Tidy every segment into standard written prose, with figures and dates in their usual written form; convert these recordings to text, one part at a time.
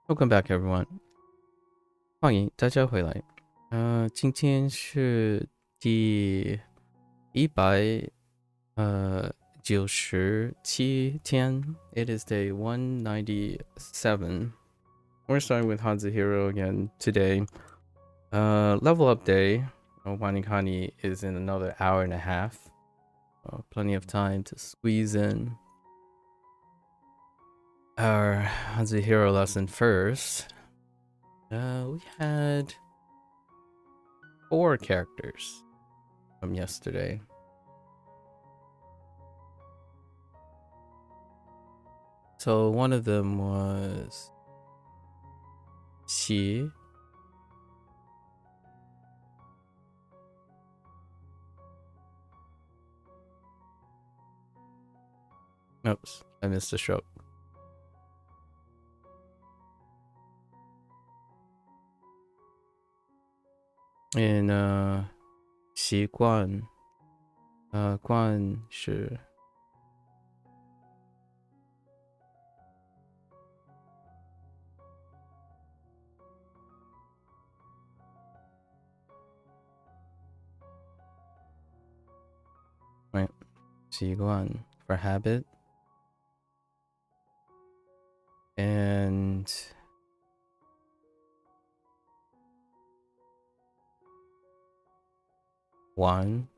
Welcome back, everyone. 欢迎大家回来。今天是第197天。It is day 197. We're starting with HanziHero again today. Level up day. WaniKani is in another hour and a half. Plenty of time to squeeze in our HanziHero lesson first. We had 4 characters from yesterday. So one of them was Xi. Oops, I missed a stroke. And 习惯，惯是 right. 习惯 for habit. And one.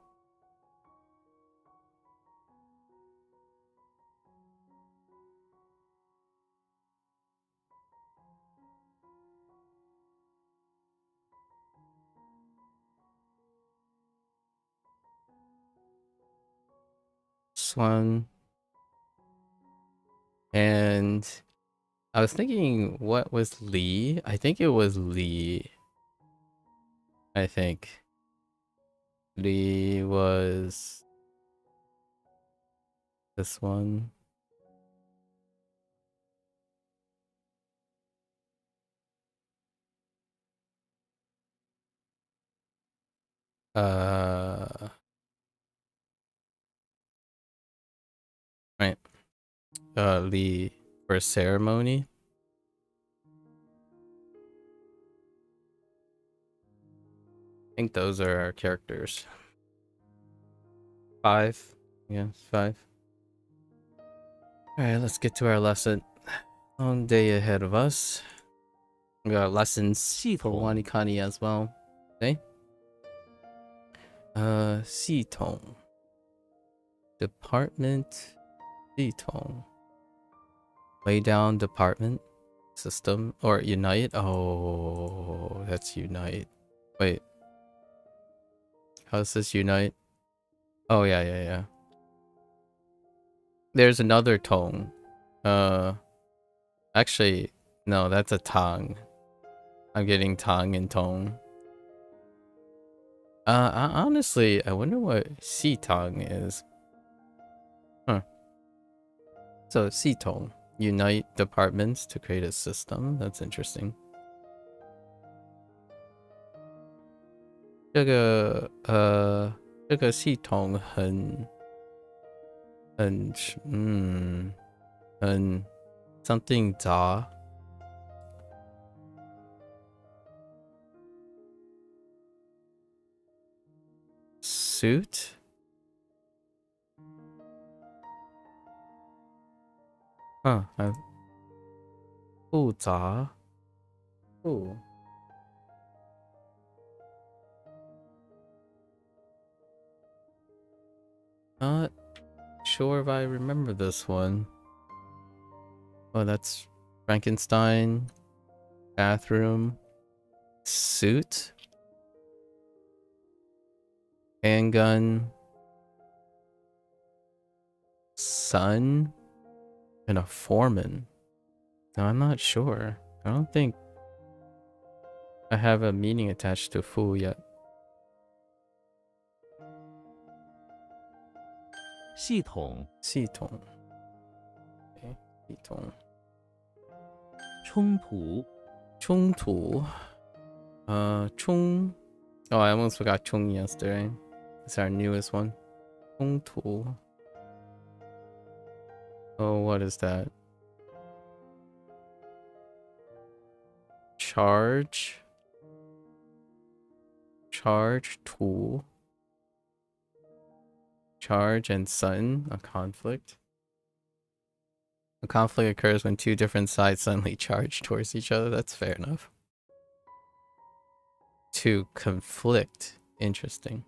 Swan. And I was thinking, what was Li? I think it was Li. I think Li was this one. Right. Li for ceremony. I think those are our characters. 5. Yeah, 5. Alright, let's get to our lesson. Long day ahead of us. We got lessons for WaniKani as well. Okay. 系统 Department 系统 Lay down department system or unite. Oh, that's unite. Wait. How's this unite? Oh yeah. There's another tone. Actually, no, that's a tongue. I'm getting tongue and tone. Honestly, I wonder what Xitong is. Huh. So Xitong, unite departments to create a system. That's interesting. 这个系统很 something 杂。Suit? Huh. 复杂。Ooh. Not sure if I remember this one. Oh, that's Frankenstein. Bathroom. Suit. Handgun. Son. And a foreman. No, I'm not sure. I don't think I have a meaning attached to Fu yet. 系统 系统 Okay, 系统冲突冲突 Chung. Oh, I almost forgot Chung yesterday. It's our newest one. 冲突 Oh, what is that? charge tool. Charge and sun, a conflict. A conflict occurs when two different sides suddenly charge towards each other. That's fair enough. To conflict. Interesting.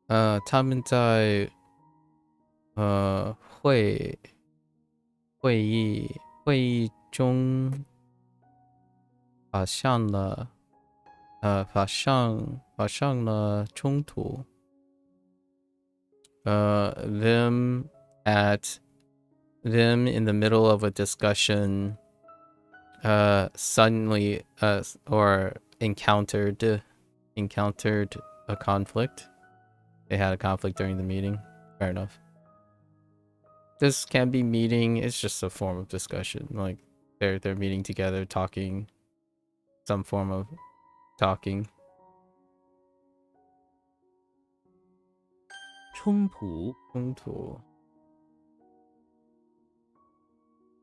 他们在会议中发生了冲突。them in the middle of a discussion suddenly or encountered a conflict. They had a conflict during the meeting. Fair enough. This can be meeting, it's just a form of discussion. Like they're meeting together, talking, some form of talking. 冲突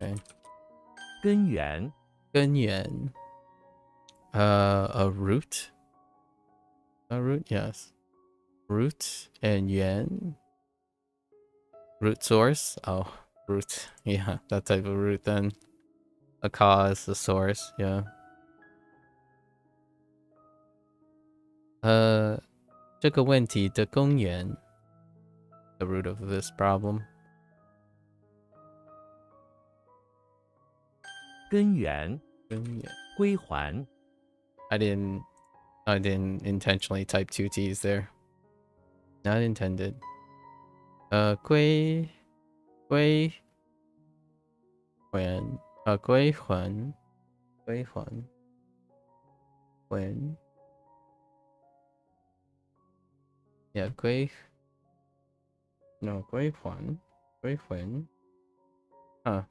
Okay. 根源 a root. A root, yes. Root and yuan. Root source. Oh, root. Yeah, that type of root then. A cause, the source, yeah. 这个问题的根源 the root of this problem. 根源归还 I didn't intentionally type two T's there. Not intended. 归还 Yeah, 归还 Huh.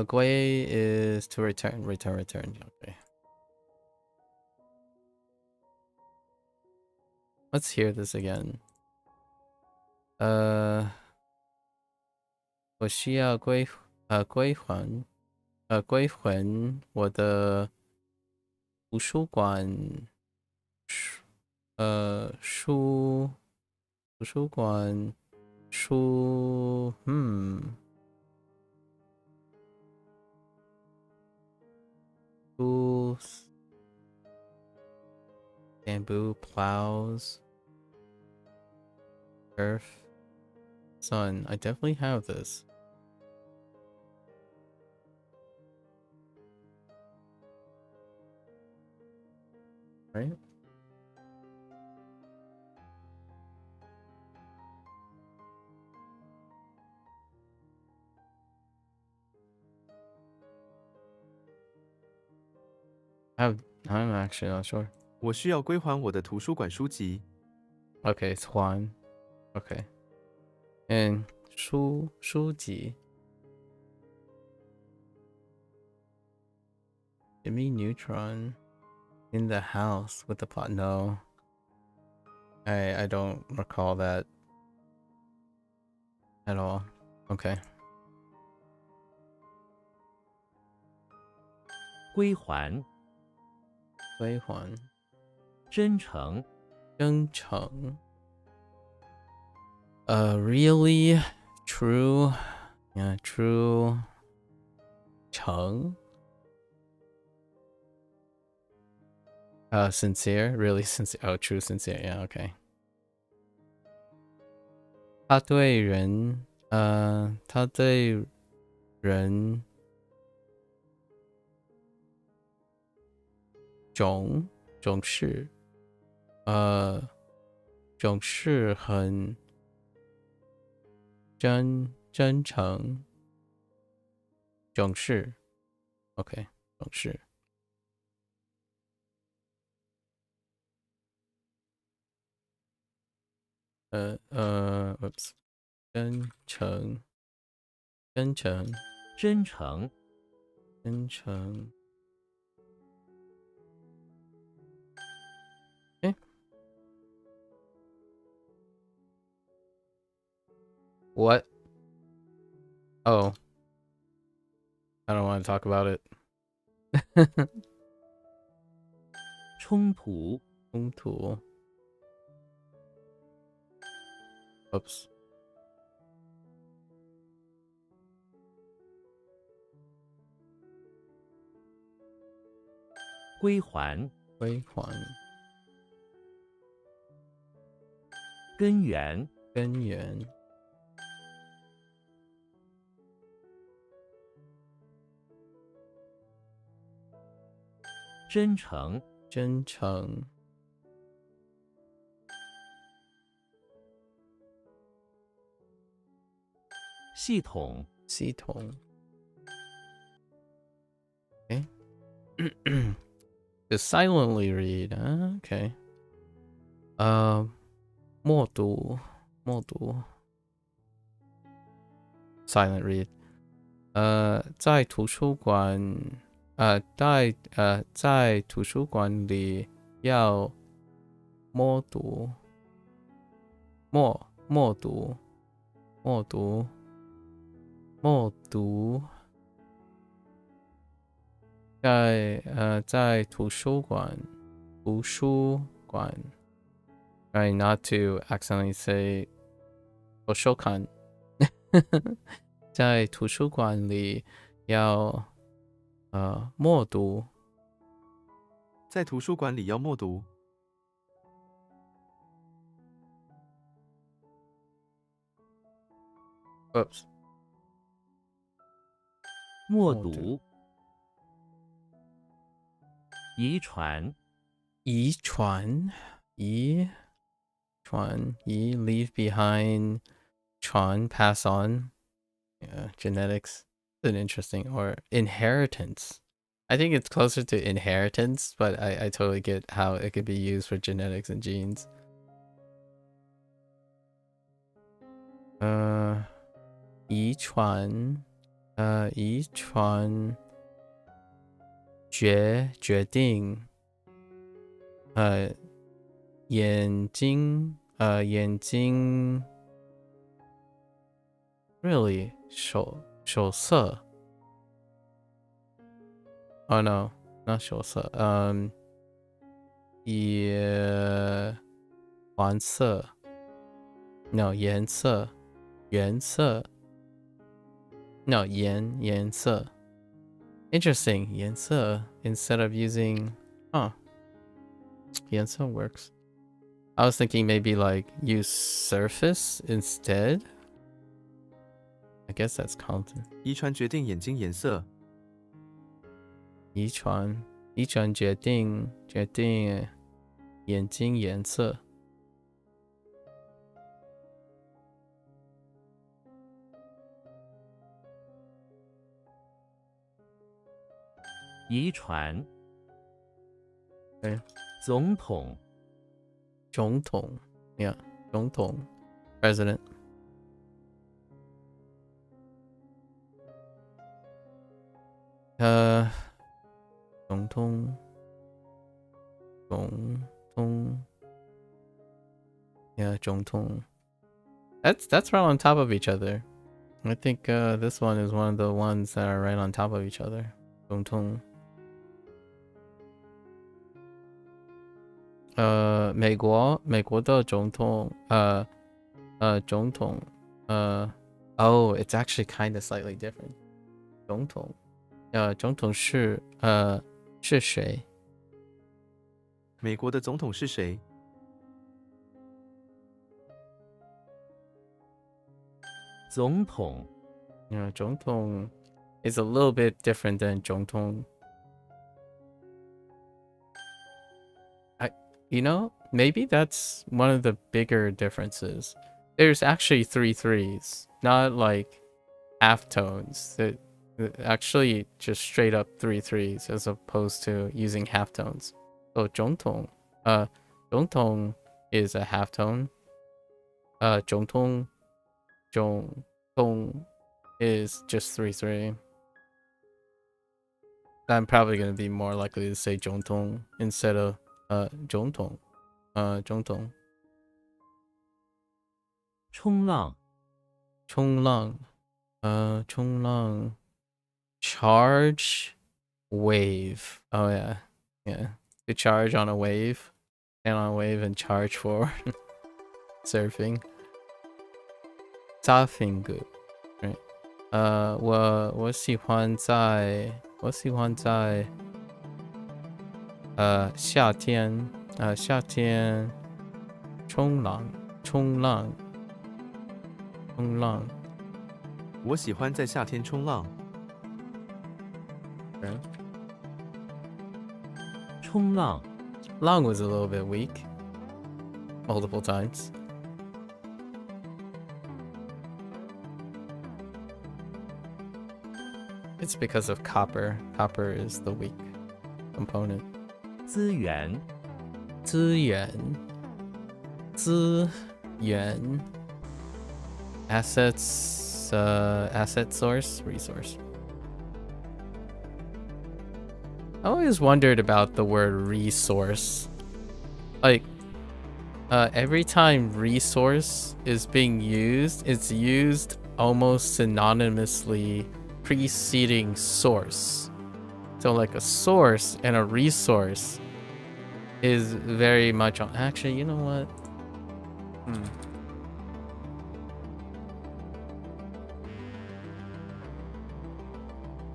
归 is to return. Okay. Let's hear this again. 我需要归还我的图书馆书bamboo plows earth sun. I definitely have this. Right? I'm actually not sure. 我需要归还我的图书馆书籍。 Okay, it's Juan. Okay. And 书籍 Jimmy Neutron in the house with the pot. No. I don't recall that at all. Okay. 归还真诚 really true. Yeah, true. 诚 sincere, really sincere. Oh, true sincere. Yeah, okay. 他对人总是很真诚，总是 OK， 总是oops， 真诚 What? Oh. I don't want to talk about it. 冲突，冲突 Oops. 归还，归还根源，根源真诚，真诚系统，系统 Just silently read. Okay. 默读 Silent read. 在图书馆在图书馆里要默读默读在图书馆 Try not to accidentally say 图书馆在图书馆里要默读在图书馆里要默读。Oops. 默默读读，遗传，遗传 leave behind 传 pass on. Yeah, genetics is an interesting or inheritance. I think it's closer to inheritance, but I totally get how it could be used for genetics and genes. 遗传决定眼睛really 手色 Oh no, not 手色黄色 No 颜色No 颜色 Interesting 颜色 instead of using 颜色 works I was thinking maybe like use surface instead I guess that's counting 遗传决定眼睛颜色。遗传决定眼睛颜色遗传，对总统，总统 Yeah 总统 President 总统 Yeah 总统 That's right on top of each other I think this one is one of the ones that are right on top of each other 总统美国的总统总统Oh it's actually kind of slightly different 总统总统是谁美国的总统是谁？总统，总统 is a little bit different than 总统 You know, maybe that's one of the bigger differences. There's actually 3 threes, not like half tones. That actually just straight up 3 threes as opposed to using half tones. So 总统 总统 is a half tone. 总统 is just 3-3. I'm probably going to be more likely to say 总统 instead of 总统总统冲浪，冲浪冲浪 Charge wave. Oh yeah. Yeah. To charge on a wave. Stand on a wave and charge for surfing. Surfing. Right. 我喜欢在夏天冲浪。我喜欢在夏天冲浪。Okay. 冲浪 Long was a little bit weak. Multiple times. It's because of copper. Copper is the weak component. 资源资源 assets asset source resource. I always wondered about the word resource. Like every time resource is being used, it's used almost synonymously preceding source. So like a source and a resource is very much on. Actually, you know what?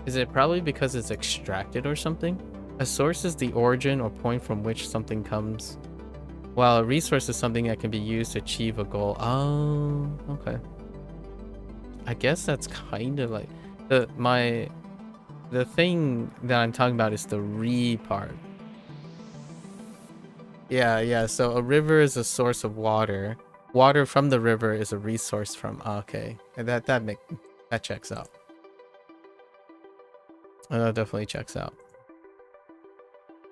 Is it probably because it's extracted or something? A source is the origin or point from which something comes, while a resource is something that can be used to achieve a goal. Oh, okay. I guess that's kind of like the thing that I'm talking about is the re part. Yeah, so a river is a source of water. Water from the river is a resource from. Okay, that checks out. That definitely checks out.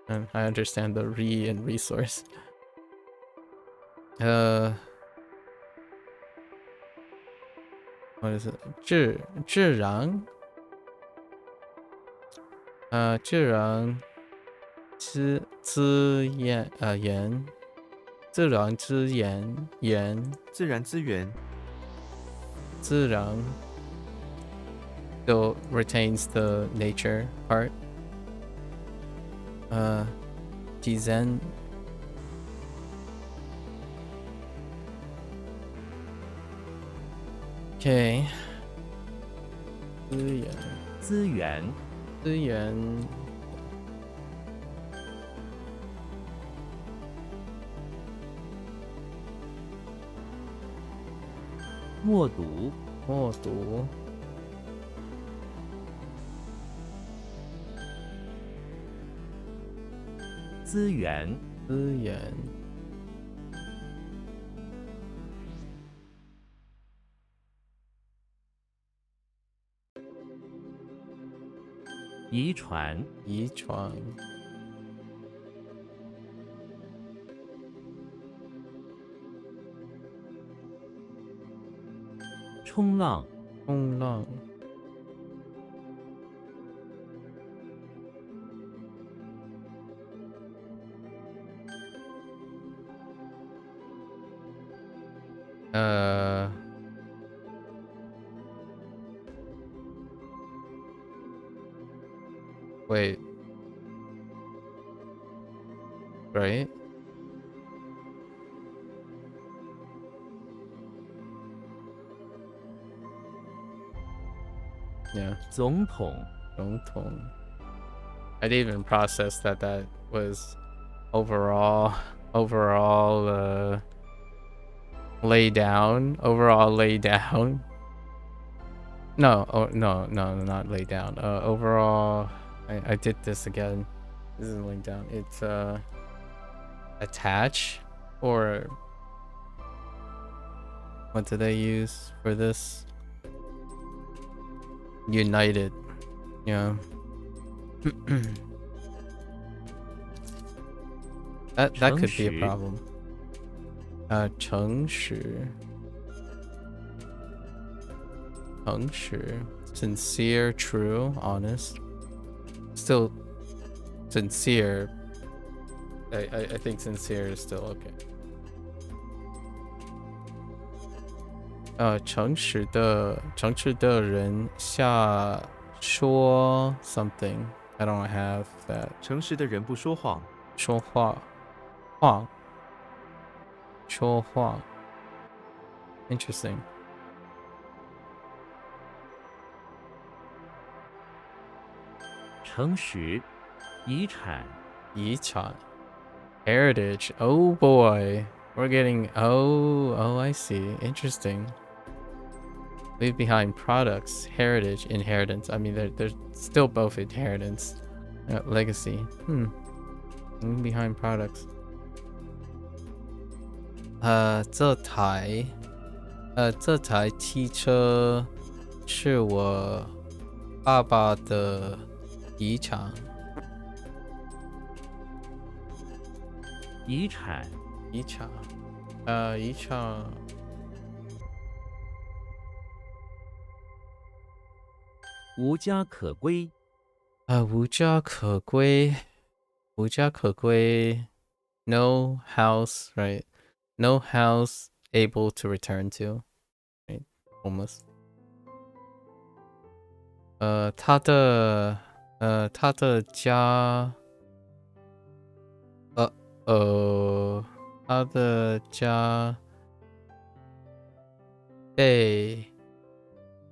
And I understand the re and resource. What is it? 自然资源自然资源 still retains the nature part. Design. Okay. 资源默读资源遗传冲浪wait. Right? Yeah. 总统 I didn't even process that was overall lay down. No, not lay down. Overall, I did this again. This isn't laying down. It's attach, or what do they use for this? United. Yeah. that could be a problem. 诚实 sincere, true, honest. Still sincere. I think sincere is still okay. 诚实的人下说 something. I don't have that. 诚实的人不说谎。说话，话，说话。Interesting. 诚实，遗产，遗产 heritage. Oh boy, we're getting oh I see. Interesting. Leave behind products, heritage, inheritance. I mean, they're still both inheritance, legacy. Leave behind products. 这台汽车是我爸爸的遗产。遗产，遗产，遗产。无家可归，无家可归，无家可归。No house, right? No house able to return to, right? Homeless. 他的家，他的家被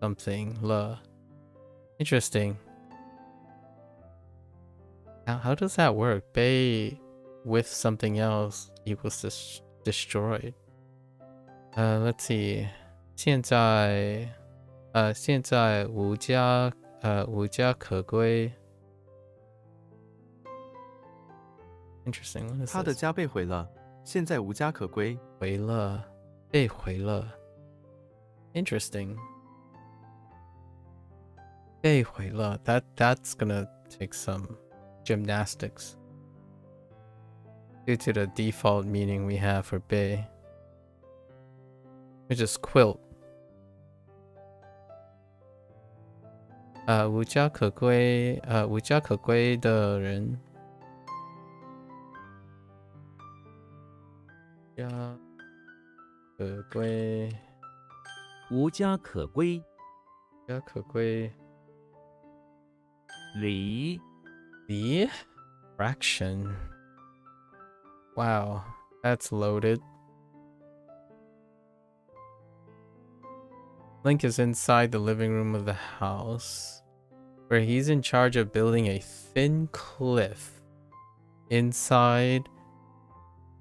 something 了。Interesting. How does that work? Bay with something else equals destroyed. Let's see. 现在无家可归。Interesting. What is 他的 this? 家被毁了，现在无家可归。回了，被毁了。Interesting. 被毁了。That's gonna take some gymnastics due to the default meaning we have for 被, which is quilt. 无家可归的人。家可归，无家可归，家可归。离，离 fraction. Wow, that's loaded. Link is inside the living room of the house, where he's in charge of building a thin cliff inside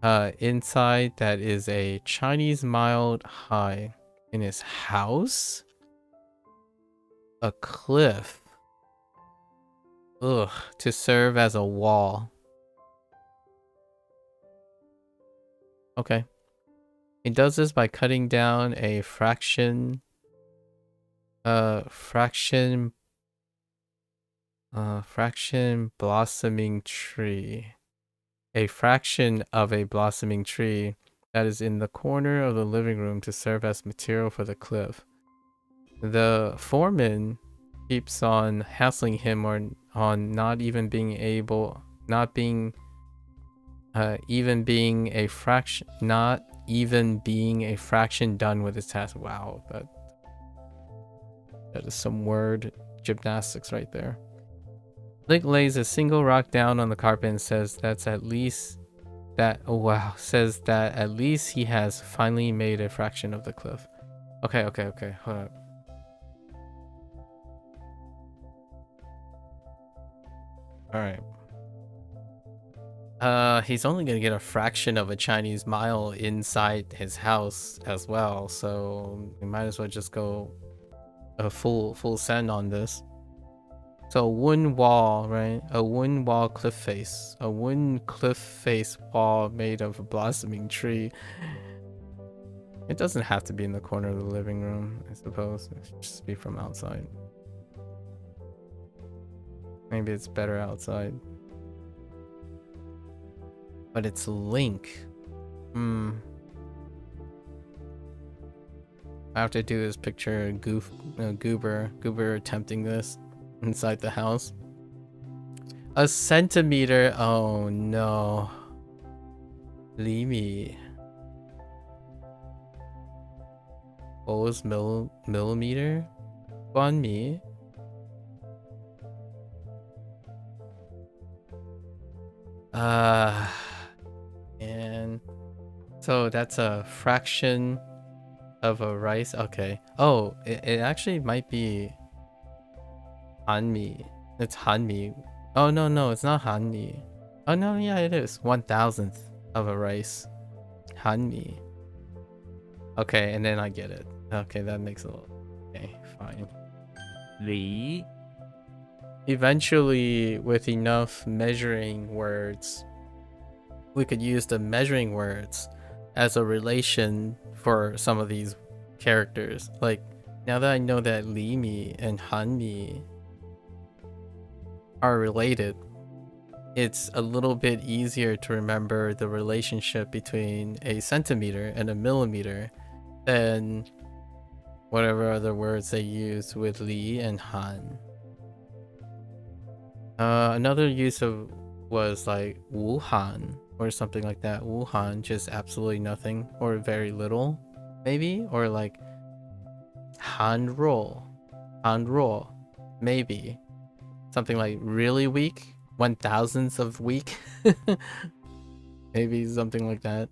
that is a Chinese mile high. In his house? A cliff. Ugh, to serve as a wall. Okay. He does this by cutting down a fraction blossoming tree. A fraction of a blossoming tree that is in the corner of the living room to serve as material for the cliff. The foreman keeps on hassling him on not even being a fraction done with his task. Wow, that is some word gymnastics right there. Link lays a single rock down on the carpet and says says that at least he has finally made a fraction of the cliff. Okay, hold up. Alright. He's only gonna get a fraction of a Chinese mile inside his house as well, so we might as well just go a full send on this. So a wooden wall, right? A wooden wall cliff face. A wooden cliff face wall made of a blossoming tree. It doesn't have to be in the corner of the living room, I suppose. It should just be from outside. Maybe it's better outside. But it's Link. I have to do this picture Goober attempting this inside the house. A centimeter. Oh no. Limi. What was millimeter? 关米. And so that's a fraction of a rice. Okay. Oh, it actually might be hanmi. It's hanmi. Oh no, it's not hanmi. Oh no, yeah, it is 1,000th of a rice. Hanmi. Okay, and then I get it. Okay, that makes a little. Okay, fine. 离 Eventually, with enough measuring words, we could use the measuring words as a relation for some of these characters. Like, now that I know that Li Mi and Han Mi are related, it's a little bit easier to remember the relationship between a centimeter and a millimeter than whatever other words they use with Li and Han. Another use of was like Wuhan or something like that. Wuhan, just absolutely nothing or very little, maybe, or like Hanro, maybe something like really weak, 1,000th of weak, maybe something like that.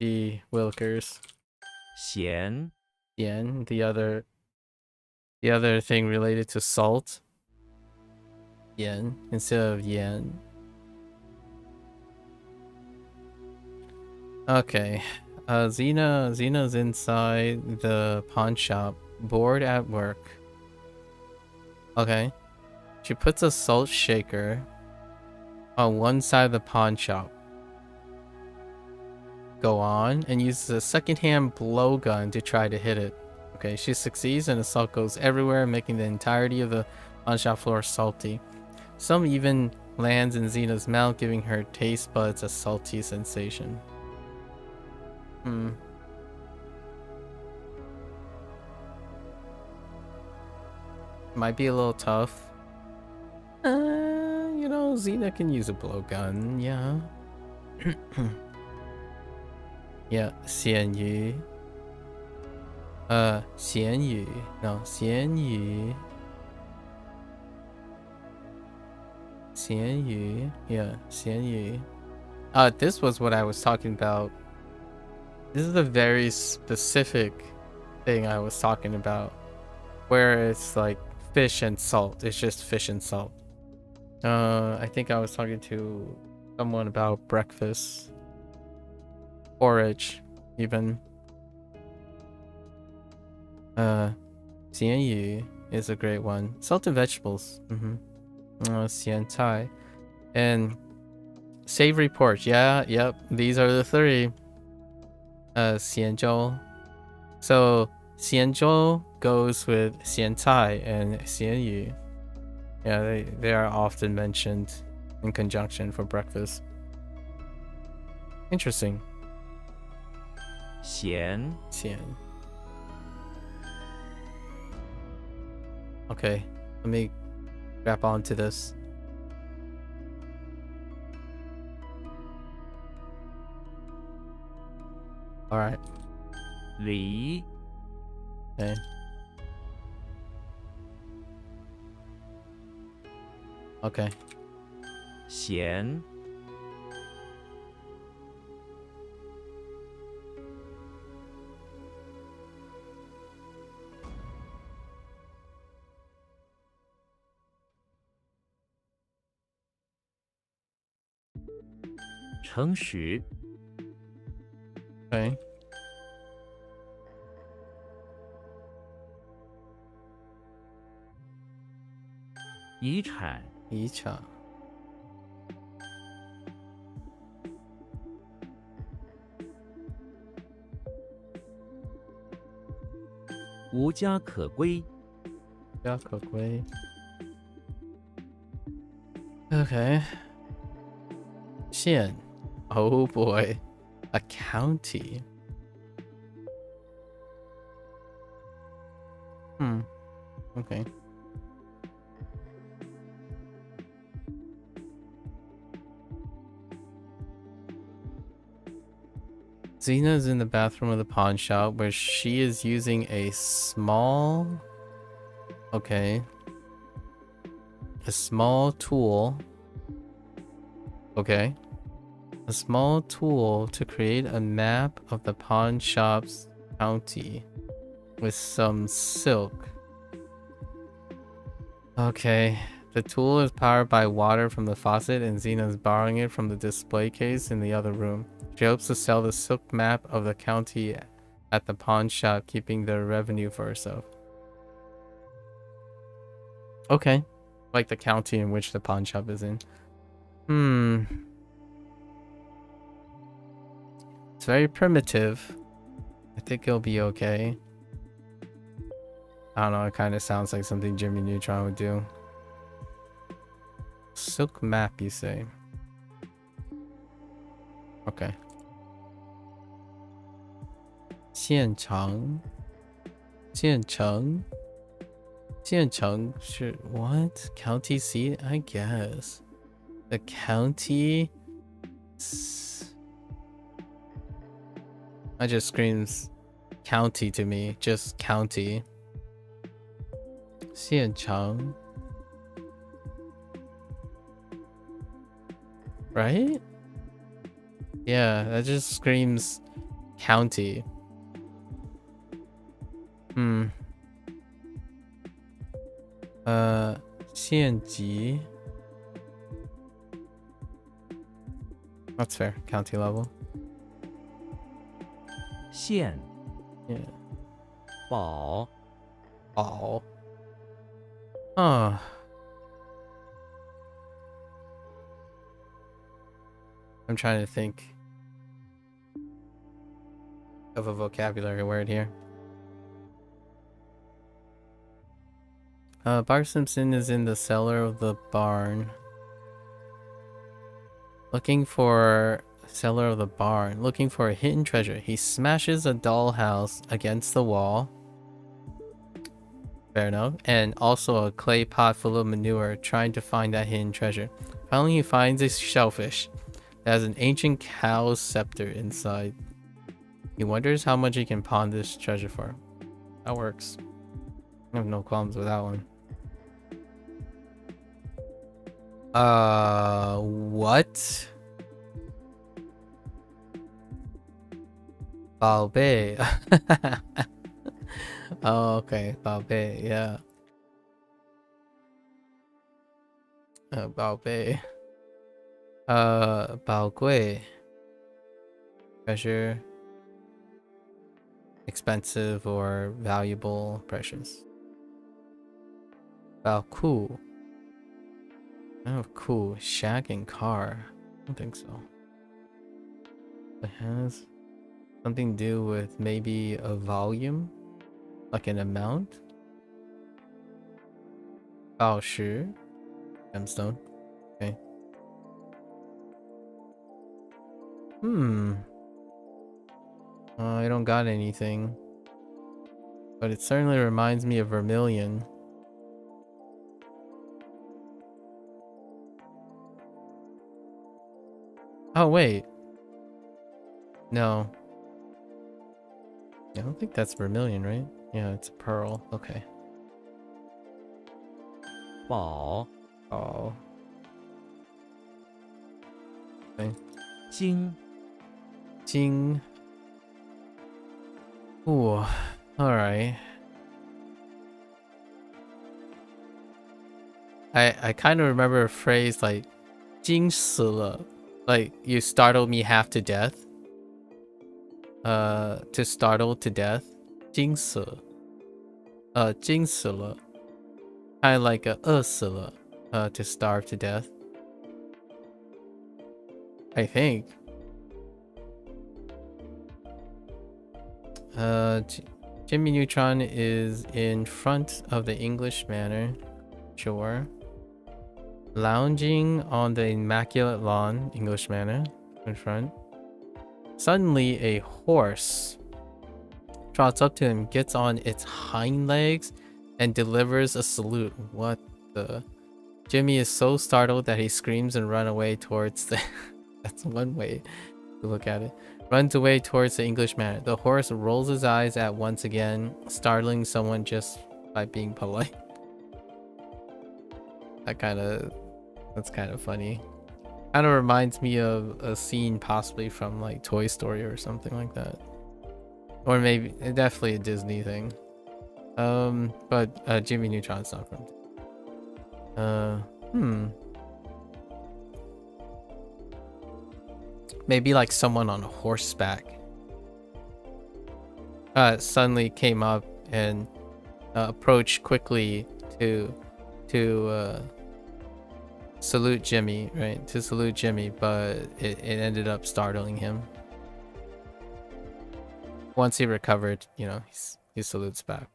E Wilkers. 咸 Yen, the other thing related to salt. Yen instead of yen. Okay. Xena's inside the pawn shop, bored at work. Okay. She puts a salt shaker on one side of the pawn shop. Go on, and uses a secondhand blowgun to try to hit it. Okay, she succeeds and the salt goes everywhere, making the entirety of the pawn shop floor salty. Some even lands in Xena's mouth, giving her taste buds a salty sensation. Might be a little tough. You know, Xena can use a blowgun, yeah. Yeah, 咸鱼. 咸鱼. No, 咸鱼. 咸鱼. Yeah, 咸鱼. This was what I was talking about. This is a very specific thing I was talking about, where it's like fish and salt. It's just fish and salt. I think I was talking to someone about breakfast. Porridge, even. 咸鱼 is a great one. Salted vegetables. 咸菜. And savory pork. Yeah, yep. These are the three. 咸粥. So 咸粥 goes with 咸菜 and 咸鱼. Yeah, they are often mentioned in conjunction for breakfast. Interesting. 咸 咸. Okay, let me grab onto this. All right. 离 Okay. Okay. 咸 诚实 Okay. 遗产遗产. 无家可归 家可归. Okay. 县. Oh boy. A county. Okay. Xena's in the bathroom of the pawn shop where she is using a small... Okay. a small tool. Okay. A small tool to create a map of the pawn shop's county with some silk. Okay. The tool is powered by water from the faucet, and Xena is borrowing it from the display case in the other room. She hopes to sell the silk map of the county at the pawn shop, keeping the revenue for herself. Okay. Like the county in which the pawn shop is in. It's very primitive. I think it'll be okay. I don't know, it kind of sounds like something Jimmy Neutron would do. Silk map, you say? Okay. 县城 县城 县城 sure, what? County seat? I guess. The county... That just screams county to me. Just county. 县城 Right? Yeah, that just screams county. 县级 That's fair. County level. 县 Yeah. 宝 Oh. Huh. I'm trying to think of a vocabulary word here. Bart Simpson is in the cellar of the barn. Looking for a hidden treasure. He smashes a dollhouse against the wall. Fair enough. And also a clay pot full of manure, trying to find that hidden treasure. Finally, he finds a shellfish that has an ancient cow's scepter inside. He wonders how much he can pawn this treasure for. That works. I have no qualms with that one. What? 宝贝 Oh, okay. 宝贝 yeah. 宝贝 宝贵 treasure, expensive or valuable, precious. 宝库 Oh, cool. Shack and car. I don't think so. It has something to do with maybe a volume? Like an amount? 宝石 Gemstone. Okay. I don't got anything. But it certainly reminds me of vermilion. Oh, wait. No. I don't think that's vermilion, right? Yeah, it's a pearl. Okay. 宝 Oh. Okay. 金 Jing. Ooh. Alright. I kind of remember a phrase like 惊死了. Like, you startled me half to death. To startle to death. 惊死. 惊死了. Kind of like 饿死了. To starve to death. I think. Jimmy Neutron is in front of the English Manor. Sure. Lounging on the immaculate lawn, English Manor, in front. Suddenly, a horse trots up to him, gets on its hind legs, and delivers a salute. What the? Jimmy is so startled that he screams and runs away towards the... That's one way to look at it. Runs away towards the English Manor. The horse rolls his eyes at once again, startling someone just by being polite. That's kind of funny. Kind of reminds me of a scene possibly from like Toy Story or something like that. Or maybe definitely a Disney thing. But Jimmy Neutron's not from. Maybe like someone on horseback suddenly came up and approached quickly to salute Jimmy, right? To salute Jimmy, but it ended up startling him. Once he recovered, you know, he salutes back.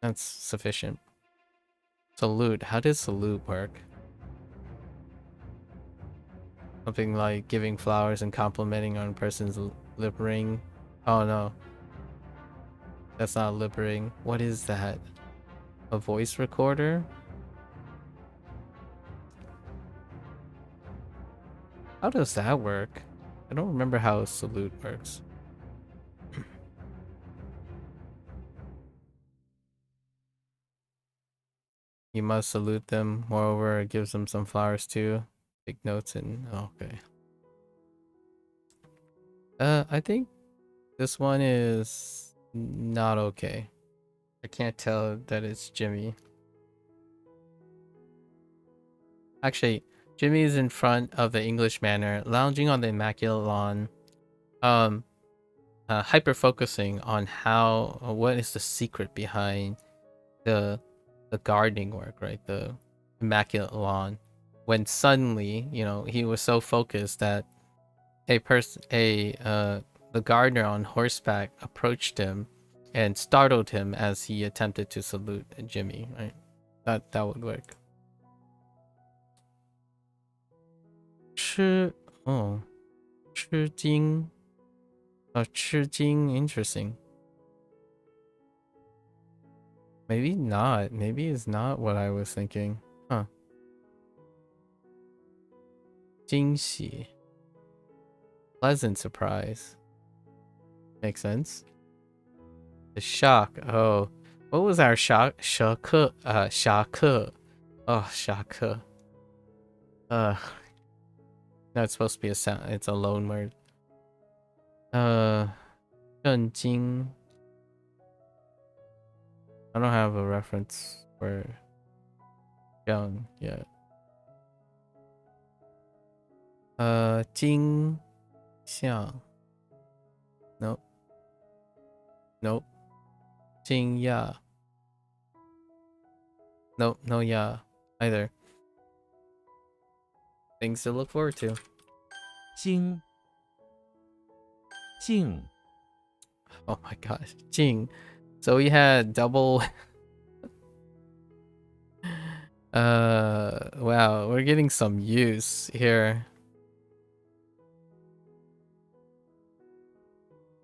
That's sufficient. Salute. How does salute work? Something like giving flowers and complimenting on a person's lip ring. Oh no. That's not lip ring. What is that? A voice recorder? How does that work? I don't remember how salute works. You must salute them. Moreover, it gives them some flowers too. Take notes and okay. I think this one is not okay. I can't tell that it's Jimmy. Actually, Jimmy is in front of the English manor, lounging on the immaculate lawn, hyper focusing on what is the secret behind the gardening work, right? The immaculate lawn. When suddenly, you know, he was so focused that the gardener on horseback approached him and startled him as he attempted to salute Jimmy, right? That would work. 吃惊 吃惊 interesting. Maybe not. Maybe it's not what I was thinking. Huh. 惊喜 pleasant surprise. Makes sense. The shock. Oh, what was our shock? Shock. Shock. Oh, shock. No, it's supposed to be a sound. It's a loan word. 震惊. I don't have a reference for young yet. 惊吓. Nope. Nope. 惊讶. Nope, no yeah either. Things to look forward to. 精 静 Oh my gosh, Jing. So we had double. Wow, we're getting some use here.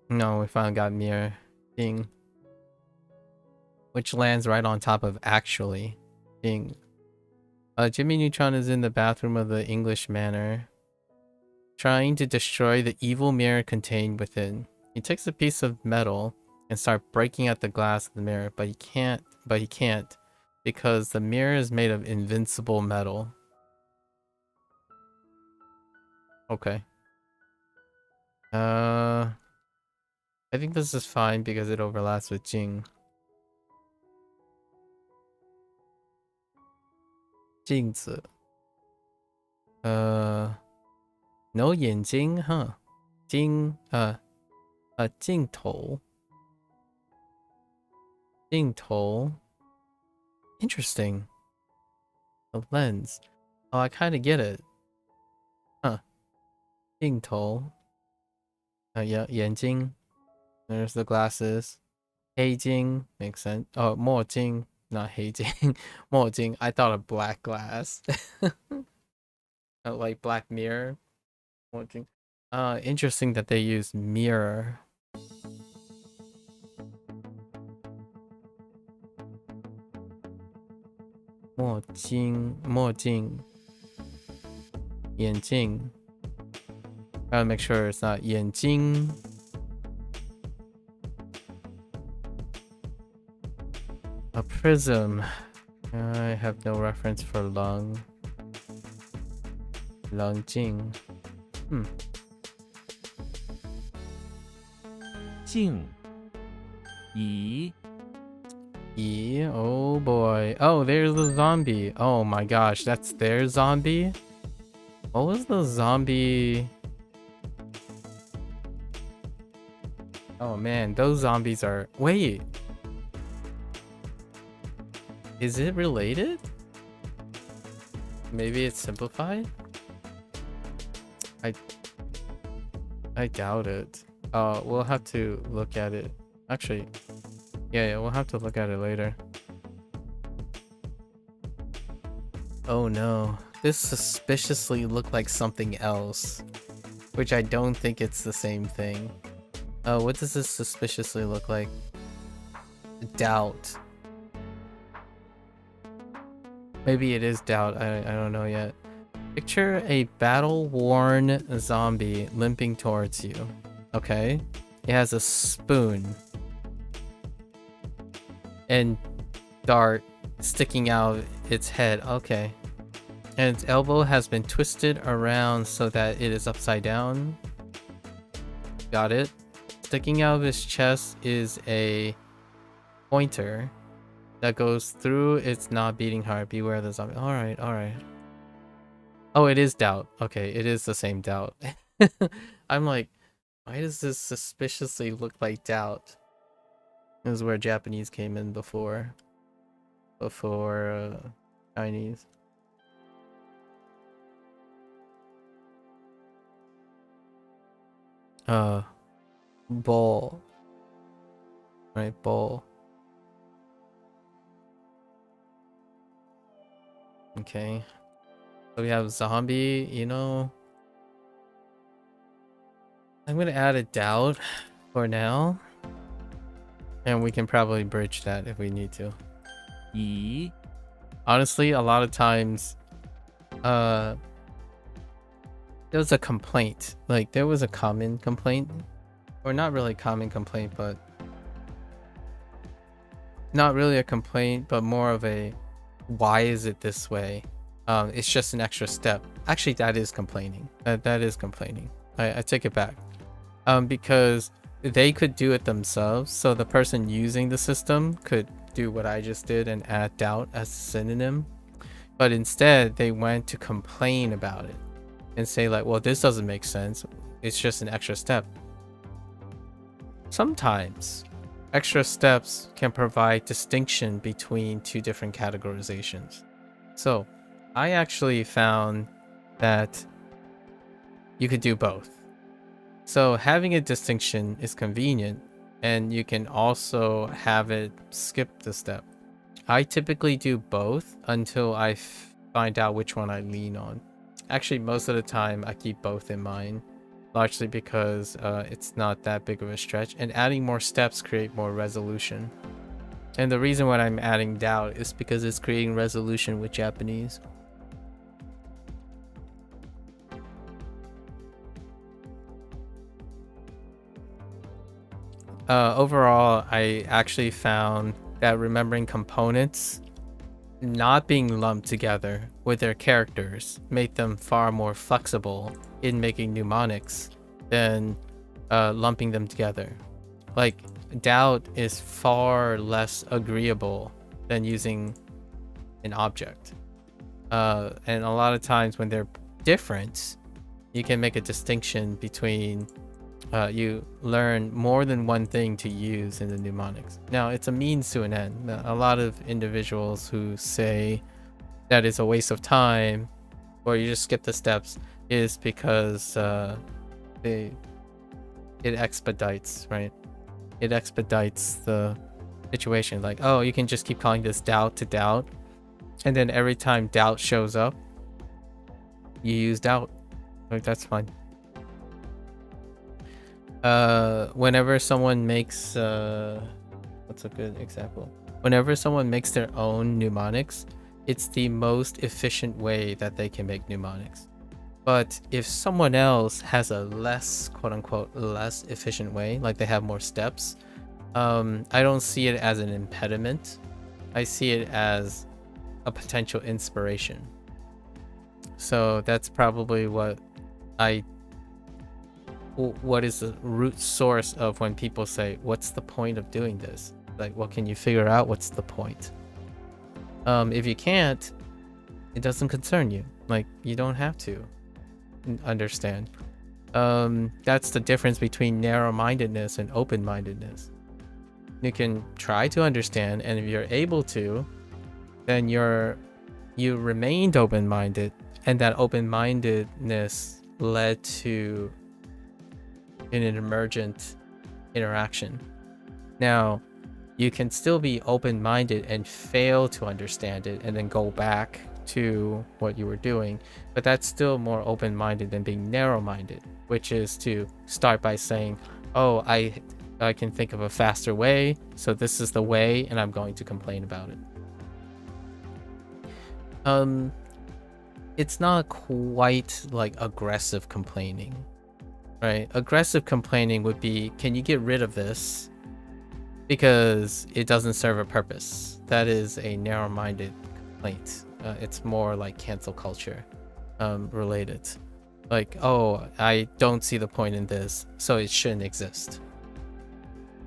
No, we finally got mirror Jing, which lands right on top of actually Jing. Jimmy Neutron is in the bathroom of the English manor, trying to destroy the evil mirror contained within. He takes a piece of metal and starts breaking out the glass of the mirror, but he can't because the mirror is made of invincible metal. Okay. I think this is fine because it overlaps with Jing. Jingzi. No 眼睛 huh? 镜头 Interesting. The lens. Oh, I kind of get it. Huh. 镜头 yeah, 眼睛. There's the glasses. 黑镜 makes sense. Oh, 墨镜 not 黑镜. 墨镜. I thought of black glass. Like Black Mirror. 墨镜. Interesting that they use mirror. Mo Jing. 眼镜. Gotta make sure it's not 眼睛. A prism. I have no reference for Lung. Lung Jing. 静怡 Oh boy. Oh, there's the zombie. Oh my gosh, that's their zombie? What was the zombie? Oh man, those zombies are... Wait. Is it related? Maybe it's simplified? I doubt it. We'll have to look at it. Actually, yeah, we'll have to look at it later. Oh no. This suspiciously looked like something else, which I don't think it's the same thing. What does this suspiciously look like? Doubt. Maybe it is doubt. I don't know yet. Picture a battle-worn zombie limping towards you. Okay. It has a spoon and dart sticking out its head. Okay. And its elbow has been twisted around so that it is upside down. Got it. Sticking out of its chest is a pointer that goes through its not beating heart. Beware the zombie. Alright, alright. Oh, it is doubt. Okay, it is the same doubt. I'm like, why does this suspiciously look like doubt? This is where Japanese came in before Chinese. Ball. Right, ball. Okay. So we have zombie, you know. I'm gonna add a doubt for now. And we can probably bridge that if we need to. 怡 Honestly, a lot of times, there was a complaint. Like, there was a common complaint. Or not really common complaint, but... Not really a complaint, but more of a... Why is it this way? It's just an extra step. Actually, that is complaining. That is complaining. I take it back. Because they could do it themselves, so the person using the system could do what I just did and add doubt as a synonym. But instead, they went to complain about it and say like, well, this doesn't make sense. It's just an extra step. Sometimes extra steps can provide distinction between two different categorizations. So I actually found that you could do both. So having a distinction is convenient, and you can also have it skip the step. I typically do both until I find out which one I lean on. Actually, most of the time I keep both in mind, largely because it's not that big of a stretch, and adding more steps create more resolution. And the reason why I'm adding doubt is because it's creating resolution with Japanese. Overall, I actually found that remembering components not being lumped together with their characters made them far more flexible in making mnemonics than lumping them together. Like, doubt is far less agreeable than using an object. And a lot of times when they're different, you can make a distinction between you learn more than one thing to use in the mnemonics. Now, it's a means to an end. A lot of individuals who say that it's a waste of time or you just skip the steps is because it expedites, right? It expedites the situation. Like, oh, you can just keep calling this doubt to doubt, and then every time doubt shows up, you use doubt. Like, that's fine. Whenever someone makes what's a good example? Whenever someone makes their own mnemonics, it's the most efficient way that they can make mnemonics. But if someone else has a less, quote unquote, less efficient way, like they have more steps, I don't see it as an impediment. I see it as a potential inspiration. So that's probably what is the root source of when people say, what's the point of doing this? Like, well, can you figure out what's the point? If you can't, it doesn't concern you. Like, you don't have to understand. That's the difference between narrow-mindedness and open-mindedness. You can try to understand, and if you're able to, then you remained open-minded, and that open-mindedness led to an emergent interaction. Now, you can still be open-minded and fail to understand it and then go back to what you were doing, but that's still more open-minded than being narrow-minded, which is to start by saying, oh, I can think of a faster way, so this is the way, and I'm going to complain about it. It's not quite like aggressive complaining, right? Aggressive complaining would be, can you get rid of this because it doesn't serve a purpose? That is a narrow-minded complaint. It's more like cancel culture related. Like, oh, I don't see the point in this, so it shouldn't exist.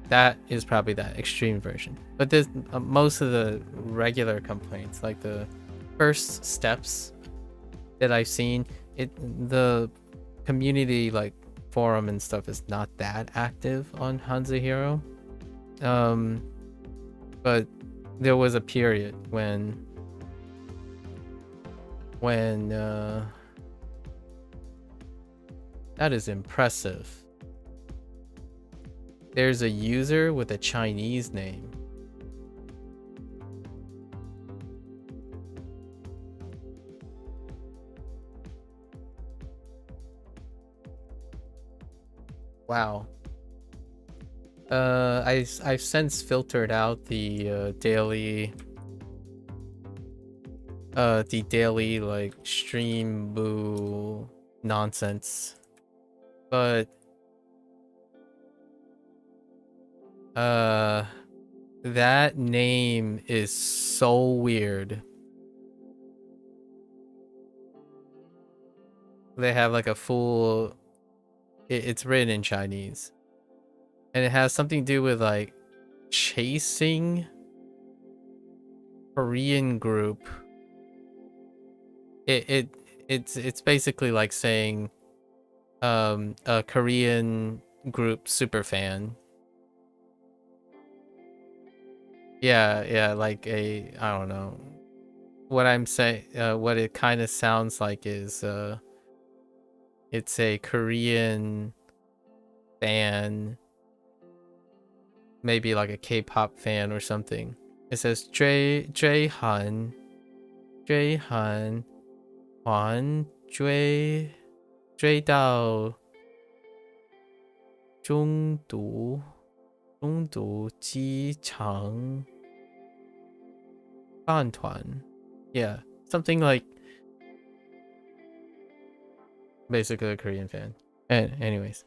That is probably that extreme version. But there's most of the regular complaints, like the first steps that I've seen, the community like forum and stuff is not that active on HanziHero. But there was a period when that is impressive. There's a user with a Chinese name. Wow. I've since filtered out the daily like stream boo nonsense, but that name is so weird. They have like a full, it's written in Chinese, and it has something to do with like chasing Korean group. It's basically like saying a Korean group super fan. Yeah, like I don't know. What I'm saying, what it kind of sounds like is it's a Korean fan, maybe like a K-pop fan or something. It says Jay Han Huan追到中途机场饭团. Yeah, something like basically a Korean fan. And anyways,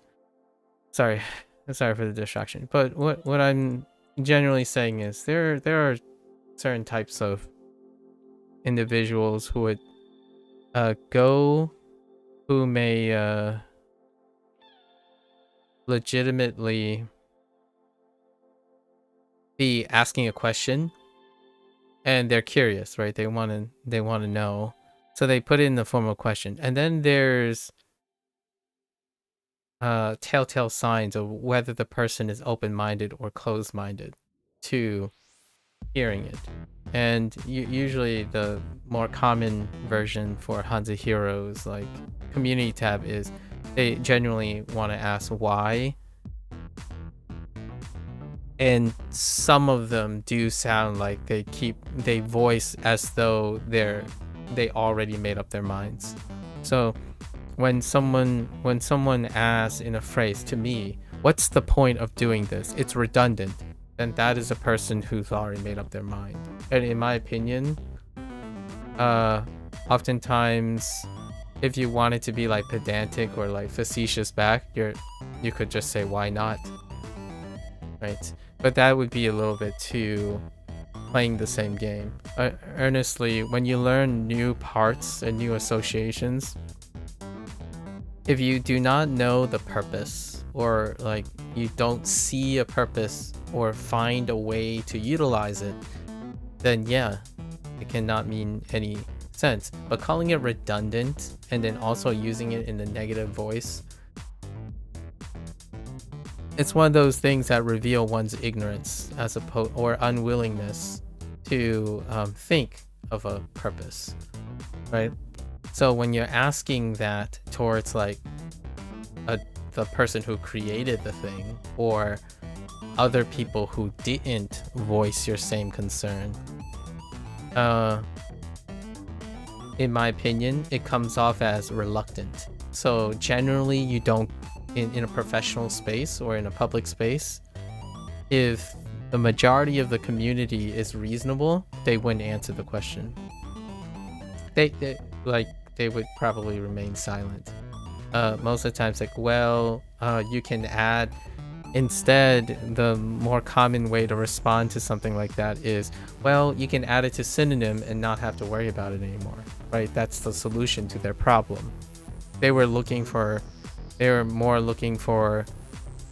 sorry for the distraction. But what I'm generally saying is there are certain types of individuals who would who may legitimately be asking a question, and they're curious, right? They want to know, so they put it in the form of a question. And then there's telltale signs of whether the person is open-minded or closed-minded to hearing it. And usually the more common version for HanziHero's like community tab is they genuinely want to ask why, and some of them do sound like they voice as though they already made up their minds. So when someone asks in a phrase to me, what's the point of doing this? It's redundant. And that is a person who's already made up their mind. And in my opinion, oftentimes, if you wanted to be like pedantic or like facetious back, you could just say, why not? Right? But that would be a little bit too playing the same game. Earnestly, when you learn new parts and new associations, if you do not know the purpose, or like you don't see a purpose or find a way to utilize it, then yeah, it cannot mean any sense. But calling it redundant and then also using it in the negative voice, it's one of those things that reveal one's ignorance as opposed or unwillingness to think of a purpose, right? So when you're asking that towards like the person who created the thing or other people who didn't voice your same concern, in my opinion, it comes off as reluctant. So generally, you don't, in a professional space or in a public space, if the majority of the community is reasonable, they wouldn't answer the question. They would probably remain silent. Most of the times, like, well, you can add. Instead, the more common way to respond to something like that is, well, you can add it to synonym and not have to worry about it anymore, right? That's the solution to their problem. They were more looking for,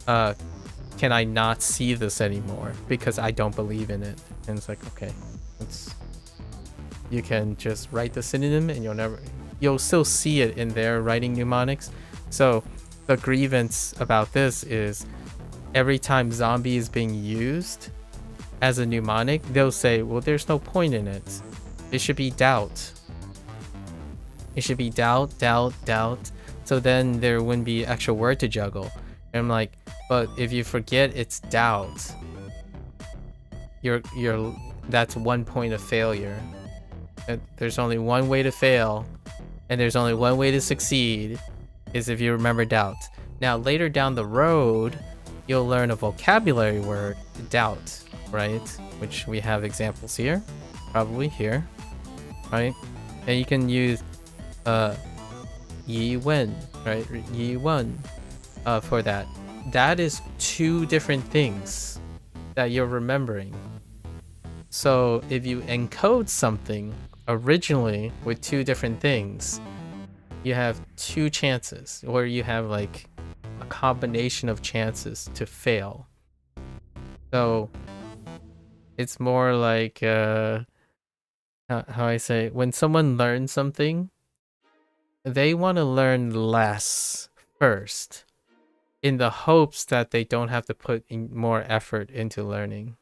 can I not see this anymore because I don't believe in it? And it's like, okay, you can just write the synonym and you'll still see it in their writing mnemonics. So the grievance about this is every time zombie is being used as a mnemonic, they'll say, well, there's no point in it. It should be doubt. It should be doubt, doubt, doubt. So then there wouldn't be extra word to juggle. And I'm like, but if you forget it's doubt, that's 1 point of failure. And there's only one way to fail, and there's only one way to succeed, is if you remember doubt. Now later down the road, you'll learn a vocabulary word, doubt, right? Which we have examples here, probably here, right? And you can use yi wen, right? Yi wen for that. That is two different things that you're remembering. So if you encode something originally with two different things, you have two chances, or you have like a combination of chances to fail. So it's more like how I say, when someone learns something, they want to learn less first in the hopes that they don't have to put in more effort into learning.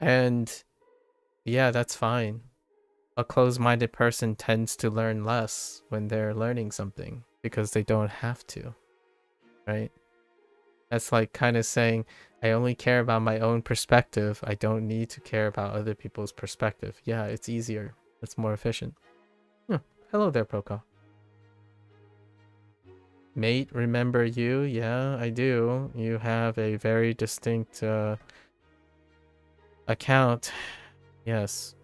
And yeah, that's fine. A closed-minded person tends to learn less when they're learning something because they don't have to, right? That's like kind of saying, I only care about my own perspective. I don't need to care about other people's perspective. Yeah, it's easier. It's more efficient. Hello there, Proka. Mate, remember you? Yeah, I do. You have a very distinct account. Yes.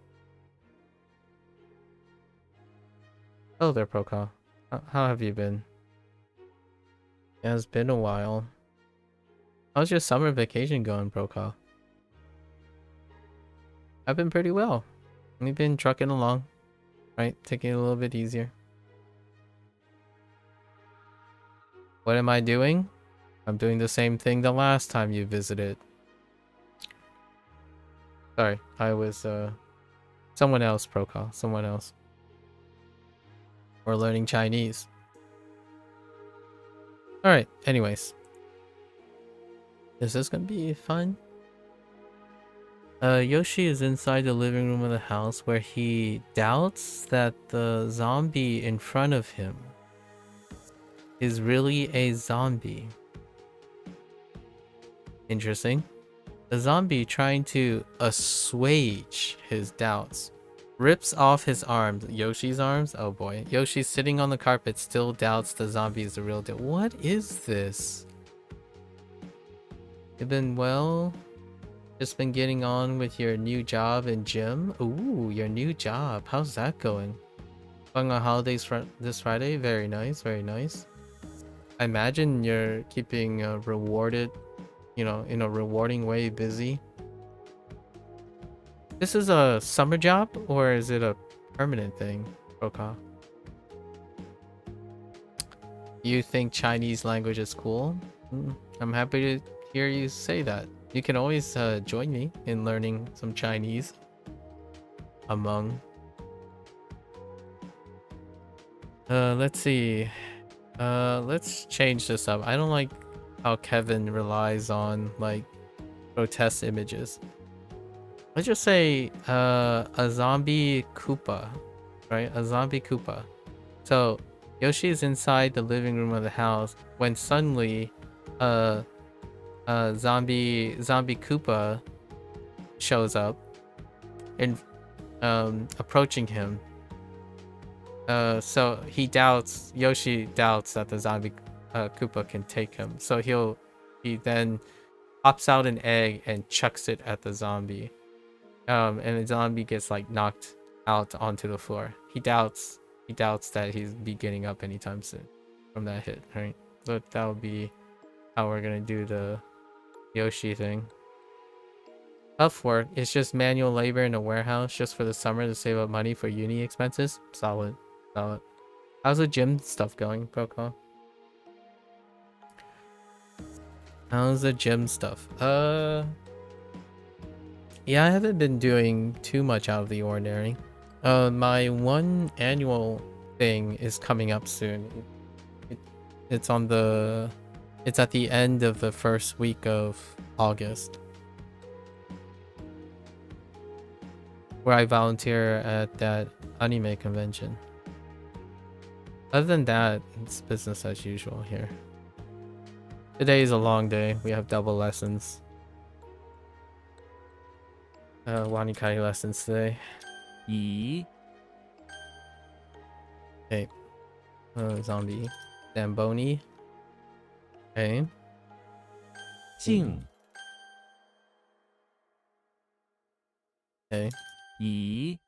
Hello there, Proka. How have you been? Yeah, it's been a while. How's your summer vacation going, Proka? I've been pretty well. We've been trucking along, right? Taking it a little bit easier. What am I doing? I'm doing the same thing the last time you visited. Sorry, I was someone else, Proka. Someone else. We're learning Chinese. Alright, anyways. Is this gonna be fun? Yoshi is inside the living room of the house where he doubts that the zombie in front of him is really a zombie. Interesting. The zombie, trying to assuage his doubts, rips off his arms. Yoshi's arms? Oh boy. Yoshi, sitting on the carpet, still doubts the zombie is the real deal. What is this? You've been well? Just been getting on with your new job in gym? Ooh, your new job. How's that going? Going on holidays this Friday? Very nice, very nice. I imagine you're keeping rewarded, you know, in a rewarding way, busy. This is a summer job or is it a permanent thing, Brokaw? You think Chinese language is cool? I'm happy to hear you say that. You can always join me in learning some Chinese. Let's see. Let's change this up. I don't like how Kevin relies on like grotesque images. Let's just say a zombie Koopa, right? A zombie Koopa. So Yoshi is inside the living room of the house when suddenly zombie Koopa shows up and approaching him. So Yoshi doubts that the zombie Koopa can take him. So he then pops out an egg and chucks it at the zombie. And the zombie gets like knocked out onto the floor. He doubts that he's be getting up anytime soon from that hit, right? So that would be how we're gonna do the Yoshi thing. Tough work. It's just manual labor in a warehouse just for the summer to save up money for uni expenses. Solid. How's the gym stuff going, Brokaw? How's the gym stuff? Yeah, I haven't been doing too much out of the ordinary. My one annual thing is coming up soon. It's at the end of the first week of August, where I volunteer at that anime convention. Other than that, it's business as usual here. Today is a long day. We have double lessons. WaniKani lessons today. 乙 Okay. Zombie. Zamboni. Okay. 静 Okay. 乙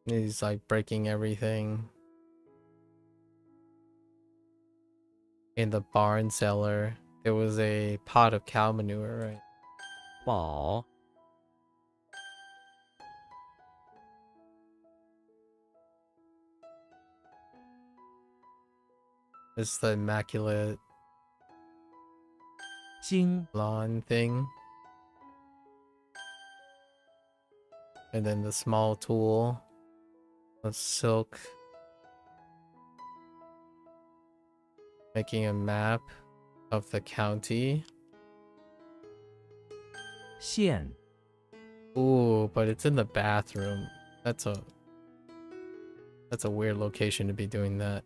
He's like breaking everything in the barn cellar. There was a pot of cow manure, right? 宝 It's the immaculate 经 lawn thing. And then the small tool of silk. Making a map of the county. 线 Ooh, but it's in the bathroom. That's a weird location to be doing that.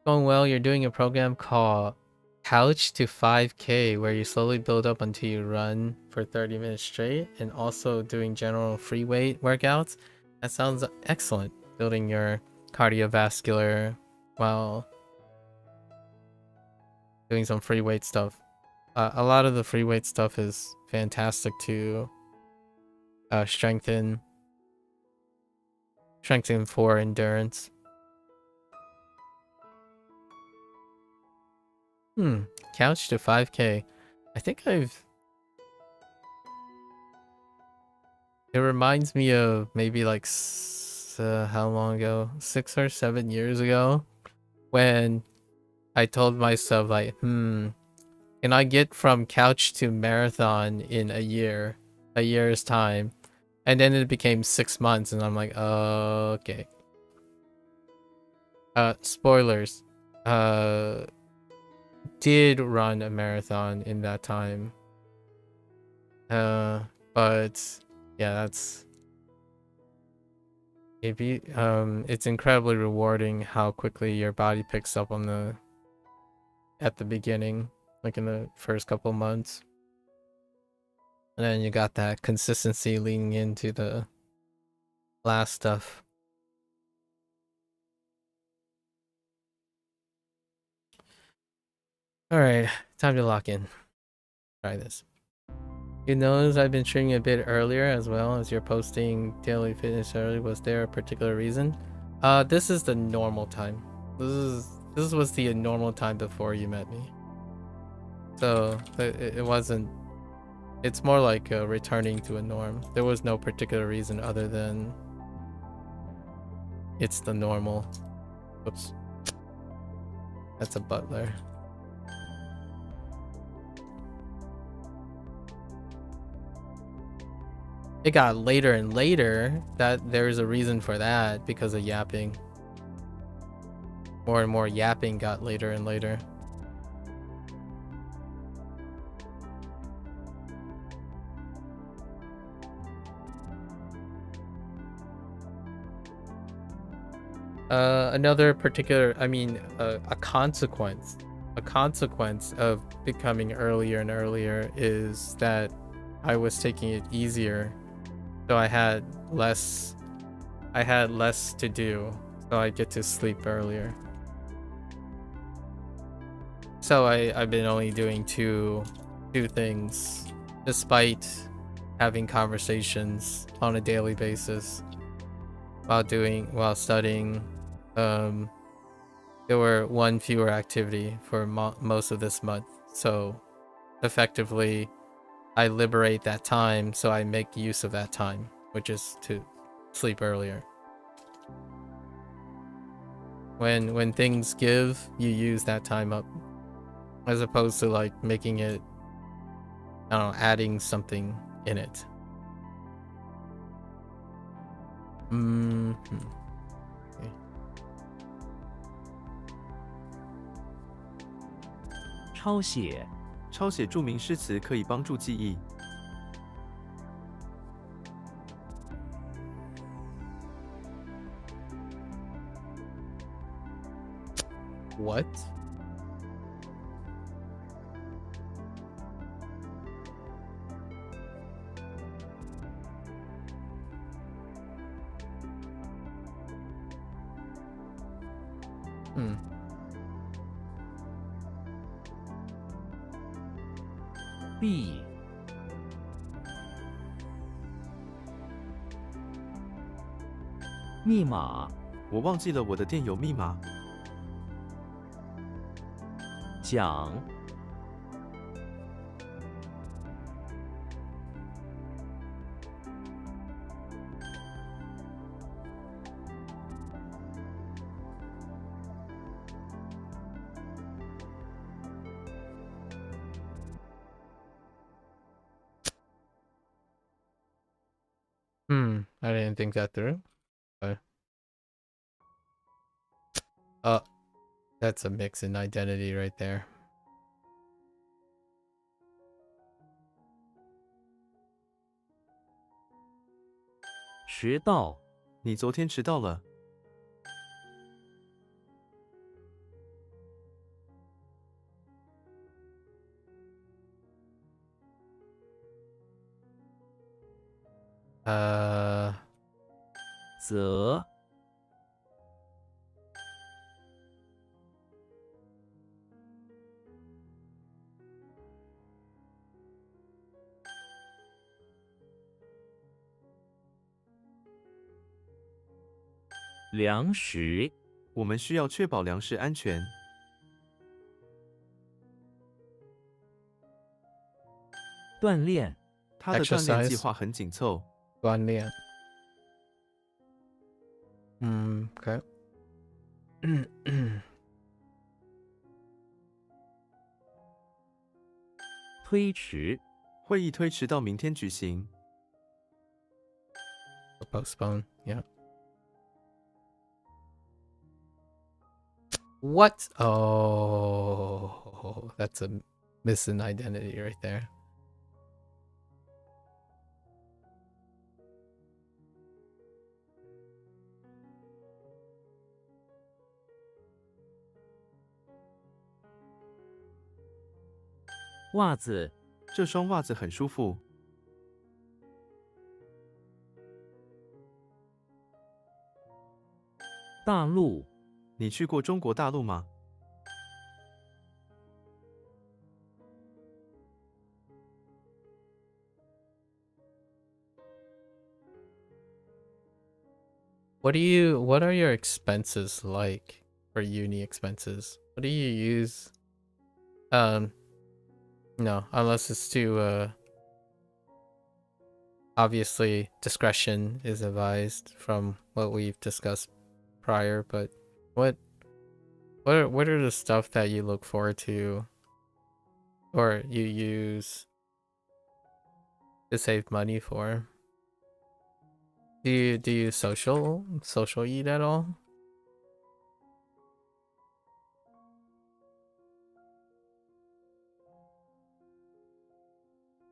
Going well, you're doing a program called Couch to 5K where you slowly build up until you run for 30 minutes straight, and also doing general free weight workouts. That sounds excellent. Building your cardiovascular while doing some free weight stuff. A lot of the free weight stuff is fantastic to strengthen for endurance. Couch to 5K. I think it reminds me of maybe like how long ago? 6 or 7 years ago, when I told myself like, can I get from couch to marathon in a year's time? And then it became 6 months, and I'm like, okay. Spoilers. Did run a marathon in that time. But yeah, that's it's incredibly rewarding how quickly your body picks up on at the beginning, like in the first couple months. And then you got that consistency leading into the last stuff. All right, time to lock in. Try this. You notice I've been streaming a bit earlier as well as you're posting daily fitness early. Was there a particular reason? This is the normal time. This was the normal time before you met me. So it wasn't. It's more like returning to a norm. There was no particular reason other than it's the normal. Oops. That's a butler. It got later and later. That there's a reason for that because of yapping. More and more yapping got later and later. Another particular, a consequence of becoming earlier and earlier is that I was taking it easier, so I had less to do, so I get to sleep earlier. So I've been only doing two things, despite having conversations on a daily basis while studying. There were one fewer activity for most of this month, so effectively I liberate that time, so I make use of that time, which is to sleep earlier. When things give, you use that time up, as opposed to like making it, I don't know, adding something in it. Okay. 抄写 抄写著名诗词可以帮助记忆。 What? Hmm. ，B 密码，我忘记了我的电邮密码。 讲，I didn't think that through. But... that's a mix in identity right there. 迟到，你昨天迟到了。 则，粮食，我们需要确保粮食安全。 锻炼，他的锻炼计 Exercise 划很紧凑。 锻炼。Okay. 推迟，会议推迟到明天举行。 Postpone. Yeah. What? Oh, that's a missing identity right there. 袜子，这双袜子很舒服。 大陆，你去过中国大陆吗？ What are your expenses like for uni expenses? What do you use? No, unless it's to obviously discretion is advised from what we've discussed prior, but what are the stuff that you look forward to or you use to save money for? Do you social eat at all?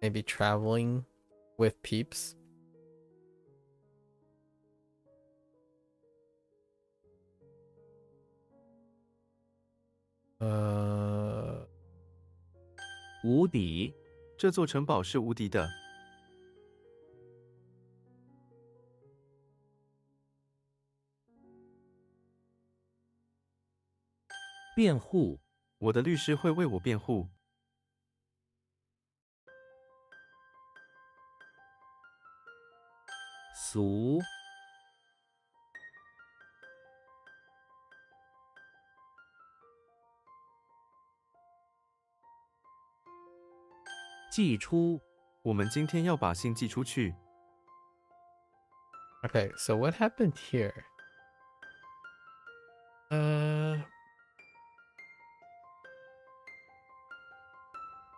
Maybe traveling with peeps? Uh 无敌，这座城堡是无敌的。辩护，我的律师会为我辩护。俗，寄出，我们今天要把信寄出去。 Okay, so what happened here?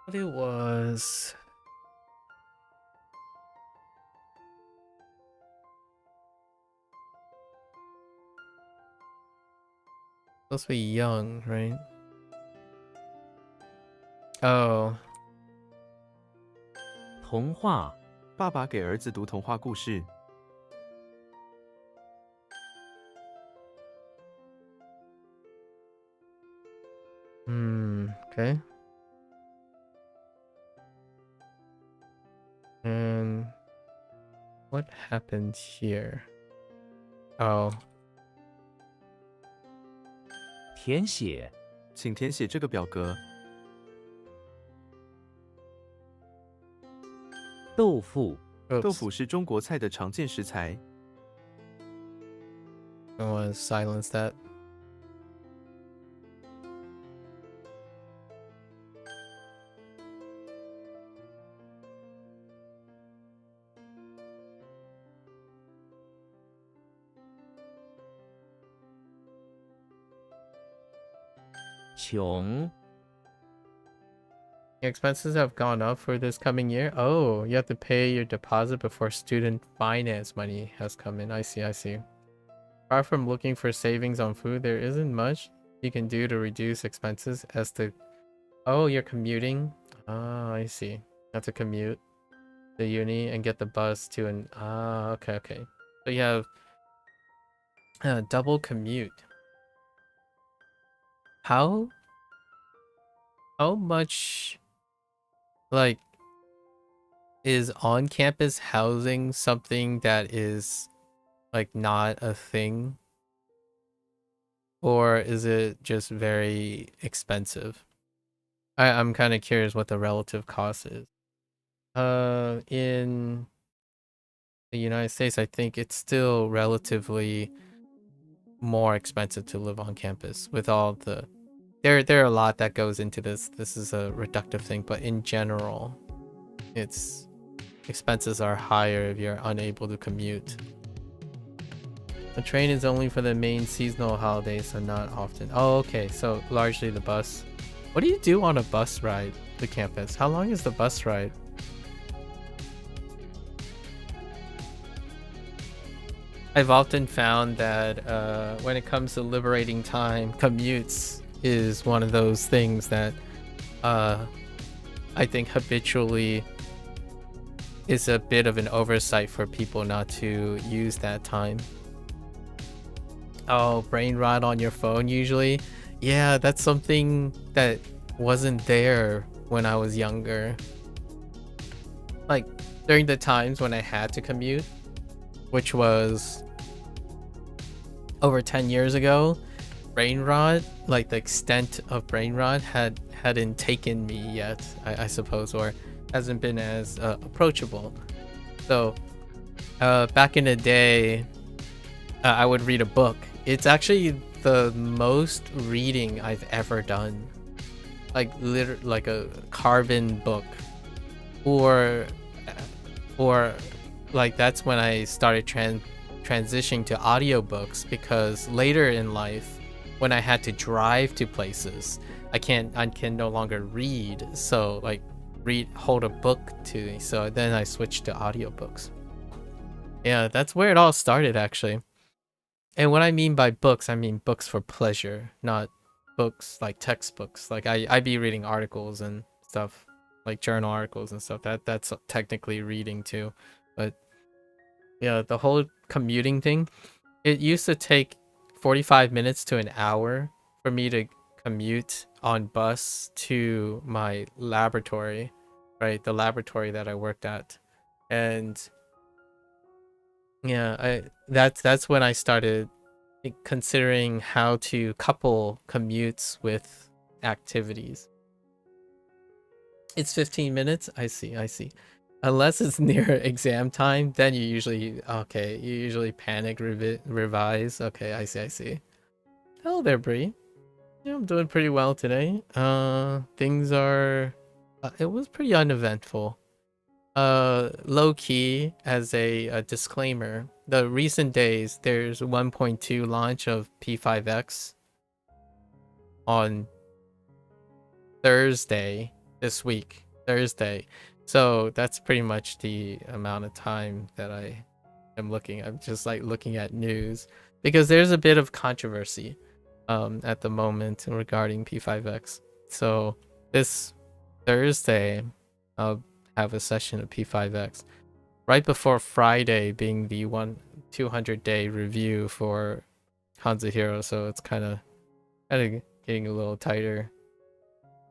What it was supposed to be young, right? Oh, 童话，爸爸给儿子读童话故事。 okay. And what happened here? Oh, 填写，请填写这个表格。豆腐， oops. 豆腐是中国菜的常见食材。 I want to silence that.穷， Your expenses have gone up for this coming year. Oh, you have to pay your deposit before student finance money has come in. I see, I see. Apart from looking for savings on food, there isn't much you can do to reduce expenses as the... Oh, you're commuting? Ah, I see. You have to commute the uni and get the bus to an... Ah, okay, okay. So you have double commute. How much, like, is on-campus housing something that is, like, not a thing? Or is it just very expensive? I'm kind of curious what the relative cost is. In the United States, I think it's still relatively more expensive to live on campus with all the... There are a lot that goes into this. This is a reductive thing, but in general, it's expenses are higher if you're unable to commute. The train is only for the main seasonal holidays, so not often. Oh, okay, so largely the bus. What do you do on a bus ride to campus? How long is the bus ride? I've often found that when it comes to liberating time, commutes is one of those things that I think habitually is a bit of an oversight for people not to use that time. Oh, brain rot on your phone usually? Yeah, that's something that wasn't there when I was younger. Like, during the times when I had to commute, which was over 10 years ago, brain rot, like the extent of brain rot hadn't taken me yet, I suppose, or hasn't been as approachable. So back in the day, I would read a book. It's actually the most reading I've ever done. Like like a carbon book, or like that's when I started transitioning to audiobooks, because later in life, when I had to drive to places, I can no longer read. So like hold a book to me. So then I switched to audiobooks. Yeah, that's where it all started actually. And what I mean by books, I mean books for pleasure, not books like textbooks. Like I be reading articles and stuff, like journal articles and stuff. That's technically reading too. But yeah, the whole commuting thing, it used to take 45 minutes to an hour for me to commute on bus to my laboratory, right? The laboratory that I worked at. And yeah, that's when I started considering how to couple commutes with activities. It's 15 minutes. I see. Unless it's near exam time, then you usually panic revise. Okay, I see. Hello there, Bree. Yeah, I'm doing pretty well today. Things are it was pretty uneventful. Low key, as a disclaimer, the recent days there's 1.2 launch of P5X on Thursday this week. Thursday. So that's pretty much the amount of time that I am looking. I'm just like looking at news because there's a bit of controversy at the moment regarding P5X. So this Thursday I'll have a session of P5X right before Friday being the 200-day review for HanziHero. So it's kind of getting a little tighter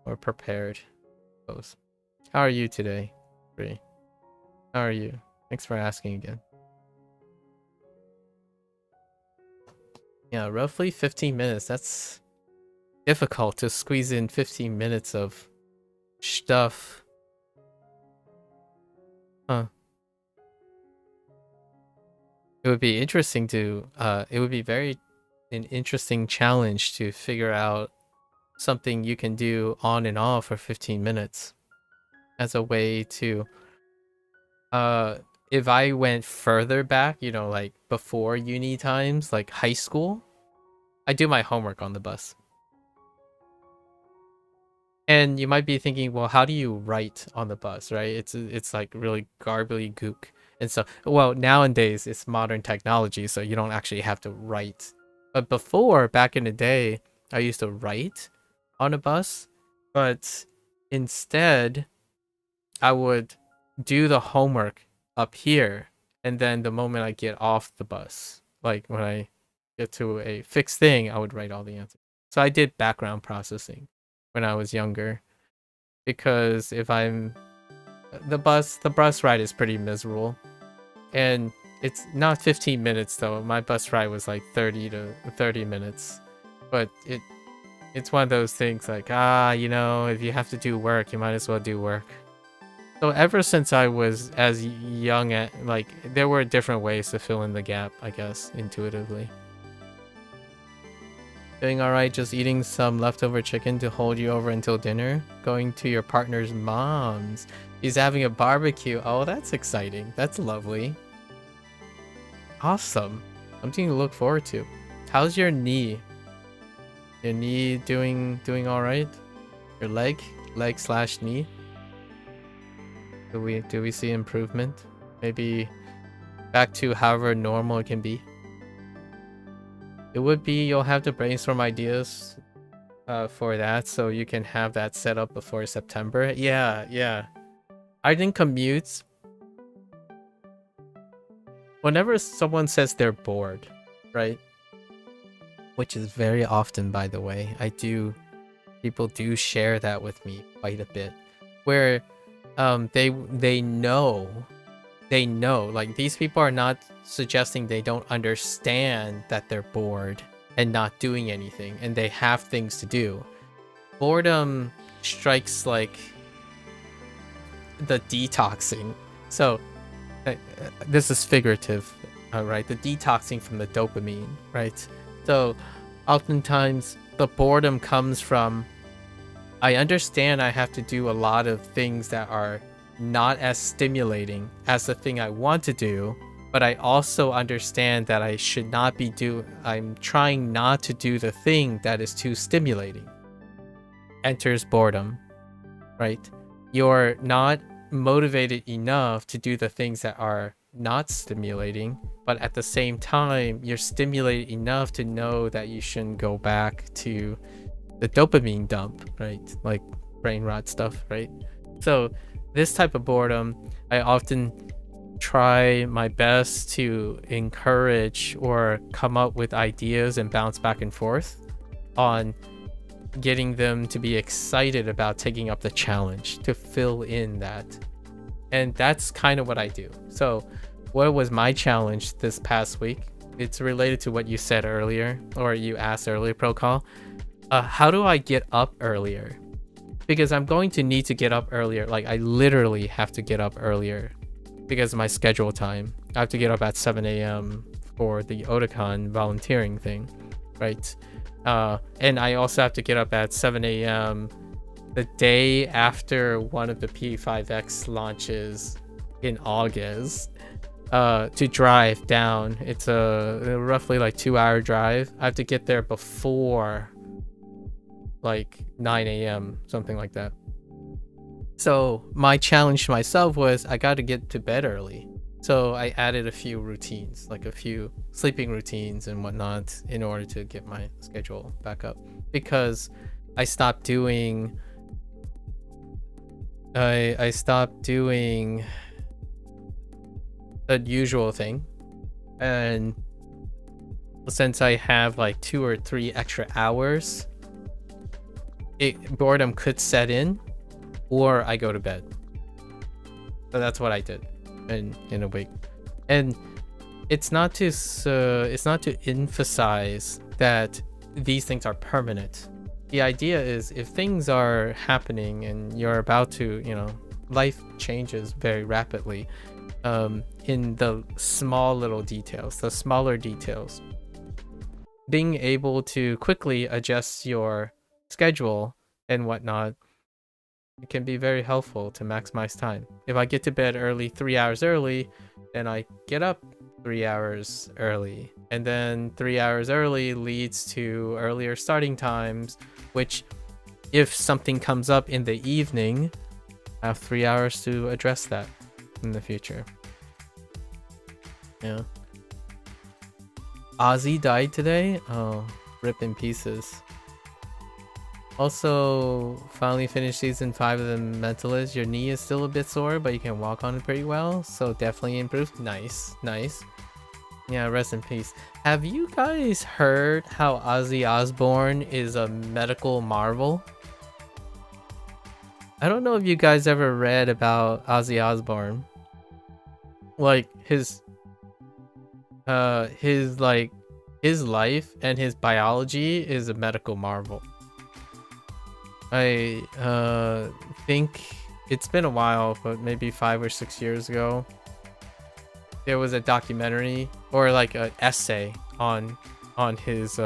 or prepared. How are you today, Bree? How are you? Thanks for asking again. Yeah, roughly 15 minutes. That's difficult to squeeze in 15 minutes of stuff. Huh. It would be interesting to it would be an interesting challenge to figure out something you can do on and off for 15 minutes as a way to if I went further back, you know, like before uni times, like high school, I do my homework on the bus. And you might be thinking, well, how do you write on the bus, right? It's like really garbly gook. And so, well, nowadays it's modern technology, so you don't actually have to write. But before, back in the day, I used to write on a bus, but instead I would do the homework up here, and then the moment I get off the bus, like when I get to a fixed thing, I would write all the answers. So I did background processing when I was younger, because if I'm the bus ride is pretty miserable, and it's not 15 minutes though. My bus ride was like 30 minutes, but it's one of those things like, you know, if you have to do work, you might as well do work. So ever since I was as young, like there were different ways to fill in the gap, I guess, intuitively. Doing alright, just eating some leftover chicken to hold you over until dinner. Going to your partner's mom's. He's having a barbecue. Oh, that's exciting. That's lovely. Awesome. Something to look forward to. How's your knee? Your knee doing alright? Your leg/knee? Do we see improvement? Maybe back to however normal it can be. It would be, you'll have to brainstorm ideas for that, so you can have that set up before September. Yeah. I think commutes, whenever someone says they're bored, right? Which is very often, by the way. People do share that with me quite a bit, where they know, like these people are not suggesting they don't understand that they're bored and not doing anything, and they have things to do. Boredom strikes like the detoxing. So this is figurative. right? The detoxing from the dopamine, right? So oftentimes the boredom comes from, I understand I have to do a lot of things that are not as stimulating as the thing I want to do, but I also understand that I'm trying not to do the thing that is too stimulating. Enters boredom, right? You're not motivated enough to do the things that are not stimulating, but at the same time, you're stimulated enough to know that you shouldn't go back to the dopamine dump, right? Like brain rot stuff, right? So this type of boredom, I often try my best to encourage or come up with ideas and bounce back and forth on getting them to be excited about taking up the challenge to fill in that. And that's kind of what I do. So what was my challenge this past week? It's related to what you said earlier, or you asked earlier, Procall. How do I get up earlier? Because I'm going to need to get up earlier. Like, I literally have to get up earlier because of my schedule time. I have to get up at 7 a.m. for the Otakon volunteering thing, right? And I also have to get up at 7 a.m. the day after one of the P5X launches in August to drive down. It's a roughly like 2-hour drive. I have to get there before like 9 a.m., something like that. So my challenge to myself was I got to get to bed early. So I added a few routines, like a few sleeping routines and whatnot, in order to get my schedule back up. Because I stopped doing the usual thing. And since I have like 2 or 3 extra hours, boredom could set in, or I go to bed. So that's what I did in a week. And it's not to emphasize that these things are permanent. The idea is, if things are happening and you're about to, life changes very rapidly, in the small little details, the smaller details, being able to quickly adjust your schedule and whatnot, it can be very helpful to maximize time. If I get to bed early, 3 hours early, then I get up 3 hours early, and then 3 hours early leads to earlier starting times, which, if something comes up in the evening, I have 3 hours to address that in the future. Yeah. Ozzy died today? Oh, rip in pieces. Also, finally finished season 5 of The Mentalist. Your knee is still a bit sore, but you can walk on it pretty well, so definitely improved. Nice. Yeah, rest in peace. Have you guys heard how Ozzy Osbourne is a medical marvel? I don't know if you guys ever read about Ozzy Osbourne. Like, his life and his biology is a medical marvel. I think it's been a while, but maybe 5 or 6 years ago, there was a documentary or like an essay on his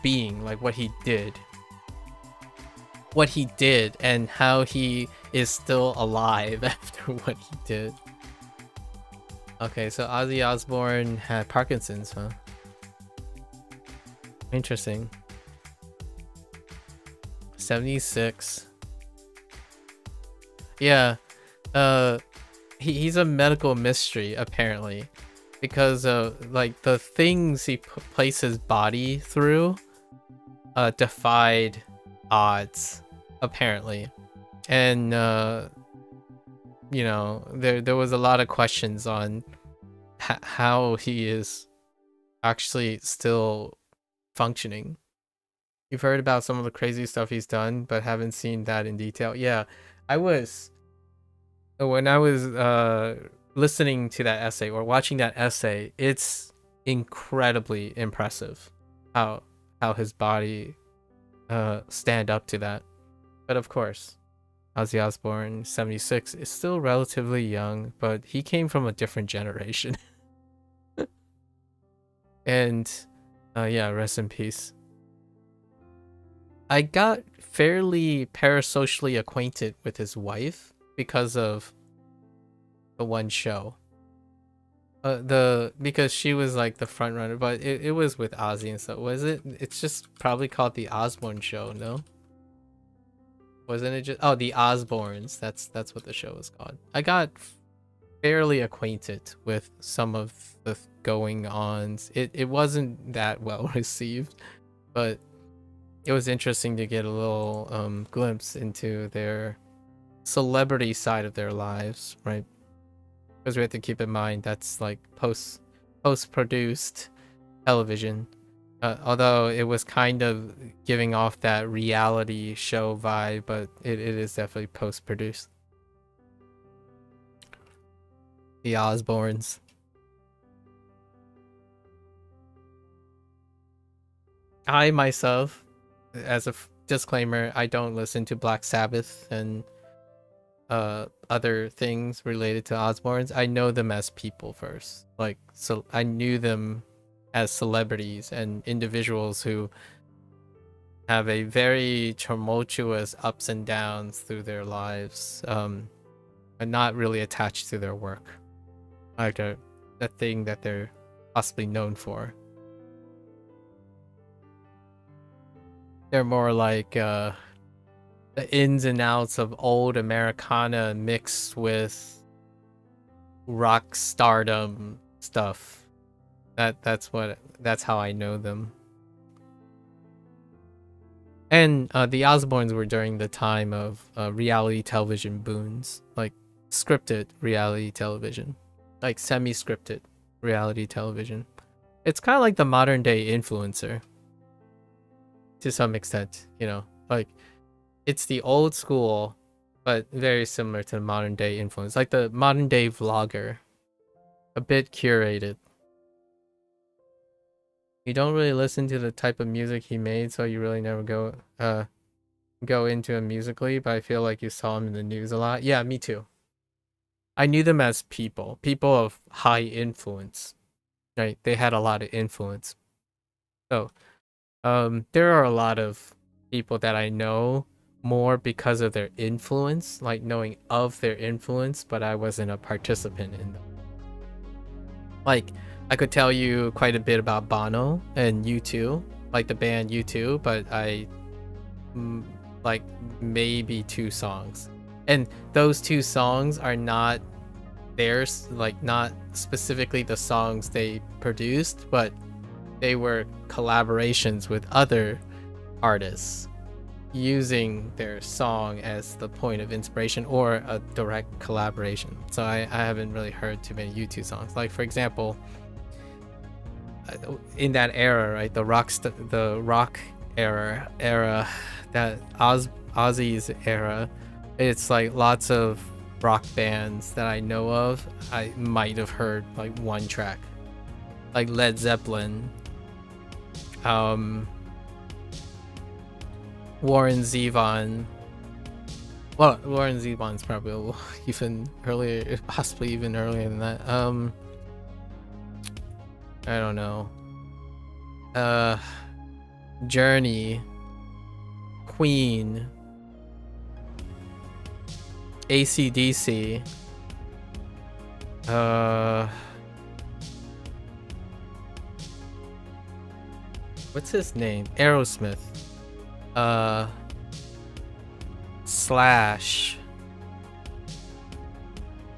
being, like what he did and how he is still alive after what he did. Okay, so Ozzy Osbourne had Parkinson's, huh? Interesting. 76. Yeah, he's a medical mystery apparently, because like the things he placed his body through defied odds apparently, and there was a lot of questions on how he is actually still functioning. You've heard about some of the crazy stuff he's done, but haven't seen that in detail. Yeah, when I was listening to that essay or watching that essay, it's incredibly impressive how his body stand up to that. But of course, Ozzy Osbourne, 76, is still relatively young, but he came from a different generation. And yeah, rest in peace. I got fairly parasocially acquainted with his wife because of the one show. Because she was like the front runner, but it was with Ozzy and stuff. Was it? It's just probably called the Osbourne Show, no? Wasn't it just the Osbournes? That's what the show was called. I got fairly acquainted with some of the going ons. It wasn't that well received, but it was interesting to get a little glimpse into their celebrity side of their lives, right? Because we have to keep in mind that's like post produced television. Although it was kind of giving off that reality show vibe, but it is definitely post produced. The Osbournes. I myself, as a disclaimer, I don't listen to Black Sabbath and other things related to Osbournes. I know them as people first. Like, so I knew them as celebrities and individuals who have a very tumultuous ups and downs through their lives, and not really attached to their work, like the thing that they're possibly known for. They're more like the ins and outs of old Americana mixed with rock stardom stuff. That's how I know them. And the Osbournes were during the time of reality television boons, like scripted reality television, like semi-scripted reality television. It's kind of like the modern day influencer to some extent, you know, like it's the old school, but very similar to the modern day influence, like the modern day vlogger, a bit curated. You don't really listen to the type of music he made, so you really never go into him musically, but I feel like you saw him in the news a lot. Yeah, me too. I knew them as people of high influence, right? They had a lot of influence. So there are a lot of people that I know more because of their influence, like knowing of their influence, but I wasn't a participant in them. Like, I could tell you quite a bit about Bono and U2, like the band U2, but I like maybe 2 songs. And those 2 songs are not theirs, like not specifically the songs they produced, but they were collaborations with other artists using their song as the point of inspiration or a direct collaboration. So I haven't really heard too many U2 songs. Like, for example, in that era, right, the rock era, that Ozzy's era, it's like lots of rock bands that I know of. I might have heard like one track, like Led Zeppelin, Warren Zevon. Well, Warren Zevon's probably even earlier, possibly even earlier than that. I don't know. Journey, Queen, AC/DC, what's his name? Aerosmith, Slash.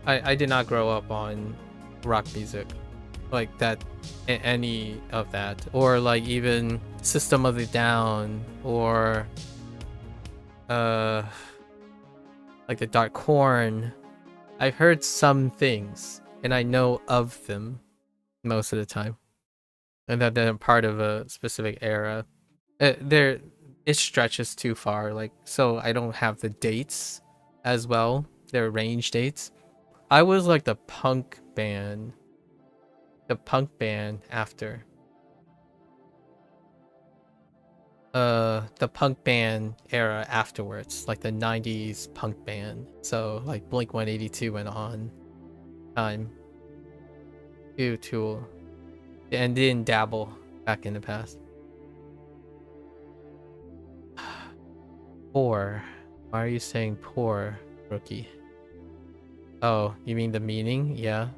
I did not grow up on rock music like that, any of that, or like even System of a Down, or like the Dark Corn. I've heard some things and I know of them most of the time, and that they're part of a specific era. It stretches too far, like, so I don't have the dates as well, their range dates. I was like the punk band after the punk band era afterwards, like the 90s punk band. So like Blink 182 went on time. Tool. And didn't dabble back in the past. Poor. Why are you saying poor, rookie? Oh, you mean the meaning? Yeah.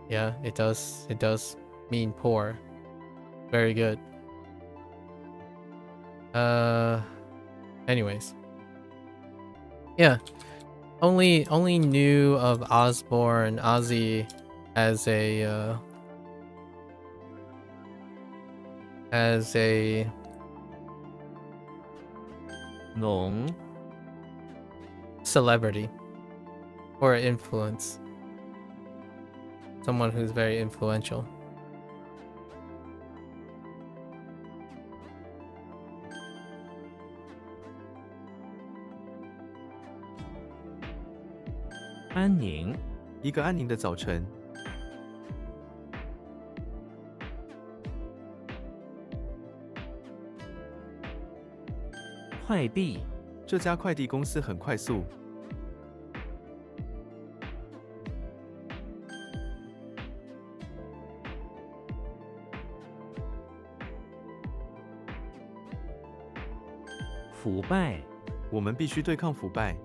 Yeah, it does mean poor. Very good. Anyways. Yeah. Only knew of Ozzy as a 农 celebrity or influence. Someone who's very influential.安宁 一个安宁的早晨，快递这家快递公司很快速。腐败我们必须对抗腐败。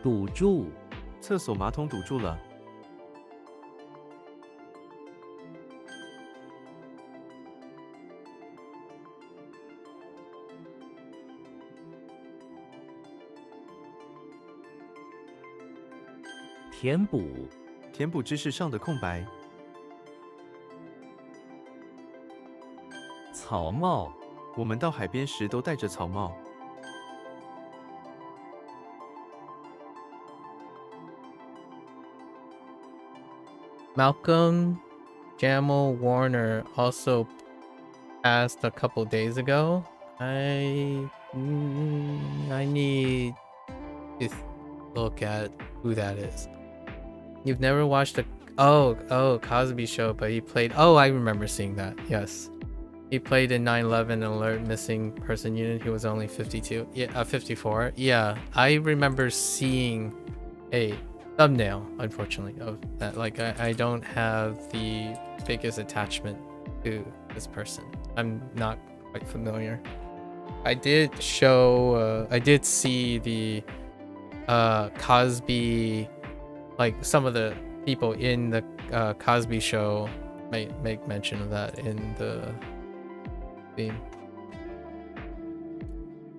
堵住厕所马桶堵住了。填补填补知识上的空白。草帽我们到海边时都戴着草帽。Malcolm Jamal Warner also passed a couple days ago. I need to look at who that is. You've never watched a Cosby Show, but he played. Oh, I remember seeing that. Yes, he played in 9/11 Alert Missing Person Unit. He was only 52. Yeah, 54. Yeah, I remember seeing a thumbnail, unfortunately, of that. Like I don't have the biggest attachment to this person. I'm not quite familiar. I did see the Cosby, like some of the people in the Cosby Show make mention of that in the theme.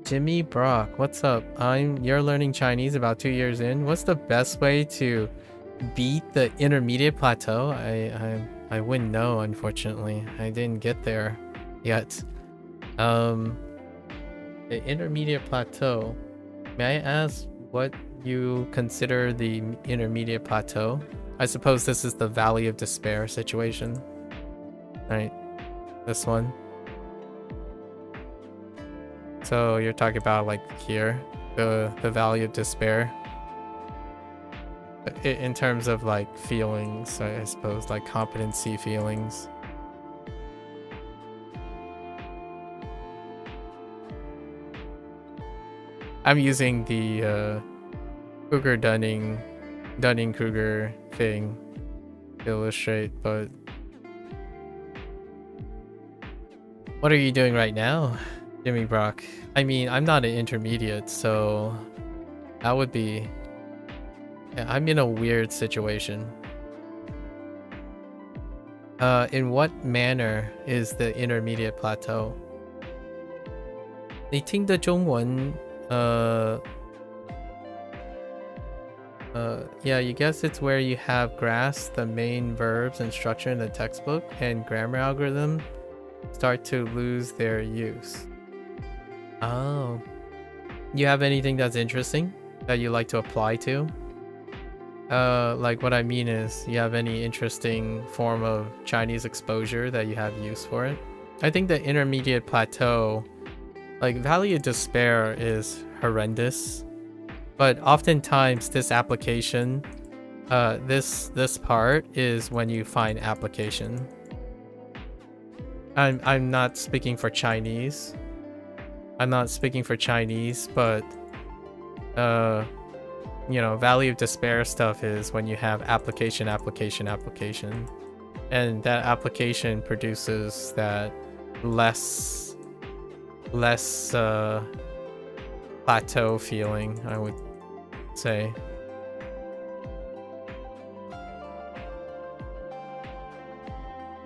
Jimmy Brock, what's up? You're learning Chinese about 2 years in. What's the best way to beat the intermediate plateau? I wouldn't know, unfortunately. I didn't get there yet. The intermediate plateau. May I ask what you consider the intermediate plateau? I suppose this is the Valley of Despair situation. Right? This one. So you're talking about like here, the Valley of Despair. In terms of like feelings, I suppose, like competency feelings. I'm using the Dunning-Kruger thing to illustrate, but what are you doing right now, Jimmy Brock? I mean, I'm not an intermediate, so that would be... Yeah, I'm in a weird situation. In what manner is the intermediate plateau? 你听的中文 yeah, you guess it's where you have grasped the main verbs and structure in the textbook and grammar algorithm start to lose their use. Oh. You have anything that's interesting that you like to apply to? Like what I mean is, you have any interesting form of Chinese exposure that you have use for it? I think the intermediate plateau, like Valley of Despair, is horrendous, but oftentimes this application This part is when you find application. I'm not speaking for Chinese. I'm not speaking for Chinese, but you know, Valley of Despair stuff is when you have application, and that application produces that less plateau feeling, I would say.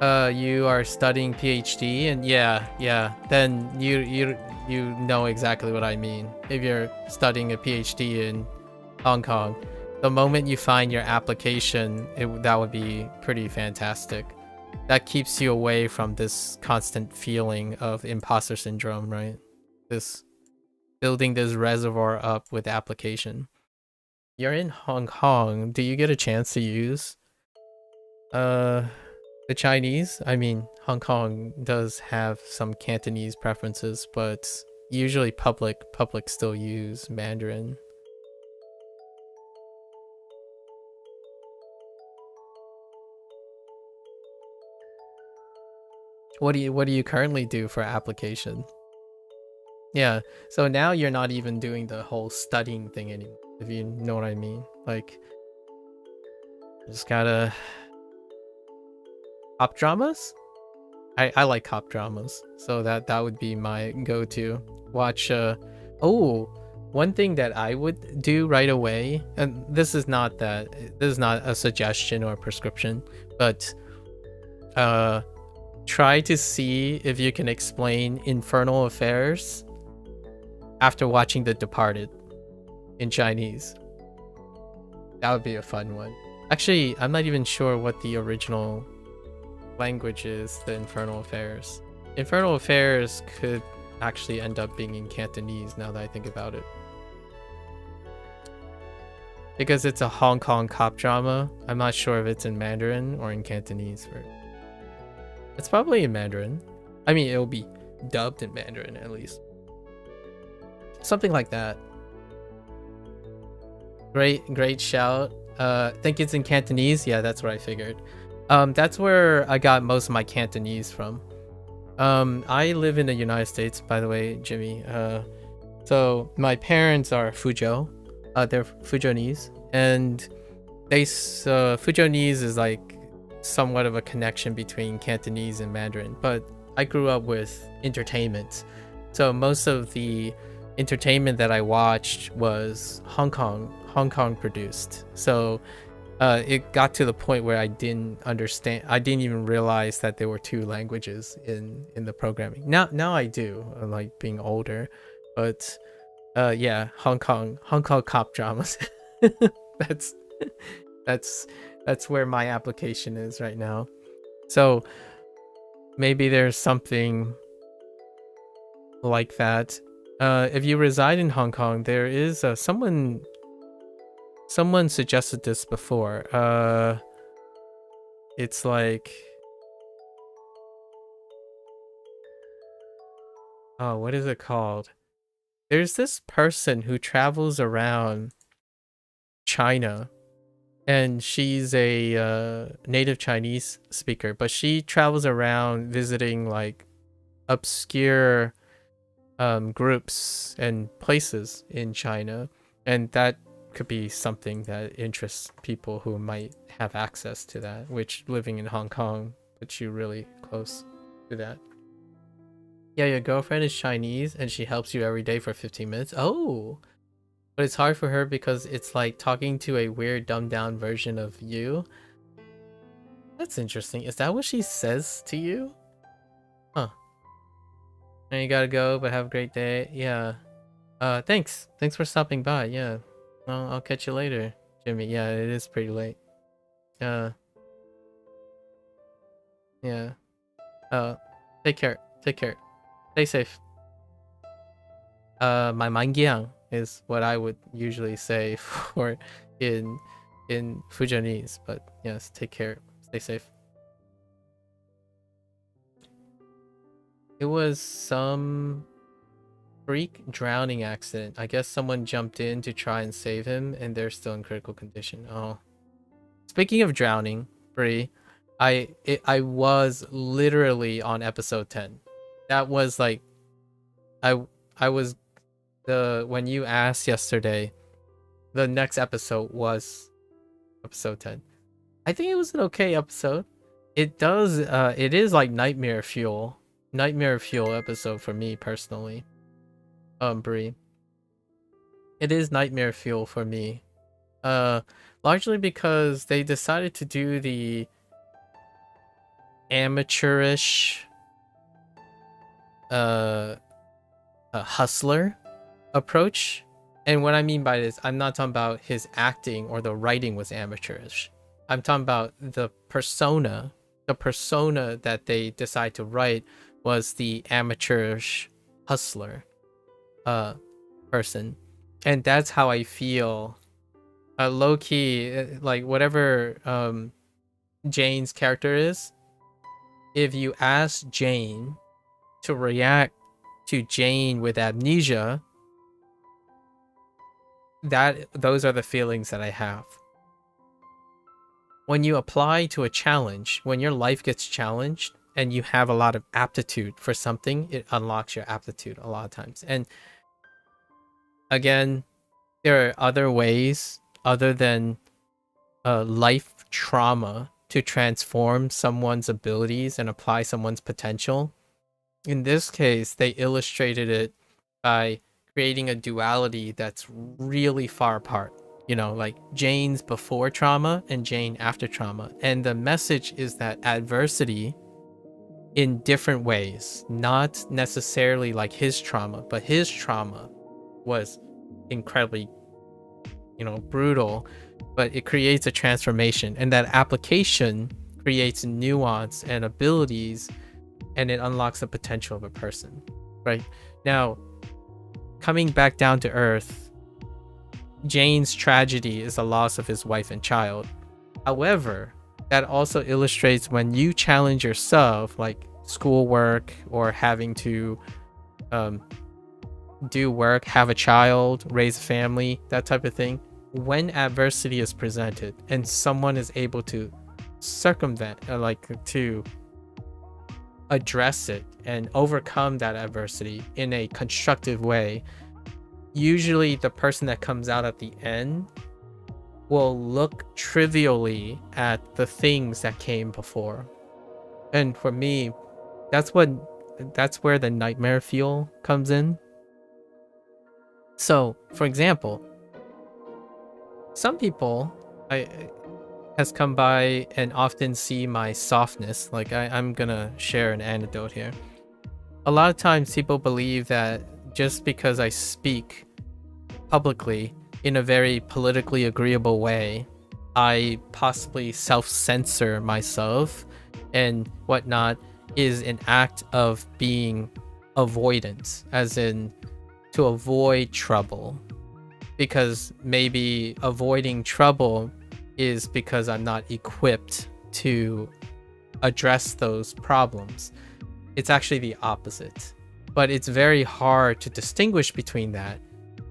You are studying PhD, and yeah, then you know exactly what I mean. If you're studying a PhD in Hong Kong, the moment you find your application, that would be pretty fantastic. That keeps you away from this constant feeling of imposter syndrome, right? This building this reservoir up with application. You're in Hong Kong. Do you get a chance to use the Chinese? I mean, Hong Kong does have some Cantonese preferences, but usually public still use Mandarin. What do you currently do for application? Yeah, so now you're not even doing the whole studying thing anymore, if you know what I mean. Like, just gotta cop dramas. I like cop dramas, so that would be my go-to. Watch. Oh, one thing that I would do right away, and this is not a suggestion or a prescription, but try to see if you can explain Infernal Affairs after watching The Departed in Chinese. That would be a fun one. Actually, I'm not even sure what the original language is, the Infernal Affairs. Infernal Affairs could actually end up being in Cantonese now that I think about it. Because it's a Hong Kong cop drama, I'm not sure if it's in Mandarin or in Cantonese. It's probably in Mandarin. I mean, it'll be dubbed in Mandarin at least. Something like that. Great shout. Think it's in Cantonese? Yeah, that's what I figured. That's where I got most of my Cantonese from. I live in the United States, by the way, Jimmy. So my parents are Fuzhou. They're Fujonese, and Fujonese is like somewhat of a connection between Cantonese and Mandarin. But I grew up with entertainment, so most of the entertainment that I watched was Hong Kong produced. So it got to the point where I didn't even realize that there were two languages in the programming. Now I do, like being older, but yeah, Hong Kong cop dramas. that's where my application is right now. So maybe there's something like that. If you reside in Hong Kong, there is someone suggested this before. It's like, oh, what is it called? There's this person who travels around China, and she's a native Chinese speaker, but she travels around visiting like obscure groups and places in China, and that could be something that interests people who might have access to that, which living in Hong Kong puts you really close to that. Yeah, your girlfriend is Chinese and she helps you every day for 15 minutes. Oh, but it's hard for her because it's like talking to a weird dumbed down version of you. That's interesting. Is that what she says to you? Huh. And you gotta go, but have a great day. Yeah. Thanks for stopping by. Yeah. Well, I'll catch you later, Jimmy. Yeah, it is pretty late. Yeah. Take care. Stay safe. My mangyang is what I would usually say for in Fujianese, but yes, take care. Stay safe. It was some freak drowning accident. I guess someone jumped in to try and save him, and they're still in critical condition. Oh, speaking of drowning, Brie, I was literally on episode 10. That was like, I was when you asked yesterday, the next episode was episode 10. I think it was an okay episode. It is like nightmare fuel episode for me personally. Brie, it is nightmare fuel for me. Largely because they decided to do the amateurish hustler approach. And what I mean by this, I'm not talking about his acting or the writing was amateurish. I'm talking about the persona. The persona that they decide to write was the amateurish hustler person. And that's how I feel. Low-key, like whatever Jane's character is, if you ask Jane to react to Jane with amnesia, those are the feelings that I have. When you apply to a challenge, when your life gets challenged and you have a lot of aptitude for something, it unlocks your aptitude a lot of times. And again, there are other ways other than life trauma to transform someone's abilities and apply someone's potential. In this case, they illustrated it by creating a duality that's really far apart. You know, like Jane's before trauma and Jane after trauma. And the message is that adversity in different ways, not necessarily like his trauma, but his trauma was incredibly, brutal, but it creates a transformation, and that application creates nuance and abilities, and it unlocks the potential of a person. Right now, coming back down to earth, Jane's tragedy is the loss of his wife and child. However, that also illustrates when you challenge yourself, like schoolwork or having to do work, have a child, raise a family, that type of thing. When adversity is presented and someone is able to circumvent, to address it and overcome that adversity in a constructive way, usually the person that comes out at the end will look trivially at the things that came before. And for me, that's where the nightmare fuel comes in. So, for example, some people has come by and often see my softness. Like I'm gonna share an anecdote here. A lot of times people believe that just because I speak publicly in a very politically agreeable way, I possibly self-censor myself and whatnot is an act of being avoidance, as in to avoid trouble. Because maybe avoiding trouble is because I'm not equipped to address those problems. It's actually the opposite. But it's very hard to distinguish between that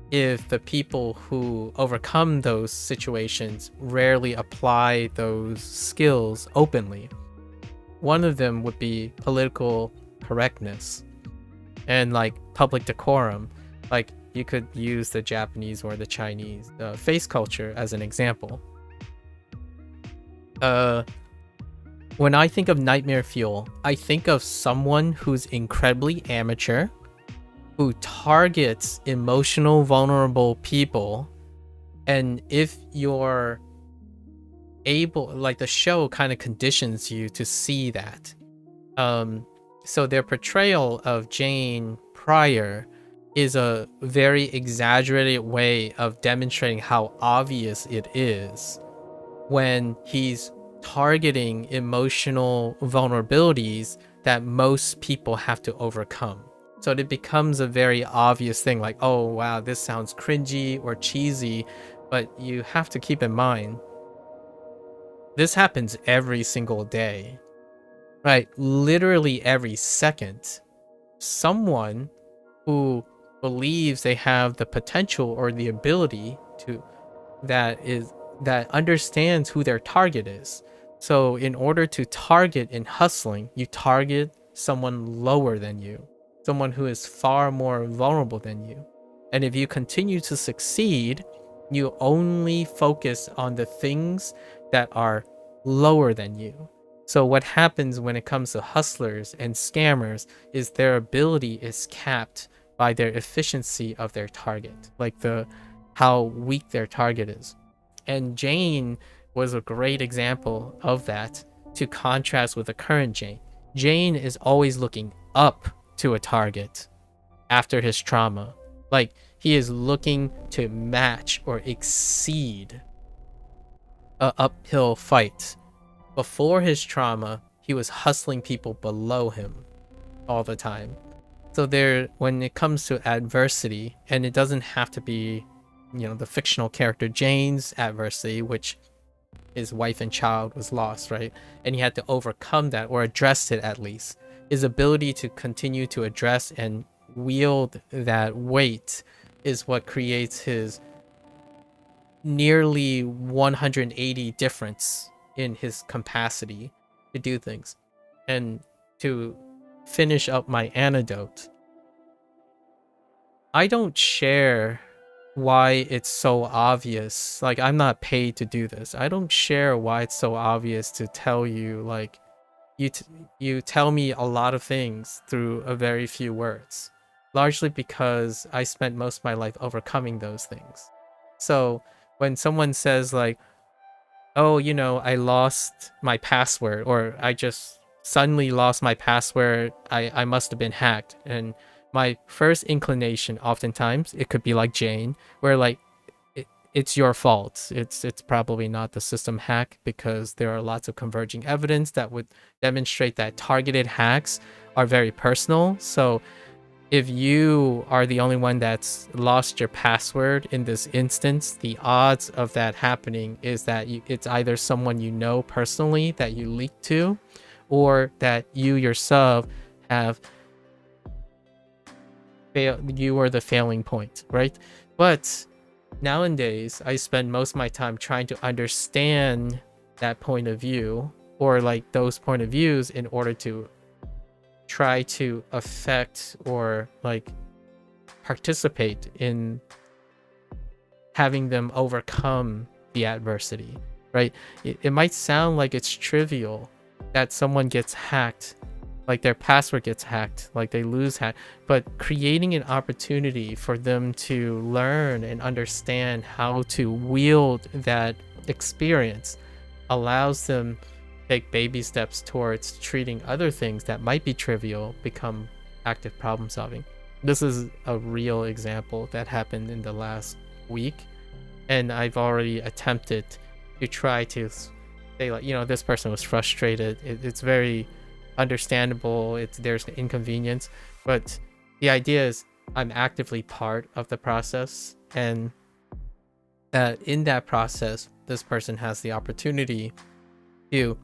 if the people who overcome those situations rarely apply those skills openly. One of them would be political correctness and like public decorum. Like you could use the Japanese or the Chinese face culture as an example. When I think of nightmare fuel, I think of someone who's incredibly amateur, who targets emotional, vulnerable people. And if you're able, like the show kind of conditions you to see that. So their portrayal of Jane prior is a very exaggerated way of demonstrating how obvious it is when he's targeting emotional vulnerabilities that most people have to overcome. So it becomes a very obvious thing, like, oh wow, this sounds cringy or cheesy, but you have to keep in mind, this happens every single day, right? Literally every second. Someone who believes they have the potential or the ability to, that that understands who their target is. So in order to target in hustling, you target someone lower than you, someone who is far more vulnerable than you. And if you continue to succeed, you only focus on the things that are lower than you. So what happens when it comes to hustlers and scammers is their ability is capped by their efficiency of their target, like how weak their target is. And Jane was a great example of that, to contrast with the current Jane. Jane is always looking up to a target after his trauma. Like, he is looking to match or exceed a uphill fight. Before his trauma, he was hustling people below him all the time. So when it comes to adversity, and it doesn't have to be, the fictional character Jane's adversity, which his wife and child was lost, right? And he had to overcome that, or address it at least. His ability to continue to address and wield that weight is what creates his nearly 180 difference in his capacity to do things. And to finish up my anecdote, I don't share why it's so obvious. Like, I'm not paid to do this. I don't share why it's so obvious to tell you, like, you tell me a lot of things through a very few words, largely because I spent most of my life overcoming those things. So when someone says like, oh, I lost my password, or I just suddenly lost my password, I must have been hacked. And my first inclination, oftentimes, it could be like Jane, where like, it's your fault. It's probably not the system hack, because there are lots of converging evidence that would demonstrate that targeted hacks are very personal. So if you are the only one that's lost your password in this instance, the odds of that happening is that it's either someone you know personally that you leaked to, or that you yourself have you were the failing point, right? But nowadays, I spend most of my time trying to understand that point of view, or like those point of views, in order to try to affect or like participate in having them overcome the adversity, right? It might sound like it's trivial that someone gets hacked, like their password gets hacked, like they lose hack, but creating an opportunity for them to learn and understand how to wield that experience allows them take baby steps towards treating other things that might be trivial become active problem solving. This is a real example that happened in the last week, and I've already attempted to try to say, like, this person was frustrated. It's very understandable. There's the inconvenience, but the idea is I'm actively part of the process, and that in that process, this person has the opportunity to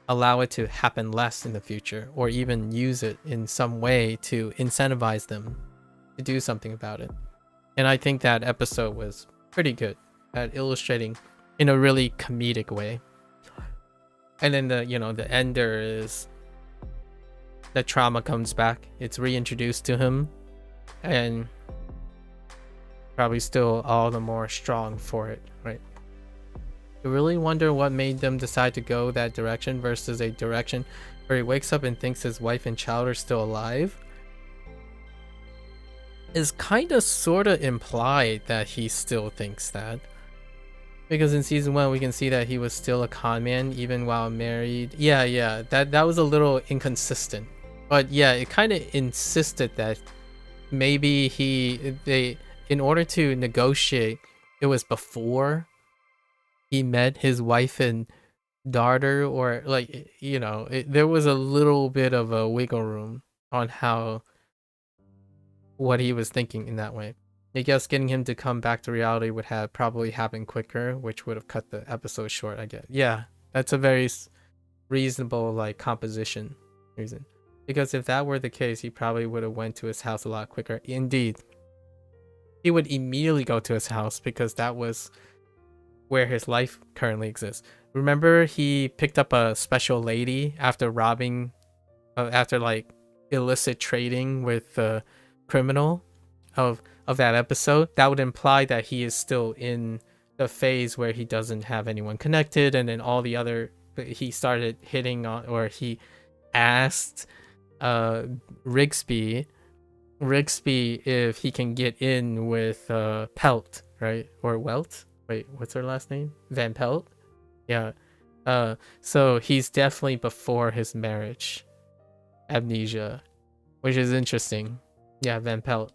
allow it to happen less in the future, or even use it in some way to incentivize them to do something about it. And I think that episode was pretty good at illustrating in a really comedic way. And then the ender is the trauma comes back. It's reintroduced to him, and probably still all the more strong for it, right? You really wonder what made them decide to go that direction versus a direction where he wakes up and thinks his wife and child are still alive. Is kind of sort of implied that he still thinks that, because in season 1 we can see that he was still a con man even while married. Yeah, that was a little inconsistent, but yeah, it kind of insisted that maybe they in order to negotiate, it was before he met his wife and daughter, or like, there was a little bit of a wiggle room on what he was thinking in that way. I guess getting him to come back to reality would have probably happened quicker, which would have cut the episode short, I guess. Yeah, that's a very reasonable like composition reason, because if that were the case, he probably would have went to his house a lot quicker. Indeed, he would immediately go to his house, because that was where his life currently exists. Remember, he picked up a special lady after robbing, after like illicit trading with the criminal of that episode. That would imply that he is still in the phase where he doesn't have anyone connected, and then all the other, he started hitting on, or he asked Rigsby if he can get in with Pelt, right? Or Welt? Wait, what's her last name? Van Pelt? Yeah. So he's definitely before his marriage amnesia, which is interesting. Yeah, Van Pelt.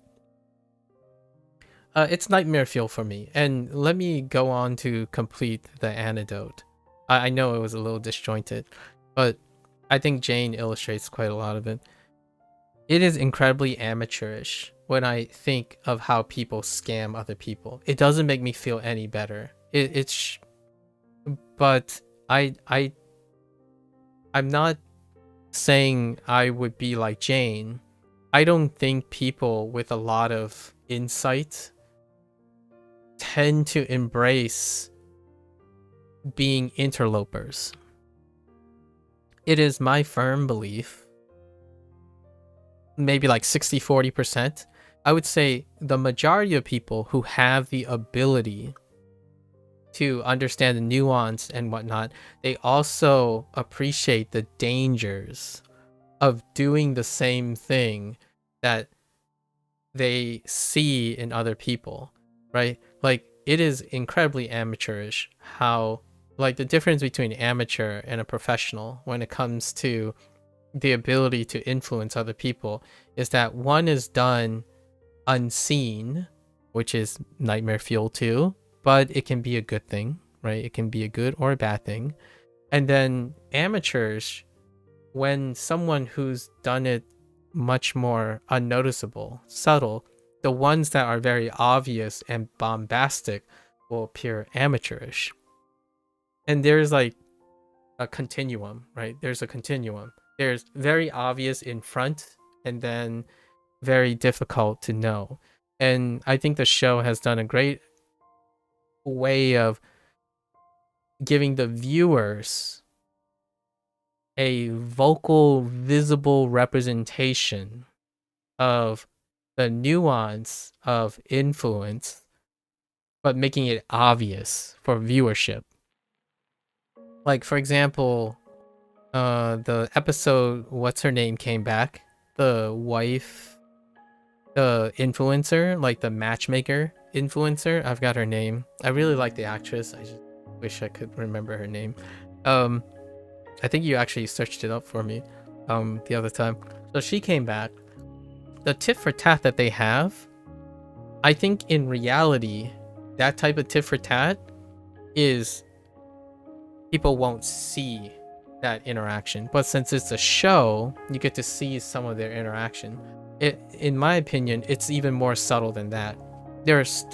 It's nightmare fuel for me. And let me go on to complete the anecdote. I know it was a little disjointed, but I think Jane illustrates quite a lot of it. It is incredibly amateurish when I think of how people scam other people. It doesn't make me feel any better. But I'm not saying I would be like Jane. I don't think people with a lot of insight tend to embrace being interlopers. It is my firm belief, maybe like 60-40%, I would say the majority of people who have the ability to understand the nuance and whatnot, they also appreciate the dangers of doing the same thing that they see in other people, right? Like, it is incredibly amateurish how, like, the difference between amateur and a professional when it comes to the ability to influence other people is that one is done unseen, which is nightmare fuel too, but it can be a good thing, right? It can be a good or a bad thing. And then amateurs, when someone who's done it much more unnoticeable, subtle, the ones that are very obvious and bombastic will appear amateurish. And there's like a continuum, right? There's a continuum. There's very obvious in front and then very difficult to know. And I think the show has done a great way of giving the viewers a vocal, visible representation of the nuance of influence, but making it obvious for viewership. Like, for example, the episode What's Her Name came back, the wife, the influencer, like the matchmaker influencer, I've got her name. I really like the actress. I just wish I could remember her name. I think you actually searched it up for me the other time. So she came back. The tit for tat that they have, I think in reality, that type of tit for tat is, people won't see that interaction. But since it's a show, you get to see some of their interaction. In my opinion, it's even more subtle than that. There's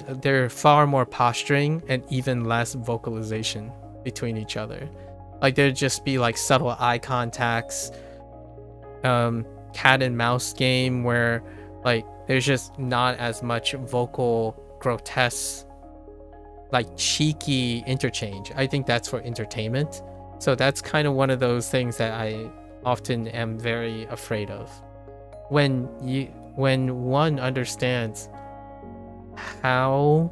far more posturing and even less vocalization between each other. Like, there'd just be like subtle eye contacts, cat and mouse game where like there's just not as much vocal, grotesque, like cheeky interchange. I think that's for entertainment. So that's kind of one of those things that I often am very afraid of. When one understands how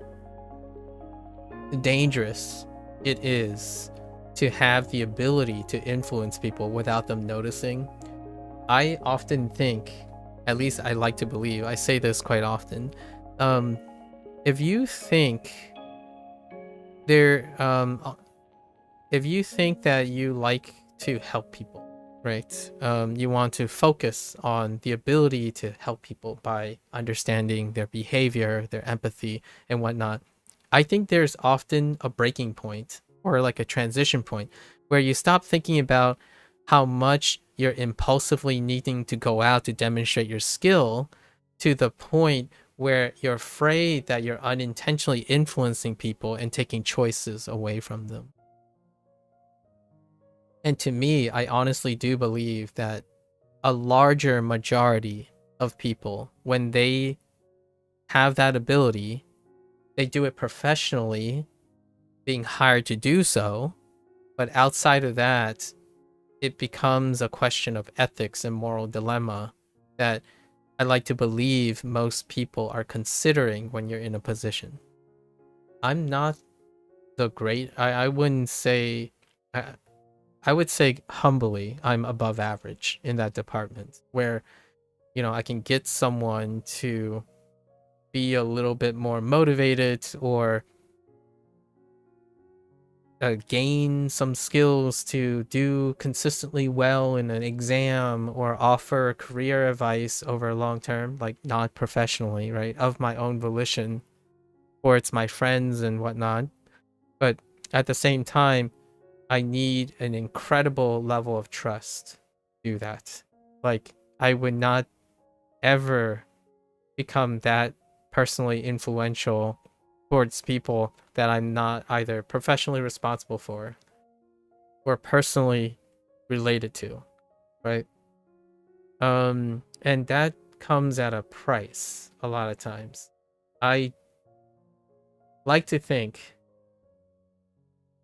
dangerous it is to have the ability to influence people without them noticing, I often think, at least I like to believe, I say this quite often, if you think that you like to help people, right? You want to focus on the ability to help people by understanding their behavior, their empathy, and whatnot. I think there's often a breaking point or like a transition point where you stop thinking about how much you're impulsively needing to go out to demonstrate your skill to the point where you're afraid that you're unintentionally influencing people and taking choices away from them. And to me, I honestly do believe that a larger majority of people, when they have that ability, they do it professionally being hired to do so. But outside of that, it becomes a question of ethics and moral dilemma that I like to believe most people are considering when you're in a position. I'm not the great, I wouldn't say, I would say humbly, I'm above average in that department where, I can get someone to be a little bit more motivated or gain some skills to do consistently well in an exam or offer career advice over long term, like not professionally, right, of my own volition, or it's my friends and whatnot. But at the same time, I need an incredible level of trust to do that. Like, I would not ever become that personally influential towards people that I'm not either professionally responsible for or personally related to, right? And that comes at a price a lot of times. I like to think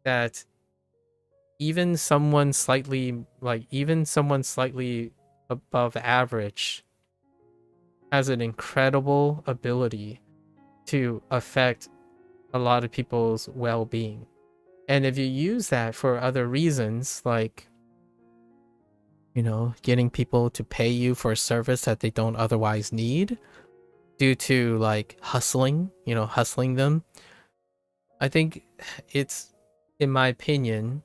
that even someone slightly above average has an incredible ability to affect a lot of people's well-being. And if you use that for other reasons, like, getting people to pay you for a service that they don't otherwise need due to like hustling them, I think it's, in my opinion,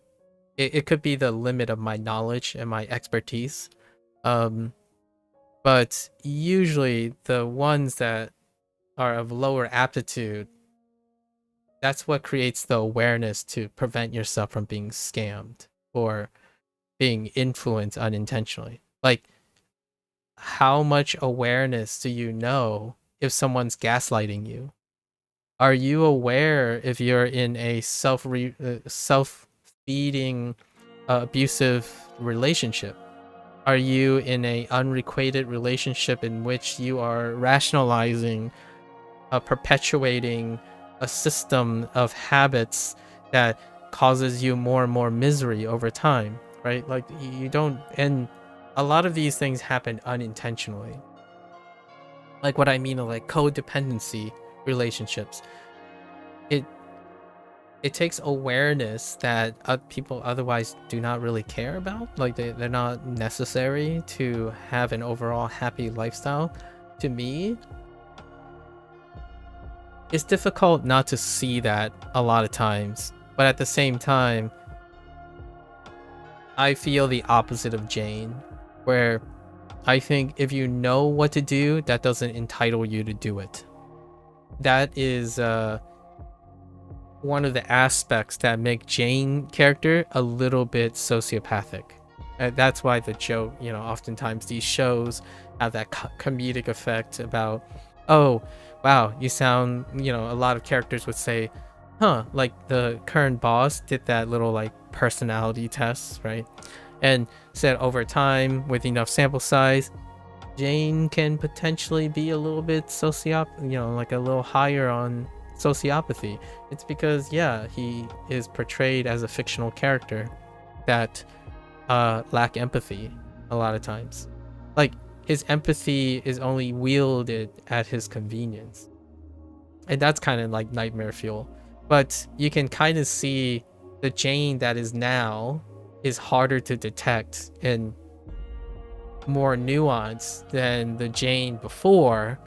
it could be the limit of my knowledge and my expertise. But usually the ones that are of lower aptitude, that's what creates the awareness to prevent yourself from being scammed or being influenced unintentionally. Like, how much awareness do you know if someone's gaslighting you? Are you aware if you're in a self-feeding abusive relationship? Are you in a unrequited relationship in which you are rationalizing, perpetuating a system of habits that causes you more and more misery over time, right? Like, you don't, and a lot of these things happen unintentionally. Like, what I mean are like codependency relationships. It takes awareness that people otherwise do not really care about. Like, they're not necessary to have an overall happy lifestyle. To me, it's difficult not to see that a lot of times, but at the same time, I feel the opposite of Jane, where I think if you know what to do, that doesn't entitle you to do it. That is one of the aspects that make Jane character a little bit sociopathic. That's why the joke, oftentimes these shows have that comedic effect about, oh, wow, you sound, a lot of characters would say, like the current boss did that little like personality test, right? And said over time, with enough sample size, Jane can potentially be a little bit like a little higher on sociopathy. It's because, yeah, he is portrayed as a fictional character that lack empathy a lot of times. Like, his empathy is only wielded at his convenience, and that's kind of like nightmare fuel. But you can kind of see the Jane that is now is harder to detect and more nuanced than the Jane before.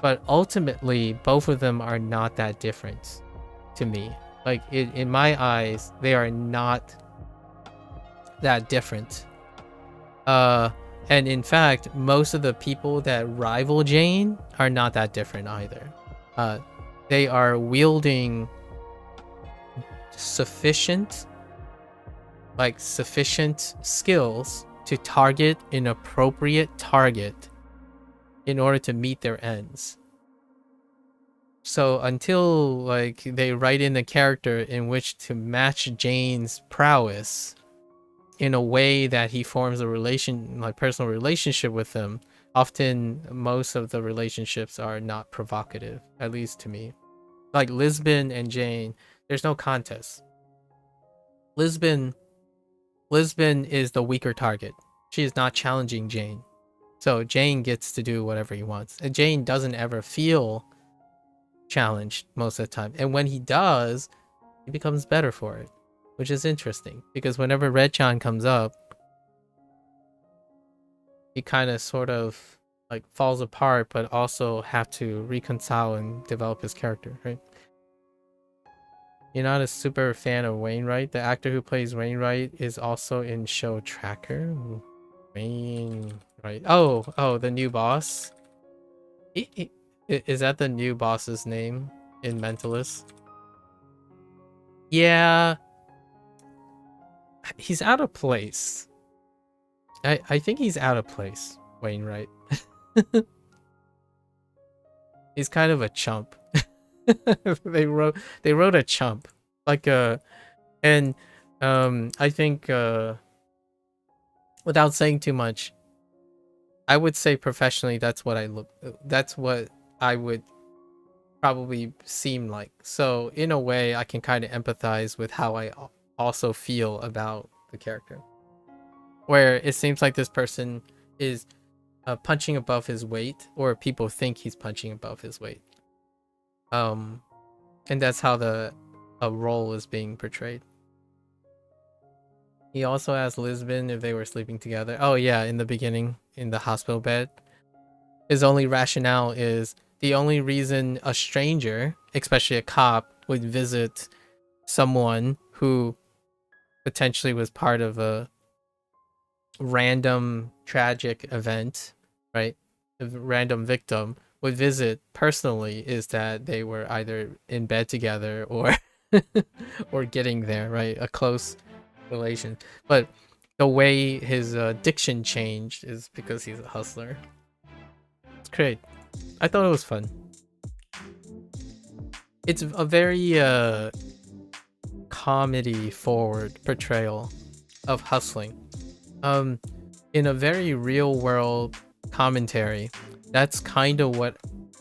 But ultimately, both of them are not that different to me. Like, in my eyes, they are not that different. And in fact, most of the people that rival Jane are not that different either. They are wielding sufficient skills to target an appropriate target in order to meet their ends. So until like they write in a character in which to match Jane's prowess in a way that he forms a personal relationship with them, often most of the relationships are not provocative, at least to me. Like Lisbon and Jane, There's no contest. Lisbon is the weaker target. She is not challenging Jane. So Jane gets to do whatever he wants. And Jane doesn't ever feel challenged most of the time. And when he does, he becomes better for it, which is interesting. Because whenever Red-chan comes up, he kind of sort of like falls apart, but also have to reconcile and develop his character, right? You're not a super fan of Wainwright. The actor who plays Wainwright is also in show Tracker. Wainwright. Oh, the new boss. Is that the new boss's name in Mentalist? Yeah. He's out of place. I think he's out of place, Wainwright. He's kind of a chump. they wrote a chump, like and I think without saying too much, I would say professionally that's what I would probably seem like. So in a way, I can kind of empathize with how I also feel about the character, where it seems like this person is punching above his weight, or people think he's punching above his weight. And that's how a role is being portrayed. He also asked Lisbon if they were sleeping together. Oh yeah, in the beginning, in the hospital bed. His only rationale is the only reason a stranger, especially a cop, would visit someone who potentially was part of a random tragic event, right? A random victim would visit personally is that they were either in bed together or or getting there, right? A close relation. But the way his diction changed is because he's a hustler. It's great. I thought it was fun. It's a very comedy forward portrayal of hustling. In a very real world commentary, that's kind of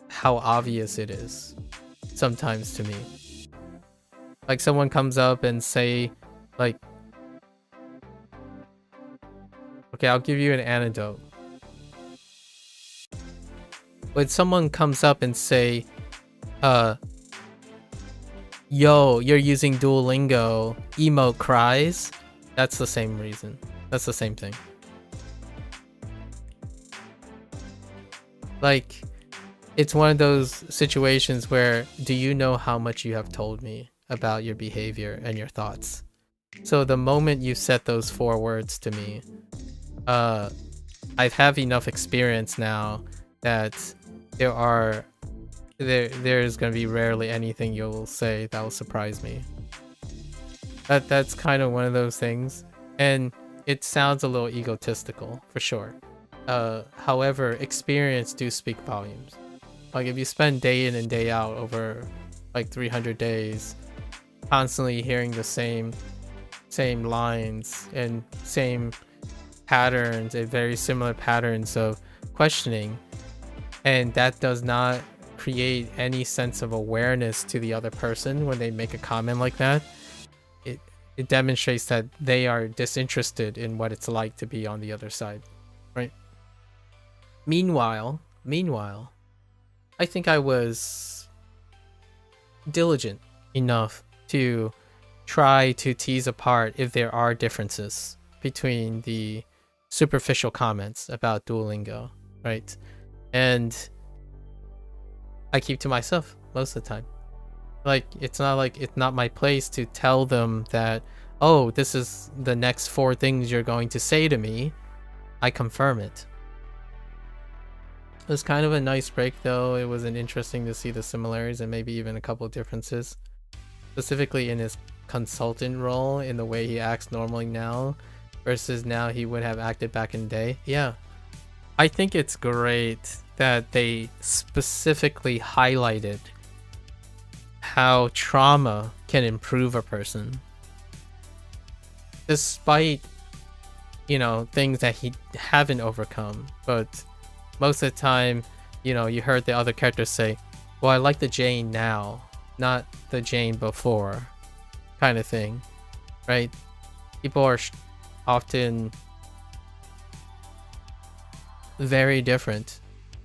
how obvious it is sometimes to me. Like someone comes up and say, like, okay, I'll give you an anecdote. When someone comes up and say, yo, you're using Duolingo, emo cries, that's the same reason. That's the same thing. Like, it's one of those situations where, do you know how much you have told me about your behavior and your thoughts? So the moment you said those 4 words to me, I have enough experience now that there's gonna be rarely anything you'll say that will surprise me. That's kind of one of those things, and it sounds a little egotistical for sure. However, experience do speak volumes. Like if you spend day in and day out over like 300 days, constantly hearing the same lines and same patterns and very similar patterns of questioning, and that does not create any sense of awareness to the other person when they make a comment like that, it demonstrates that they are disinterested in what it's like to be on the other side, right? Meanwhile, I think I was diligent enough to try to tease apart if there are differences between the superficial comments about Duolingo, right? And I keep to myself most of the time. Like, it's not my place to tell them that, oh, this is the next 4 things you're going to say to me. I confirm it. It was kind of a nice break, though. It was interesting to see the similarities and maybe even a couple of differences, specifically in his consultant role, in the way he acts normally now versus now he would have acted back in the day. Yeah, I think it's great that they specifically highlighted how trauma can improve a person, despite, things that he haven't overcome. But most of the time, you heard the other characters say, well, I like the Jane now, not the Jane before. kind of thing, right? People are often very different,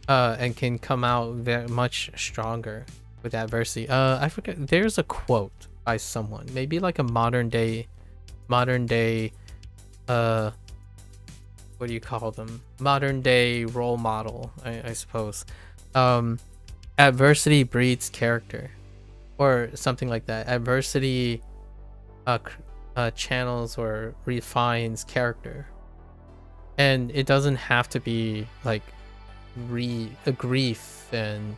and can come out very much stronger with adversity. I forget. There's a quote by someone, maybe like a modern day, what do you call them? Modern day role model, I suppose. Adversity breeds character, or something like that. Adversity channels or refines character, and it doesn't have to be like a grief and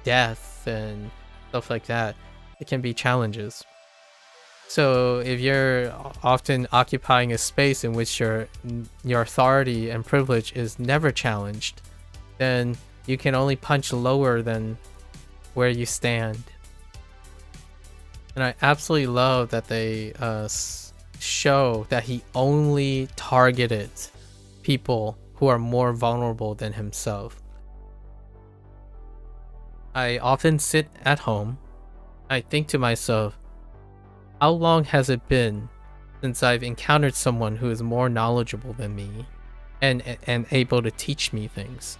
death and stuff like that. It can be challenges. So if you're often occupying a space in which your authority and privilege is never challenged, then you can only punch lower than where you stand. And I absolutely love that they show that he only targeted people who are more vulnerable than himself. I often sit at home. I think to myself, how long has it been since I've encountered someone who is more knowledgeable than me and able to teach me things?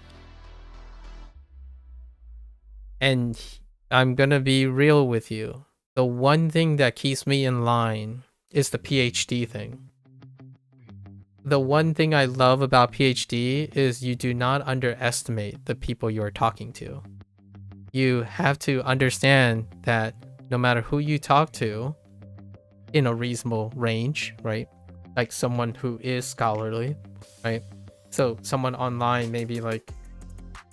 And I'm gonna be real with you. The one thing that keeps me in line is the PhD thing. The one thing I love about PhD is you do not underestimate the people you are talking to. You have to understand that no matter who you talk to, in a reasonable range, right? Like someone who is scholarly, right? So someone online, maybe like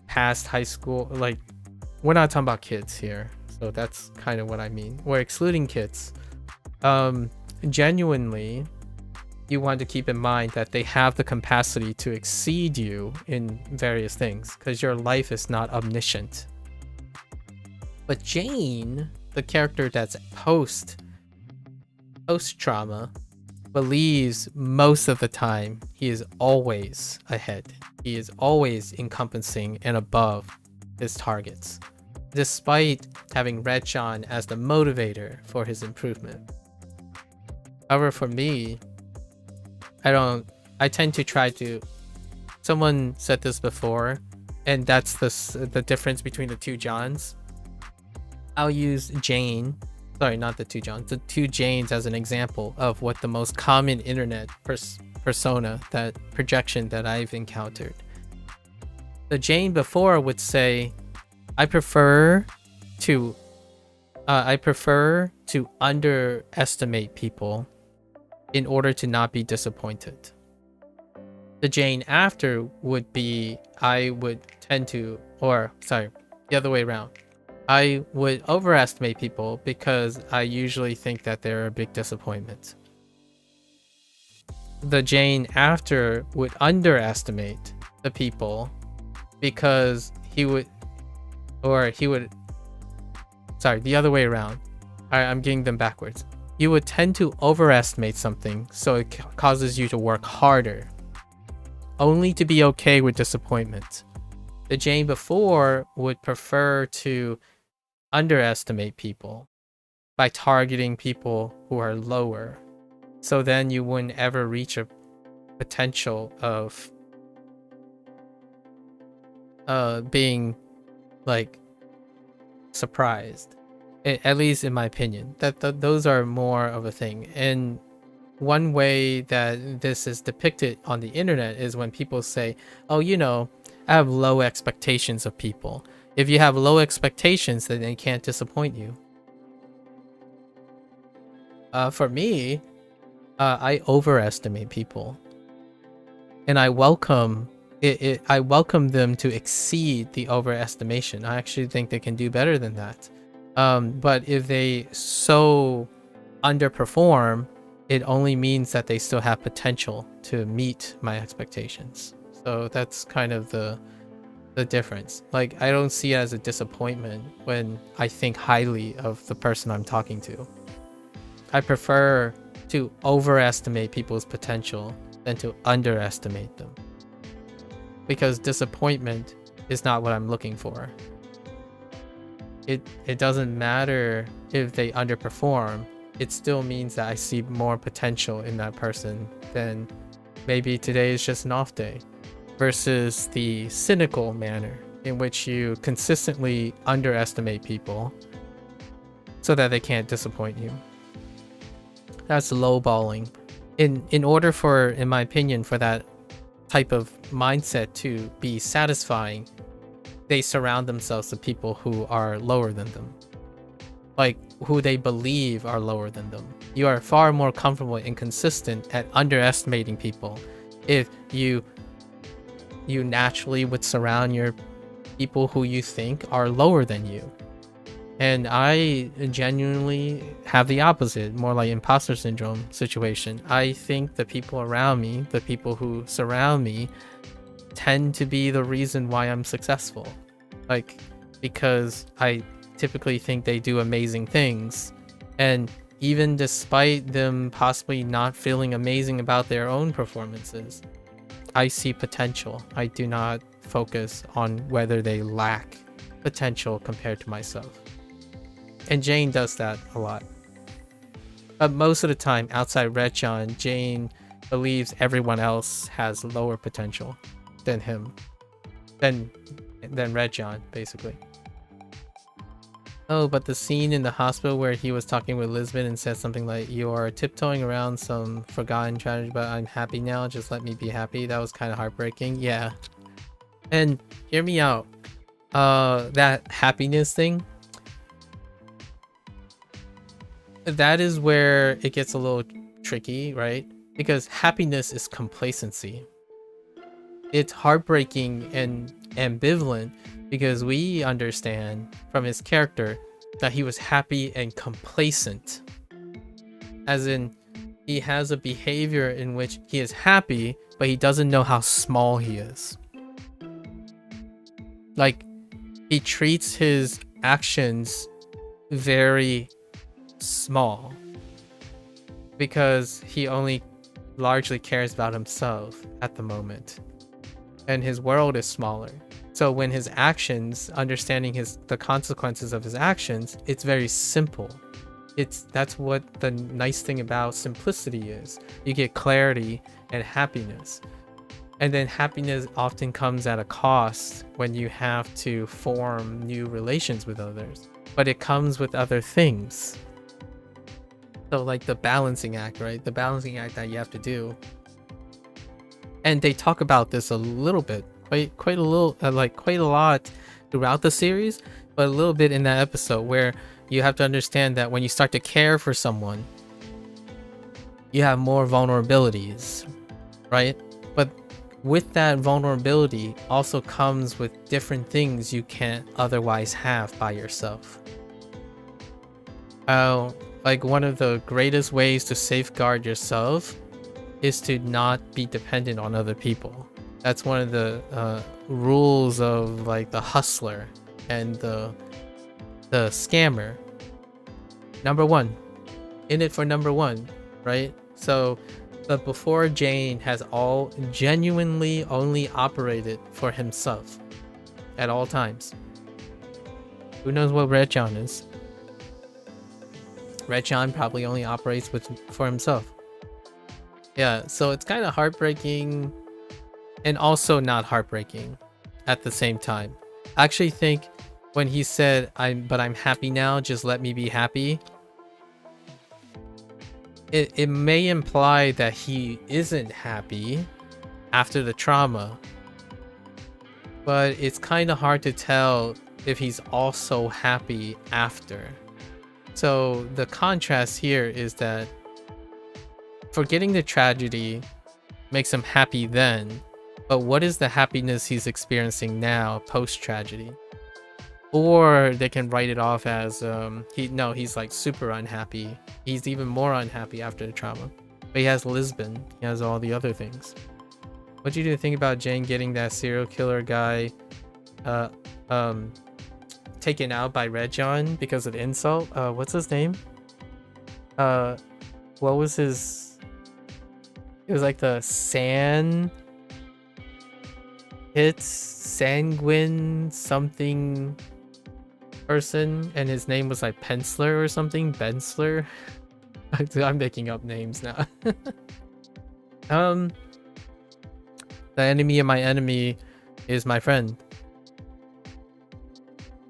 past high school, like we're not talking about kids here. So that's kind of what I mean. We're excluding kids. Genuinely, you want to keep in mind that they have the capacity to exceed you in various things because your life is not omniscient. But Jane, the character that's post-trauma, believes most of the time he is always ahead. He is always encompassing and above his targets, despite having Red Sean as the motivator for his improvement. However, for me, I tend to try to, someone said this before, and that's the difference between the two Johns. I'll use Jane, sorry, not the two Johns, the two Janes as an example of what the most common internet persona, that projection that I've encountered. The Jane before would say, I prefer to underestimate people in order to not be disappointed. The Jane after would be, the other way around. I would overestimate people because I usually think that they're a big disappointment. The Jane after would underestimate the people because the other way around. I'm getting them backwards. You would tend to overestimate something, so it causes you to work harder, only to be okay with disappointment. The Jane before would prefer to underestimate people by targeting people who are lower, so then you wouldn't ever reach a potential of being like surprised, at least in my opinion. Those are more of a thing. And one way that this is depicted on the internet is when people say, oh, I have low expectations of people. If you have low expectations, then they can't disappoint you. For me, I overestimate people, and I welcome it. I welcome them to exceed the overestimation. I actually think they can do better than that. But if they so underperform, it only means that they still have potential to meet my expectations. So that's kind of the difference. Like, I don't see it as a disappointment when I think highly of the person I'm talking to. I prefer to overestimate people's potential than to underestimate them, because disappointment is not what I'm looking for. It doesn't matter if they underperform. it still means that I see more potential in that person than maybe today is just an off day, versus the cynical manner in which you consistently underestimate people so that they can't disappoint you. That's lowballing. In order for, in my opinion, for that type of mindset to be satisfying, they surround themselves with people who are lower than them, like who they believe are lower than them. You are far more comfortable and consistent at underestimating people if you naturally would surround your people who you think are lower than you. And I genuinely have the opposite, more like imposter syndrome situation. I think the people around me, the people who surround me, tend to be the reason why I'm successful. Like, because I typically think they do amazing things. And even despite them possibly not feeling amazing about their own performances, I see potential. I do not focus on whether they lack potential compared to myself. And Jane does that a lot. But most of the time, outside Retchan, Jane believes everyone else has lower potential than him. Than Retchan, basically. Oh, but the scene in the hospital where he was talking with Lisbon and said something like, "You are tiptoeing around some forgotten tragedy, but I'm happy now, just let me be happy." That was kind of heartbreaking. Yeah. And hear me out. That happiness thing, that is where it gets a little tricky, right? Because happiness is complacency. It's heartbreaking and ambivalent because we understand from his character that he was happy and complacent. As in, he has a behavior in which he is happy, but he doesn't know how small he is. Like, he treats his actions very small because he only largely cares about himself at the moment, and his world is smaller. So when his actions, understanding the consequences of his actions, it's very simple. That's what the nice thing about simplicity is. You get clarity and happiness. And then happiness often comes at a cost when you have to form new relations with others, but it comes with other things. So like the balancing act, right? The balancing act that you have to do. And they talk about this a little bit, quite a lot throughout the series, but a little bit in that episode where you have to understand that when you start to care for someone, you have more vulnerabilities, right? But with that vulnerability also comes with different things you can't otherwise have by yourself. Like one of the greatest ways to safeguard yourself is to not be dependent on other people. That's one of the rules of like the hustler and the scammer. Number one, in it for number one, right? So, but before Jane has all genuinely only operated for himself at all times. Who knows what Retchan is? Retchan probably only operates for himself. Yeah, so it's kind of heartbreaking and also not heartbreaking at the same time. I actually think when he said, I'm happy now, just let me be happy, it may imply that he isn't happy after the trauma, but it's kind of hard to tell if he's also happy after. So the contrast here is that forgetting the tragedy makes him happy then, but what is the happiness he's experiencing now post-tragedy? Or they can write it off as he's like super unhappy. He's even more unhappy after the trauma. But he has Lisbon. He has all the other things. What do you think about Jane getting that serial killer guy taken out by Retchan because of insult? What's his name? What was his? It was like the sanguine something person, and his name was like Penciller or something. Bensler. I'm making up names now. The enemy of my enemy is my friend.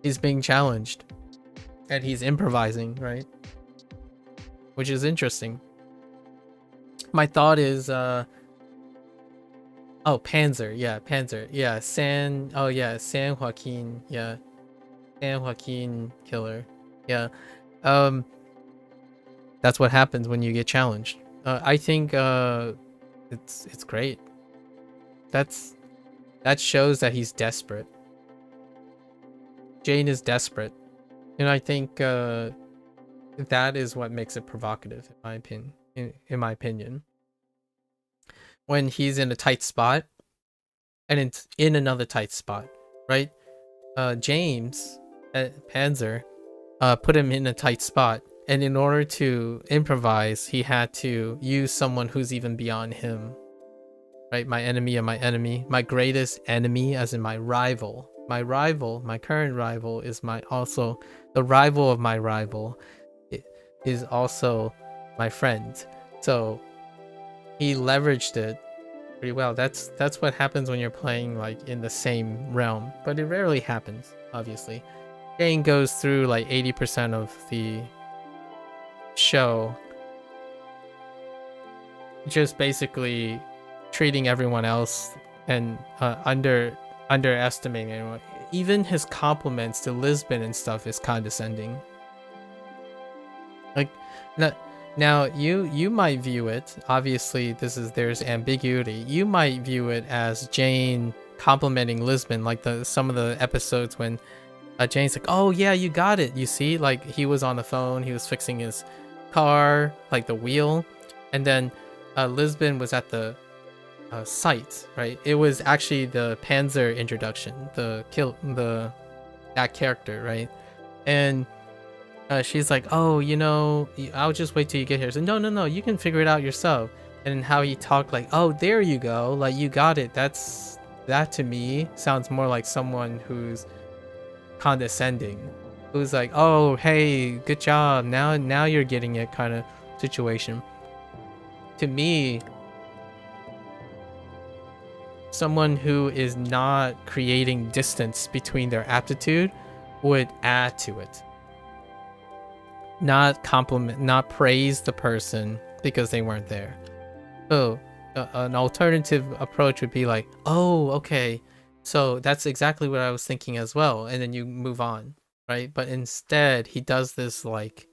He's being challenged. And he's improvising, right? Which is interesting. My thought is, oh, Panzer. Yeah, Panzer. Yeah, San Joaquin. Yeah. San Joaquin killer. Yeah. That's what happens when you get challenged. I think it's great. That shows that he's desperate. Jane is desperate, and I think that is what makes it provocative, in my opinion. When he's in a tight spot, and it's in another tight spot, right? James Panzer put him in a tight spot, and in order to improvise, he had to use someone who's even beyond him. Right? My enemy of my enemy, my greatest enemy, as in my rival. My rival, my current rival, is also the rival of my rival. It is also my friend. So he leveraged it pretty well. That's what happens when you're playing like in the same realm, but it rarely happens. Obviously, Jane goes through like 80% of the show just basically treating everyone else and underestimating anyone. Even his compliments to Lisbon and stuff is condescending. Like, now you might view it, obviously there's ambiguity. You might view it as Jane complimenting Lisbon, like some of the episodes when Jane's like, oh yeah, you got it. You see, like he was on the phone, he was fixing his car, like the wheel, and then Lisbon was at the site, right? It was actually the Panzer introduction, that character, right? And she's like, oh, I'll just wait till you get here. So no, you can figure it out yourself. And how he talked, like, oh, there you go, like you got it. That to me sounds more like someone who's condescending, who's like, oh, hey, good job, now you're getting it kind of situation. To me, someone who is not creating distance between their aptitude would add to it. Not compliment, not praise the person because they weren't there. So an alternative approach would be like, oh, okay, so that's exactly what I was thinking as well, and then you move on, right? But instead he does this like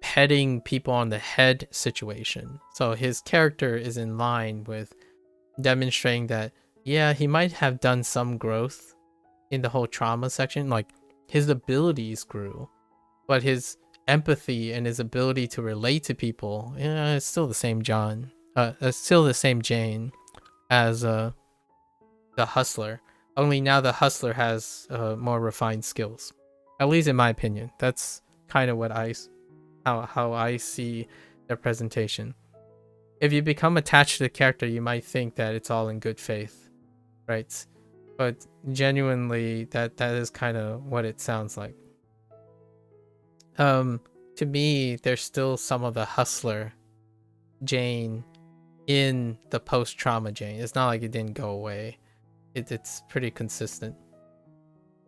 petting people on the head situation. So his character is in line with demonstrating that, yeah, he might have done some growth in the whole trauma section, like his abilities grew, but his empathy and his ability to relate to people, yeah, it's still the same it's still the same Jane as the hustler, only now the hustler has more refined skills, at least in my opinion. That's kind of what how I see their presentation. If you become attached to the character, you might think that it's all in good faith, right? But genuinely, that is kind of what it sounds like. To me, there's still some of the hustler Jane in the post-trauma Jane. It's not like it didn't go away. It's pretty consistent.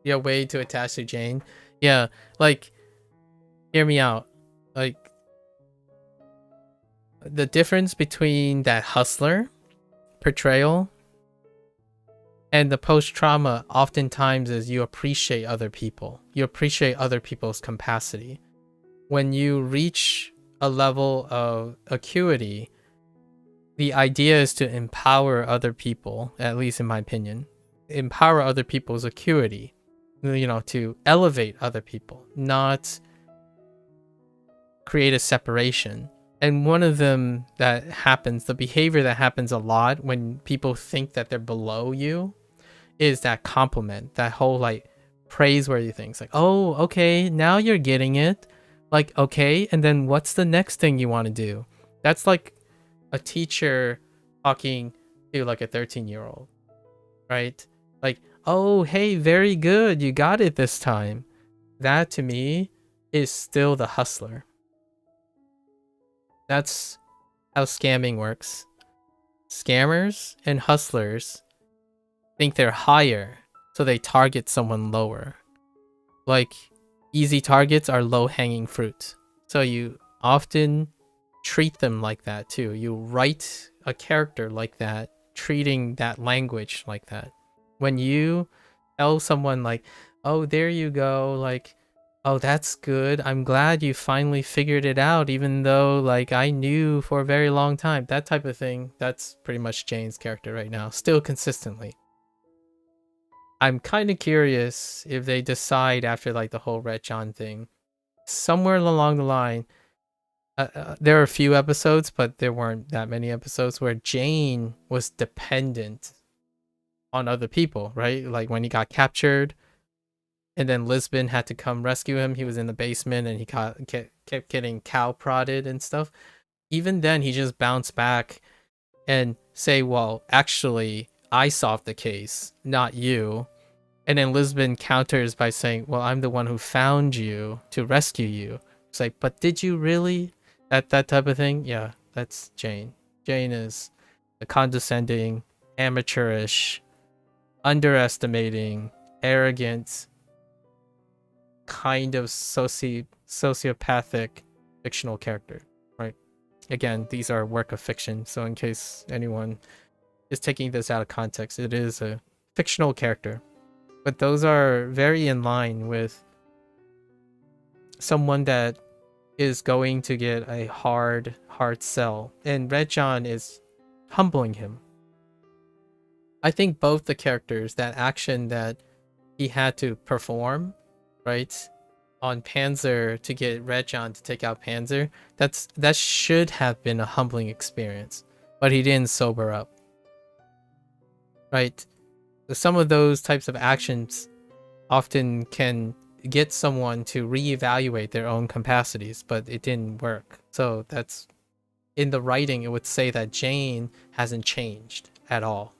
Yeah, way to attach to Jane. Yeah, like, hear me out. Like, the difference between that hustler portrayal and the post-trauma oftentimes is you appreciate other people. You appreciate other people's capacity. When you reach a level of acuity, the idea is to empower other people, at least in my opinion. Empower other people's acuity, to elevate other people, not create a separation. And one of them that happens, the behavior that happens a lot when people think that they're below you, is that compliment, that whole like praiseworthy things. Like, oh, okay, now you're getting it. Like, okay, and then what's the next thing you want to do? That's like a teacher talking to like a 13-year-old, right? Like, oh, hey, very good, you got it this time. That to me is still the hustler. That's how scamming works. Scammers and hustlers think they're higher, so they target someone lower. Like, easy targets are low-hanging fruit. So you often treat them like that too. You write a character like that, treating that language like that. When you tell someone like, oh, there you go, like, oh, that's good, I'm glad you finally figured it out, even though like I knew for a very long time, that type of thing, that's pretty much Jane's character right now, still consistently. I'm kind of curious if they decide after like the whole Red John thing, somewhere along the line, there are a few episodes, but there weren't that many episodes where Jane was dependent on other people, right? Like when he got captured and then Lisbon had to come rescue him. He was in the basement and he kept getting cow prodded and stuff. Even then, he just bounced back and say, well, actually, I solved the case, not you. And then Lisbon counters by saying, well, I'm the one who found you to rescue you. It's like, but did you really? That type of thing? Yeah, that's Jane. Jane is a condescending, amateurish, underestimating, arrogant, kind of sociopathic fictional character, right? Again, these are a work of fiction, so in case anyone is taking this out of context, it is a fictional character. But those are very in line with someone that is going to get a hard sell, and Red John is humbling him. I think both the characters, that action that he had to perform, right, on Panzer to get Red John to take out Panzer, that should have been a humbling experience, but he didn't sober up, right? Some of those types of actions often can get someone to reevaluate their own capacities, but it didn't work. So that's, in the writing, it would say that Jane hasn't changed at all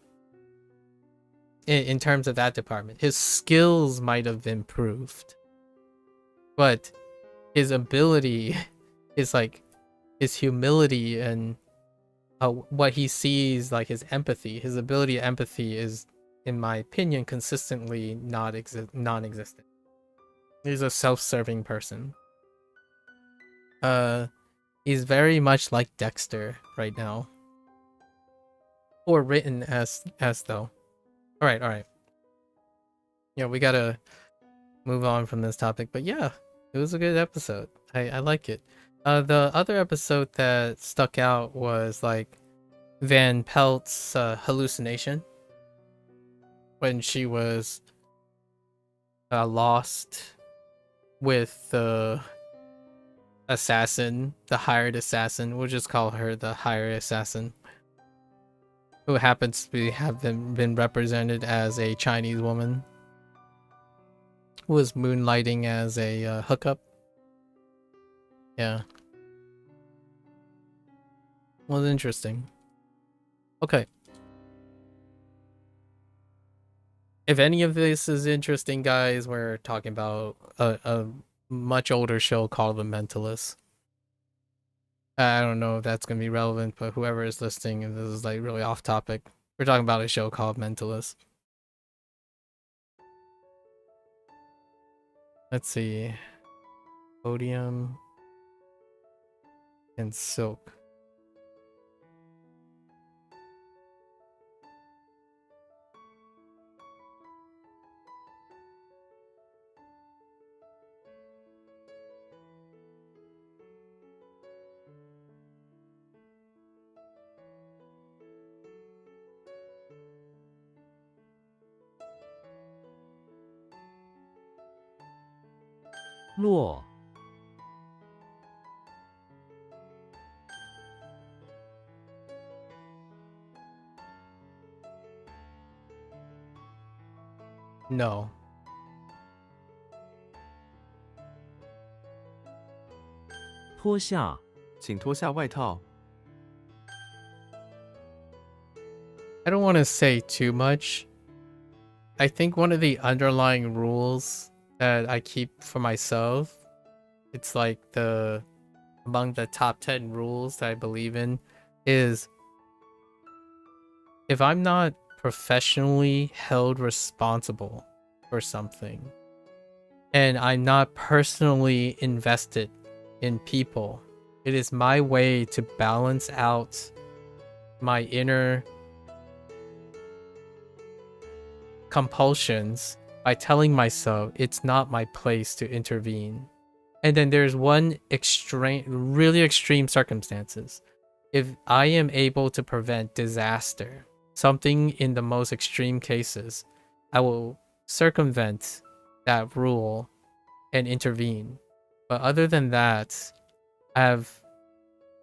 in terms of that department. His skills might have improved, but his ability is like his humility and what he sees, like his empathy, his ability of empathy is, in my opinion, consistently non-existent. He's a self-serving person. He's very much like Dexter right now, or written as though. All right. Yeah, we gotta move on from this topic, but yeah, it was a good episode. I like it. The other episode that stuck out was like Van Pelt's hallucination when she was lost with the assassin, the hired assassin. We'll just call her the hired assassin, who happens to have been represented as a Chinese woman who was moonlighting as a hookup. Yeah, was interesting. Okay. If any of this is interesting, guys, we're talking about a much older show called The Mentalist. I don't know if that's going to be relevant, but whoever is listening, and this is like really off topic, we're talking about a show called Mentalist. Let's see. Podium and Silk. Luo. No. 脱下 请脱下外套。 I don't want to say too much. I think one of the underlying rules that I keep for myself, it's like the among the top 10 rules that I believe in is if I'm not professionally held responsible for something and I'm not personally invested in people, it is my way to balance out my inner compulsions by telling myself it's not my place to intervene. And then there's one really extreme circumstances. If I am able to prevent disaster, something in the most extreme cases, I will circumvent that rule and intervene. But other than that, I've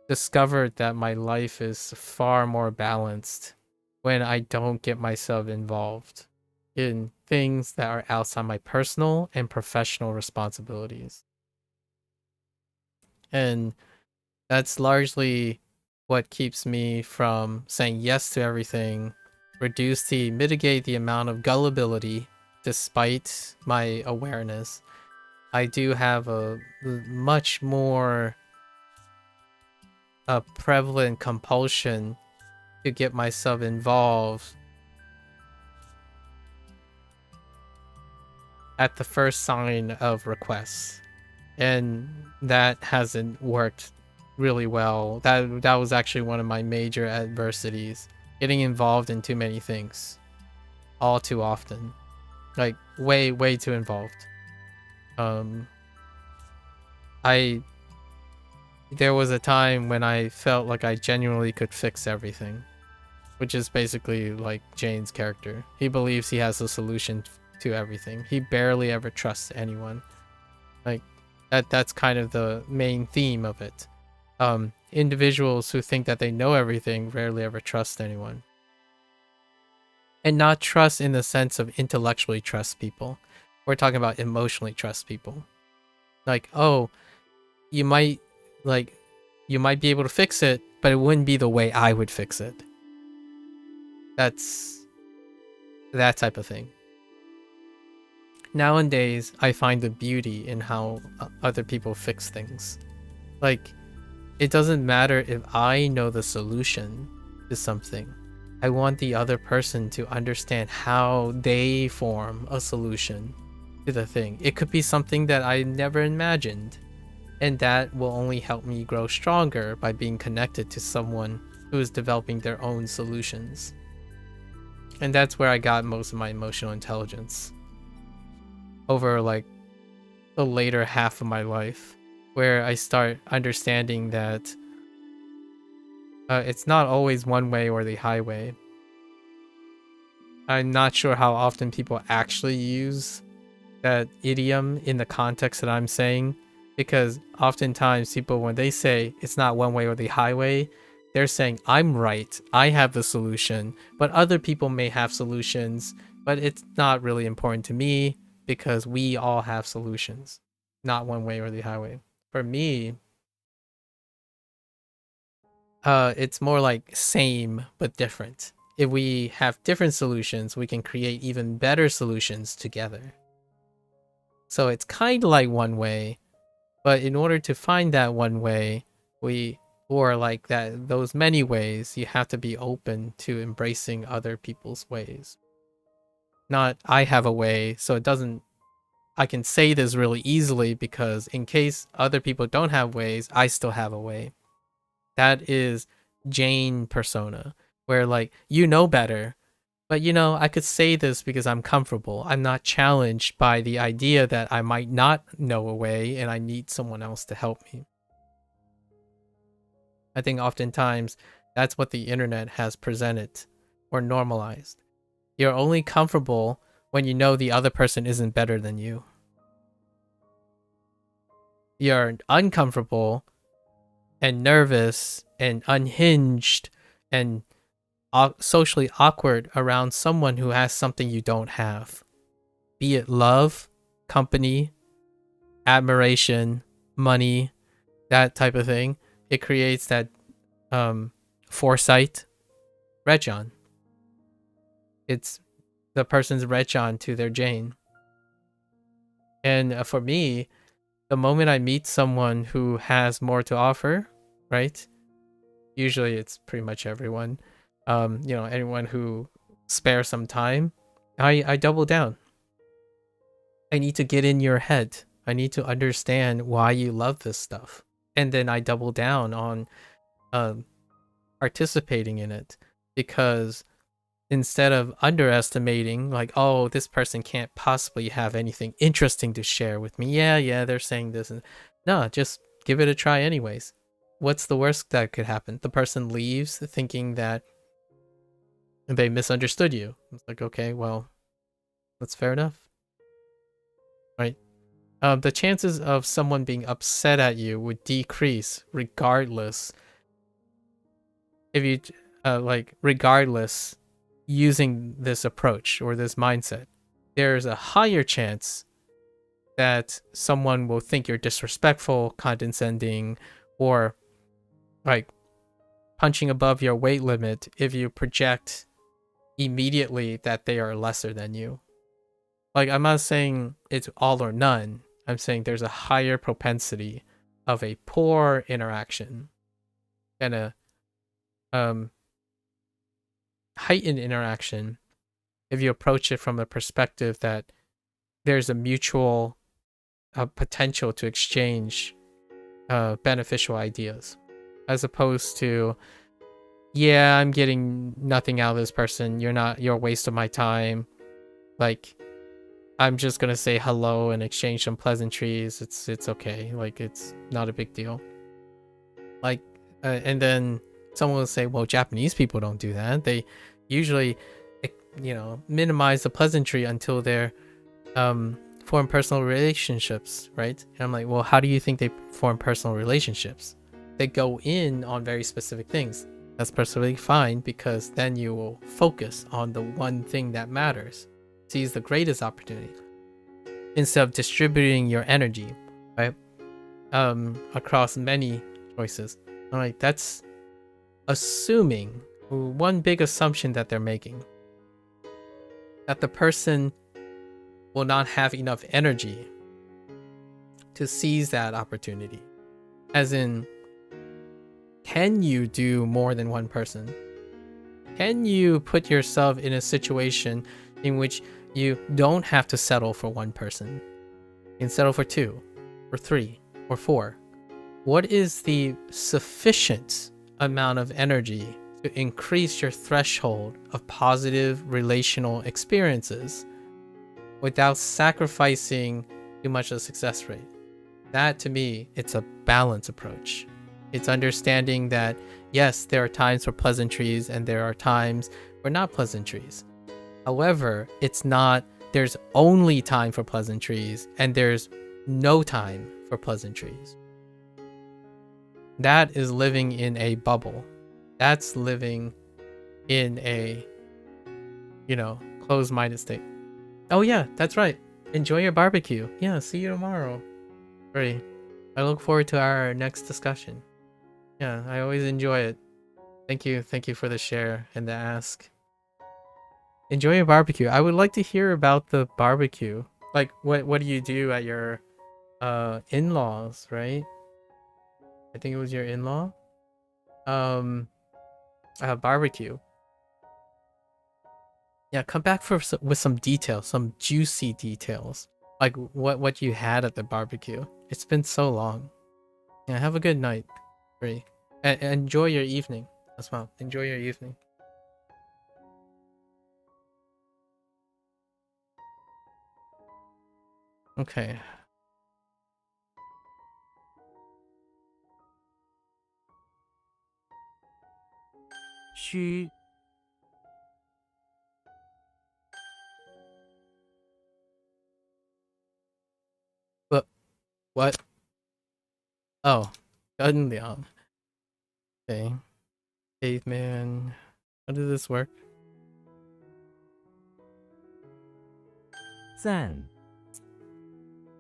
discovered that my life is far more balanced when I don't get myself involved in things that are outside my personal and professional responsibilities. And that's largely what keeps me from saying yes to everything, mitigate the amount of gullibility despite my awareness. I do have a much more prevalent compulsion to get myself involved at the first sign of requests, and that hasn't worked really well. That was actually one of my major adversities, getting involved in too many things all too often, like way too involved. There was a time when I felt like I genuinely could fix everything, which is basically like Jane's character. He believes he has a solution to everything. He barely ever trusts anyone. Like that's kind of the main theme of it. Individuals who think that they know everything rarely ever trust anyone. And not trust in the sense of intellectually trust people. We're talking about emotionally trust people. Like, oh, you might be able to fix it, but it wouldn't be the way I would fix it. That's that type of thing. Nowadays, I find the beauty in how other people fix things. Like, it doesn't matter if I know the solution to something. I want the other person to understand how they form a solution to the thing. It could be something that I never imagined, and that will only help me grow stronger by being connected to someone who is developing their own solutions. And that's where I got most of my emotional intelligence over like the later half of my life, where I start understanding that it's not always one way or the highway. I'm not sure how often people actually use that idiom in the context that I'm saying, because oftentimes people, when they say it's not one way or the highway, they're saying I'm right, I have the solution, but other people may have solutions, but it's not really important to me because we all have solutions, not one way or the highway. For me, it's more like same but different. If we have different solutions, we can create even better solutions together. So it's kind of like one way, but in order to find that one way, those many ways, you have to be open to embracing other people's ways. Not I have a way, so I can say this really easily because in case other people don't have ways, I still have a way. That is Jane persona, where like, you know better, but I could say this because I'm comfortable. I'm not challenged by the idea that I might not know a way and I need someone else to help me. I think oftentimes that's what the internet has presented or normalized. You're only comfortable when you know the other person isn't better than you. You're uncomfortable and nervous and unhinged and socially awkward around someone who has something you don't have. Be it love, company, admiration, money, that type of thing. It creates that foresight, Rechon. It's the person's Rechon to their Jane. And for me, the moment I meet someone who has more to offer, right? Usually it's pretty much everyone. Anyone who spares some time, I double down. I need to get in your head. I need to understand why you love this stuff. And then I double down on participating in it, because instead of underestimating, like, oh, this person can't possibly have anything interesting to share with me. Yeah, they're saying this. And no, just give it a try anyways. What's the worst that could happen? The person leaves thinking that they misunderstood you. It's like, okay, well, that's fair enough. Right? The chances of someone being upset at you would decrease regardless if you, regardless using this approach or this mindset. There's a higher chance that someone will think you're disrespectful, condescending, or like punching above your weight limit if you project immediately that they are lesser than you. Like, I'm not saying it's all or none. I'm saying there's a higher propensity of a poor interaction and a heightened interaction if you approach it from the perspective that there's a mutual potential to exchange beneficial ideas, as opposed to, yeah, I'm getting nothing out of this person. You're a waste of my time. Like, I'm just gonna say hello and exchange some pleasantries. It's okay. Like, it's not a big deal. Like, and then someone will say, well, Japanese people don't do that. They usually, minimize the pleasantry until they're form personal relationships, right? And I'm like, well, how do you think they form personal relationships? They go in on very specific things. That's perfectly fine, because then you will focus on the one thing that matters. Seize the greatest opportunity instead of distributing your energy, right? Across many choices. I'm like, that's assuming, one big assumption that they're making, that the person will not have enough energy to seize that opportunity. As in, can you do more than one person? Can you put yourself in a situation in which you don't have to settle for one person? You can settle for 2, or 3, or 4. What is the sufficient amount of energy to increase your threshold of positive relational experiences without sacrificing too much of the success rate? That, to me, it's a balance approach. It's understanding that, yes, there are times for pleasantries and there are times for not pleasantries. However, it's not there's only time for pleasantries and there's no time for pleasantries. That is living in a bubble. That's living in a, closed-minded state. Oh yeah, that's right. Enjoy your barbecue. Yeah, see you tomorrow. Great. I look forward to our next discussion. Yeah, I always enjoy it. Thank you for the share and the ask. Enjoy your barbecue. I would like to hear about the barbecue. Like, what do you do at your in-laws, right? I think it was your in-law. Barbecue. Yeah, come back with some details, some juicy details. Like what you had at the barbecue. It's been so long. Yeah, have a good night. Great. And enjoy your evening as well. Enjoy your evening. Okay. Xu, What? Oh, Gunliang. Okay. Caveman. How does this work? 赞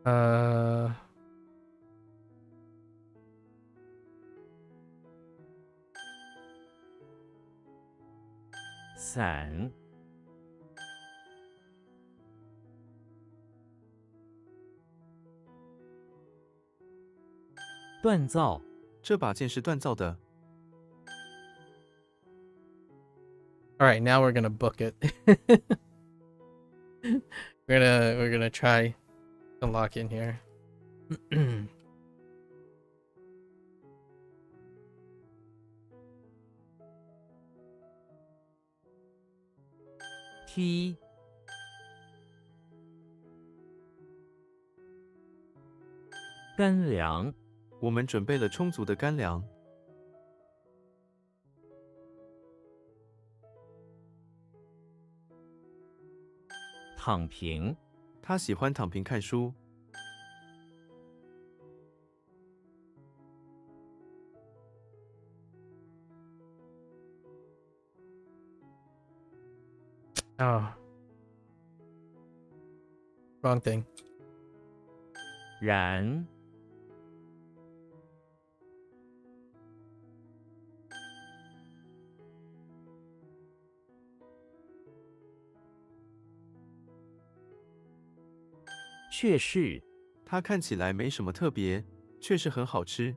Uh, 伞锻造，这把剑是锻造的。All right, now we're gonna book it. we're gonna try to lock in here. 梯，干粮，我们准备了充足的干粮。躺平，他喜欢躺平看书。Oh, wrong thing. 燃，却是，它看起来没什么特别，却是很好吃。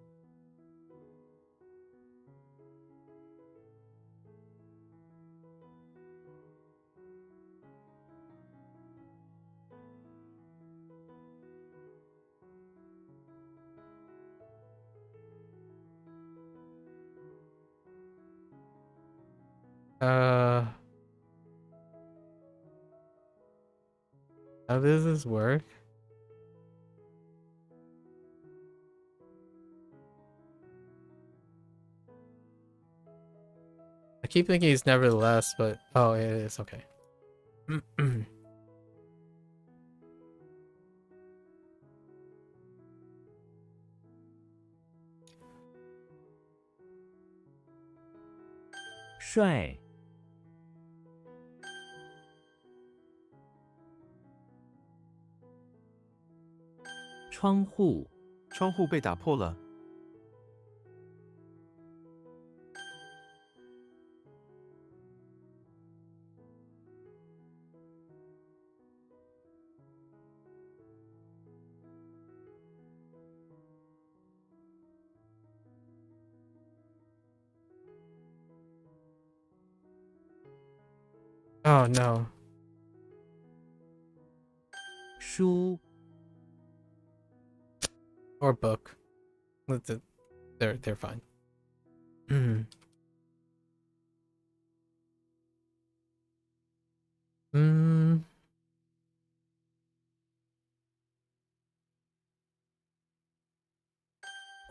How does this work? I keep thinking it's nevertheless, but oh, it is okay. 帅，窗户，窗户被打破了。Oh no. 书， Or book. They're fine.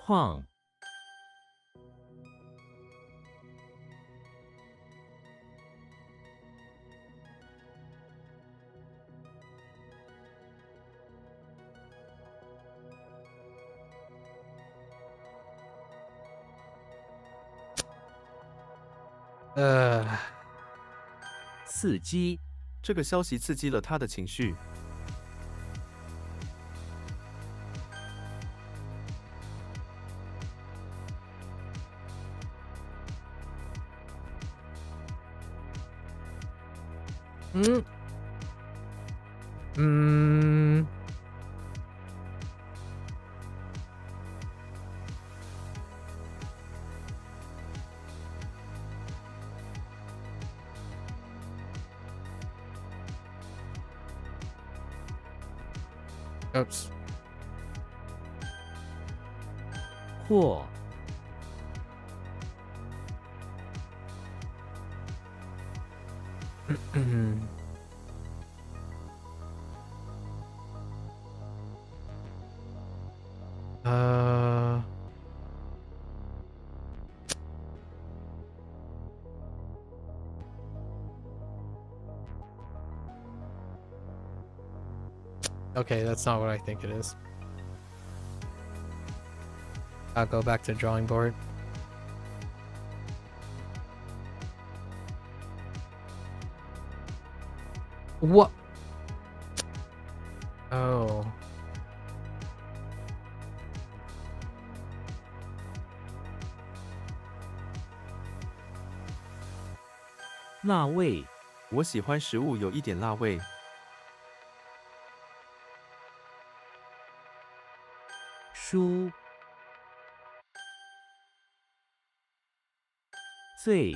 矿，刺激，这个消息刺激了他的情绪。Oops. 或，Okay, that's not what I think it is. I'll go back to drawing board. What? Oh. 辣味，我喜欢食物有一点辣味。书，最，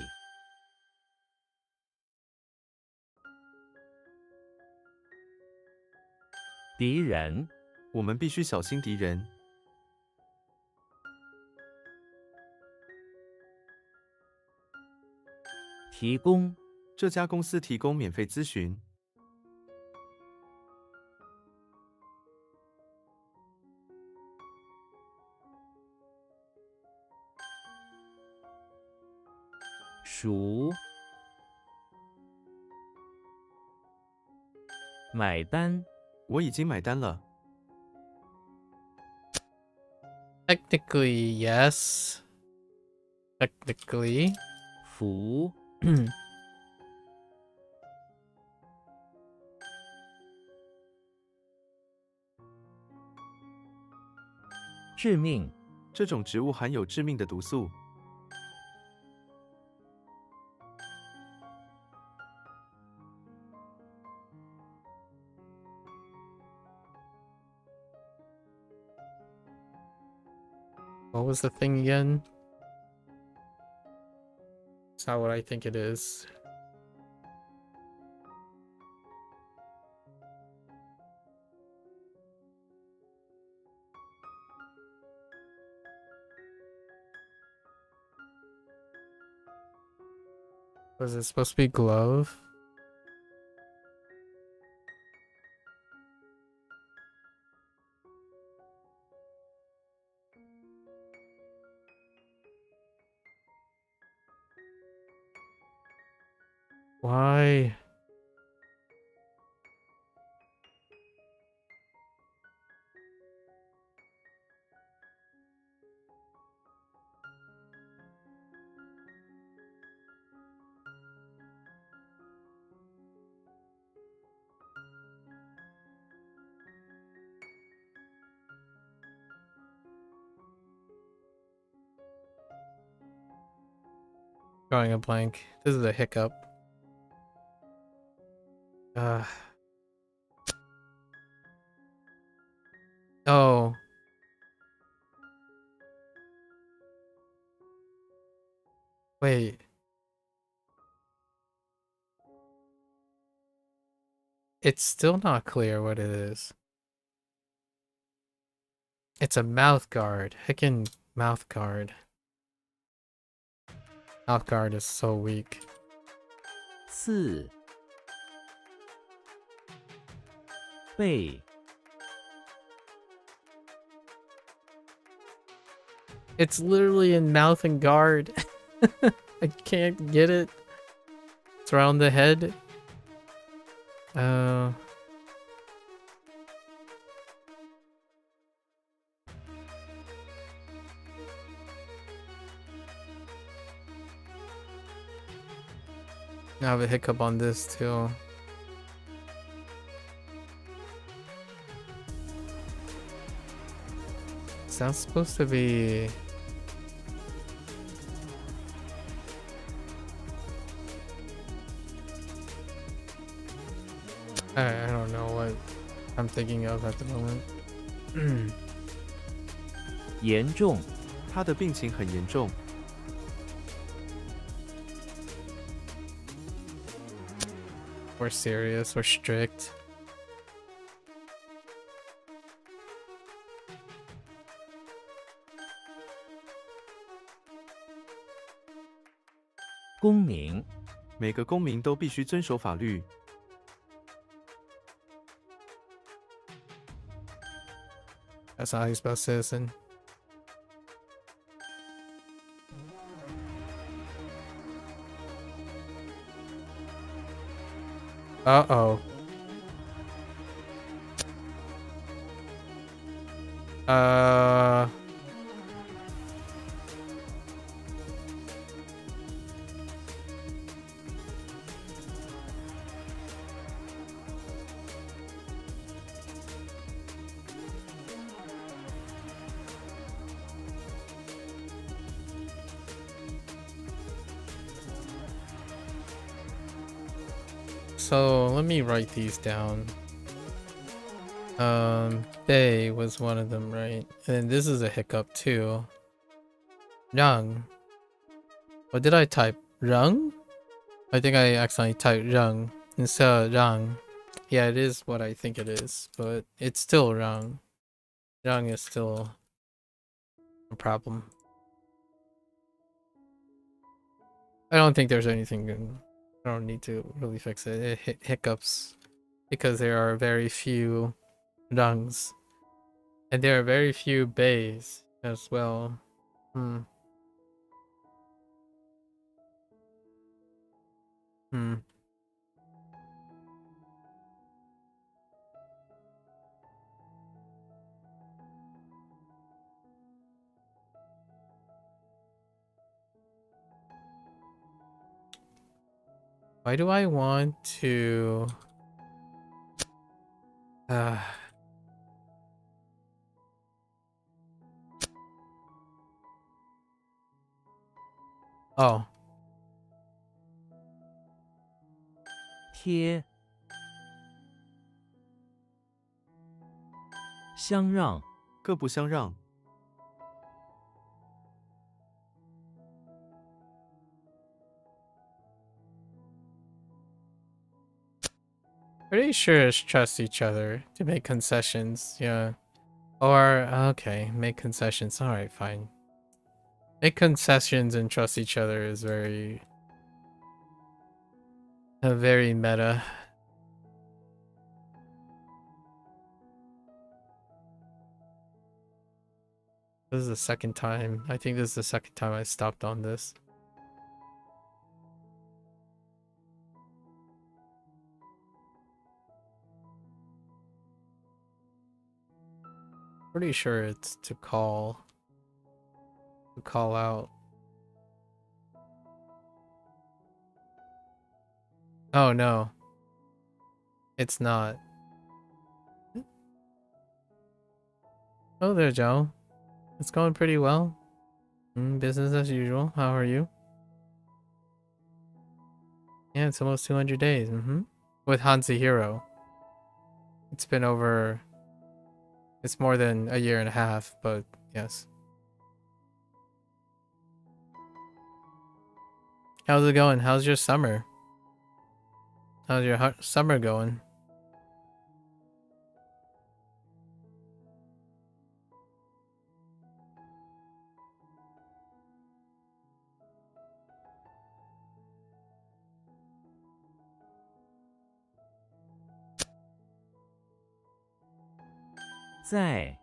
敌人，我们必须小心敌人。提供，这家公司提供免费咨询。赎，买单，我已经买单了。 Technically, yes. Technically. 福，致命，这种植物含有致命的毒素。 What was the thing again? It's not what I think it is. Was it supposed to be glove? Why? Drawing a blank. This is a hiccup. Oh. Wait. It's still not clear what it is. It's a mouth guard. Hickin' mouth guard. Mouth guard is so weak. 刺，背， It's literally in mouth and guard. I can't get it. It's around the head. I have a hiccup on this too. Is that supposed to be... I don't know what I'm thinking of at the moment. 严重，他的病情很严重。 We're serious, we're strict. 公民，每个公民都必须遵守法律。 That's how you spell citizen. Uh-oh. So let me write these down. Day was one of them, right? And this is a hiccup too. Young. What did I type? Rung? I think I accidentally typed rung instead of rang. Yeah, it is what I think it is, but it's still rung. Rung is still a problem. I don't think there's anything. I don't need to really fix it. It hiccups because there are very few rungs. And there are very few bays as well. Hmm. Why do I want to... Oh. 贴，相让，各不相让。 Pretty sure it's trust each other to make concessions, yeah. Or, okay, make concessions. Alright, fine. Make concessions and trust each other is very... very meta. This is the second time. I think this is the second time I stopped on this. Pretty sure it's to call out. Oh no, it's not. Oh there, Joe. It's going pretty well. Business as usual. How are you? Yeah, it's almost 200 days. With HanziHero. It's been over... It's more than a year and a half, but yes. How's it going? How's your summer? How's your summer going?在，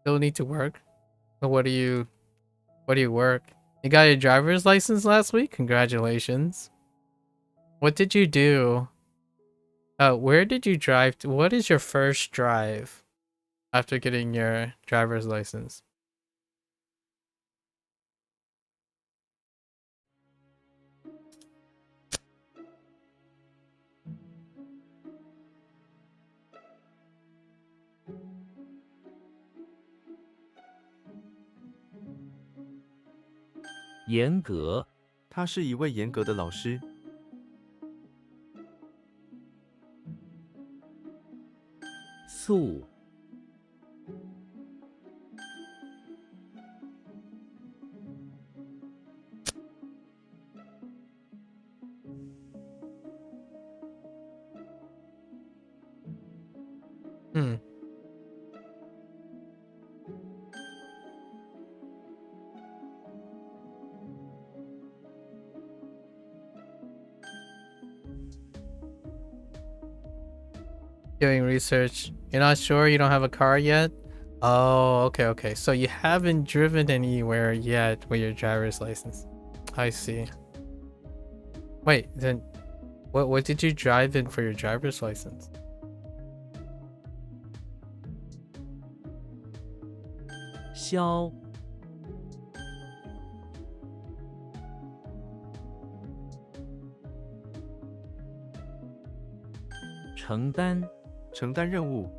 Still need to work? But what do you work? You got your driver's license last week? Congratulations. What did you do? Where did you drive to? What is your first drive after getting your driver's license? "严格， 他是一位严格的老师。 素， Doing research. You're not sure? You don't have a car yet? Oh, okay. So you haven't driven anywhere yet with your driver's license. I see. Wait, then what did you drive in for your driver's license? 消， 承担， 承担任务。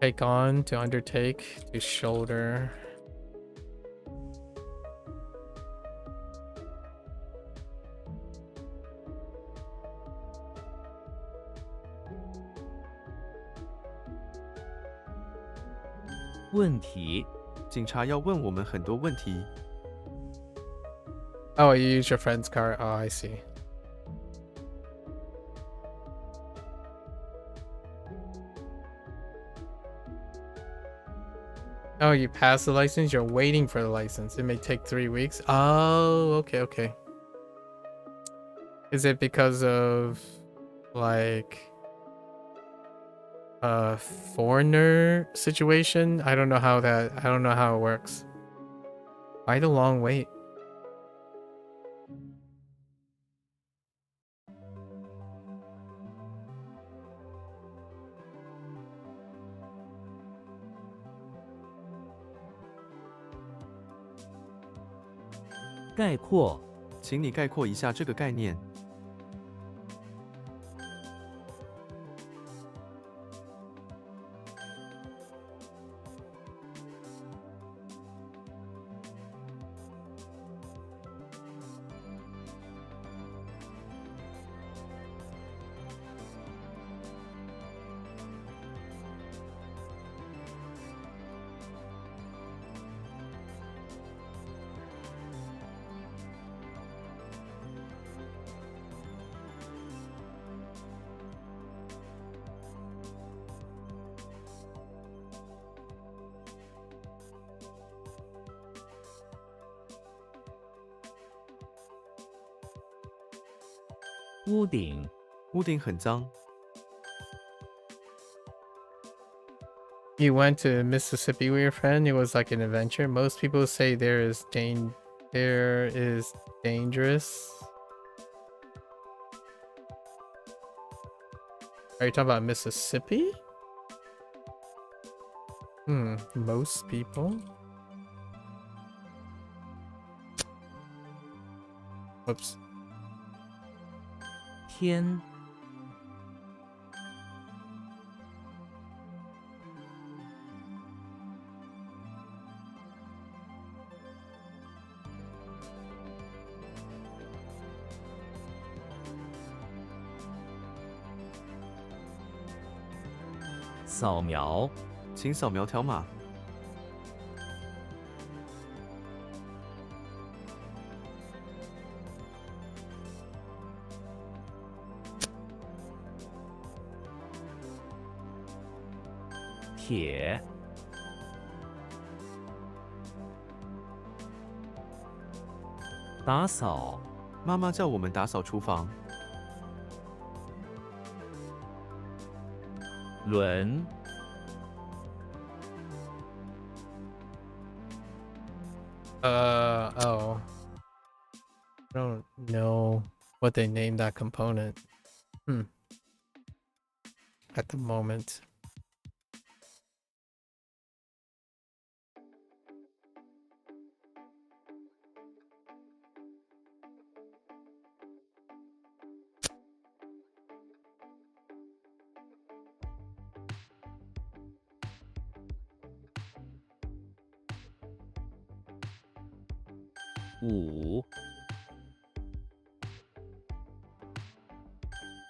Take on, to undertake, to shoulder. 问题，警察要问我们很多问题。 Oh, you use your friend's car. Oh, I see. Oh, you passed the license? You're waiting for the license. It may take 3 weeks. Oh, okay, okay. Is it because of like a foreigner situation? I don't know how it works. Why the long wait? "概括，请你概括一下这个概念。屋顶，屋顶很脏， You went to Mississippi with your friend. It was like an adventure. Most people say there is dangerous. Are you talking about Mississippi? Most people. Whoops. 天，扫描，请扫描条码。铁，打扫，妈妈叫我们打扫厨房。轮， Oh. I don't know what they named that component. At the moment.五，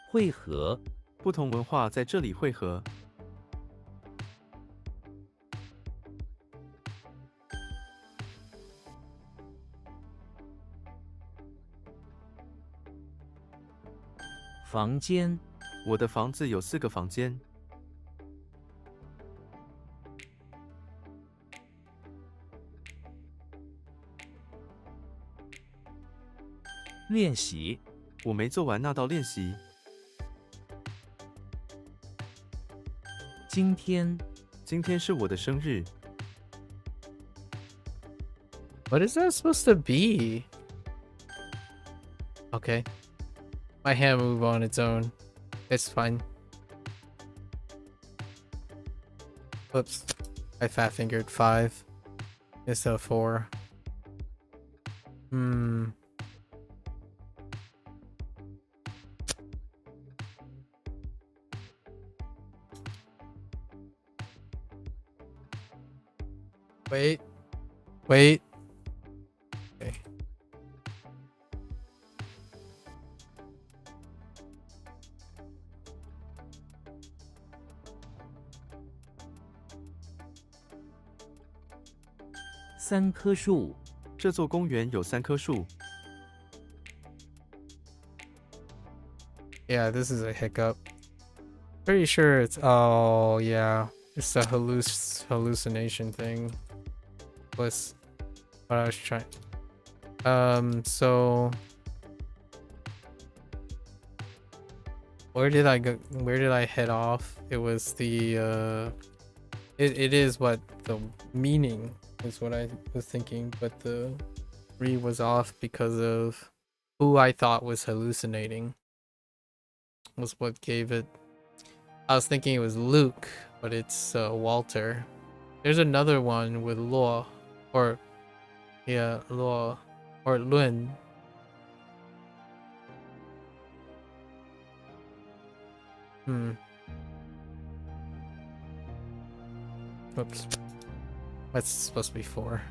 汇合，不同文化在这里汇合。房间，我的房子有4个房间。练习，我没做完那道练习。今天，今天是我的生日。 What is that supposed to be? Okay. My hand move on its own. It's fine. Whoops. I fat fingered 5. It's a 4. Wait. Okay. 3棵树，这座公园有3棵树。 Yeah, this is a hiccup. Pretty sure it's, oh yeah, it's a hallucination thing. Was what I was trying. So where did I go? Where did I head off? It was the it is what the meaning is what I was thinking, but the read was off because of who I thought was hallucinating. Was what gave it. I was thinking it was Luke, but it's Walter. There's another one with Law, or yeah, Law, or Lun. Oops. That's supposed to be 4.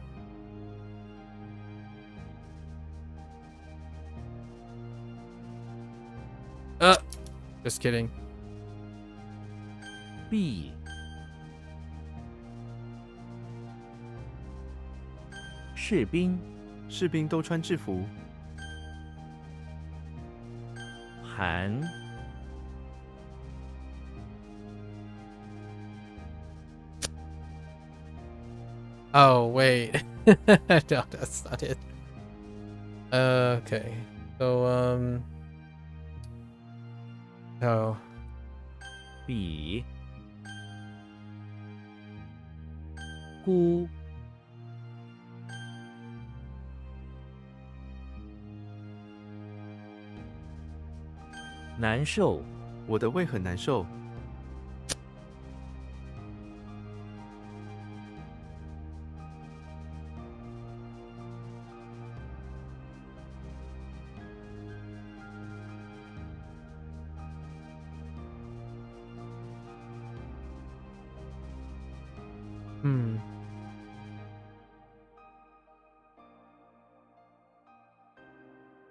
Just kidding. B 士兵，士兵都穿制服。韩， Oh wait, no, that's not it. Okay, so oh, 比，孤， 难受， 我的胃很难受。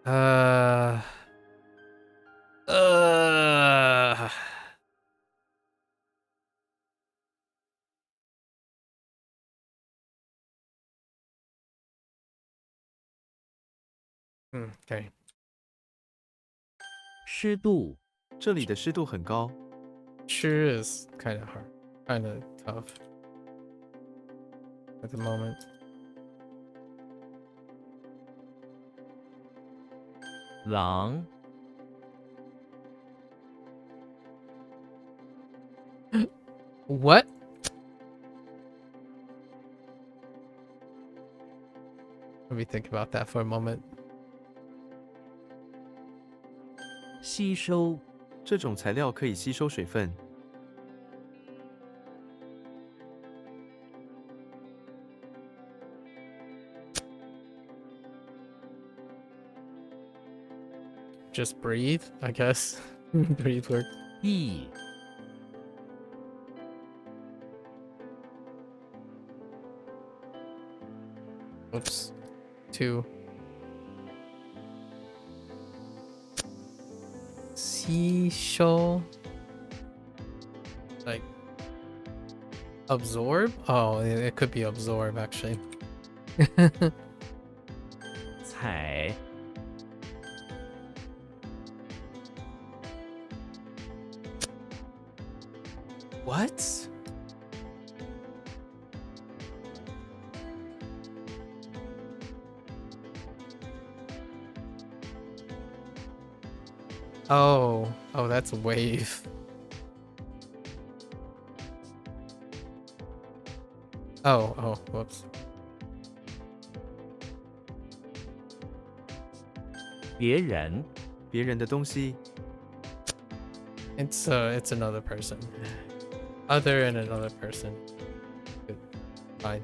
uh, okay. 湿度， 这里的湿度很高。 Sure is kind of hard, kind of tough at the moment. 狼， What? Let me think about that for a moment. 吸收， 这种材料可以吸收水分。 Just breathe, I guess. Breathe work. 意， Oops. 2. Seashell. Like absorb? Oh, it could be absorb actually. 采， What? Oh, that's a wave. Oh, whoops. 别人， 别人的东西。 It's another person. Other and another person. Good. Fine.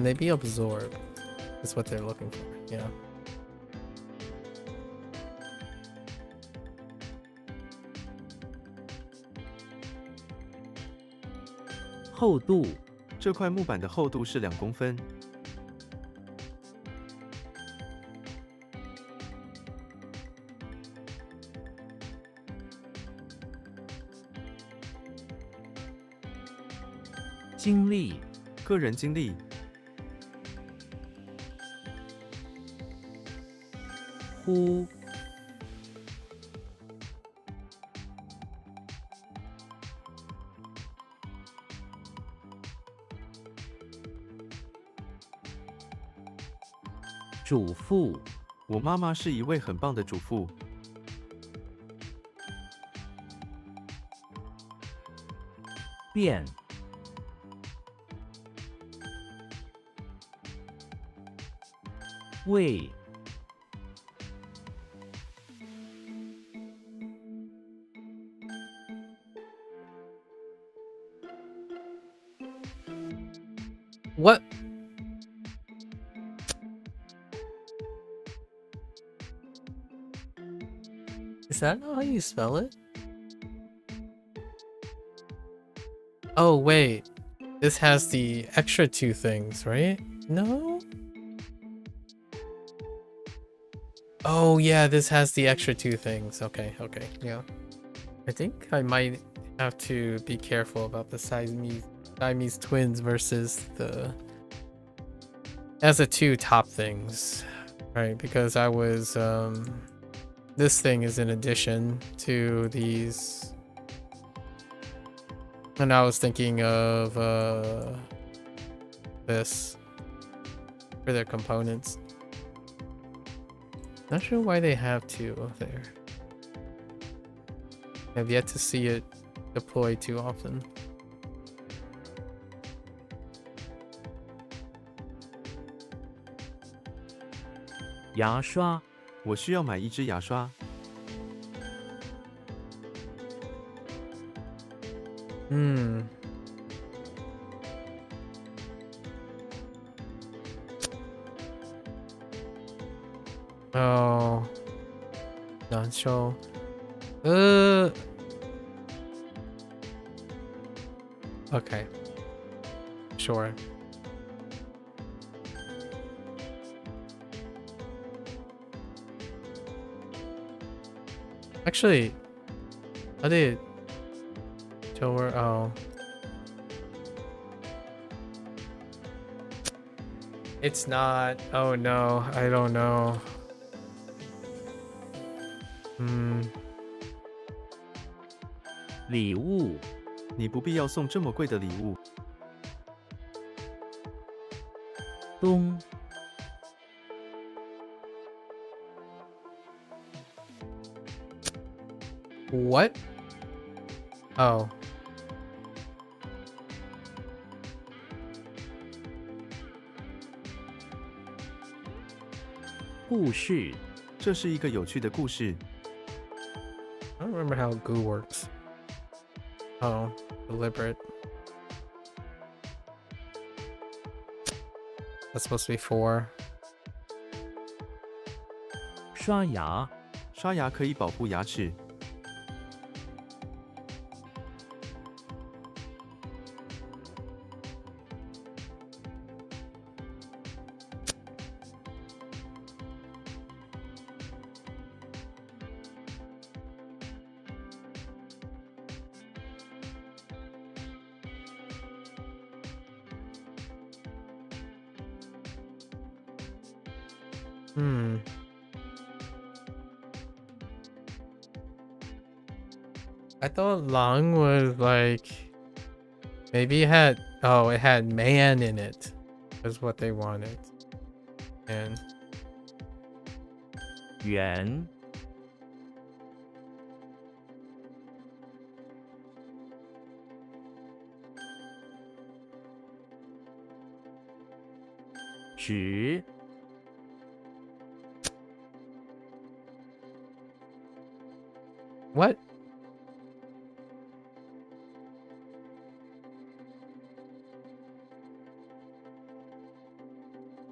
Maybe absorb is what they're looking for. Yeah. 厚度， 这块木板的厚度是2公分。 经历，个人经历，呼，主妇，我妈妈是一位很棒的主妇。变，为，What? Is that not how you spell it? Oh, wait. This has the extra two things, right? No? Oh, yeah, this has the extra two things. Okay, yeah. I think I might have to be careful about the Siamese twins versus the... It has the two top things, right? Because I was... This thing is in addition to these... And I was thinking of this for their components. Not sure why they have two up there. I've yet to see it deployed too often. 牙刷，我需要买一支牙刷。Oh, not sure. Okay. Sure. Actually, I did. Oh. It's not. Oh no, I don't know. 礼物，你不必要送这么贵的礼物。东， What? Oh. 故事，这是一个有趣的故事。 I don't remember how goo works. Oh, deliberate. That's supposed to be 4. 刷牙，刷牙可以保护牙齿。I thought Long was like maybe it had it had man in it. Is what they wanted. And 圆，纸， what?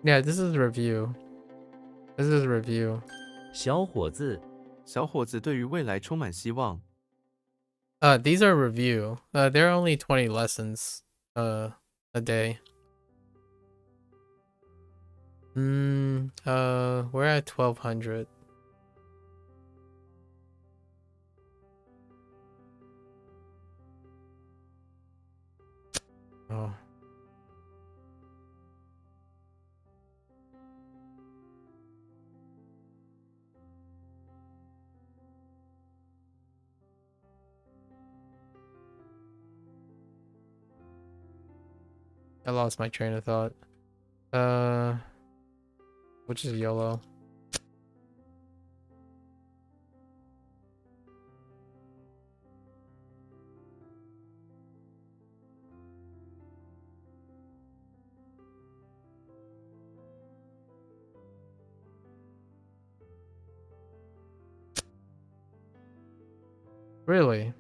Yeah, this is a review. This is a review. 小伙子，小伙子对于未来充满希望。 These are review. There are only 20 lessons a day. We're at 1200. Oh. I lost my train of thought. Which is YOLO. Really?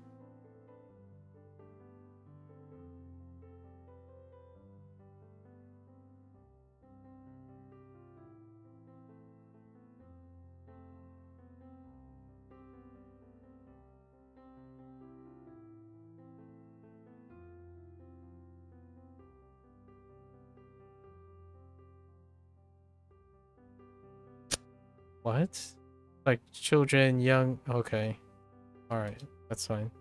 What? Like children, young. Okay. Alright, that's fine.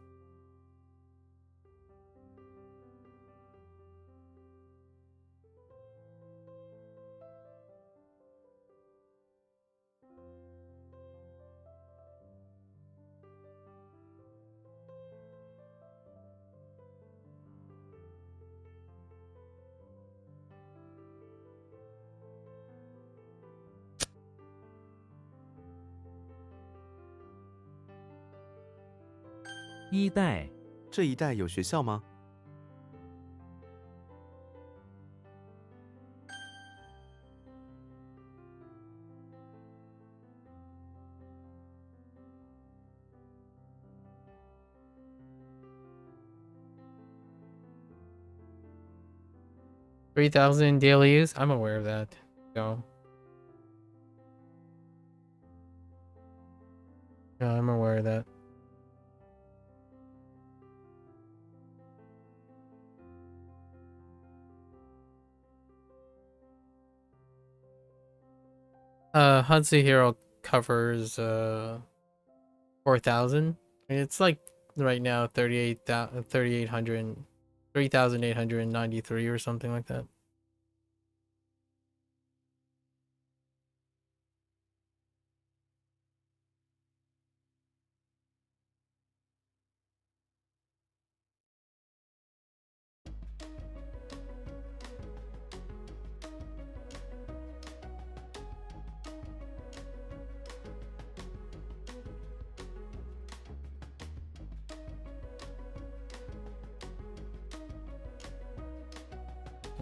一代这一带有学校吗？ 3,000 daily use? I'm aware of that. So. Yeah, I'm aware of that. HanziHero covers 4,000. It's like right now 3,893 or something like that.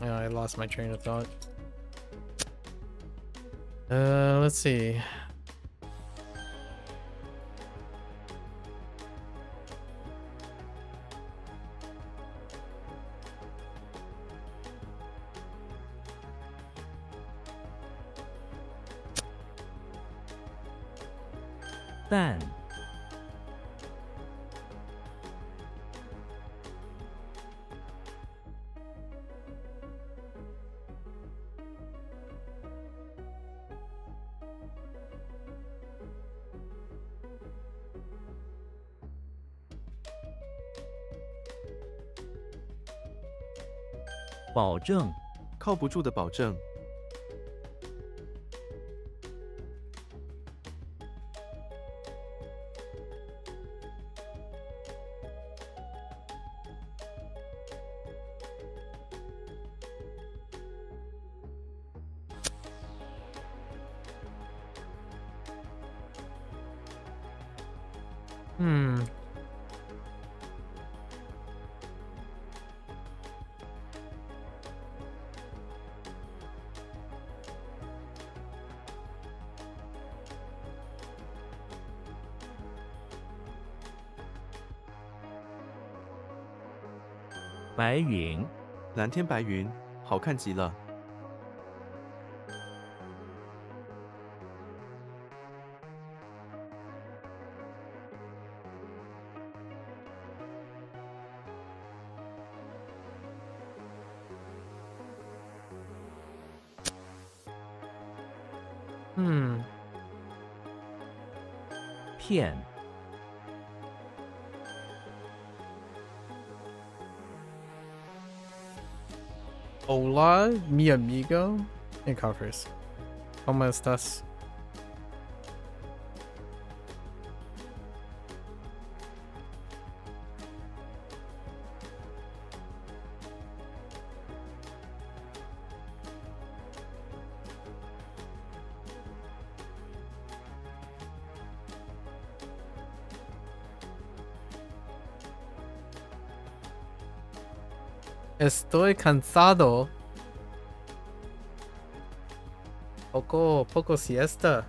Yeah, I lost my train of thought. Let's see. Dan 保证靠不住的保证。白云蓝天白云，好看极了。片 Hola, mi amigo. It covers. ¿Cómo estás? Estoy cansado. Poco siesta.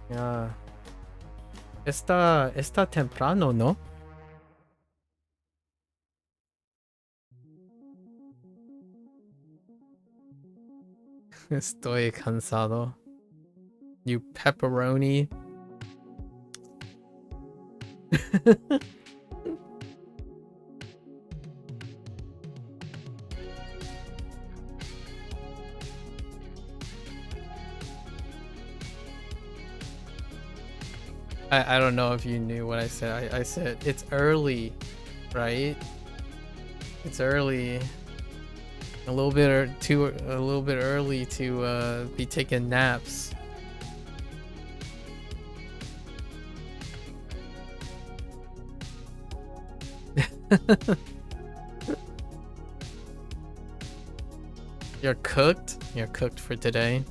Yeah. Está temprano, ¿no? Estoy cansado. You pepperoni. I don't know if you knew what I said. I said it's early, right? It's early. A little bit early to be taking naps. You're cooked? You're cooked for today.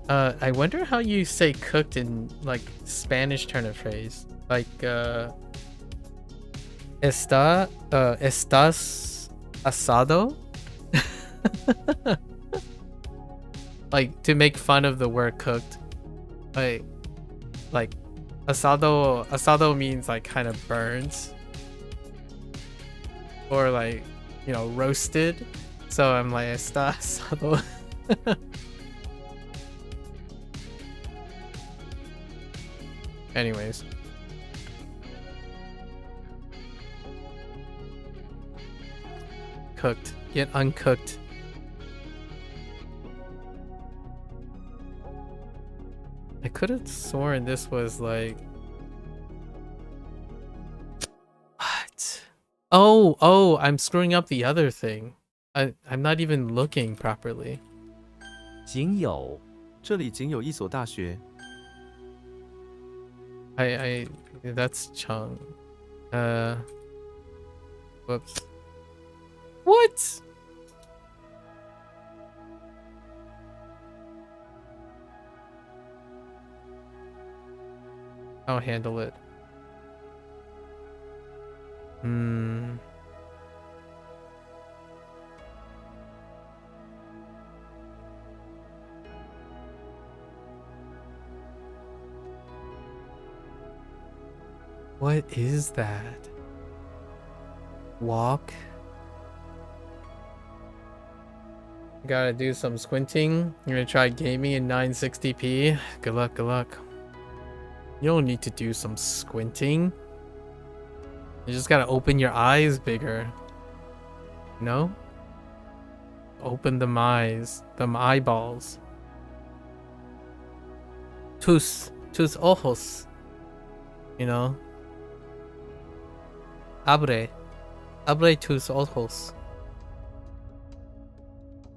I wonder how you say cooked in like Spanish turn of phrase. Like estás asado? Like to make fun of the word cooked. Like asado means like kind of burns. Or like, you know, roasted. So I'm like está asado. Anyways. Cooked. Get uncooked. I could have sworn this was like... What? Oh, I'm screwing up the other thing. I'm not even looking properly. 仅有这里仅有一所大学。 That's Chung. Whoops. What? I'll handle it. What is that? Walk? Gotta do some squinting. You're gonna try gaming in 960p. Good luck, good luck. You don't need to do some squinting. You just gotta open your eyes bigger. No? Open them eyes. Them eyeballs. Tus ojos. You know? Abre tus ojos.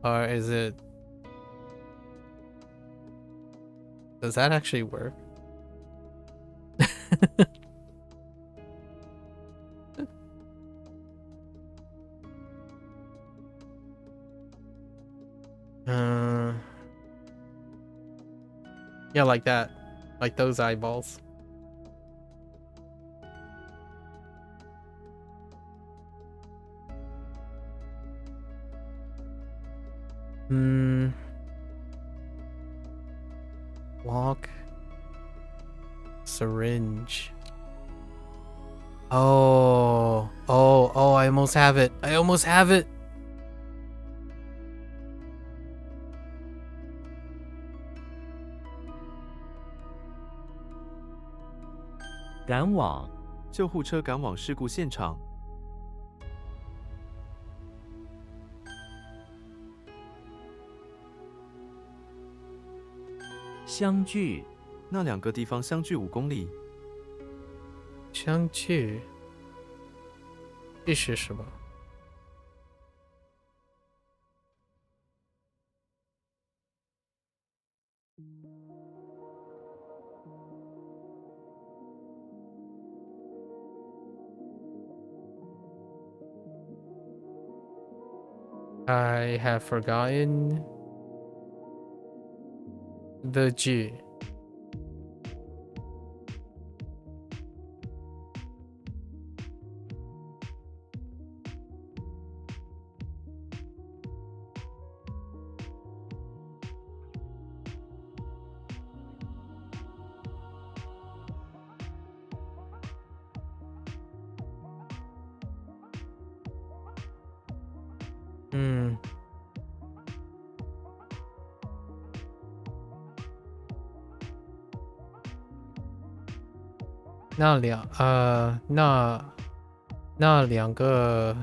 Or is it... Does that actually work? Yeah, like that. Like those eyeballs. Walk. Syringe. Oh, I almost have it. I almost have it.赶往救护车赶往事故现场。相距那两个地方相距5公里。相距。这是什么？ I have forgotten the G. 嗯，那两个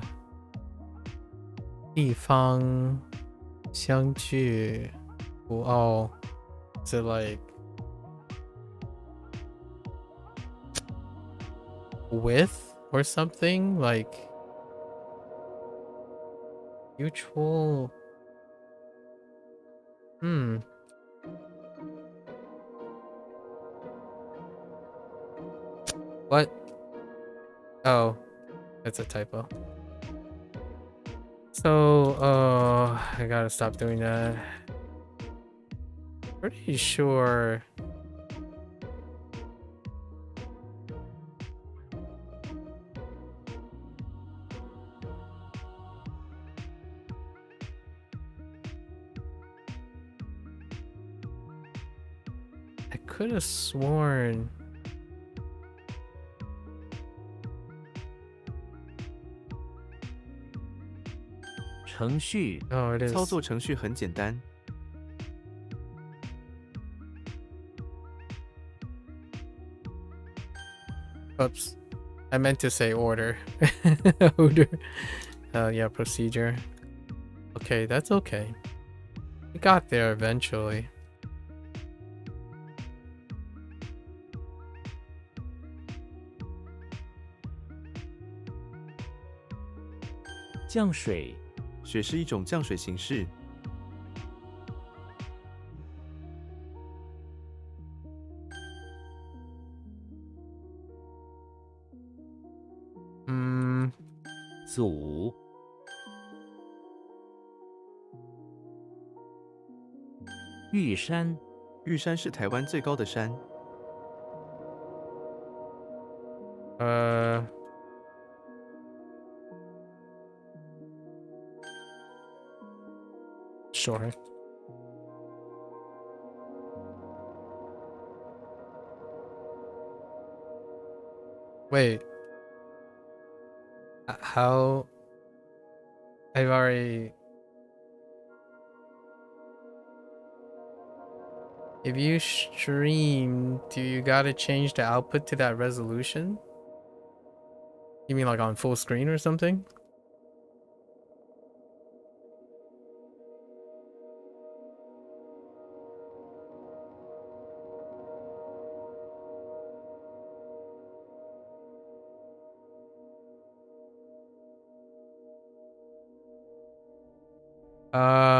地方相距不哦，is it like with or something like mutual? Hmm. What? Oh, that's a typo. So, I gotta stop doing that. Pretty sure. I could have sworn. Oh, it is. 操作程序很简单。Oops. I meant to say order. Order. Yeah, procedure. Okay, that's okay. We got there eventually. Jiangshi. 水是一种降水形式。祖。玉山。玉山是台湾最高的山。Sure. Wait. How? I've already. If you stream, do you gotta change the output to that resolution? You mean like on full screen or something?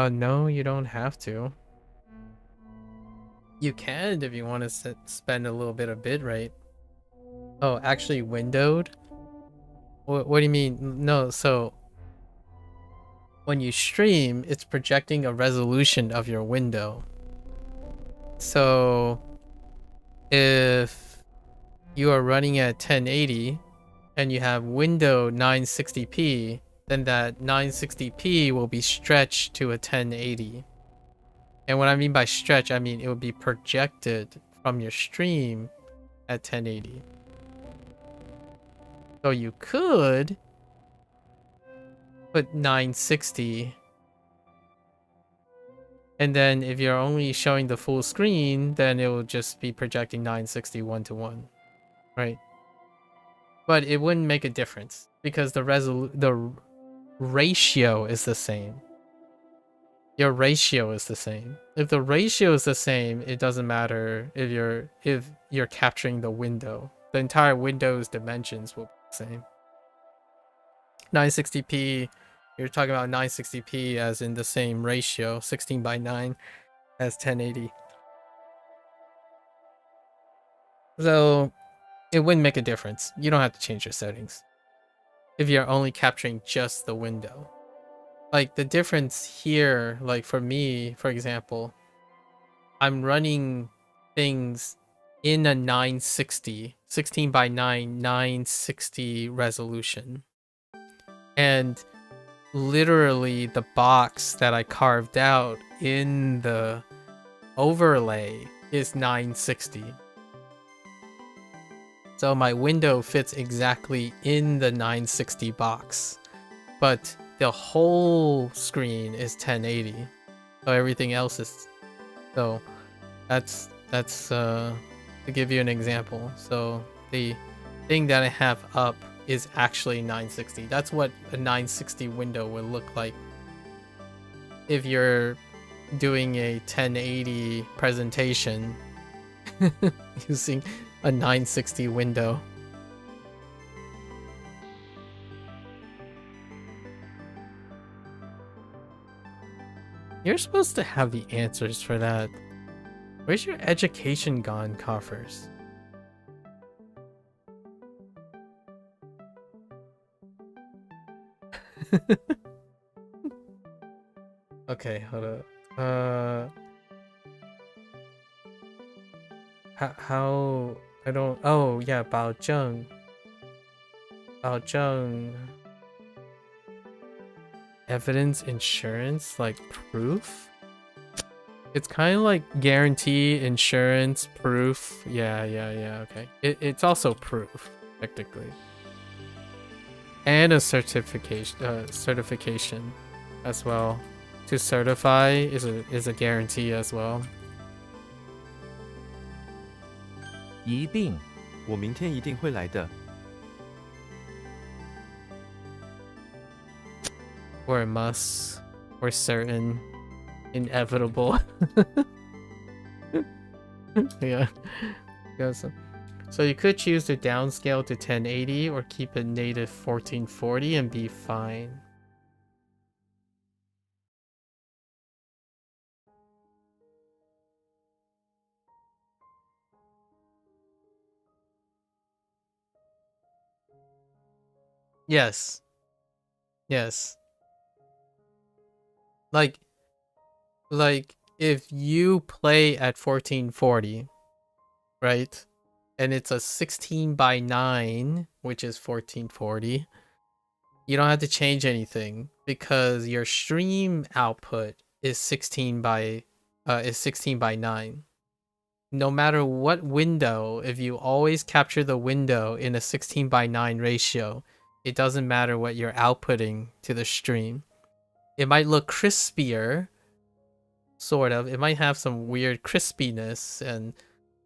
No, you don't have to. You can if you want to spend a little bit of bitrate. Oh, actually windowed? What do you mean? No, so when you stream, it's projecting a resolution of your window. So if you are running at 1080 and you have window 960p, then that 960p will be stretched to a 1080. And what I mean by stretch, I mean it will be projected from your stream at 1080. So you could put 960. And then if you're only showing the full screen, then it will just be projecting 960 1-to-1. Right? But it wouldn't make a difference because the ratio is the same. Your ratio is the same. If the ratio is the same, it doesn't matter if you're capturing the window. The entire window's dimensions will be the same. 960p, you're talking about 960p as in the same ratio, 16:9 as 1080. So it wouldn't make a difference. You don't have to change your settings if you're only capturing just the window. Like the difference here, like for me, for example, I'm running things in a 960, 16:9, 960 resolution. And literally the box that I carved out in the overlay is 960. So my window fits exactly in the 960 box. But the whole screen is 1080. So everything else is, so that's to give you an example. So the thing that I have up is actually 960. That's what a 960 window would look like if you're doing a 1080 presentation using a 960 window. You're supposed to have the answers for that. Where's your education gone, coffers? Okay, hold up. How I don't. Oh yeah, Bao Zheng. Evidence, insurance, like proof. It's kind of like guarantee, insurance, proof. Yeah. Okay. It's also proof, technically, and a certification as well. To certify is a guarantee as well. 一定，我明天一定会来的。 Or must, or certain, inevitable. Yeah. So you could choose to downscale to 1080 or keep it native 1440 and be fine. Yes. Like if you play at 1440, right? And it's a 16:9, which is 1440. You don't have to change anything because your stream output is 16:9. No matter what window, if you always capture the window in a 16:9 ratio, it doesn't matter what you're outputting to the stream. It might look crispier, sort of. It might have some weird crispiness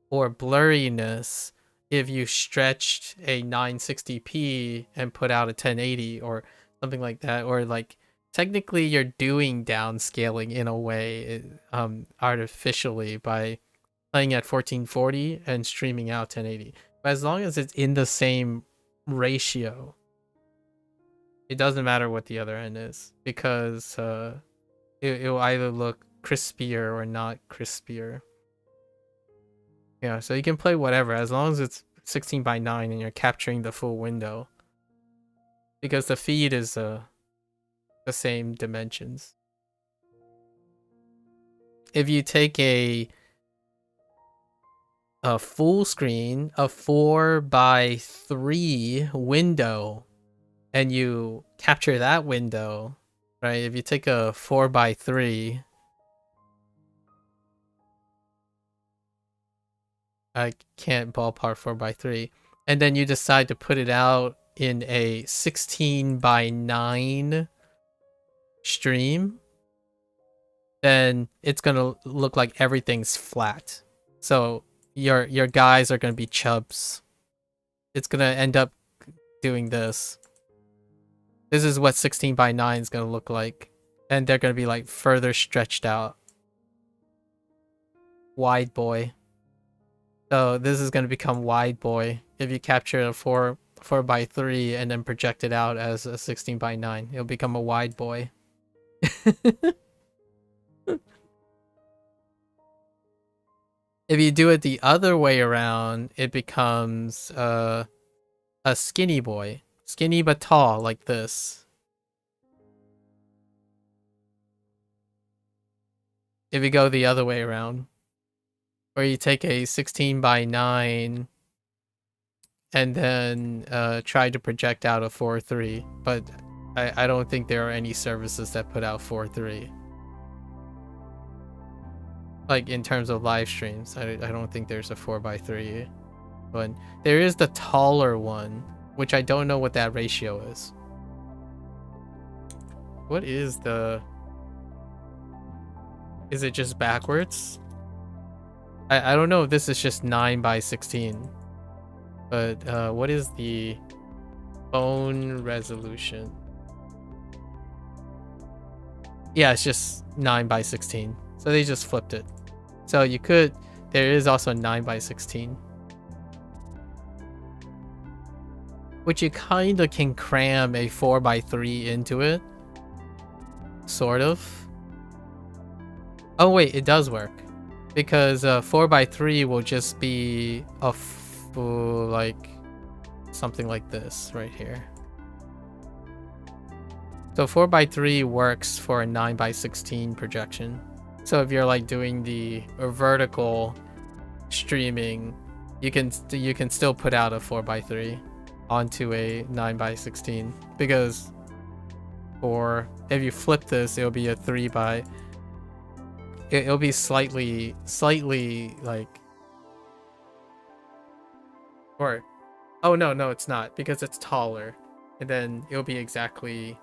or blurriness if you stretched a 960p and put out a 1080 or something like that. Or like technically you're doing downscaling in a way, artificially by playing at 1440 and streaming out 1080. But as long as it's in the same ratio, it doesn't matter what the other end is, because it will either look crispier or not crispier. Yeah, so you can play whatever as long as it's 16:9 and you're capturing the full window, because the feed is the same dimensions. If you take a full screen, a 4:3 window, and you capture that window, right? If you take a 4:3, I can't ballpark 4:3, and then you decide to put it out in a 16:9 stream, then it's gonna look like everything's flat. So your guys are gonna be chubs. It's gonna end up doing this. This is what 16:9 is gonna look like, and they're gonna be like further stretched out. Wide boy. So this is gonna become wide boy if you capture a 4:3 and then project it out as a 16:9. It'll become a wide boy. If you do it the other way around, it becomes a skinny boy. Skinny but tall, like this. If you go the other way around, where you take a 16:9 and then try to project out a 4:3, but I don't think there are any services that put out 4:3. Like in terms of live streams, I don't think there's a 4:3, but there is the taller one, which I don't know what that ratio is. What is the... Is it just backwards? I don't know if this is just 9 by 16. But what is the phone resolution? Yeah, it's just 9 by 16. So they just flipped it. So you could... There is also 9 by 16. Which you kind of can cram a 4 by 3 into it. Sort of. Oh wait, it does work. Because 4 by 3 will just be a like something like this right here. So 4 by 3 works for a 9 by 16 projection. So if you're like doing the vertical streaming, you can still put out a 4 by 3 onto a 9 by 16, because or if you flip this, it'll be a 3 by... It'll be slightly like... Or... Oh, no, it's not, because it's taller. And then it'll be exactly...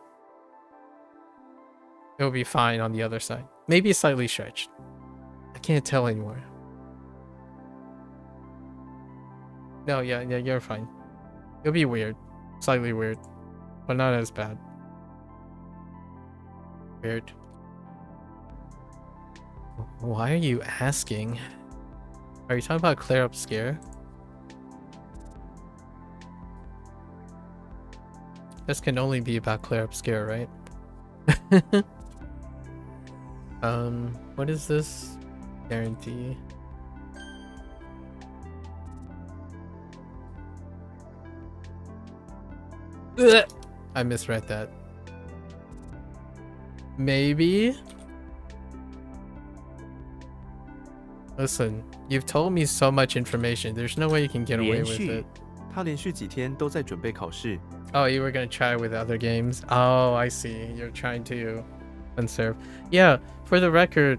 It'll be fine on the other side. Maybe slightly stretched. I can't tell anymore. No, yeah, you're fine. It'll be weird. Slightly weird. But not as bad. Weird. Why are you asking? Are you talking about Claire Obscure? This can only be about Claire Obscure, right? What is this? Guarantee. Ugh! I misread that. Maybe? Listen, you've told me so much information. There's no way you can get away with it. 他连续几天都在准备考试。 Oh, you were gonna try with other games? Oh, I see. You're trying to conserve. Yeah, for the record,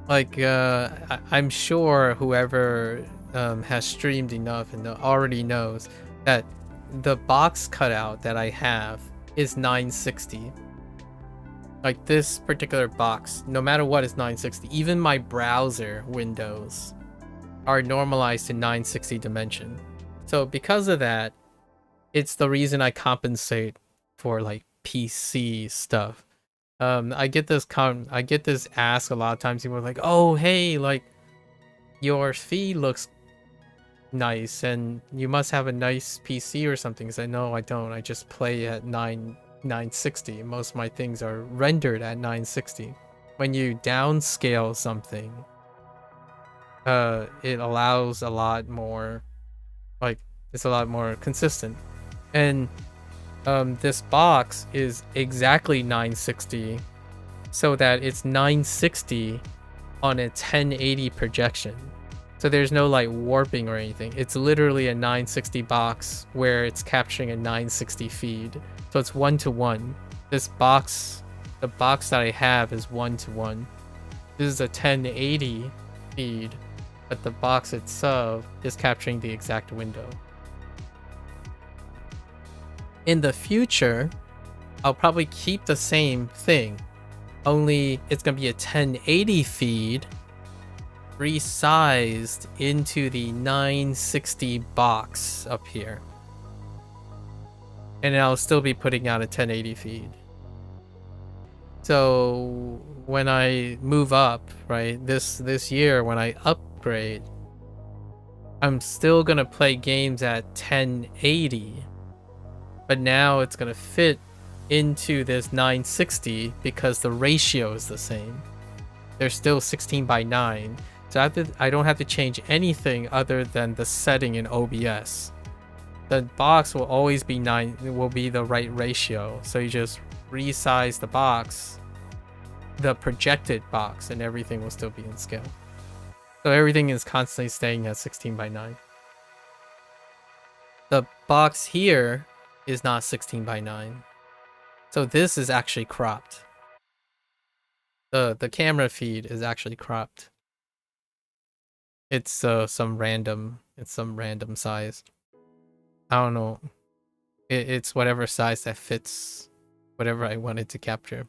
like, I'm sure whoever has streamed enough and already knows that the box cutout that I have is 960. Like, this particular box, no matter what, is 960. Even my browser windows are normalized to 960 dimension. So because of that, it's the reason I compensate for like PC stuff. I get this ask a lot of times. People are like, "Oh, hey, like your feed looks nice, and you must have a nice PC or something." I say, "No, I don't. I just play at 960. Most of my things are rendered at 960. When you downscale something, it allows a lot more, like, it's a lot more consistent. And this box is exactly 960, so that it's 960 on a 1080 projection. So there's no like warping or anything. It's literally a 960 box where it's capturing a 960 feed. So it's 1-to-1. This box, the box that I have, is 1-to-1. This is a 1080 feed, but the box itself is capturing the exact window. In the future, I'll probably keep the same thing, only it's gonna be a 1080 feed resized into the 960 box up here. And I'll still be putting out a 1080 feed. So when I move up, right, this year when I upgrade, I'm still gonna play games at 1080, but now it's gonna fit into this 960 because the ratio is the same. They're still 16:9, so I don't have to change anything other than the setting in OBS. The box will always be will be the right ratio, so you just resize the box, the projected box, and everything will still be in scale. So everything is constantly staying at 16:9. The box here is not 16:9. So this is actually cropped. The camera feed is actually cropped. It's some random size. I don't know. It's whatever size that fits whatever I wanted to capture.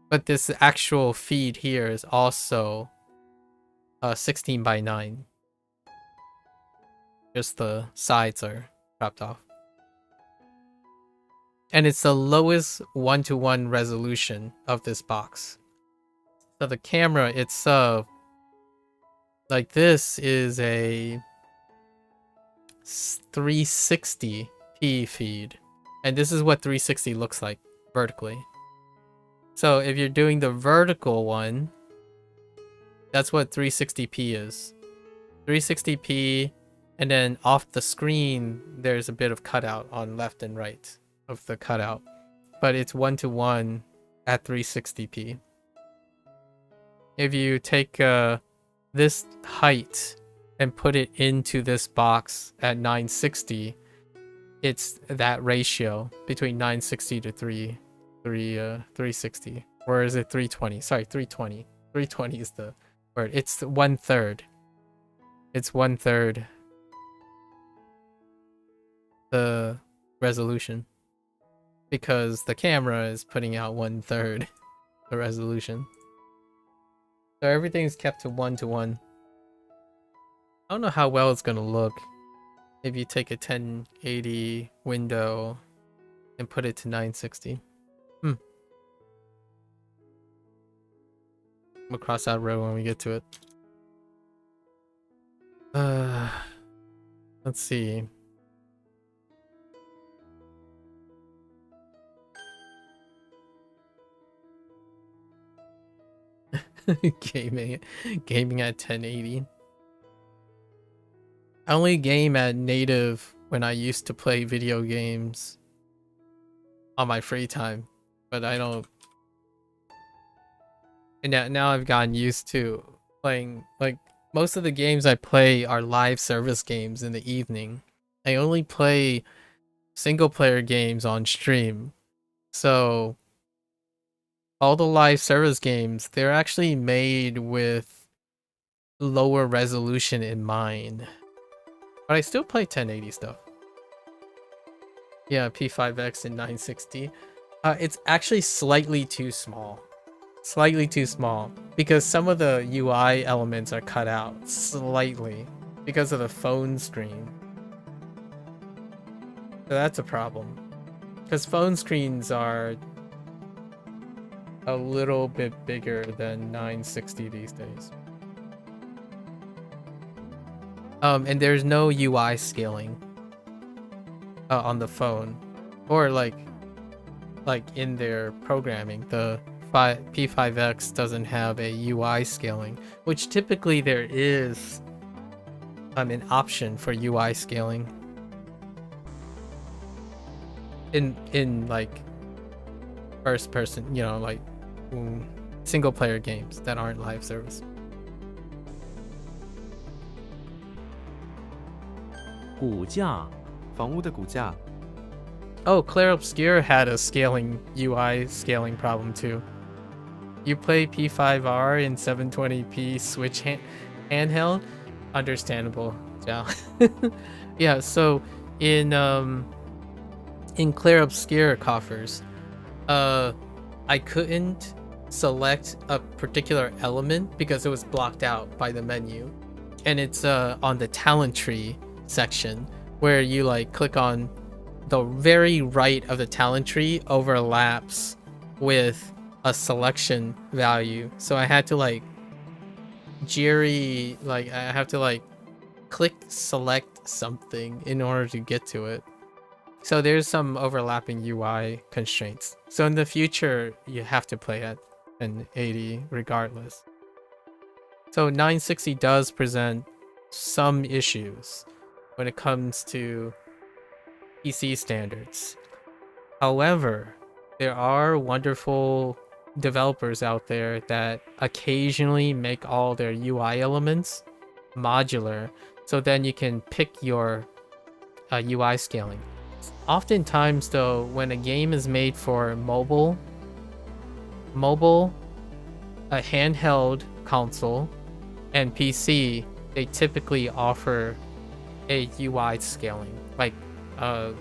But this actual feed here is also 16 by 9. Just the sides are cropped off. And it's the lowest 1:1 resolution of this box. So the camera itself, like this, is a 360p feed. And this is what 360 looks like vertically. So if you're doing the vertical one, that's what 360p is. 360p, and then off the screen, there's a bit of cutout on left and right of the cutout. But it's 1:1 at 360p. If you take this height and put it into this box at 960, it's that ratio between 960 to 360. Or is it 320? Sorry, 320. 320 is the word. It's 1/3. It's 1/3 the resolution, because the camera is putting out 1/3 the resolution. So everything's kept to 1:1. I don't know how well it's gonna look if you take a 1080 window and put it to 960. I'm gonna cross that road when we get to it. Let's see. Gaming at 1080. I only game at native when I used to play video games on my free time, but I don't. And now I've gotten used to playing, like, most of the games I play are live service games in the evening. I only play single player games on stream. So all the live service games, they're actually made with lower resolution in mind. But I still play 1080 stuff. Yeah, P5X in 960. It's actually slightly too small. Slightly too small. Because some of the UI elements are cut out slightly because of the phone screen. So that's a problem. Because phone screens are a little bit bigger than 960 these days. And there's no UI scaling on the phone, or like in their programming. The P5X doesn't have a UI scaling, which typically there is an option for UI scaling in like first person, you know, like single player games that aren't live service. 骨架 房屋的骨架 Oh, Clair Obscure had a UI scaling problem too. You play P5R in 720p Switch handheld? Understandable, Zhao. Yeah, so in Clair Obscure coffers, I couldn't select a particular element because it was blocked out by the menu. And it's on the talent tree section, where you like click on the very right of the talent tree overlaps with a selection value. So I had to like I have to like click select something in order to get to it. So there's some overlapping UI constraints. So in the future, you have to play at an 80 regardless. So 960 does present some issues when it comes to PC standards. However, there are wonderful developers out there that occasionally make all their UI elements modular, so then you can pick your UI scaling. Oftentimes though, when a game is made for mobile, a handheld console, and PC, they typically offer a UI scaling, like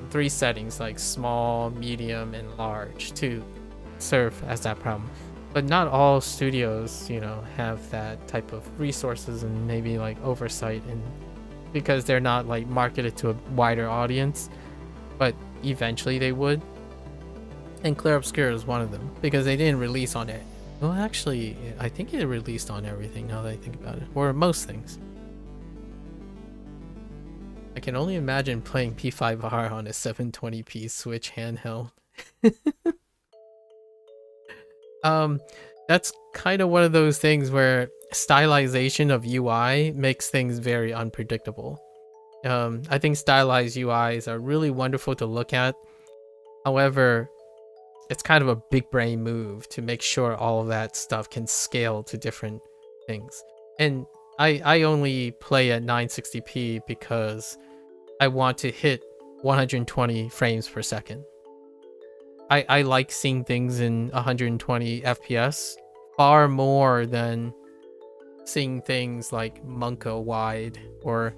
three settings like small, medium, and large to serve as that problem. But not all studios, you know, have that type of resources and maybe like oversight, and because they're not like marketed to a wider audience, but eventually they would. And Clear Obscure is one of them because they didn't release on it. Well, actually, I think it released on everything now that I think about it, or most things. I can only imagine playing P5R on a 720p Switch handheld. That's kind of one of those things where stylization of UI makes things very unpredictable. I think stylized UIs are really wonderful to look at. However, it's kind of a big brain move to make sure all of that stuff can scale to different things. And I only play at 960p because I want to hit 120 frames per second. I like seeing things in 120 FPS far more than seeing things like Monka wide or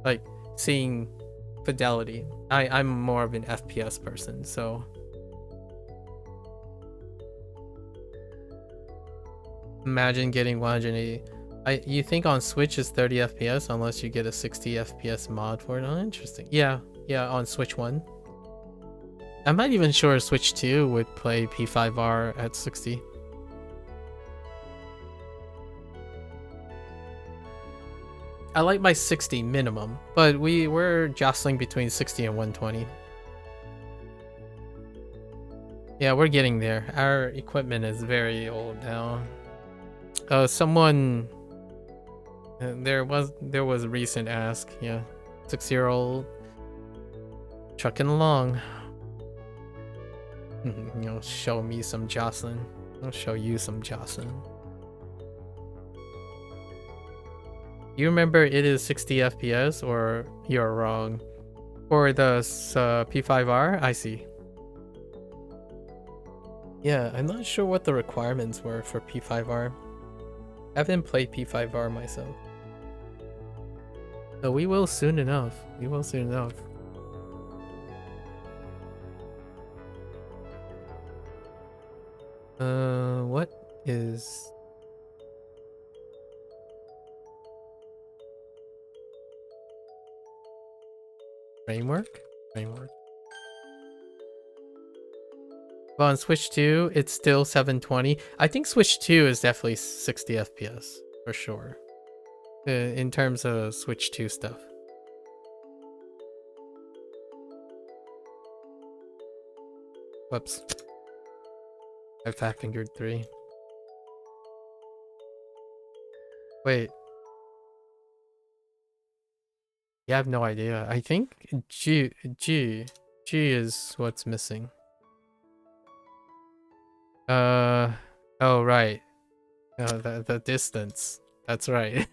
like seeing fidelity. I'm more of an FPS person, so imagine getting 180. You think on Switch is 30 FPS unless you get a 60 FPS mod for it? Oh, interesting. Yeah, on Switch 1. I'm not even sure Switch 2 would play P5R at 60. I like my 60 minimum, but we're jostling between 60 and 120. Yeah, we're getting there. Our equipment is very old now. Someone there was a recent ask. Yeah, 6-year-old trucking along. You'll show me some Jocelyn. I'll show you some Jocelyn. You remember it is 60 FPS, or you're wrong? For the P5R, I see. Yeah, I'm not sure what the requirements were for P5R. I haven't played P5R myself. But we will soon enough. We will soon enough. What is... Framework? Well, on Switch 2, it's still 720. I think Switch 2 is definitely 60 FPS, for sure. In terms of Switch 2 stuff. Whoops. I fat fingered 3. Wait. You have no idea. I think G is what's missing. Oh right. The distance. That's right.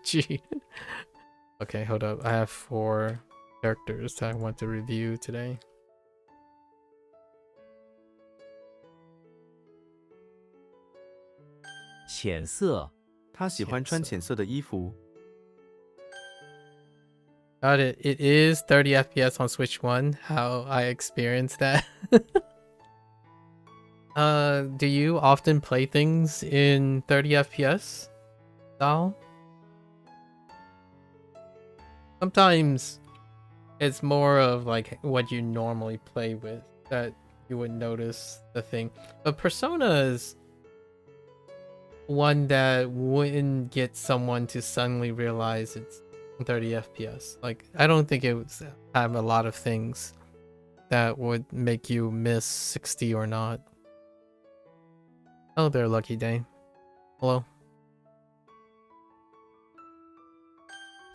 G. Okay, hold up. I have 4 characters that I want to review today.浅色，他喜欢穿浅色的衣服。 Got it. It is 30 FPS on Switch 1. How I experienced that. Do you often play things in 30 FPS? Style? Sometimes it's more of like what you normally play with that you would notice the thing. But Persona is one that wouldn't get someone to suddenly realize it's 30 FPS. Like, I don't think it would have a lot of things that would make you miss 60 or not. Oh, there, Lucky Day. Hello.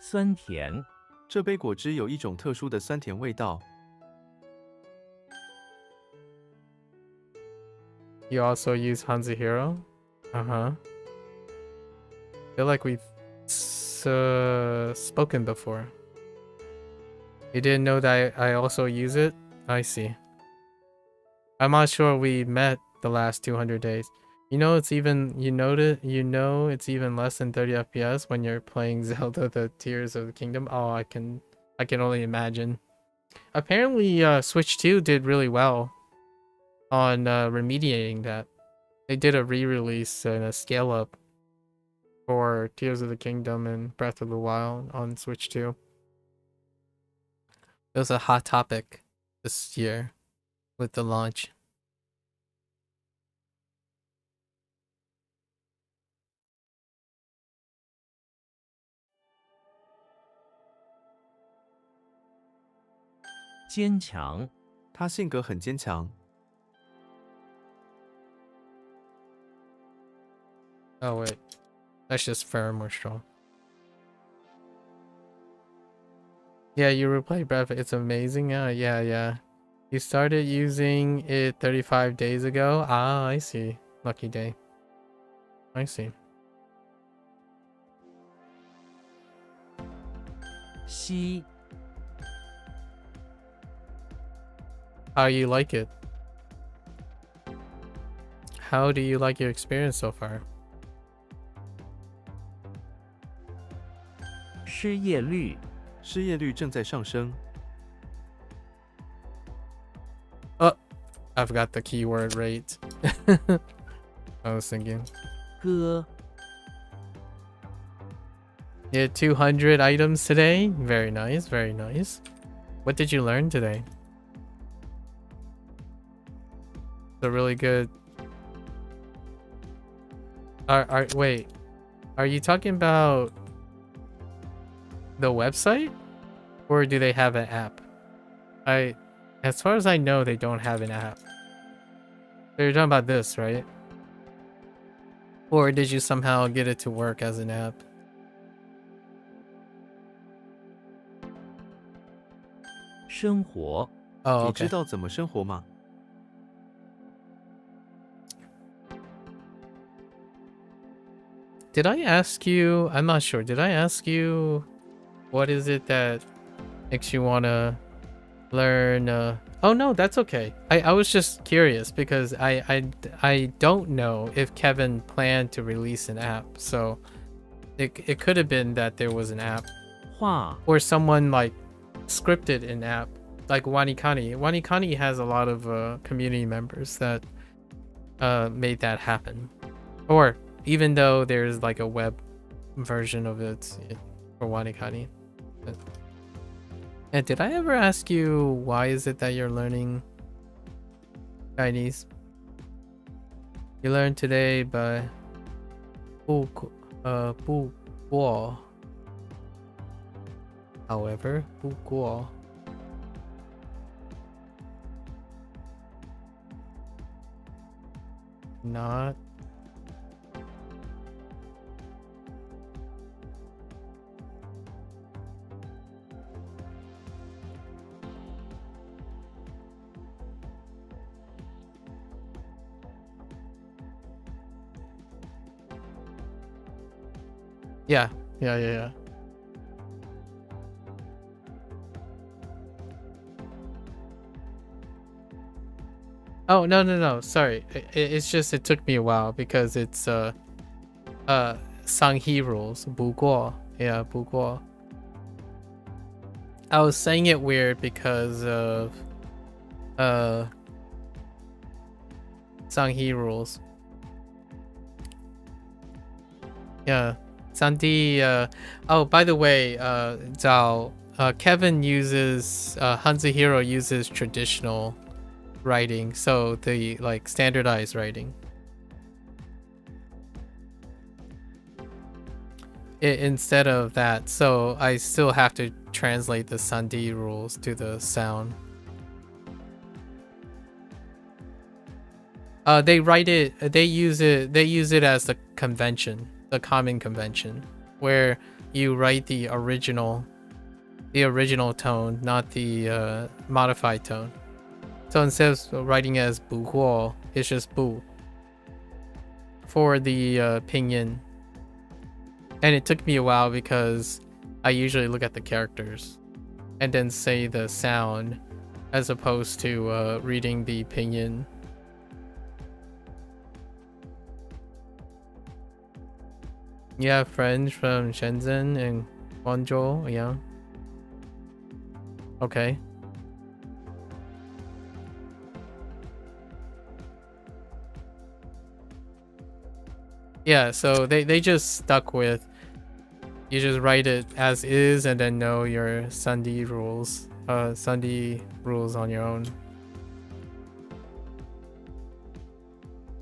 酸甜，这杯果汁有一种特殊的酸甜味道。 You also use HanziHero? Uh-huh. Feel like we've spoken before. You didn't know that I also use it? I see. I'm not sure we met the last 200 days. You know it's even it's even less than 30 FPS when you're playing Zelda: The Tears of the Kingdom. Oh, I can only imagine. Apparently, Switch 2 did really well on remediating that. They did a re-release and a scale-up for Tears of the Kingdom and Breath of the Wild on Switch 2. It was a hot topic this year with the launch.坚强，他性格很坚强。 Oh wait, that's just firm or strong. Yeah, you replay Breath. It's amazing. Yeah. You started using it 35 days ago. Ah, I see. Lucky day. I see. 西， How you like it? How do you like your experience so far? 失业率，失业率正在上升。 I forgot the keyword rate. I was thinking. 歌， You had 200 items today. Very nice, very nice. What did you learn today? The really good. Wait. Are you talking about the website, or do they have an app? As far as I know, they don't have an app. So you're talking about this, right? Or did you somehow get it to work as an app? 生活， Oh, 你 okay. 知道怎么生活吗？ Did I ask you? I'm not sure. Did I ask you what is it that makes you want to learn? Oh no, that's okay. I was just curious because I don't know if Kevin planned to release an app. So it could have been that there was an app 画， or someone like scripted an app like WaniKani. WaniKani has a lot of community members that made that happen. Or even though there's like a web version of it for WaniKani. And did I ever ask you why is it that you're learning Chinese? You learned today by 不过 However, 不过 not Yeah. Oh, no. Sorry. It's just it took me a while because it's Sanghi rules. 不过. Yeah, 不过. I was saying it weird because of Sanghi rules. Yeah. Santi, oh, by the way, Zhao, Kevin uses, HanziHero uses traditional writing, so the, like, standardized writing. Instead of that, so I still have to translate the Santi rules to the sound. They use it as the convention. The common convention where you write the original tone, not the modified tone. So instead of writing as 不过, it's just 不 for the pinyin. And it took me a while because I usually look at the characters and then say the sound as opposed to reading the pinyin. You have friends from Shenzhen and Guangzhou, yeah. Okay. Yeah, so they just stuck with, you just write it as is and then know your Sandhi rules. Sandhi rules on your own.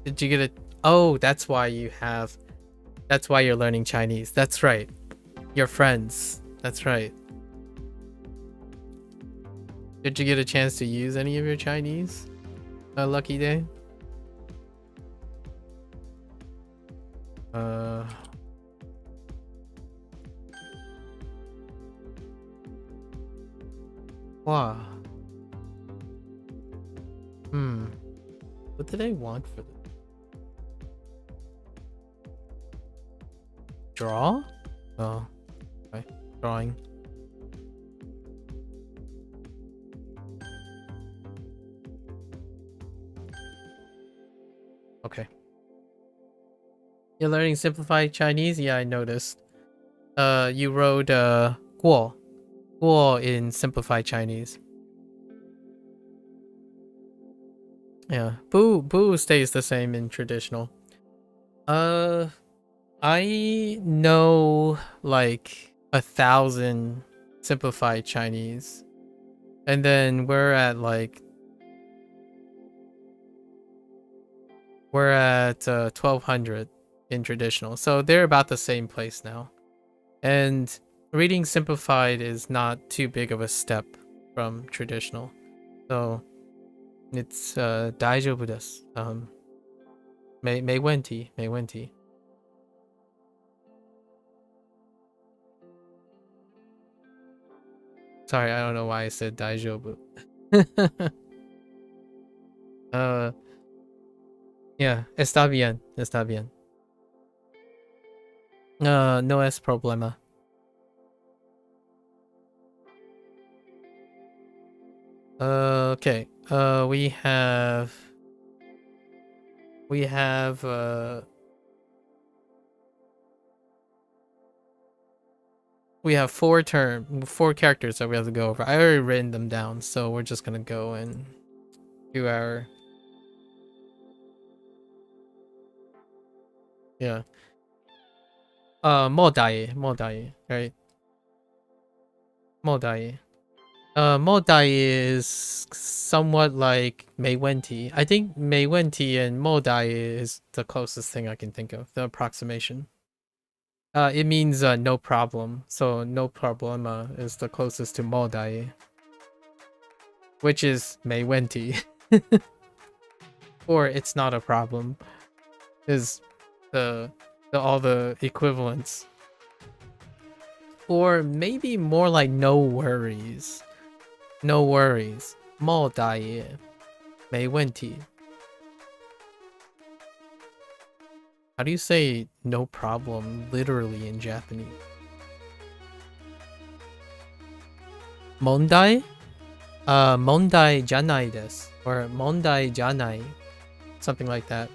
Did you get it? Oh, that's why you're learning Chinese. That's right. Your friends. That's right. Did you get a chance to use any of your Chinese? A lucky day? Wow. What did I want for this? Draw? Oh, okay. Drawing. Okay. You're learning simplified Chinese? Yeah, I noticed. You wrote 过 in simplified Chinese. Yeah, boo stays the same in traditional. I know like 1,000 simplified Chinese, and then we're at 1,200 in traditional, so they're about the same place now. And reading simplified is not too big of a step from traditional, so it's 大丈夫です。没问题，没问题。Sorry, I don't know why I said 大丈夫。Yeah, está bien, está bien. No es problema. Okay. We have 4 characters that we have to go over. I already written them down, so we're just gonna go and do our modai, right? Modai. Modai is somewhat like 没问题. I think 没问题 and modai is the closest thing I can think of, the approximation. It means no problem, so no problema is the closest to modai, which is 没问题. Or it's not a problem is all the equivalents. Or maybe more like no worries. No worries. 莫大爷没问题. How do you say no problem literally in Japanese? Mondai? Mondai janai desu. Or mondai janai. Something like that.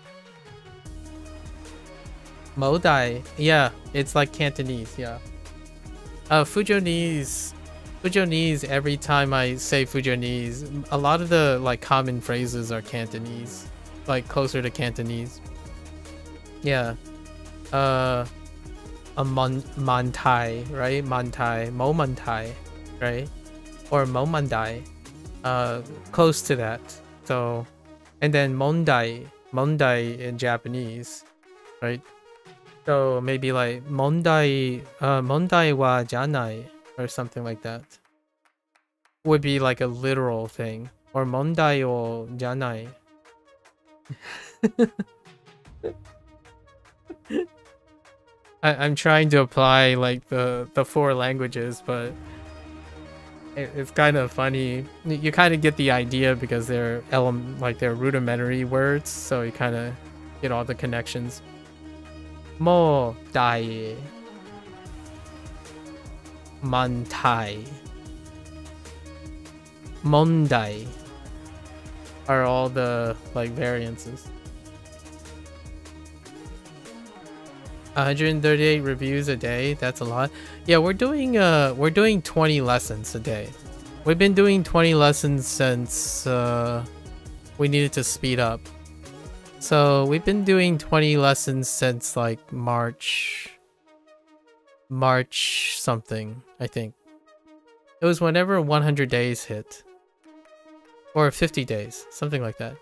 Modai. Yeah, it's like Cantonese, yeah. Fujonese, every time I say Fujonese, a lot of the like common phrases are Cantonese, like closer to Cantonese. Yeah. A mantai, right? Mantai, mo mantai, right? Or mo mandai, close to that. So, and then mondai in Japanese, right? So maybe like mondai wa janai or something like that would be like a literal thing, or mondai o janai. I'm trying to apply like the 4 languages, but it's kind of funny. You kind of get the idea because they're they're rudimentary words, so you kind of get all the connections. Mo dai, mantai, mondai are all the like variances. 138 reviews a day, that's a lot. Yeah, we're doing 20 lessons a day. We've been doing 20 lessons since we needed to speed up. So we've been doing 20 lessons since like March something, I think. It was whenever 100 days hit. Or 50 days, something like that.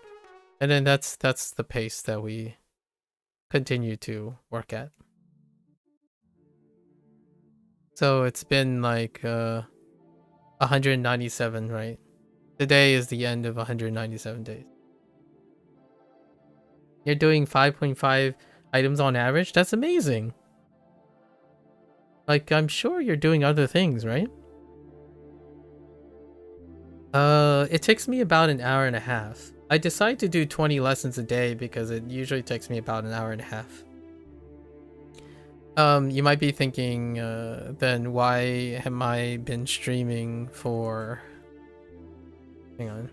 And then that's the pace that we continue to work at. So it's been like 197, right? Today is the end of 197 days. You're doing 5.5 items on average? That's amazing. Like, I'm sure you're doing other things, right? It takes me about an hour and a half. I decide to do 20 lessons a day because it usually takes me about an hour and a half. You might be thinking, then why am I been streaming for... Hang on.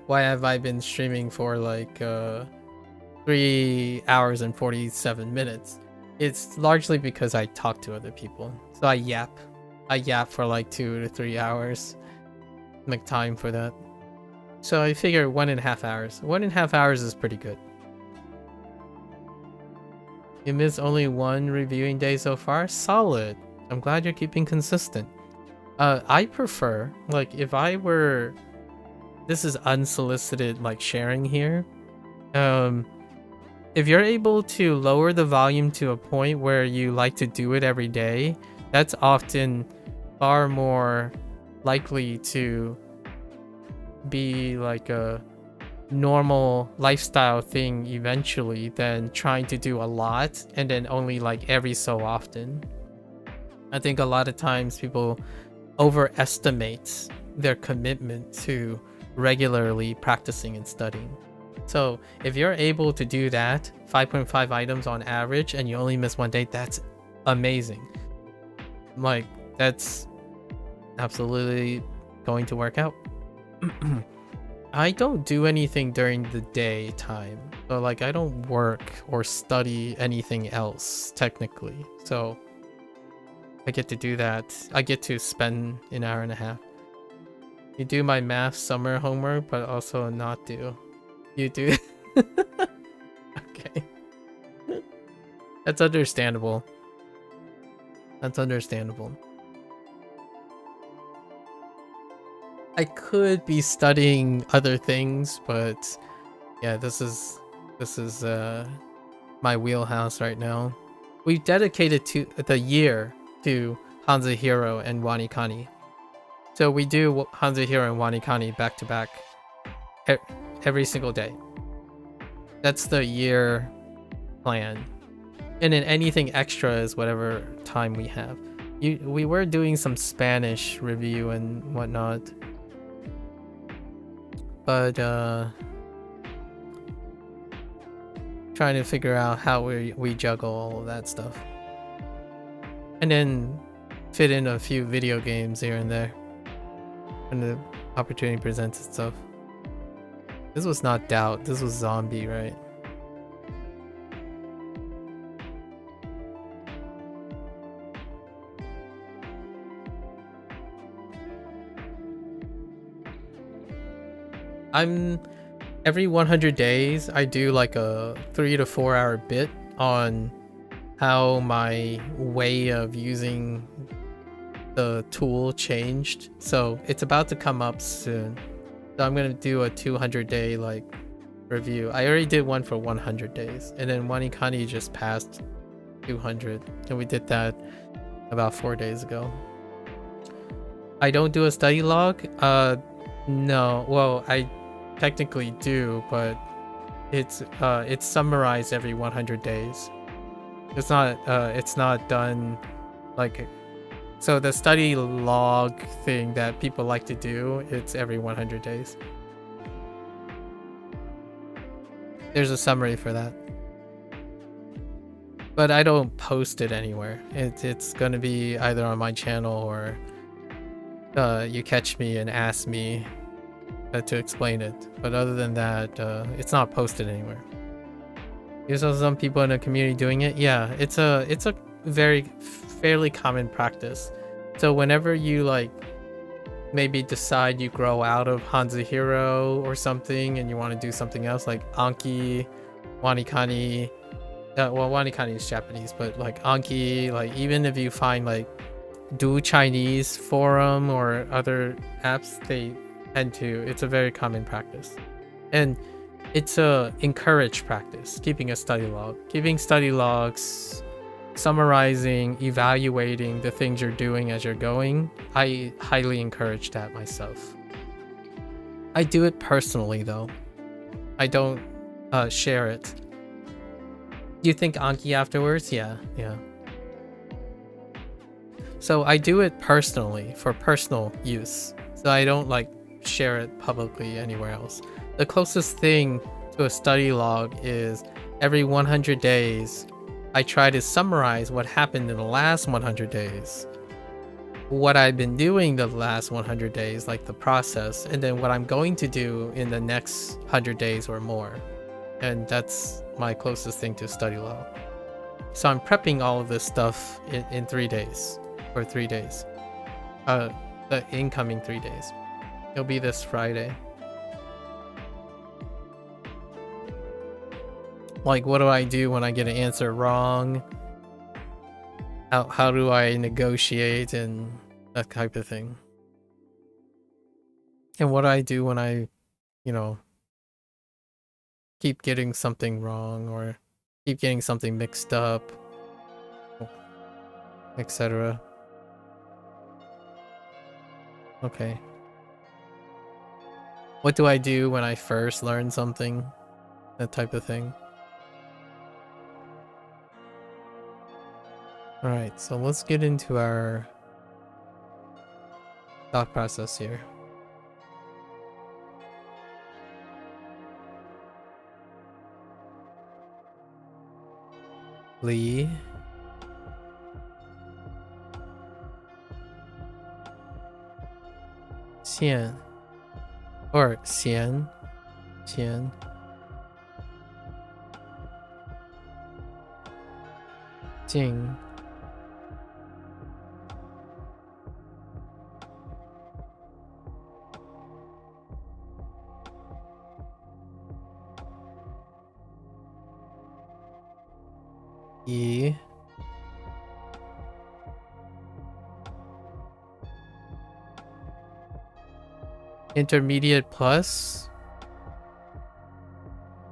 Why have I been streaming for like 3 hours and 47 minutes? It's largely because I talk to other people. So I yap for like 2 to 3 hours. Make time for that. So I figure 1.5 hours. 1.5 hours is pretty good. You missed only one reviewing day so far? Solid. I'm glad you're keeping consistent. I prefer, like, if I were... This is unsolicited, like, sharing here. If you're able to lower the volume to a point where you like to do it every day, that's often far more likely to be like a normal lifestyle thing eventually than trying to do a lot and then only like every so often. I think a lot of times people overestimate their commitment to regularly practicing and studying. So if you're able to do that 5.5 items on average and you only miss one day, that's amazing. Like, that's absolutely going to work out. I don't do anything during the daytime. So like, I don't work or study anything else technically. So I get to do that. I get to spend an hour and a half. You do my math summer homework, but also not do. You do? Okay. That's understandable. That's understandable. I could be studying other things, but yeah, this is my wheelhouse right now. We've dedicated to the year to HanziHero and WaniKani. So we do HanziHero and WaniKani back to back every single day. That's the year plan. And then anything extra is whatever time we have. We were doing some Spanish review and whatnot. But trying to figure out how we juggle all of that stuff. And then fit in a few video games here and there when the opportunity presents itself. This was not Doubt, this was Zombie, right? Every 100 days I do like a 3 to 4 hour bit on how my way of using the tool changed. So it's about to come up soon. So I'm gonna do a 200 day like review. I already did one for 100 days, and then WaniKani just passed 200, and we did that about 4 days ago. I don't do a study log. No. Well, I technically do, but it's summarized every 100 days. It's not done like... So the study log thing that people like to do, it's every 100 days. There's a summary for that. But I don't post it anywhere. It's gonna be either on my channel or you catch me and ask me to explain it. But other than that, it's not posted anywhere. You saw some people in the community doing it? Yeah, it's a fairly common practice. So whenever you like maybe decide you grow out of HanziHero or something and you want to do something else like Anki, WaniKani. Well, WaniKani is Japanese, but like Anki, like even if you find like Do Chinese forum or other apps, they tend to, it's a very common practice. And it's a encouraged practice, keeping a study log. Keeping study logs, summarizing, evaluating the things you're doing as you're going. I highly encourage that myself. I do it personally though. I don't share it. You think Anki afterwards? Yeah. So I do it personally for personal use. So I don't like share it publicly anywhere else. The closest thing to a study log is every 100 days, I try to summarize what happened in the last 100 days. What I've been doing the last 100 days, like the process, and then what I'm going to do in the next 100 days or more. And that's my closest thing to study log. So I'm prepping all of this stuff in 3 days. Or 3 days. The incoming 3 days. It'll be this Friday. Like, what do I do when I get an answer wrong? How do I negotiate and that type of thing? And what do I do when I, you know, keep getting something wrong or keep getting something mixed up, etc. Okay. What do I do when I first learn something? That type of thing. Alright, so let's get into our thought process here. Li. Xian. Or Xian. Xian. Jing. Yi. Intermediate plus.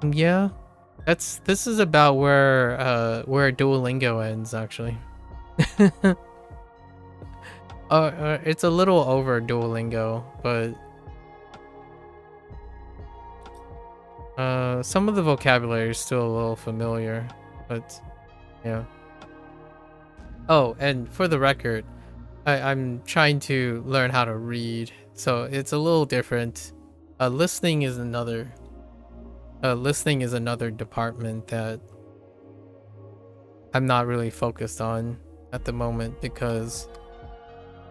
Yeah, this is about where Duolingo ends actually. It's a little over Duolingo, but some of the vocabulary is still a little familiar, but yeah. Oh, and for the record, I'm trying to learn how to read, so it's a little different. Listening is another department that I'm not really focused on at the moment because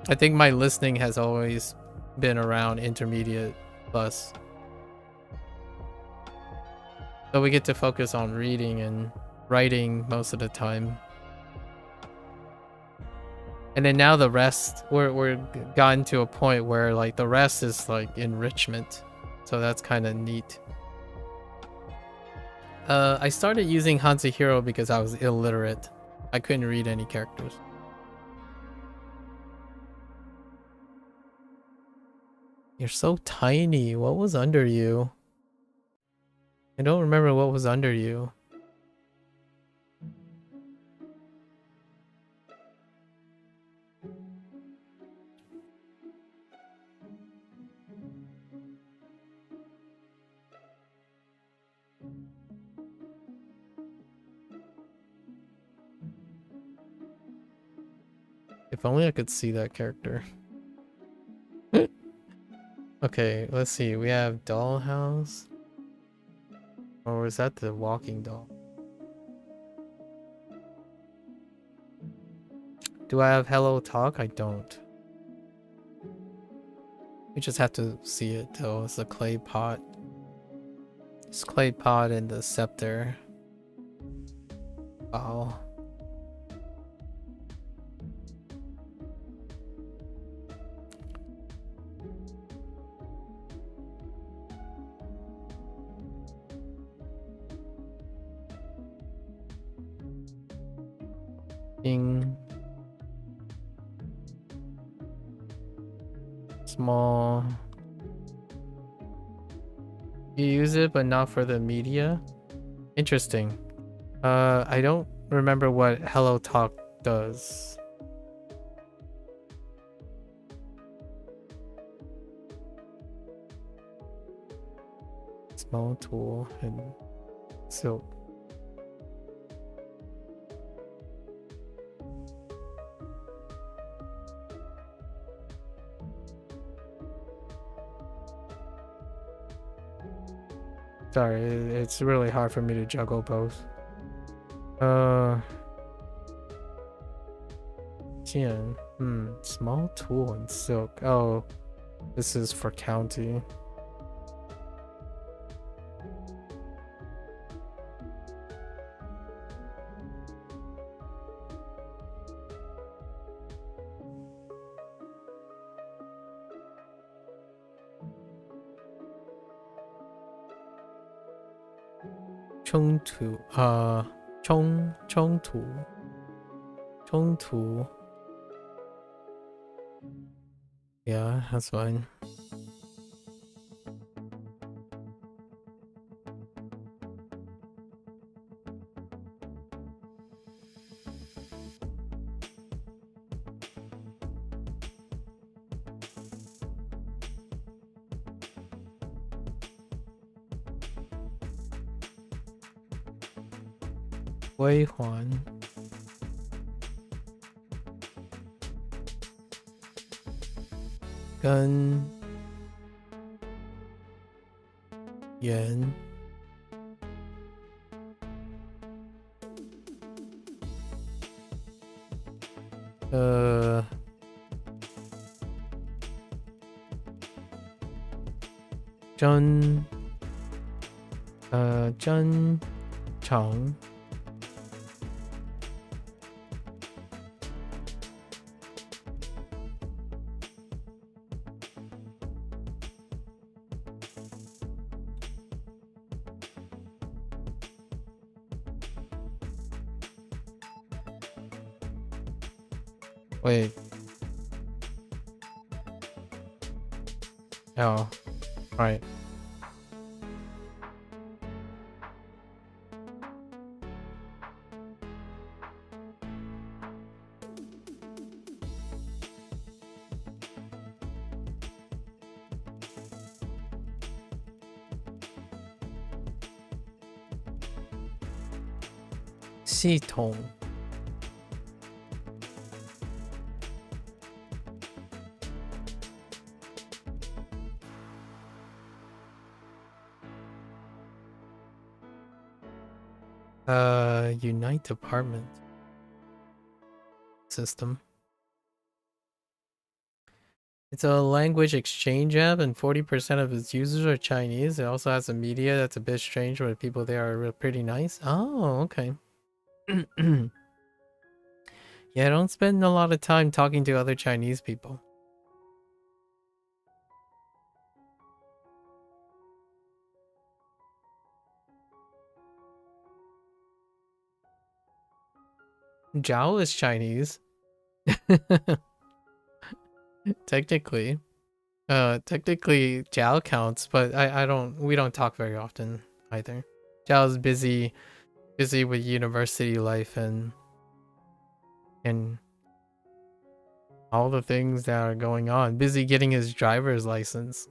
I think my listening has always been around intermediate plus. So we get to focus on reading and writing most of the time. And then now the rest, we're gotten to a point where like the rest is like enrichment. So that's kind of neat. I started using HanziHero because I was illiterate. I couldn't read any characters. You're so tiny. What was under you? I don't remember what was under you. If only I could see that character. Okay, let's see. We have Dollhouse. Or was that the walking doll? Do I have Hello Talk? I don't. We just have to see it though. It's a clay pot. It's clay pot and the scepter. Wow. Ing. Small. You use it, but not for the media. Interesting. I don't remember what Hello Talk does. Small tool and silk. Sorry, it's really hard for me to juggle both. Jian. Small tool and silk. Oh, this is for county.冲突. Yeah, that's fine. Wei Huan. Gun. Yuan. Zhen. Zhen Chang. Wait. Oh, right. Xitong. Unite Department System. It's a language exchange app, and 40% of its users are Chinese. It also has a media that's a bit strange, where people there are pretty nice. Oh, okay. Yeah, I don't spend a lot of time talking to other Chinese people. Zhao is Chinese. Technically. Technically Zhao counts, but we don't talk very often either. Zhao's busy with university life and all the things that are going on. Busy getting his driver's license.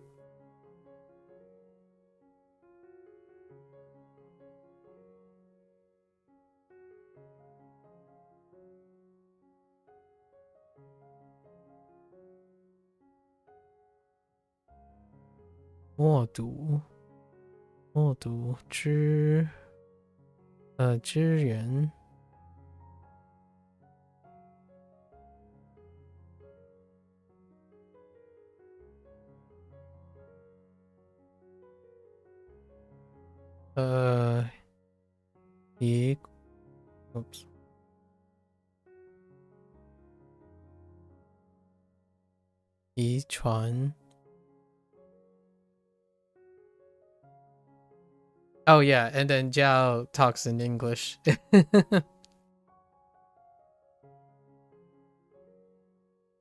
默读支援遗传 Oh yeah, and then Zhao talks in English.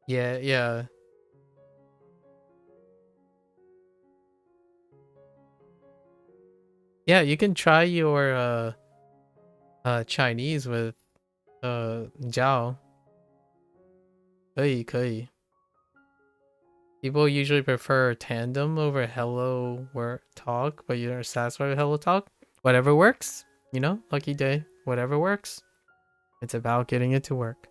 Yeah, yeah. Yeah, you can try your Chinese with Jiao. 可以. People usually prefer tandem over hello work talk, but you're satisfied with hello talk. Whatever works, you know, lucky day. Whatever works. It's about getting it to work.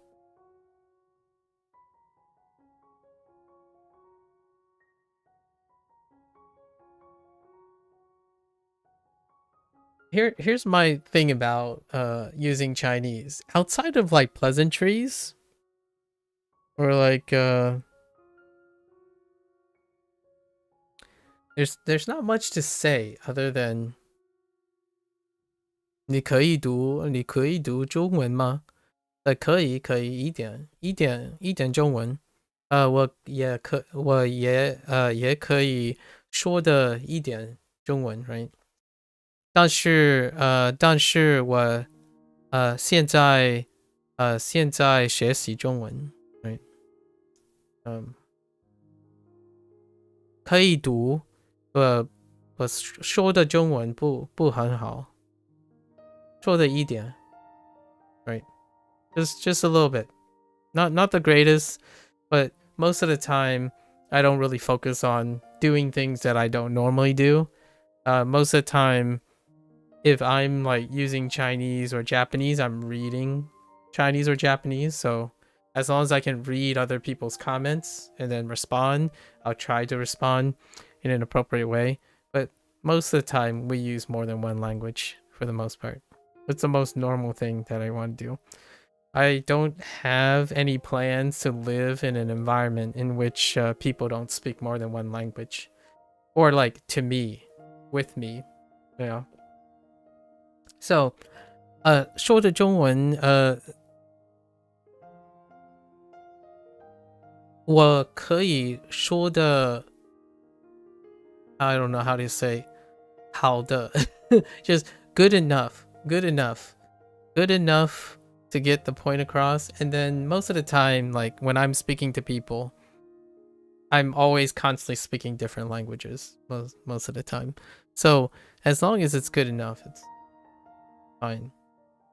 Here's my thing about using Chinese. Outside of like pleasantries or like there's not much to say other than 你可以读中文吗？可以一点中文。我也可以说的一点中文，right？但是我现在学习中文，right？可以读，我说的中文不很好，说的一点，right？ Just a little bit, not the greatest, but most of the time I don't really focus on doing things that I don't normally do. Most of the time, if I'm like using Chinese or Japanese, I'm reading Chinese or Japanese. So as long as I can read other people's comments and then respond, I'll try to respond in an appropriate way. But most of the time, we use more than one language for the most part. It's the most normal thing that I want to do. I don't have any plans to live in an environment in which people don't speak more than one language. Or like to me, with me, you know. So, 说的中文我可以说的 I don't know how to say 好的 just good enough to get the point across. And then most of the time, like when I'm speaking to people, I'm always constantly speaking different languages most of the time. So as long as it's good enough, it's fine.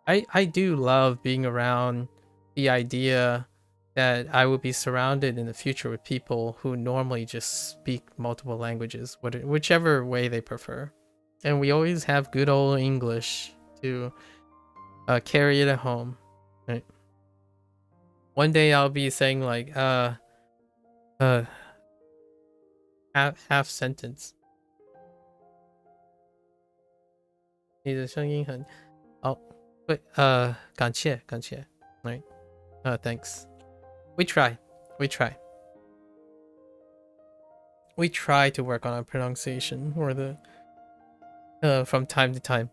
I do love being around the idea that I will be surrounded in the future with people who normally just speak multiple languages, whichever way they prefer. And we always have good old English to carry it at home. Right. One day I'll be saying like half sentence. 你的声音很好，对，感谢，right? Thanks. We try. We try to work on our pronunciation or from time to time.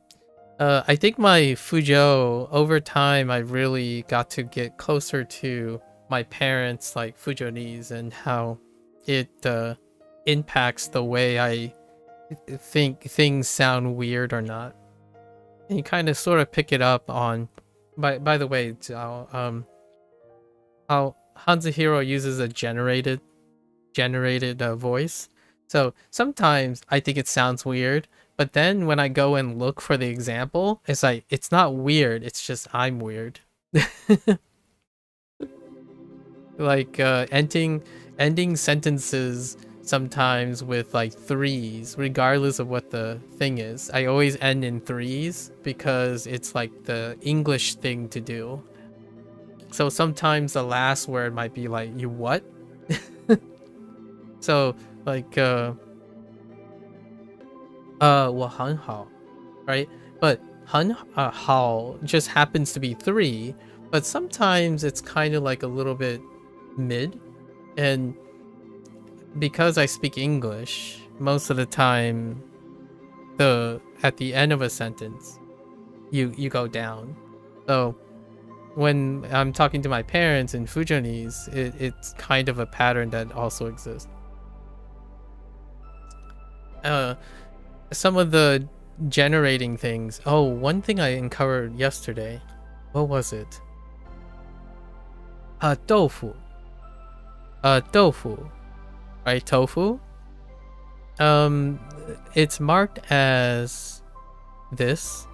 I think my Fuzhou, over time, I really got to get closer to my parents' like Fujonese and how it impacts the way I think things sound weird or not. And you kind of sort of pick it up on. By the way, how HanziHero uses a generated voice. So sometimes I think it sounds weird. But then when I go and look for the example, it's like, it's not weird, it's just I'm weird. Like ending sentences sometimes with like threes, regardless of what the thing is. I always end in threes because it's like the English thing to do. So sometimes the last word might be like, you what? So like 我很好, right? But 很好 just happens to be 3, but sometimes it's kind of like a little bit mid. And because I speak English, most of the time at the end of a sentence, you go down. So when I'm talking to my parents in Fujonese, it's kind of a pattern that also exists. Some of the generating things. Oh, one thing I uncovered yesterday. What was it? Tofu. Tofu, right? Tofu. It's marked as this.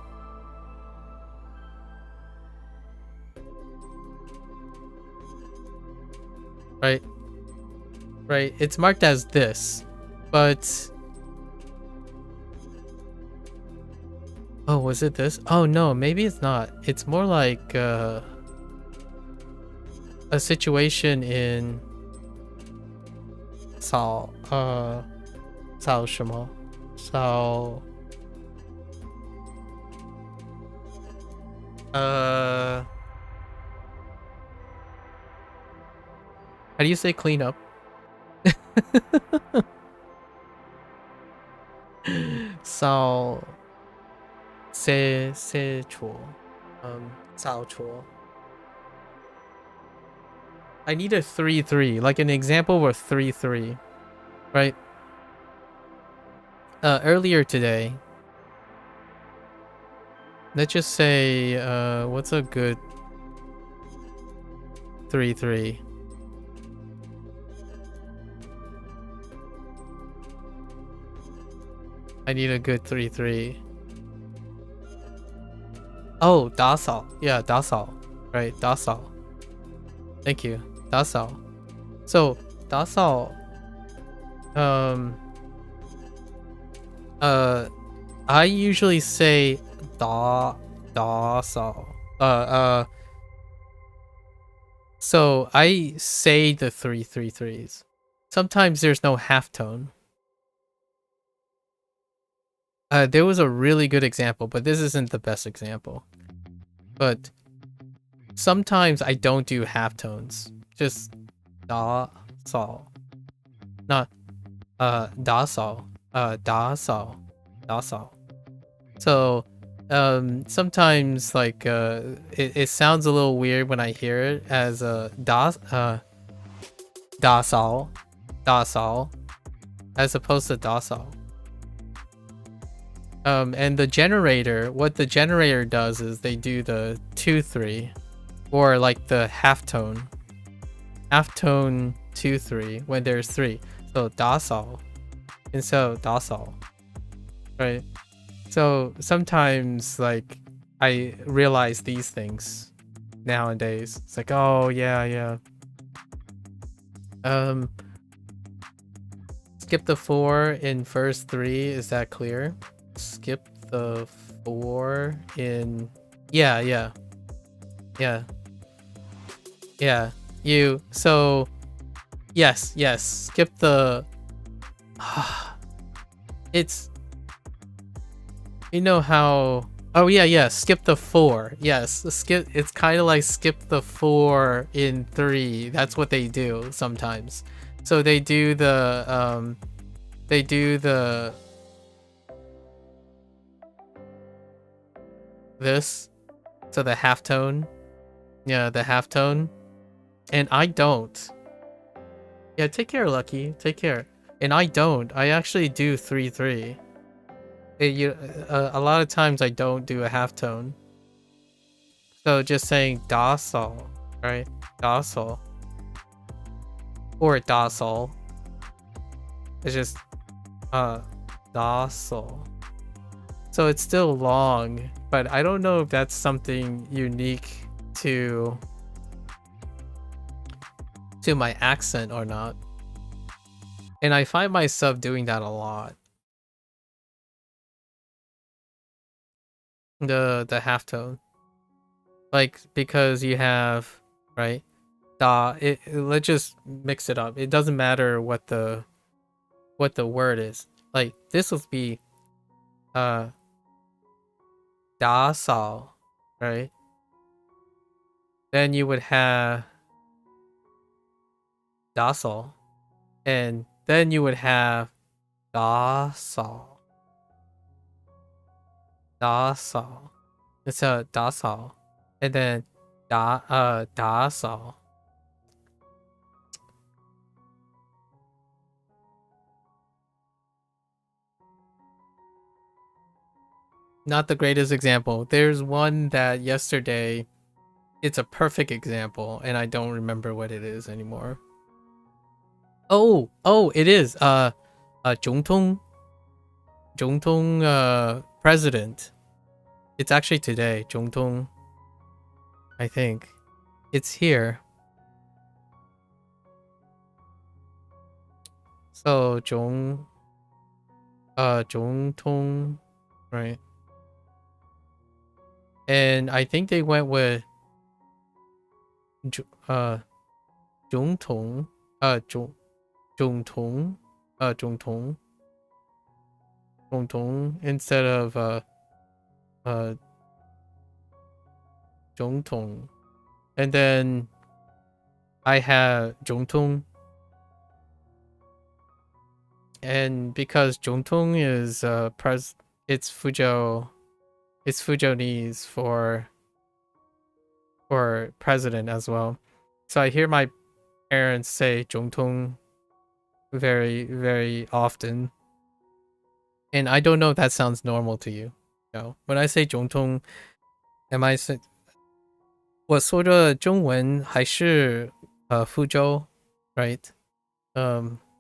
Right? Right, it's marked as this, but... Oh, was it this? Oh no, maybe it's not. It's more like a situation in 扫 扫什么？扫 how do you say clean up? 扫 扫除 I need a 3-3, like an example with 3-3, right? Earlier today, let's just say, what's a good 3-3? I need a good 3-3. Oh, docile. Yeah, docile. Right, docile. Thank you. Docile. So, docile. I usually say docile. So I say the 3-3-3s. Sometimes there's no halftone. There was a really good example, but this isn't the best example. But sometimes I don't do halftones. Just da-sol. Not da-sol. Da-sol. So sometimes like it sounds a little weird when I hear it as da-sol, as opposed to docile. And the generator, what the generator does is they do the 2-3, or like the halftone 2-3 when there's 3. So docile, and so docile, right? So sometimes like I realize these things nowadays. It's like, oh yeah. Skip the 4 in first 3. Is that clear? Skip the 4 in... Yeah. You... So... Yes. Skip the... It's... You know how... Oh yeah. Skip the 4. Yes. Skip... It's kind of like skip the 4 in 3. That's what they do sometimes. So they do the... This, so the halftone, yeah, the halftone, and I don't. Yeah, take care, Lucky, take care. And I don't. I actually do 3-3. A lot of times I don't do a halftone. So just saying docile, right? Docile or docile. It's just docile. So it's still long, but I don't know if that's something unique to my accent or not. And I find myself doing that a lot. The halftone. Like, because you have, right? Da, let's just mix it up. It doesn't matter what the word is. Like, this would be docile, right? Then you would have docile, and then you would have docile. It's a docile, and then docile. Not the greatest example. There's one that yesterday, it's a perfect example, and I don't remember what it is anymore. Oh, it is. 总统 president. It's actually today. 总统 I think. It's here. So 总统, right? And I think they went with 总统总统 instead of 总统. And then I have 总统. And because 总统 is it's Fujonese for president as well. So I hear my parents say 总统 very, very often. And I don't know if that sounds normal to you. No. When I say 总统, am I saying 我说的中文还是福州 right?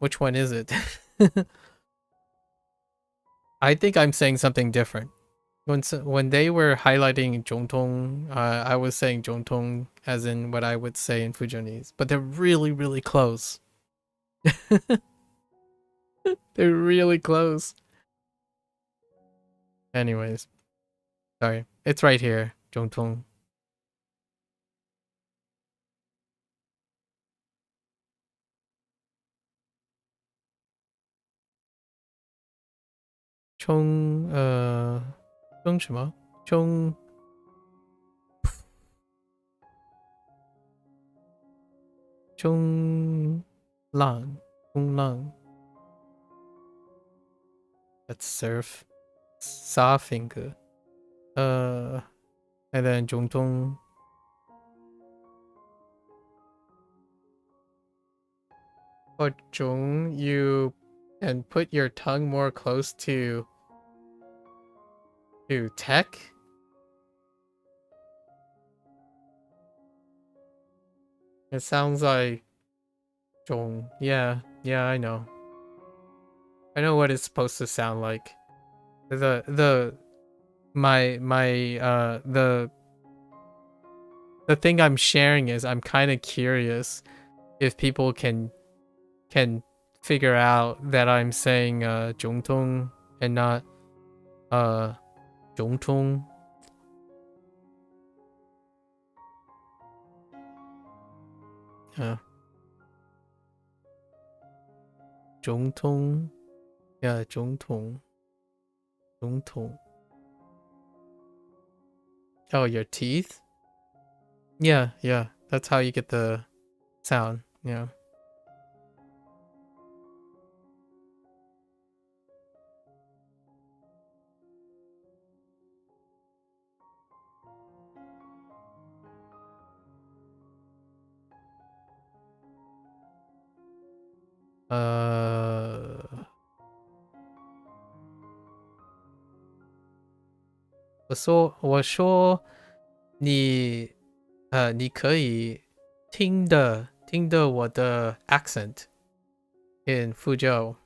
Which one is it? I think I'm saying something different. When they were highlighting 总统, I was saying 总统as in what I would say in Fujonese, but they're really, really close. They're really close. Anyways, sorry, it's right here, 总统. 총什么? 총浪 That's surf. surfing. And then 总统. For 总, you can put your tongue more close to tech. It sounds like 总. Yeah, I know. I know what it's supposed to sound like. The thing I'm sharing is I'm kind of curious if people can figure out that I'm saying 总统 and not 总统. Yeah. 总统. Yeah, 总统. Oh, your teeth? Yeah, that's how you get the sound. Yeah.我说你可以听的我的 accent in 福州。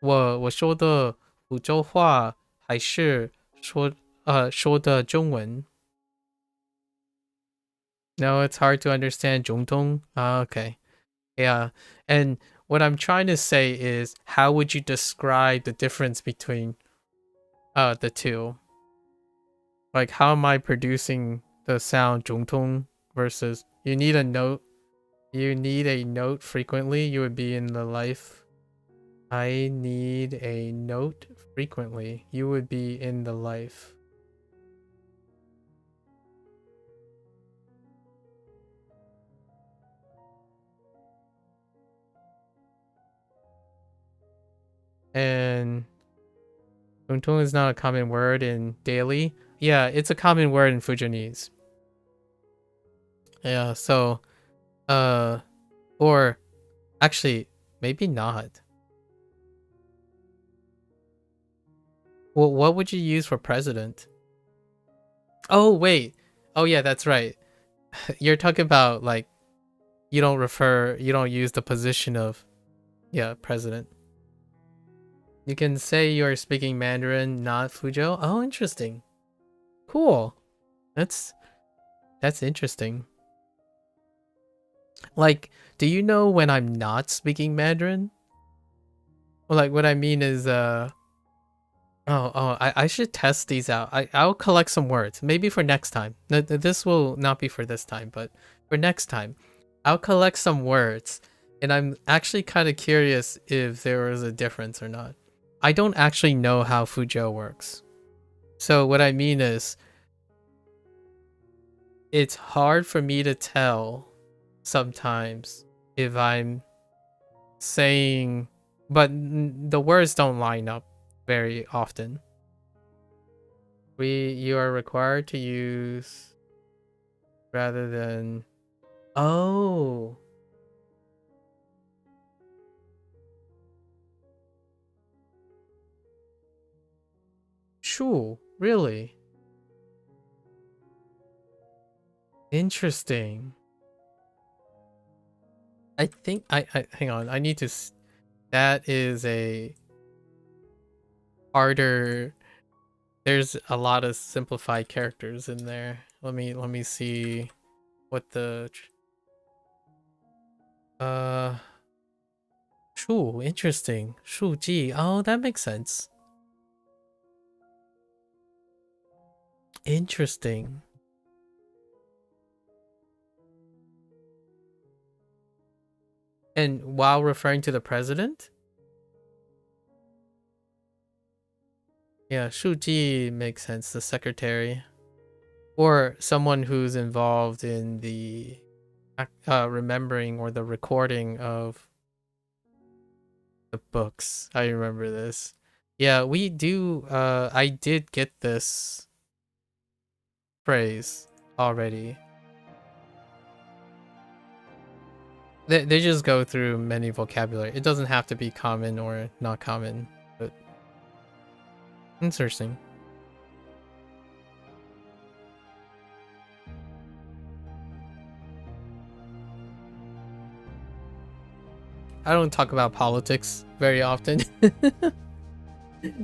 我说的福州话还是说的中文。No, it's hard to understand 总统. Okay. Yeah. And what I'm trying to say is, how would you describe the difference between the two? Like, how am I producing the sound 总统 versus you need a note frequently? You would be in the life. I need a note frequently. You would be in the life. And 总统 is not a common word in daily. Yeah, it's a common word in Fujonese. Yeah, so or actually maybe not. Well, what would you use for president? Oh, wait. Oh, yeah, that's right. you're talking about like you don't use the position of president. You can say you're speaking Mandarin, not Fuzhou. Oh, interesting. Cool. That's interesting. Like, do you know when I'm not speaking Mandarin? Well, like what I mean is I should test these out. I'll collect some words. Maybe for next time. This will not be for this time, but for next time. I'll collect some words. And I'm actually kind of curious if there was a difference or not. I don't actually know how Fuzhou works. So what I mean is, it's hard for me to tell sometimes if I'm saying, but the words don't line up very often. You are required to use rather than, oh. Sure, really? Interesting. I think I hang on. I need to. That is a harder. There's a lot of simplified characters in there. Let me see what the. Shu, interesting. Shu Ji. Oh, that makes sense. Interesting. And while referring to the president? Yeah, Shu Ji makes sense, the secretary. Or someone who's involved in the remembering or the recording of the books. I remember this. Yeah, we do, I did get this phrase already. They just go through many vocabulary. It doesn't have to be common or not common, but interesting. I don't talk about politics very often.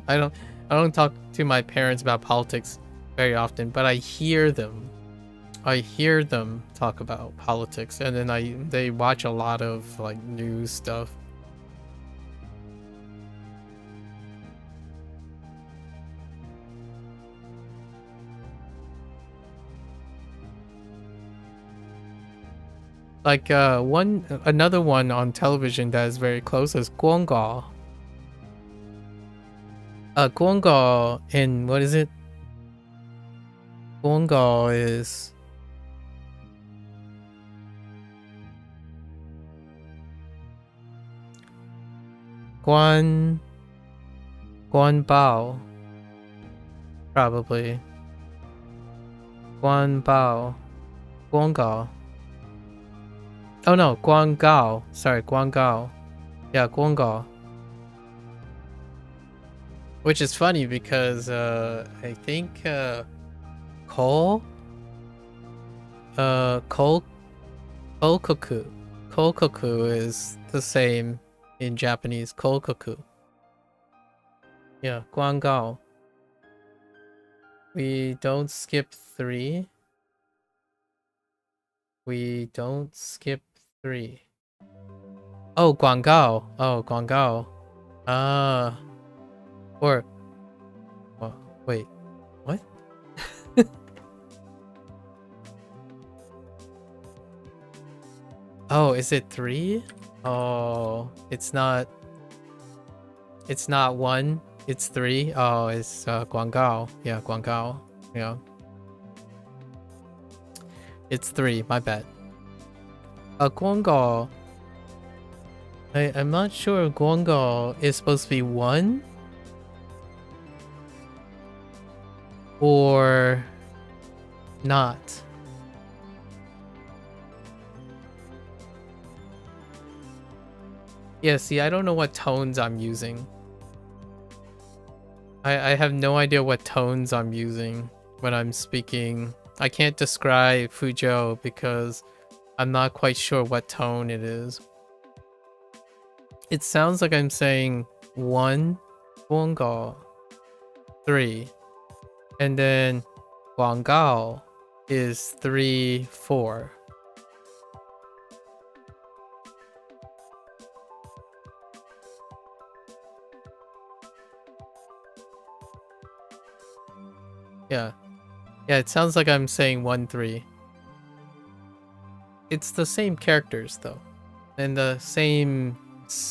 I don't talk to my parents about politics very often, but I hear them talk about politics, and then they watch a lot of like news stuff. Like another one on television that is very close is Guangao. Guangao in what is it? Guangao is Guanbao, probably. Guanbao, Guangao. Oh no, Guangao. Sorry, Guangao. Yeah, Guangao. Which is funny because I think Kokoku is the same in Japanese. Kokoku. Yeah, Guangao. We don't skip 3. We don't skip 3. Oh, Guangao. Oh, Guangao. Or oh, wait. What? Oh, is it 3? Oh, it's not 1, it's 3. Oh, it's Guangao. Yeah, Guangao. Yeah. It's 3, my bad. Guangao. I'm not sure Guangao is supposed to be 1 or not. Yeah, see, I don't know what tones I'm using. I have no idea what tones I'm using when I'm speaking I can't describe Fuzhou because I'm not quite sure what tone it is. It sounds like I'm saying 1, Guangao, 3, and then Guangao is 3, 4. Yeah. Yeah, it sounds like I'm saying 1, 3. It's the same characters though. And the same it's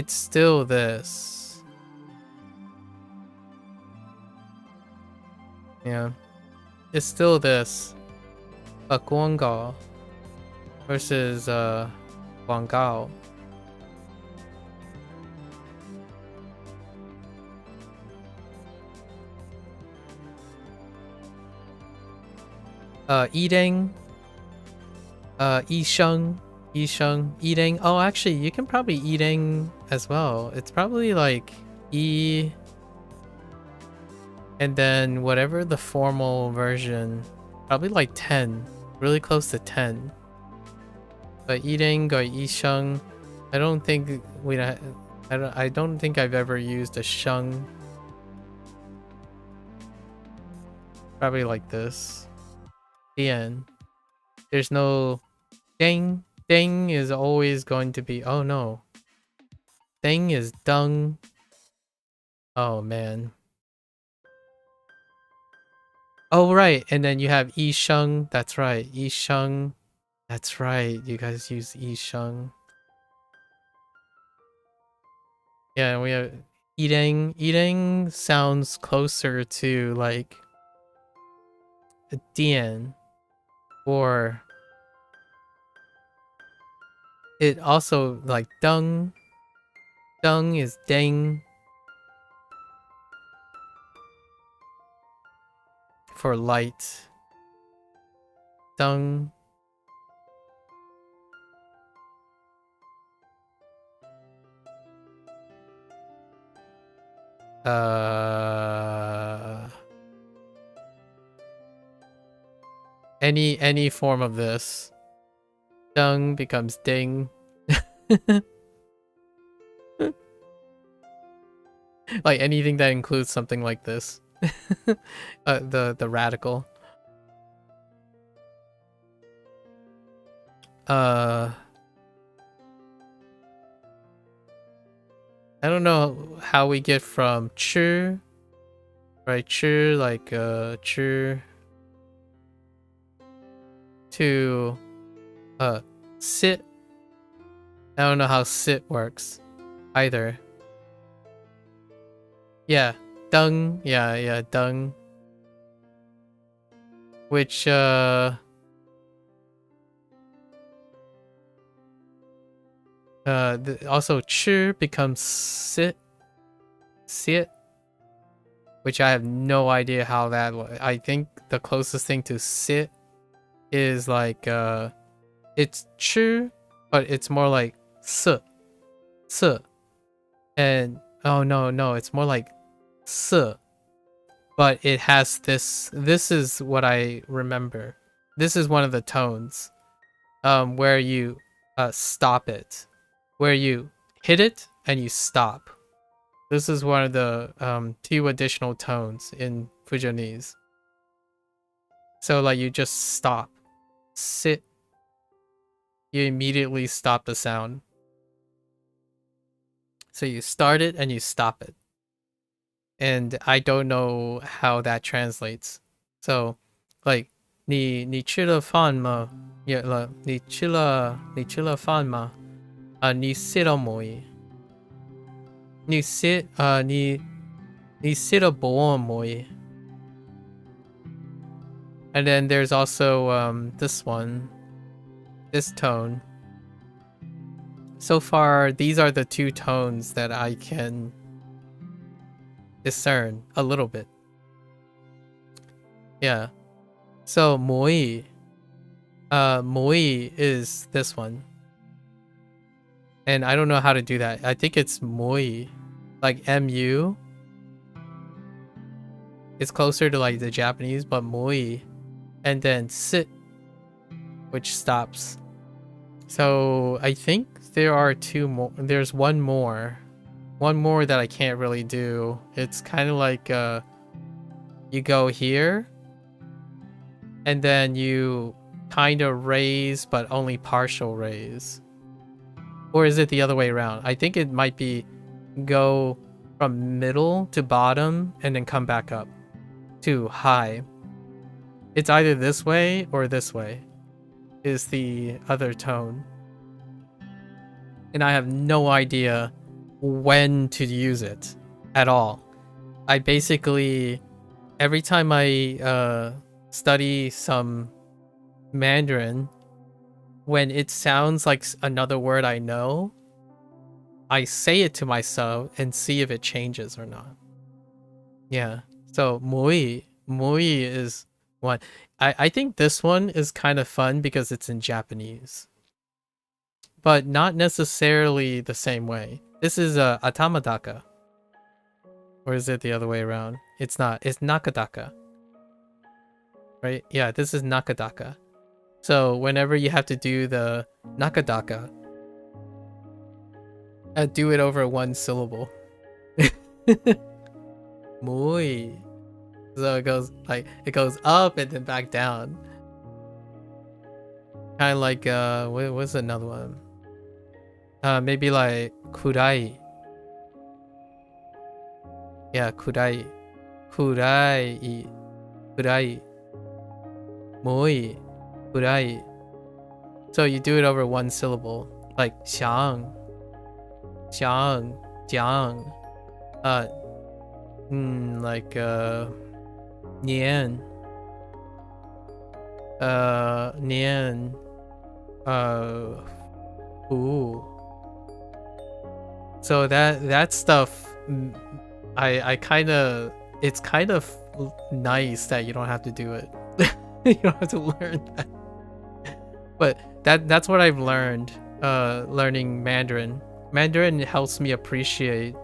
still this. Yeah. It's still this. Guangao versus Guangao. Eating. Yisheng. Eating. Oh, actually, you can probably eating as well. It's probably like E. And then whatever the formal version. Probably like 10. Really close to 10. But eating or yisheng. I don't think I don't think I've ever used a sheng. Probably like this. The end. There's no ding. Ding is always going to be. Oh no. Ding is dung. Oh man. Oh right, and then you have yisheng. That's right, yisheng. That's right. You guys use yisheng. Yeah, we have eating. Eating sounds closer to like a dian, or it also like dung. Dung is ding for light. Dung. Any form of this. Dung becomes ding. Like anything that includes something like this. The radical. I don't know how we get from chu, right? Chu, like chu, to sit. I don't know how sit works either. Yeah, dung. Yeah, dung. Which also chu becomes sit, which I have no idea how that. I think the closest thing to sit is like it's chu, but it's more like s, and oh no, it's more like s, but it has this. This is what I remember. This is one of the tones, where you stop it. Where you hit it and you stop. This is one of the 2 additional tones in Fujianese. So like you just stop. Sit. You immediately stop the sound. So you start it and you stop it. And I don't know how that translates. So like 你吃了饭吗? Yeah, 你吃了饭吗? 你 sit 了没? 你 sit 你 sit 了不没? And then there's also this one, this tone. So far, these are the 2 tones that I can discern a little bit. Yeah. So moi is this one. And I don't know how to do that. I think it's moi. Like MU It's closer to like the Japanese, but moi, and then sit, which stops. So I think there are two more. There's one more that I can't really do. It's kind of like you go here, and then you kind of raise, but only partial raise. Or is it the other way around? I think it might be go from middle to bottom and then come back up to high. It's either this way or this way is the other tone. And I have no idea when to use it at all. I basically, every time I study some Mandarin, when it sounds like another word I know, I say it to myself and see if it changes or not. Yeah. So moi is one. I think this one is kind of fun because it's in Japanese, but not necessarily the same way. This is atamadaka, or is it the other way around? It's not. It's nakadaka, right? Yeah, this is nakadaka. So whenever you have to do the nakadaka, do it over one syllable. Moi. So it goes like it goes up and then back down. Kind of like what's another one? Maybe like kurai. Yeah, kurai. Kurai. Kurai. Moi. Kurai. So you do it over one syllable, like xiang, xiang, jiang, like nian, nian, fu. So that stuff, I kind of, it's kind of nice that you don't have to do it. You don't have to learn that. But that's what I've learned learning Mandarin. Mandarin helps me appreciate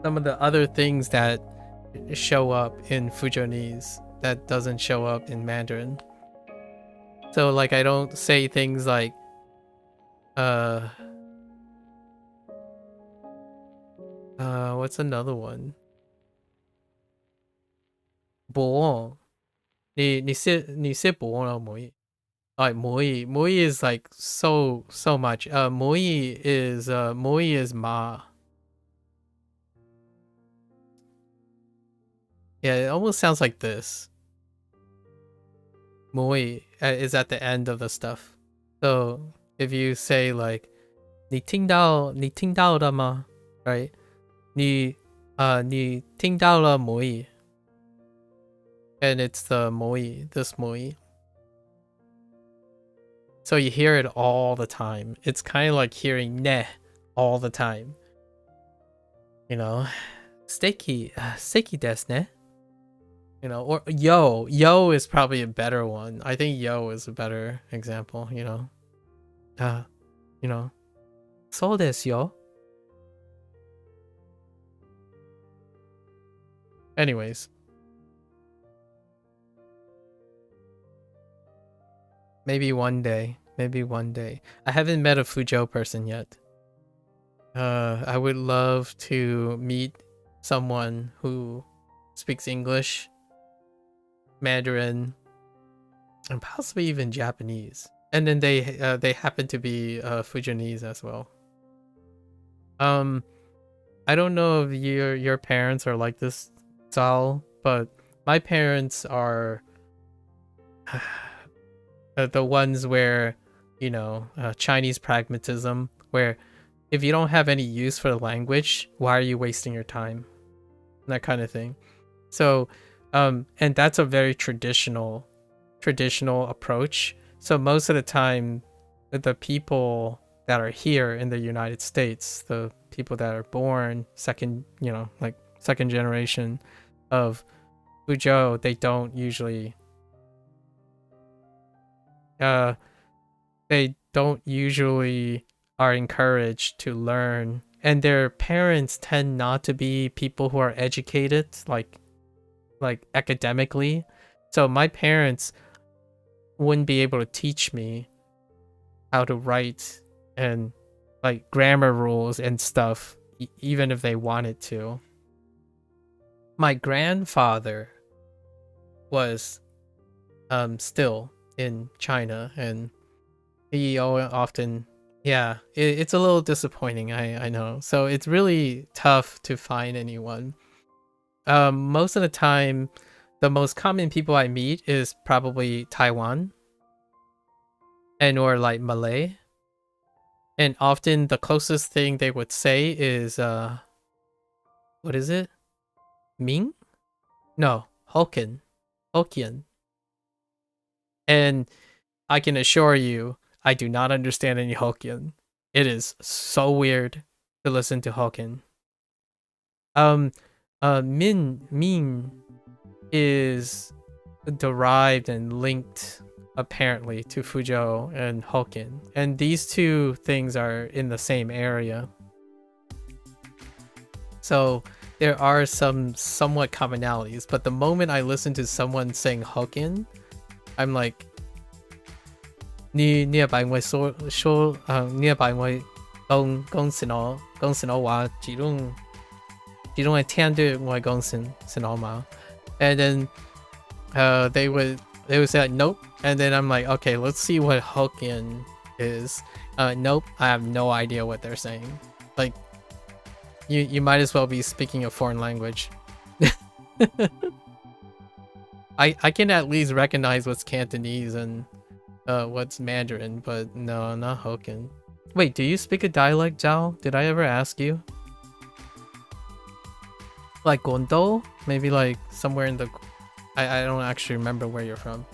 some of the other things that show up in Fujonese that doesn't show up in Mandarin. So like I don't say things like what's another one? Bo. 你是 bo 了 moi. Like moi is like so much. Moi is ma. Yeah, it almost sounds like this. Moi is at the end of the stuff. So if you say like 你听到了吗? Right? 你听到了 moi. And it's the moi, this moi. So you hear it all the time. It's kind of like hearing ne all the time. You know, steiki desu ne. You know, or yo is probably a better one. I think yo is a better example, you know. You know, so desu yo. Anyways. Maybe one day. I haven't met a Fuzhou person yet. I would love to meet someone who speaks English, Mandarin, and possibly even Japanese. And then they happen to be Fujonese as well. I don't know if your parents are like this, Zal, but my parents are the ones where, you know, Chinese pragmatism, where if you don't have any use for the language, why are you wasting your time? That kind of thing. So, and that's a very traditional approach. So most of the time, the people that are here in the United States, the people that are born second generation of Fuzhou, they don't usually are encouraged to learn and their parents tend not to be people who are educated, like academically. So my parents wouldn't be able to teach me how to write and like grammar rules and stuff, even if they wanted to. My grandfather was still in China, and he often, yeah, it's a little disappointing, I know. So it's really tough to find anyone. Most of the time, the most common people I meet is probably Taiwan and or like Malay. And often the closest thing they would say is what is it? Ming? No, Hokkien. And I can assure you, I do not understand any Hokkien. It is so weird to listen to Hokkien. Min is derived and linked apparently to Fuzhou and Hokkien, and these two things are in the same area. So there are some somewhat commonalities, but the moment I listen to someone saying Hokkien, I'm like, 你也白我说你也白我讲什麼話，只弄係聽到我講什麼嘛。And then they would say like, nope, and then I'm like, okay, let's see what Hokkien is. Nope, I have no idea what they're saying. Like, you might as well be speaking a foreign language. I can at least recognize what's Cantonese and what's Mandarin, but no, not Hokkien. Wait, do you speak a dialect, Zhao? Did I ever ask you? Like Gondo? Maybe like somewhere in the... I don't actually remember where you're from.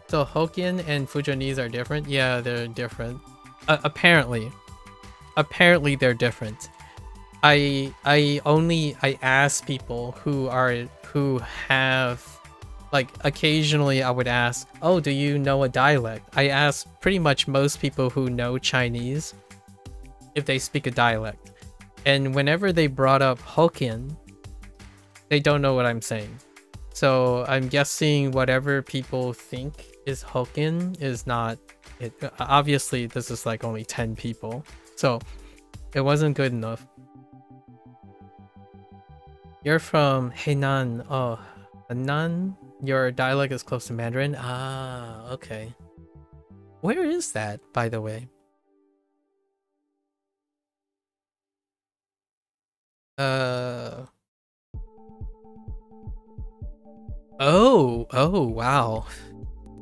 So Hokkien and Fujianese are different? Yeah, they're different. Apparently they're different. I ask people who have, like, occasionally I would ask, oh, do you know a dialect? I ask pretty much most people who know Chinese if they speak a dialect. And whenever they brought up Hokkien, they don't know what I'm saying. So I'm guessing whatever people think is Hokkien is not it. Obviously, this is like only 10 people. So it wasn't good enough. You're from Hainan. Oh, Hainan? Your dialect is close to Mandarin? Ah, okay. Where is that, by the way? Oh, wow.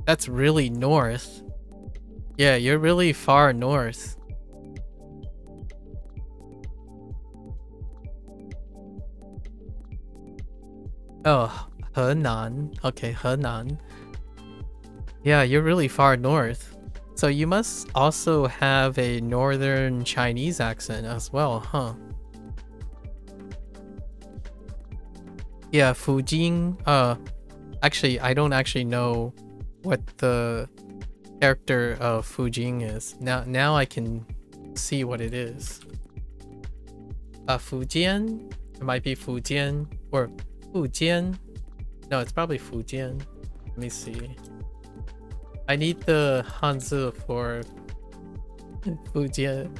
That's really north. Yeah, you're really far north. Oh, Henan. Okay, Henan. Yeah, you're really far north. So you must also have a northern Chinese accent as well, huh? Yeah, Fujing. Actually, I don't actually know what the character of Fujing is. Now I can see what it is. Fujian? It might be Fujian or Fujian. No, it's probably Fujian. Let me see. I need the Hanzi for Fujian.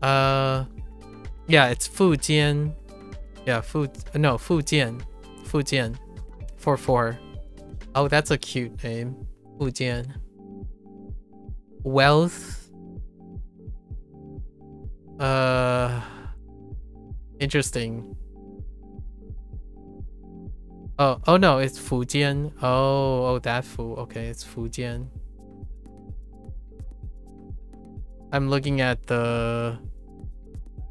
Yeah, it's Fujian. Yeah, Fujian. Fujian. 4. Oh, that's a cute name. Fujian. Wealth. Interesting. Oh no, it's Fujian. Oh, that Fu. Okay, it's Fujian. I'm looking at the...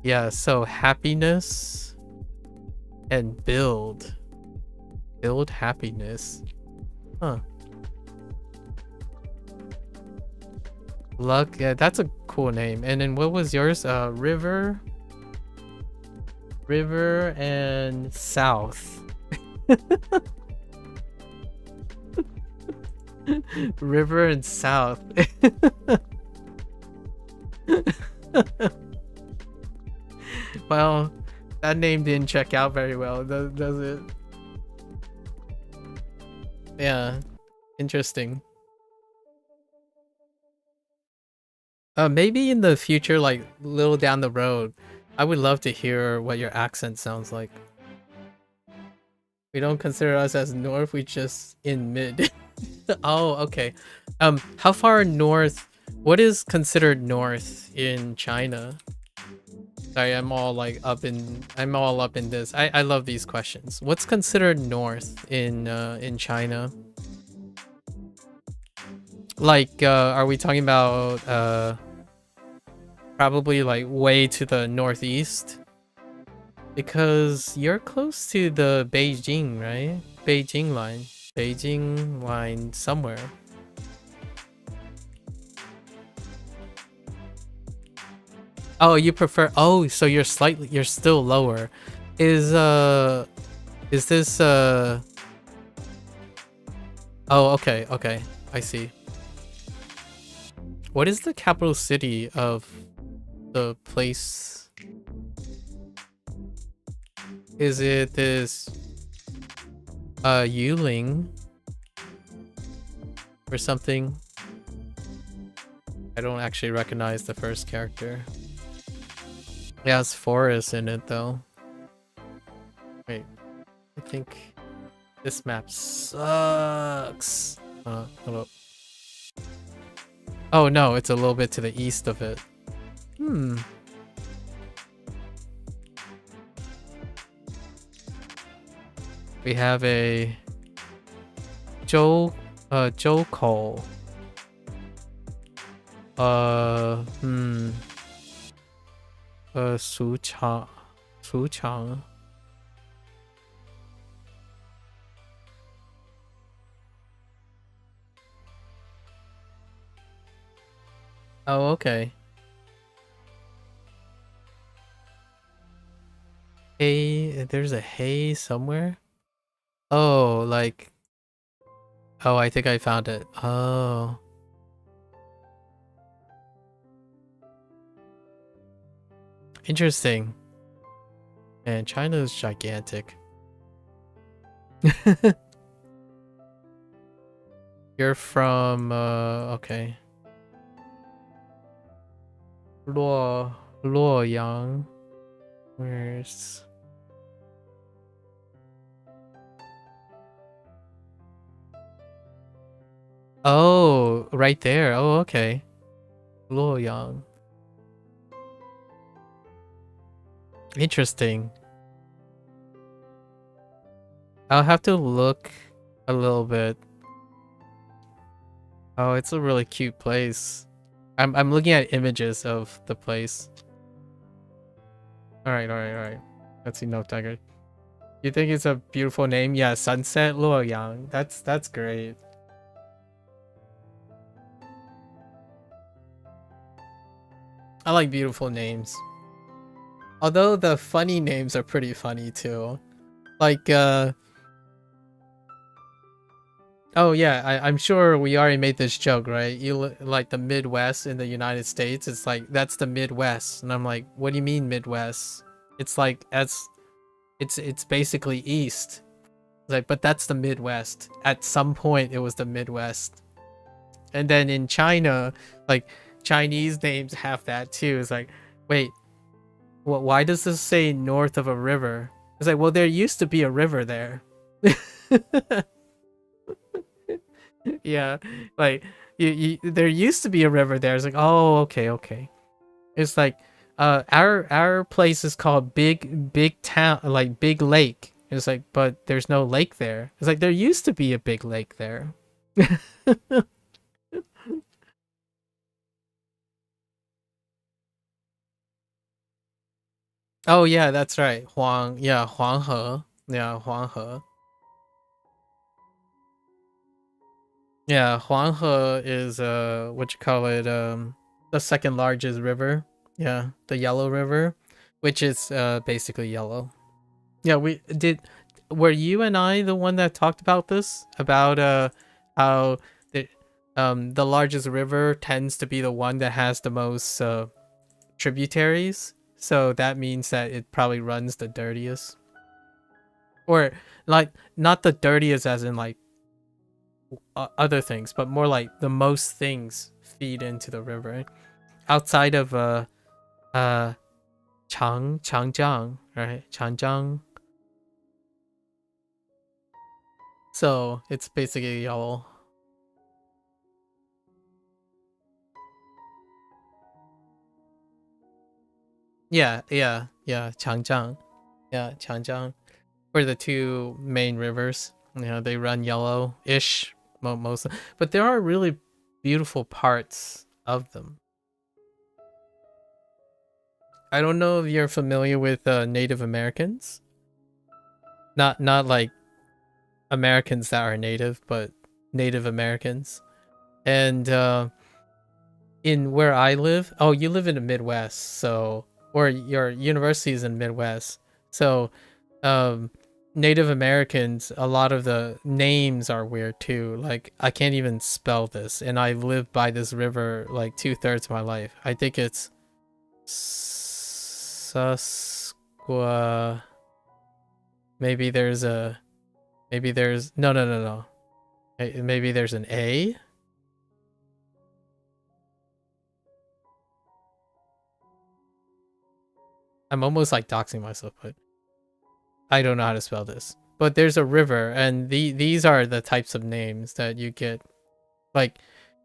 Yeah, so happiness and build. Build happiness. Huh. Luck. Yeah, that's a cool name. And then what was yours? River and South. River and South. Well, that name didn't check out very well, does it? Yeah, interesting. Maybe in the future, like little down the road, I would love to hear what your accent sounds like. We don't consider us as north, we just in mid. Oh, okay. How far north? What is considered north in China? Sorry, I'm all up in this. I love these questions. What's considered north in China? Like, are we talking about probably like way to the northeast? Because you're close to the Beijing, right? Beijing line somewhere. Oh, you prefer, oh, so you're still lower. Is this oh, okay, I see. What is the capital city of the place? Is it this Yuling or something? I don't actually recognize the first character. It has forest in it though. Wait, I think this map sucks. Hold up. Oh no, it's a little bit to the east of it. We have a Zhou Kou. Suchang. Oh, okay. Hey, there's a hay somewhere? Oh, like... Oh, I think I found it. Oh. Interesting. Man, China is gigantic. You're from, okay. Luoyang. Where's... Oh, right there. Oh, okay. Luoyang. Interesting. I'll have to look a little bit. Oh, it's a really cute place. I'm looking at images of the place. Alright. Let's see, no tiger. You think it's a beautiful name? Yeah, Sunset Luoyang. That's great. I like beautiful names. Although the funny names are pretty funny too. Like, oh yeah, I'm sure we already made this joke, right? You like the Midwest in the United States, it's like, that's the Midwest. And I'm like, what do you mean Midwest? It's like, it's basically East. It's like, but that's the Midwest. At some point, it was the Midwest. And then in China, like, Chinese names have that too. It's like, wait, why does this say north of a river? It's like, well, there used to be a river there. Yeah, like there used to be a river there. It's like, oh, okay. It's like, our place is called Big Town, like Big Lake. It's like, but there's no lake there. It's like, there used to be a big lake there. Oh yeah, that's right. Hoang, yeah, Huanghe. Yeah, Huanghe. Yeah, Huanghe is what you call it, the second largest river. Yeah, the Yellow River, which is basically yellow. Yeah, were you and I the one that talked about this? About how the largest river tends to be the one that has the most tributaries. so that means that it probably runs the dirtiest. Or like not the dirtiest as in like other things, but more like the most things feed into the river outside of Changjiang, right? Changjiang. So it's basically yellow. Yeah, Changjiang. Yeah, Changjiang. Were the two main rivers. You know, they run yellow-ish most, but there are really beautiful parts of them. I don't know if you're familiar with Native Americans. Not like Americans that are native, but Native Americans. And in where I live, oh, you live in the Midwest, so, or your university is in the Midwest, so Native Americans, a lot of the names are weird too. Like I can't even spell this, and I've lived by this river like 2/3 of my life. I think it's Susqua. Maybe there's no. Maybe there's an A. I'm almost like doxing myself, but I don't know how to spell this. But there's a river, and these are the types of names that you get. Like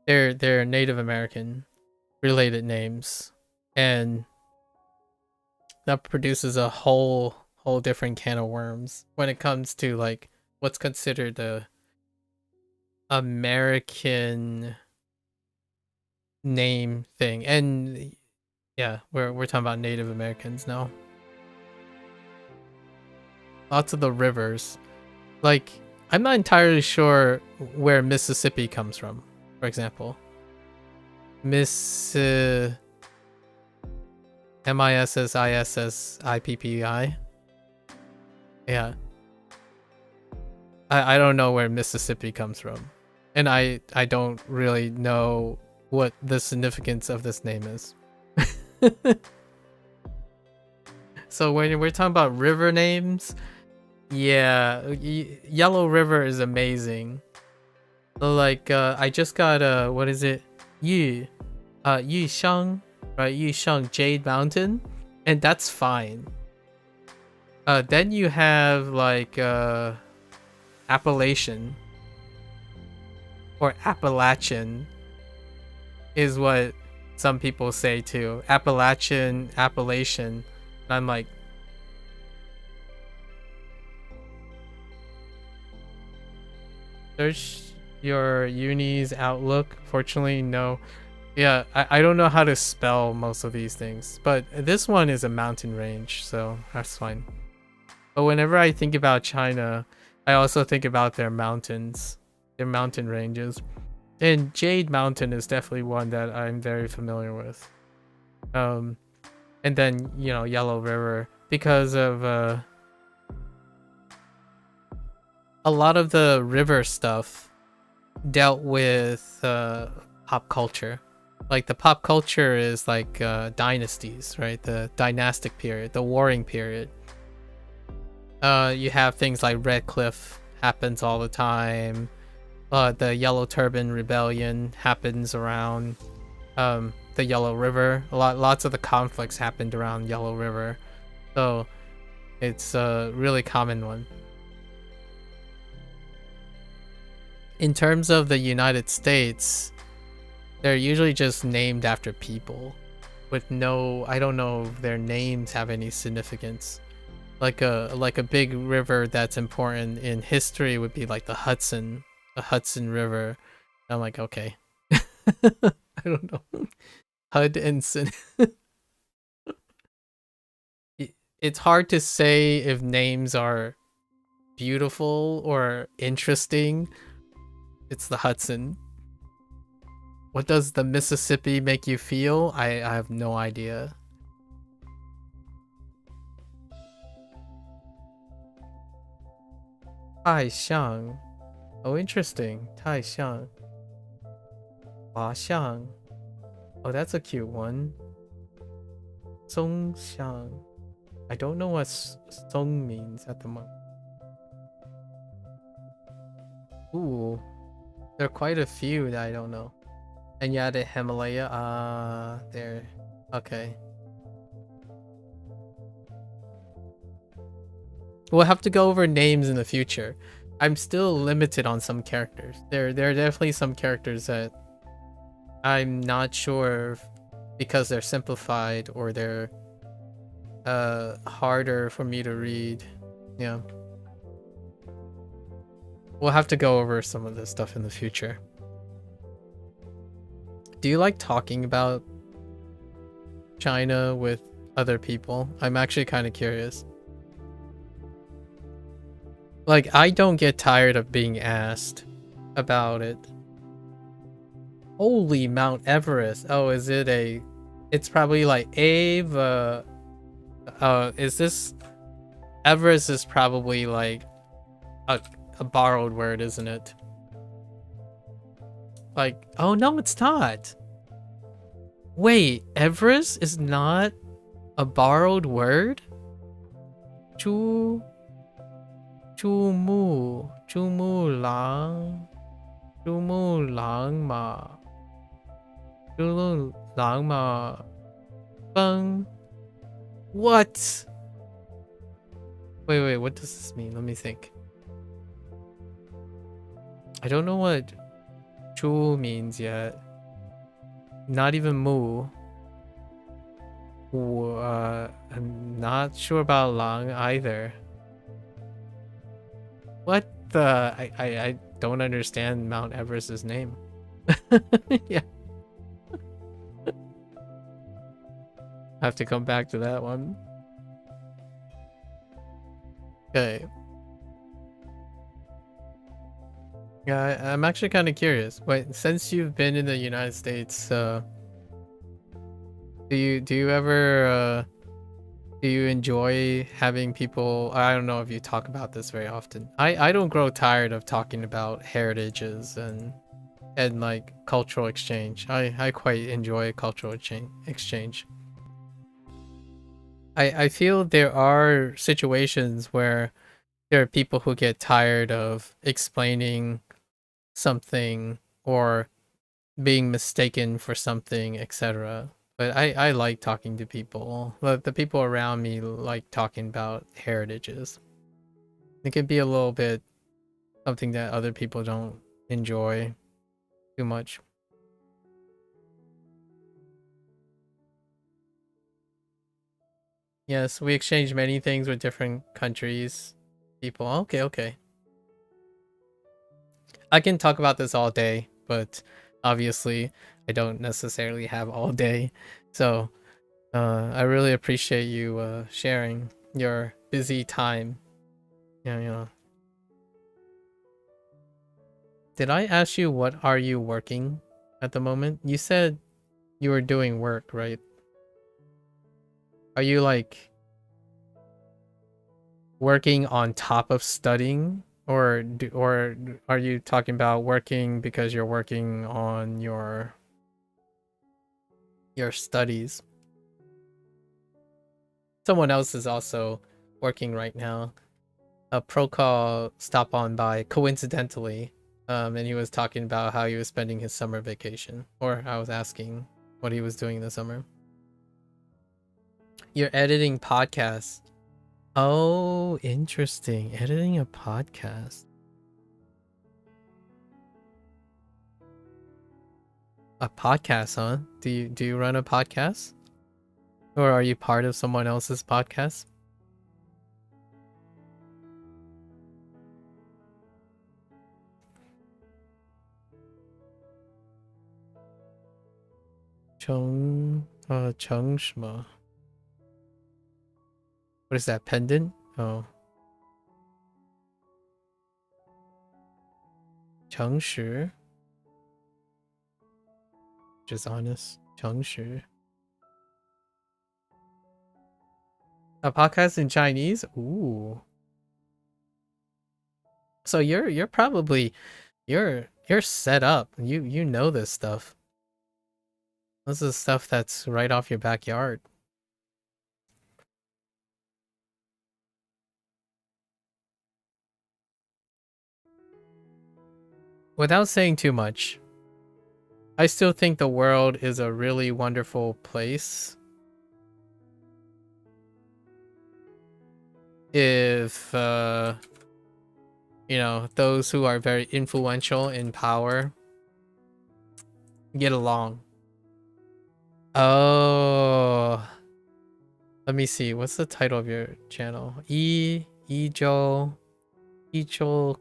they're Native American related names, and that produces a whole different can of worms when it comes to like what's considered the American name thing. And yeah, we're talking about Native Americans now. Lots of the rivers. Like, I'm not entirely sure where Mississippi comes from, for example. Mississippi. Yeah. I don't know where Mississippi comes from. And I don't really know what the significance of this name is. So when we're talking about river names, yeah, Yellow River is amazing. Like I just got what is it? Yishang, right? Yishang Jade Mountain, and that's fine. Then you have like Appalachian or Appalachian is what some people say too. Appalachian. And I'm like, search your uni's Outlook. Fortunately, no. Yeah, I don't know how to spell most of these things, but this one is a mountain range, so that's fine. But whenever I think about China, I also think about their mountains, their mountain ranges. And Jade Mountain is definitely one that I'm very familiar with. And then, you know, Yellow River, because of a lot of the river stuff dealt with pop culture. Like the pop culture is like dynasties, right? The dynastic period, the warring period. You have things like Red Cliff happens all the time. The Yellow Turban Rebellion happens around the Yellow River. Lots of the conflicts happened around Yellow River, so it's a really common one. In terms of the United States, they're usually just named after people, with no, I don't know if their names have any significance. Like a big river that's important in history would be like the Hudson River. I'm like, okay. I don't know. Hudson. It's hard to say if names are beautiful or interesting. It's the Hudson. What does the Mississippi make you feel? I have no idea. Taixiang. Oh, interesting. Taixiang. Huaxiang. Oh, that's a cute one. Zongxiang. I don't know what Song means at the moment. Ooh, there are quite a few that I don't know. And yeah, the Himalaya. There. Okay. We'll have to go over names in the future. I'm still limited on some characters. There are definitely some characters that I'm not sure because they're simplified or they're harder for me to read. Yeah. We'll have to go over some of this stuff in the future. Do you like talking about China with other people? I'm actually kind of curious. Like, I don't get tired of being asked about it. Holy Mount Everest. Oh, is it a... It's probably like Ava... is this... Everest is probably like a borrowed word, isn't it? Like, oh no, it's not. Wait, Everest is not a borrowed word? Chu mu lang ma bang. What? Wait, what does this mean? Let me think. I don't know what chu means yet. Not even mu. I'm not sure about lang either. What the? I don't understand Mount Everest's name. Yeah. I have to come back to that one. Okay. Yeah, I'm actually kind of curious. Wait, since you've been in the United States, do you ever do you enjoy having people? I don't know if you talk about this very often. I don't grow tired of talking about heritages and like cultural exchange. I quite enjoy cultural exchange. I feel there are situations where there are people who get tired of explaining something or being mistaken for something, etc. But I like talking to people. The people around me like talking about heritages. It can be a little bit something that other people don't enjoy too much. Yes, we exchange many things with different countries, people. Okay. I can talk about this all day, but obviously I don't necessarily have all day. So I really appreciate you sharing your busy time. Yeah. Did I ask you what are you working at the moment? You said you were doing work, right? Are you like working on top of studying? Or are you talking about working because you're working on your studies? Someone else is also working right now. A pro call stopped on by coincidentally, and he was talking about how he was spending his summer vacation. Or I was asking what he was doing in the summer. You're editing podcasts. Oh, interesting. Editing a podcast. A podcast, huh? Do you run a podcast? Or are you part of someone else's podcast? Cheng Shima. What is that, pendant? Oh. Chengshi. Just honest. Chengshi. A podcast in Chinese? Ooh. So you're probably you're set up. You know this stuff. This is stuff that's right off your backyard. without saying too much, I still think the world is a really wonderful place. If, you know, those who are very influential in power get along. Oh, let me see. What's the title of your channel? 이조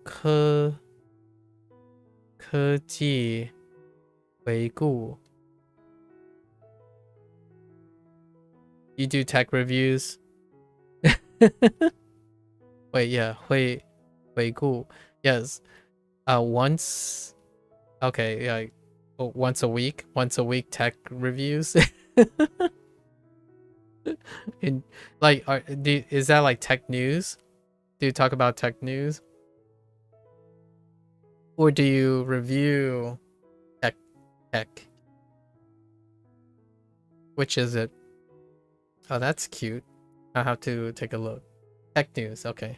科技 回顾. You do tech reviews? Wait, yeah, 回顾. Yes. Once. Okay, yeah. Once a week tech reviews. In like, is that like tech news? Do you talk about tech news? Or do you review tech? Which is it? Oh, that's cute. I'll have to take a look. Tech news. Okay.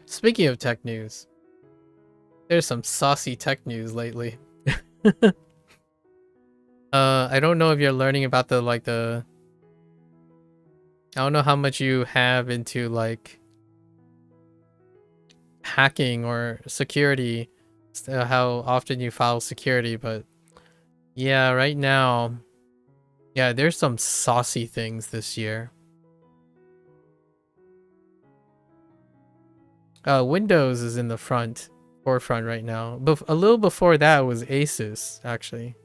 Speaking of tech news, there's some saucy tech news lately. I don't know if you're learning about I don't know how much you have into like hacking or security, how often you file security, but yeah, right now, yeah, there's some saucy things this year. Windows is in the forefront right now. But a little before that was Asus, actually.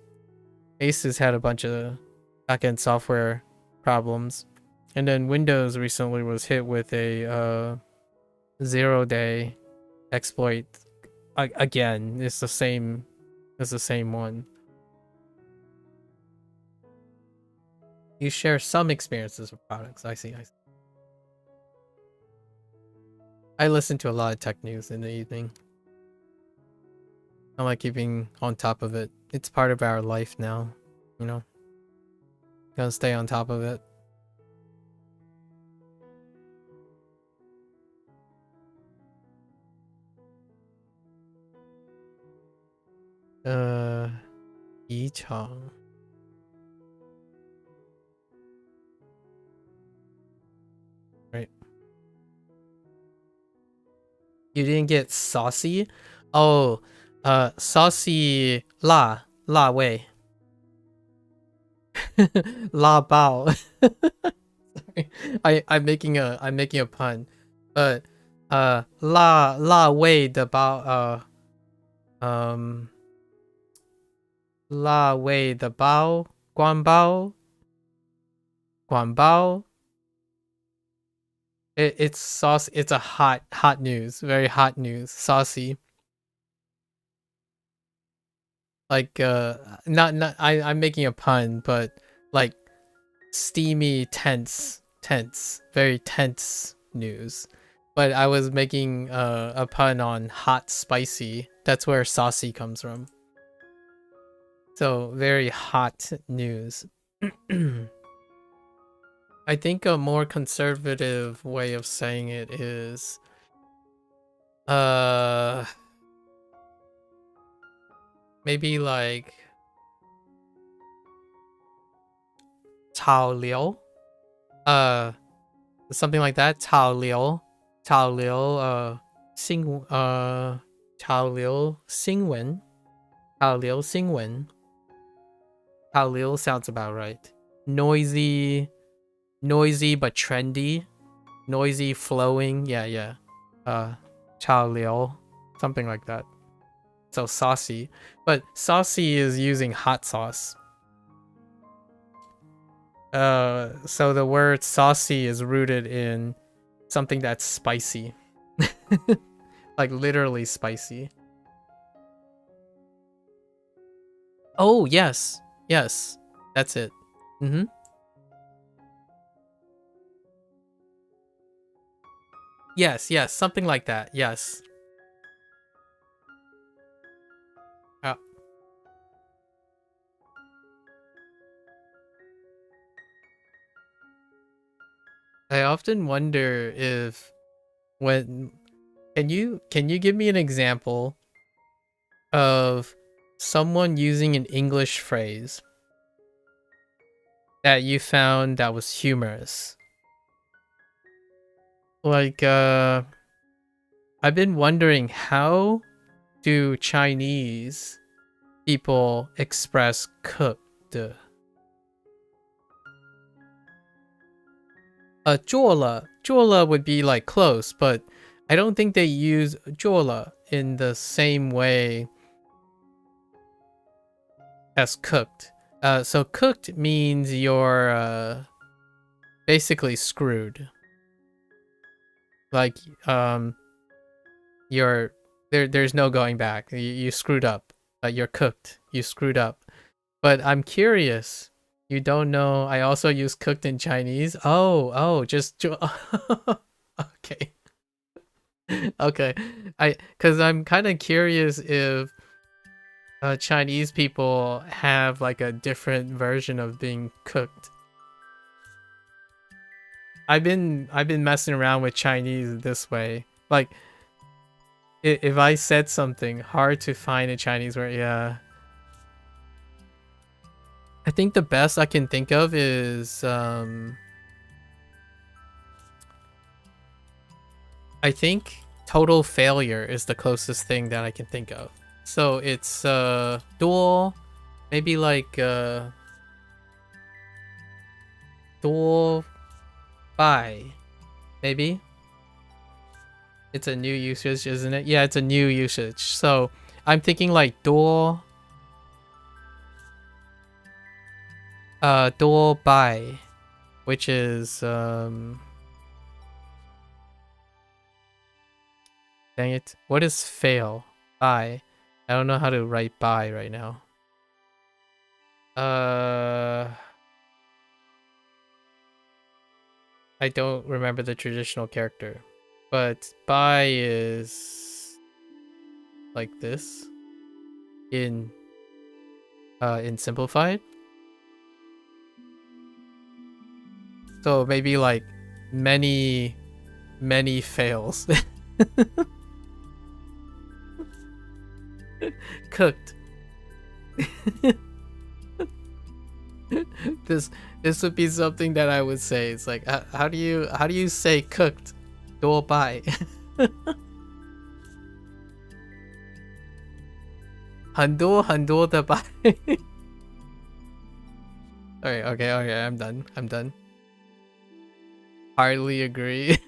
Asus had a bunch of backend software problems. And then Windows recently was hit with a 0-day exploit. Again, it's the same one. You share some experiences with products. I see. I listen to a lot of tech news in the evening. I like keeping on top of it. It's part of our life now, you know? Gotta stay on top of it. Yichang. Right. You didn't get saucy? Oh, saucy la wei. La bao. Sorry. I'm making a pun. But la wei de bao la wei de bao guan bao. It's sauce. It's a hot news. Very hot news. Saucy. Like I'm making a pun, but like steamy, tense, very tense news. But I was making a pun on hot, spicy. That's where saucy comes from. So very hot news. I think a more conservative way of saying it is maybe like 炒流 something like that. 炒流新炒流新闻 炒流 sounds about right. Noisy but trendy. Noisy, flowing. Yeah. 炒流 something like that. So saucy. But saucy is using hot sauce. So the word saucy is rooted in something that's spicy. Like literally spicy. Oh, yes. That's it. Yes, something like that. Yes. I often wonder if when can you give me an example of someone using an English phrase that you found that was humorous? Like I've been wondering, how do Chinese people express cooked? 做了 would be like close, but I don't think they use 做了 in the same way as cooked. So cooked means you're basically screwed. Like there's no going back. You screwed up. You're cooked. You screwed up. But I'm curious. You don't know I also use cooked in Chinese? Just okay. Okay. Cuz I'm kind of curious if Chinese people have like a different version of being cooked. I've been messing around with Chinese this way. Like if I said something hard to find a Chinese word, yeah. I think the best I can think of is I think total failure is the closest thing that I can think of. So it's dual, maybe like dual by, maybe. It's a new usage, isn't it? Yeah, it's a new usage. So I'm thinking like dual by, which is dang it, what is fail? By, I don't know how to write by right now. I don't remember the traditional character, but by is like this in simplified. So maybe like many fails. Cooked. This would be something that I would say. It's like how do you say cooked? 多拜.很多的拜. Okay, I'm done. Hardly agree.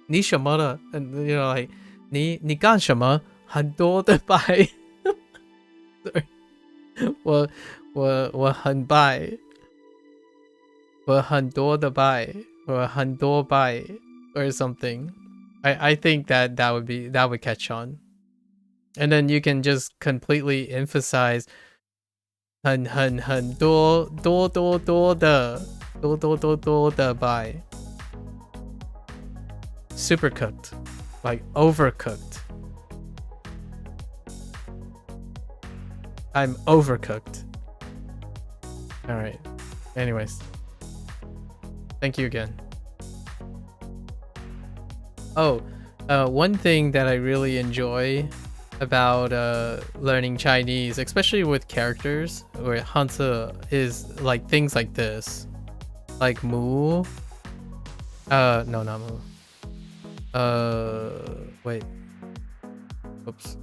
Ni 什么了? And you know, like 你干什么? 很多的拜. Sorry. 我很拜. 我很多的拜. 我很多拜 or something. I think that would catch on. And then you can just completely emphasize 很多的 by. Super cooked, like overcooked. I'm overcooked. All right. Anyways, thank you again. Oh, one thing that I really enjoy about learning Chinese, especially with characters or Hanzi, is like things like this, like mu. No, not mu. Wait. Oops.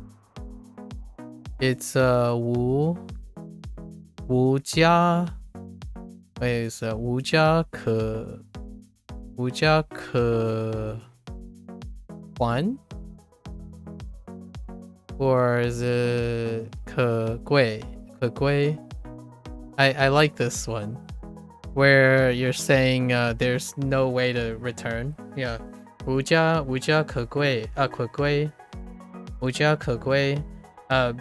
It's wu jia. Wait, it's wu jia ke huan? Or is it ke gui? I like this one, where you're saying there's no way to return. Yeah. 无家可归 可归 无家可归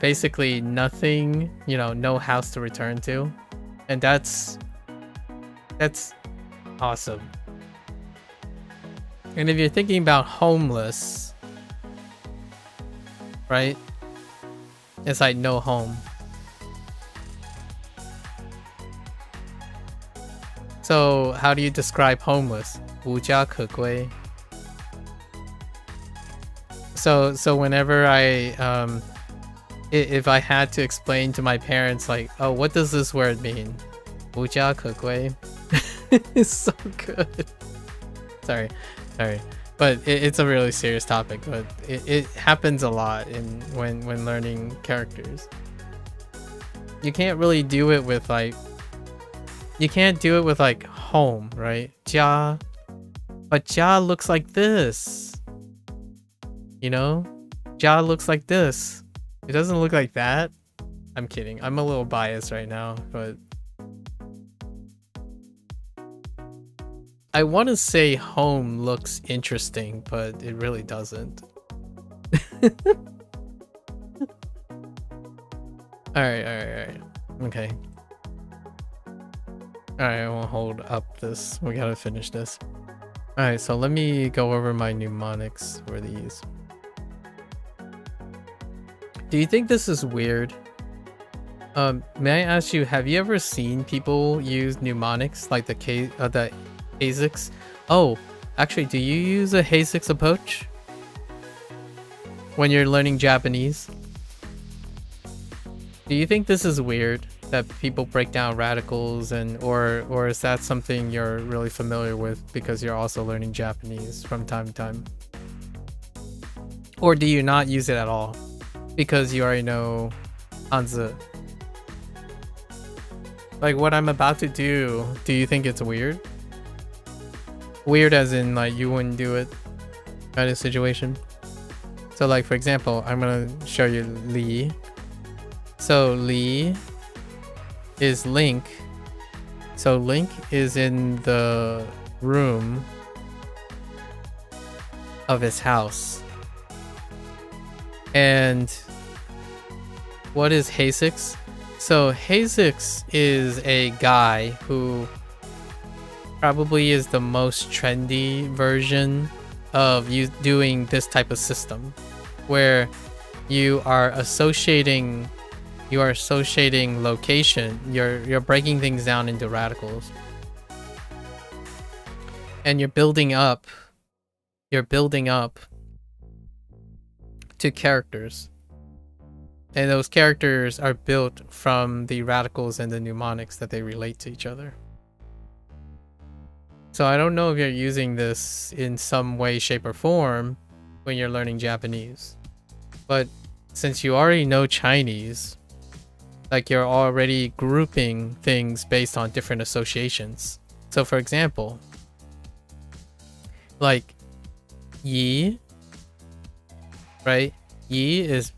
basically nothing, you know, no house to return to. And that's awesome. And if you're thinking about homeless, right, it's like no home. So how do you describe homeless? 无家可归. So whenever if I had to explain to my parents like, oh, what does this word mean? 无家可归. It's so good. Sorry. But it's a really serious topic, but it happens a lot when learning characters. You can't really do it with like home, right? 家. But 家 looks like this. You know? 家 looks like this. It doesn't look like that. I'm kidding. I'm a little biased right now, but I want to say home looks interesting, but it really doesn't. Alright. Okay. Alright, I won't hold up this. We gotta finish this. Alright, so let me go over my mnemonics for these. Do you think this is weird? May I ask you, have you ever seen people use mnemonics like the HAZIX? Oh, actually, do you use a HAZIX approach when you're learning Japanese? Do you think this is weird that people break down radicals or is that something you're really familiar with because you're also learning Japanese from time to time? Or do you not use it at all because you already know Hanzi? Like what I'm about to do you think it's weird? Weird as in like you wouldn't do it kind of situation. So like for example, I'm gonna show you Li. So Li is Link. So Link is in the room of his house. And what is HAZIX? So HAZIX is a guy who probably is the most trendy version of you doing this type of system where you are associating location, you're breaking things down into radicals and you're building up to characters, and those characters are built from the radicals and the mnemonics that they relate to each other. So I don't know if you're using this in some way, shape, or form when you're learning Japanese. But since you already know Chinese, like you're already grouping things based on different associations. So for example, like Yi, right? Yi is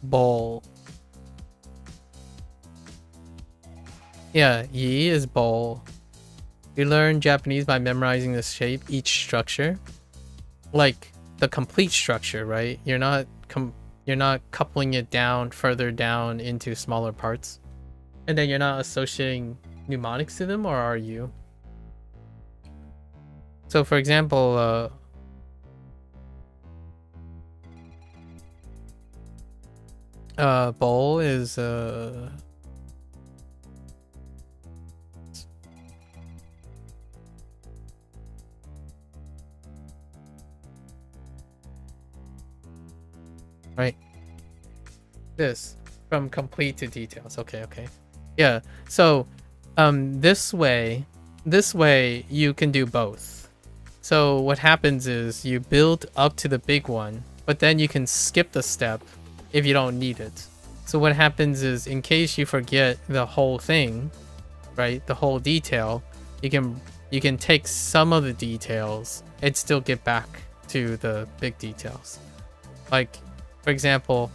bowl. Yeah, Yi is bowl. You learn Japanese by memorizing the shape, each structure. Like the complete structure, right? You're not coupling it down further down into smaller parts. And then you're not associating mnemonics to them, or are you? So for example, bowl is right. This from complete to details. Okay. Yeah. So this way you can do both. So what happens is you build up to the big one, but then you can skip the step if you don't need it. So what happens is, in case you forget the whole thing, right, the whole detail, you can take some of the details and still get back to the big details. Like for example,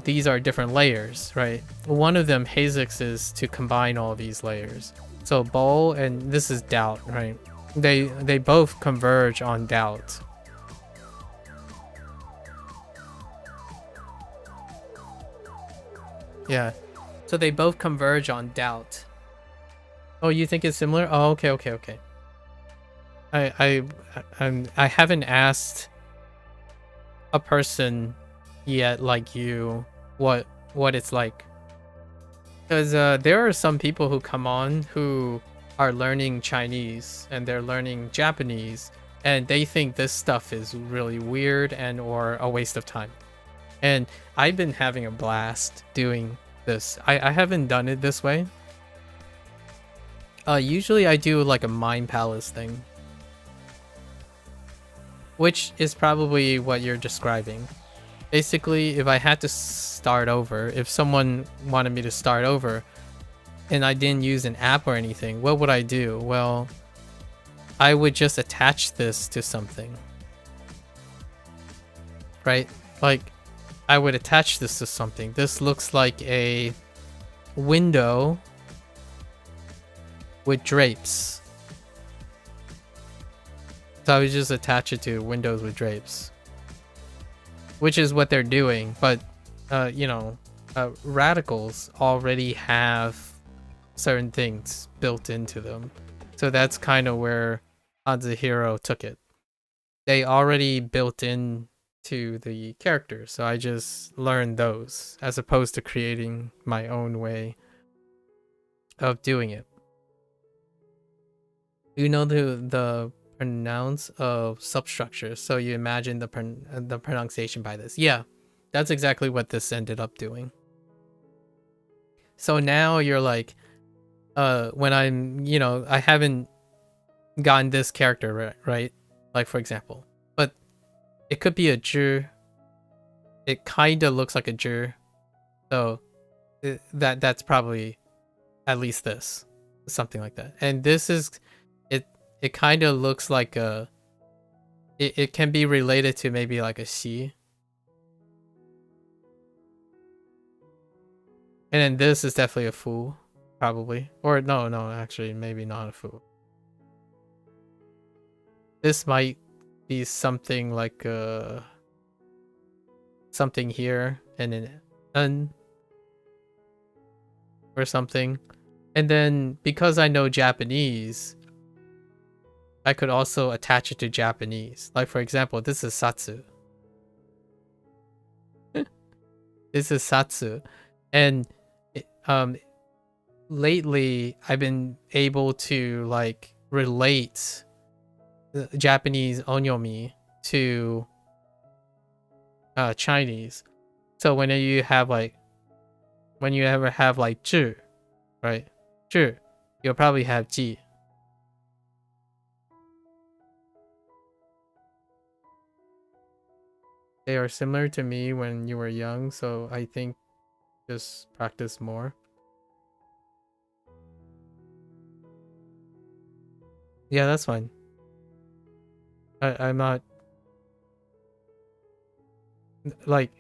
these are different layers, right? One of them, HAZIX, is to combine all these layers. So bowl and this is doubt, right? They both converge on doubt. Yeah, so they both converge on doubt. Oh, you think it's similar? Oh, okay. I haven't asked a person yet like you what it's like. Because there are some people who come on who are learning Chinese and they're learning Japanese, and they think this stuff is really weird and or a waste of time. And I've been having a blast doing this. I haven't done it this way. Usually I do like a Mind Palace thing, which is probably what you're describing. Basically, if I had to start over, if someone wanted me to start over and I didn't use an app or anything, what would I do? Well, I would just attach this to something, right? Like, I would attach this to something. This looks like a window with drapes. So I would just attach it to windows with drapes, which is what they're doing. But, radicals already have certain things built into them. So that's kind of where HanziHero took it. They already built in to the characters, so I just learned those as opposed to creating my own way of doing it. You know the pronounce of substructures, so you imagine the pronunciation by this. Yeah, that's exactly what this ended up doing. So now you're like, when I'm, I haven't gotten this character right, like for example, but it could be a zhi. It kind of looks like a zhi, so that's probably at least this, something like that. And this is it kind of looks like a it can be related to maybe like a xi. And then this is definitely a fu, probably. Or no, actually maybe not a fu. This might be something like something here and an un or something. And then because I know Japanese, I could also attach it to Japanese. Like for example, this is satsu. This is satsu. And lately I've been able to like relate the Japanese onyomi to Chinese. So when you ever have like zhi, right? Zhi, you'll probably have ji. They are similar to me when you were young, so I think just practice more. Yeah, that's fine. I'm not like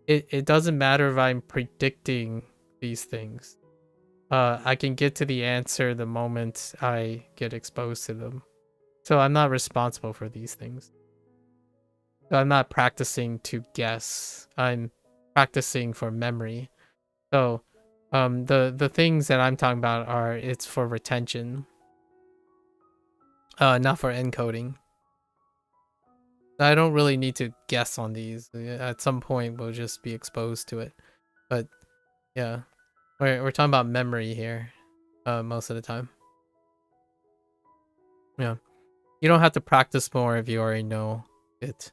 it doesn't matter if I'm predicting these things. I can get to the answer the moment I get exposed to them. So I'm not responsible for these things. So I'm not practicing to guess. I'm practicing for memory. So the things that I'm talking about it's for retention. Not for encoding. I don't really need to guess on these. At some point we'll just be exposed to it. But yeah. We're talking about memory here. Most of the time. Yeah. You don't have to practice more if you already know it.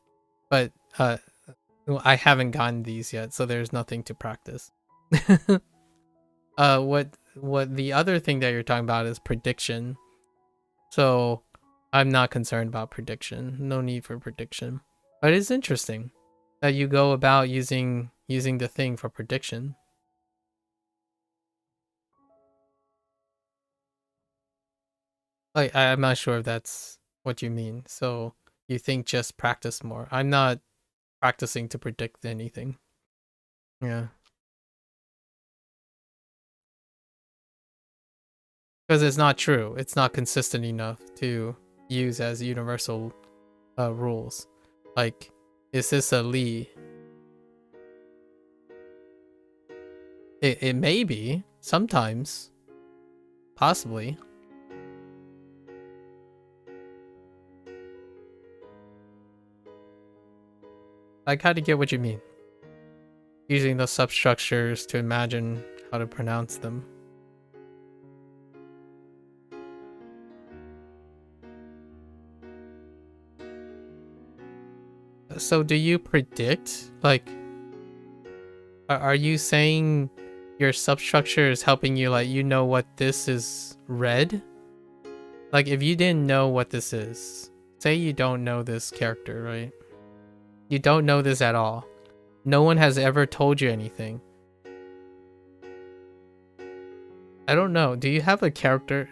But I haven't gotten these yet, so there's nothing to practice. What the other thing that you're talking about is prediction. So I'm not concerned about prediction. No need for prediction. But it's interesting that you go about using the thing for prediction. Like I'm not sure if that's what you mean. So you think just practice more. I'm not practicing to predict anything. Yeah. Because it's not true. It's not consistent enough to use as universal rules. Like, is this a li? It may be. Sometimes. Possibly. I kind of get what you mean. Using the substructures to imagine how to pronounce them. So do you predict, like, are you saying your substructure is helping you, like, you know what this is red? Like, if you didn't know what this is, say you don't know this character, right? You don't know this at all. No one has ever told you anything. I don't know. Do you have a character?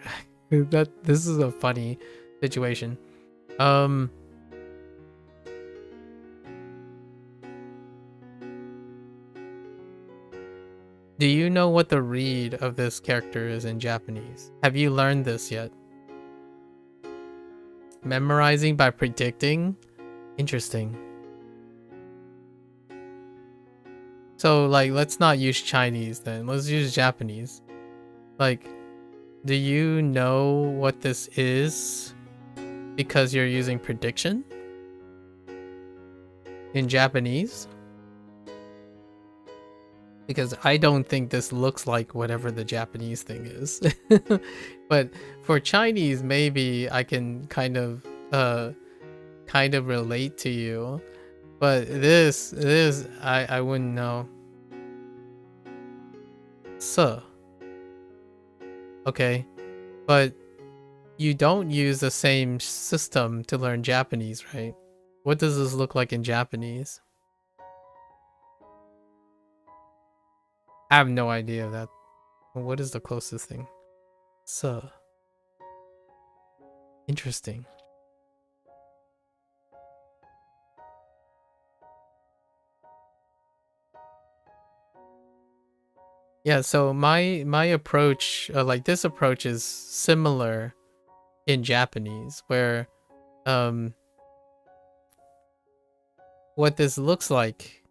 This is a funny situation. Do you know what the read of this character is in Japanese? Have you learned this yet? Memorizing by predicting? Interesting. So, like, let's not use Chinese then. Let's use Japanese. Like, do you know what this is because you're using prediction in Japanese? Because I don't think this looks like whatever the Japanese thing is. But for Chinese, maybe I can kind of relate to you. But this I wouldn't know. So okay, but you don't use the same system to learn Japanese, right? What does this look like in Japanese? I have no idea of that. What is the closest thing? So interesting. Yeah, so my approach, like this approach is similar in Japanese, where what this looks like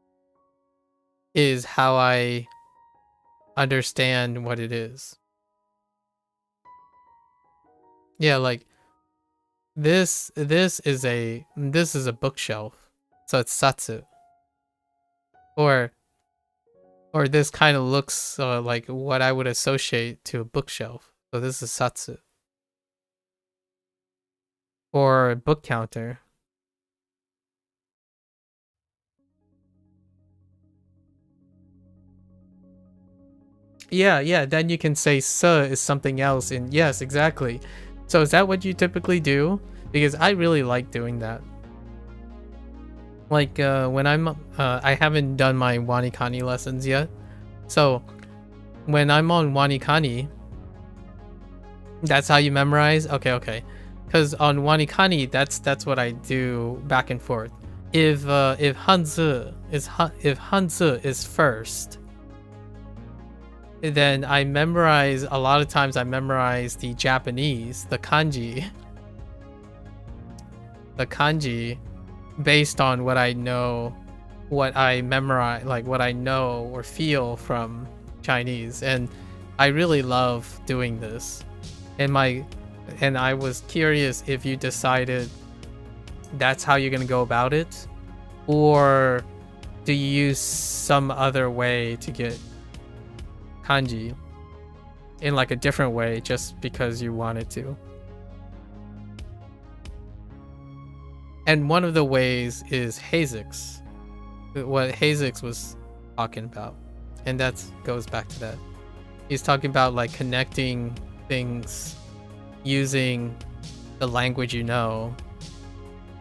is how I understand what it is. Yeah, like this is a bookshelf, so it's satsu. Or this kind of looks like what I would associate to a bookshelf. So this is satsu. Or a book counter. Yeah, then you can say "su" is something else, and yes, exactly. So is that what you typically do? Because I really like doing that. Like when I haven't done my WaniKani lessons yet. So when I'm on WaniKani, that's how you memorize? Okay. Because on WaniKani, that's what I do back and forth. If Hanzi is first, then I memorize, a lot of times I memorize the Japanese, the kanji based on what I know, what I memorize, like what I know or feel from Chinese. And I really love doing this. And I was curious if you decided that's how you're gonna go about it, or do you use some other way to get kanji in like a different way just because you wanted to. And one of the ways is Hazix, what Hazix was talking about, and that goes back to that. He's talking about like connecting things using the language you know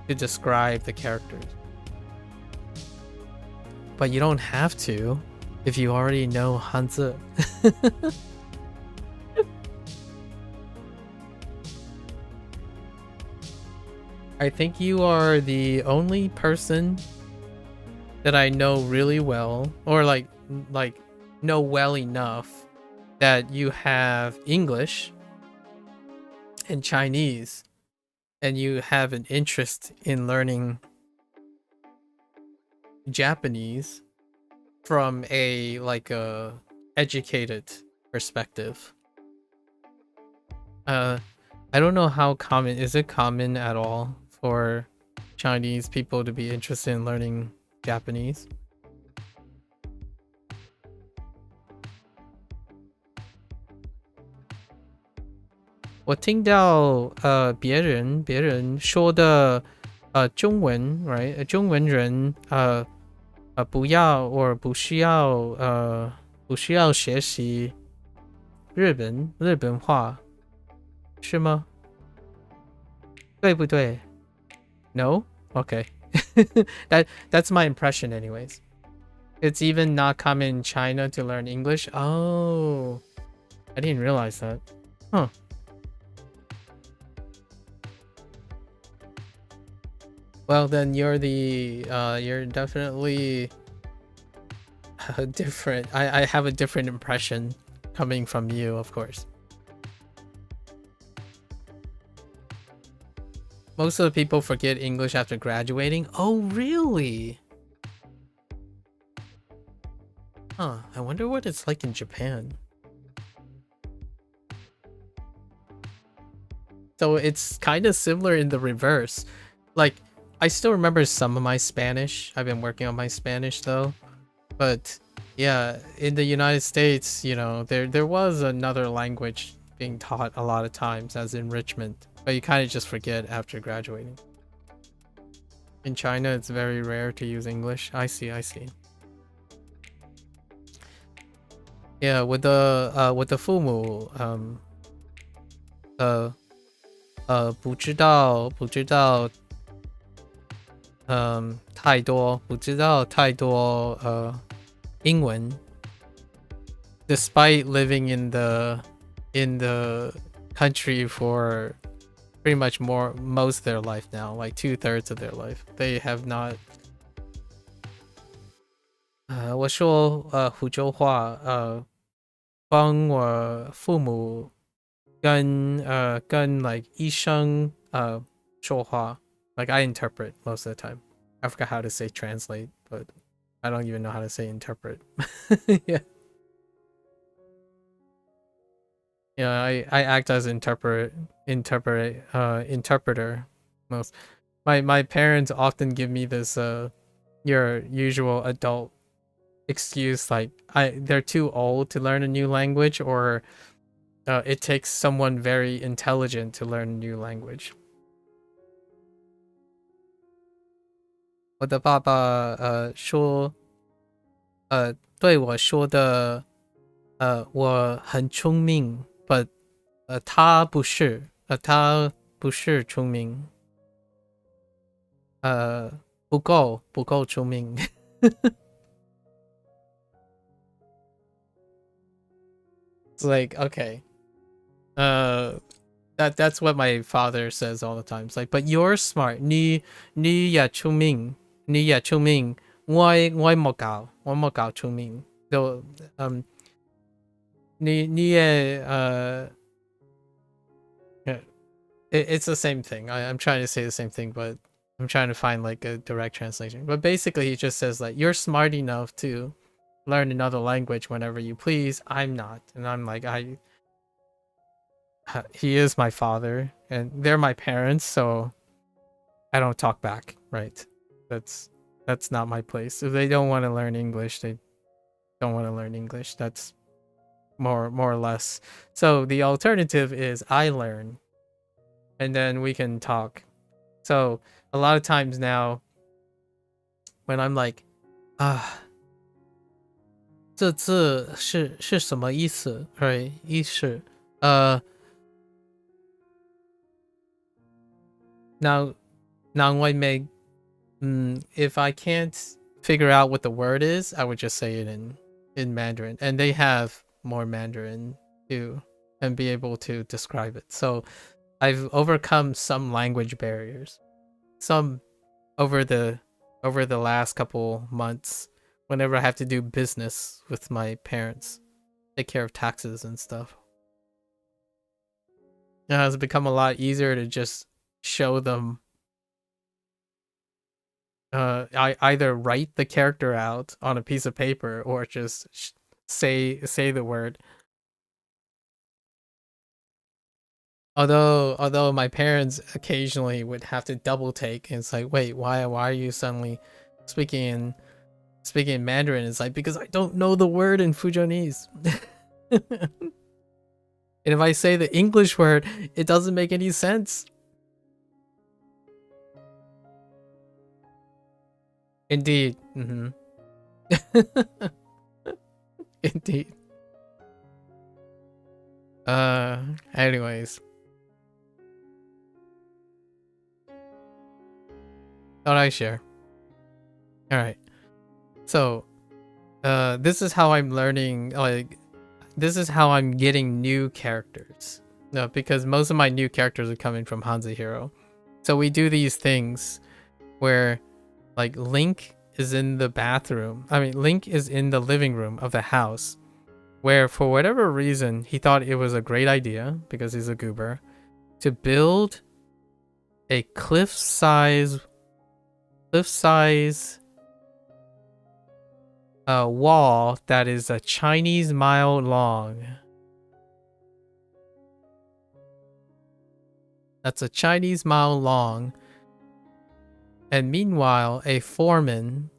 to describe the characters. But you don't have to if you already know Hanzi. I think you are the only person that I know really well, or like know well enough that you have English and Chinese, and you have an interest in learning Japanese from a educated perspective. I don't know how common is it common at all for Chinese people to be interested in learning Japanese. 我听到别人说的中文 right 中文人不要 or 不需要学习日本话是吗？对不对？ No? Okay. That's my impression anyways. It's even not common in China to learn English. Oh, I didn't realize that. Huh. Well, then you're you're definitely different. I have a different impression coming from you, of course. Most of the people forget English after graduating. Oh, really? Huh, I wonder what it's like in Japan. So it's kind of similar in the reverse. Like, I still remember some of my Spanish. I've been working on my Spanish though. But yeah, in the United States, you know, there was another language being taught a lot of times as enrichment. But you kind of just forget after graduating. In China, it's very rare to use English. I see. Yeah, with the 父母不知道太多英文 despite living in the country for pretty much most of their life now, like 2/3 of their life. They have not 我说福州话帮我父母跟 like 医生说话 like I interpret most of the time. I forgot how to say translate, but I don't even know how to say interpret. Yeah. Yeah, I act as interpreter most. My parents often give me this your usual adult excuse like they're too old to learn a new language, or it takes someone very intelligent to learn a new language. 我的爸爸说对我说的我很聪明 but 他不是聪明不够聪明 It's like, okay. That's what my father says all the time. It's like, but you're smart. 你也聪明我没搞聪明 So,你也it's the same thing. I'm trying to say the same thing, but I'm trying to find like a direct translation. But basically he just says like, you're smart enough to learn another language whenever you please. I'm not. And I'm like, he is my father and they're my parents, so I don't talk back, right? That's not my place. If they don't want to learn English, they don't want to learn English. That's more or less. So the alternative is I learn and then we can talk. So a lot of times now when I'm like 这字是什么意思 right 意思 now I may if I can't figure out what the word is, I would just say it in Mandarin, and they have more Mandarin too and be able to describe it. So I've overcome some language barriers, some over the last couple months whenever I have to do business with my parents, take care of taxes and stuff. It has become a lot easier to just show them I either write the character out on a piece of paper or just say the word. Although my parents occasionally would have to double take, and it's like, wait, why are you suddenly speaking in Mandarin? It's like, because I don't know the word in Fujonese. And if I say the English word, it doesn't make any sense. Indeed. Indeed. Anyways. Thought I share. Alright. So, this is how I'm learning, like, this is how I'm getting new characters. No, because most of my new characters are coming from HanziHero. So we do these things where, like, Link is in the bathroom. I mean, Link is in the living room of the house, where for whatever reason, he thought it was a great idea, because he's a goober, to build a cliff-size wall that is a Chinese mile long. That's a Chinese mile long. And meanwhile, a foreman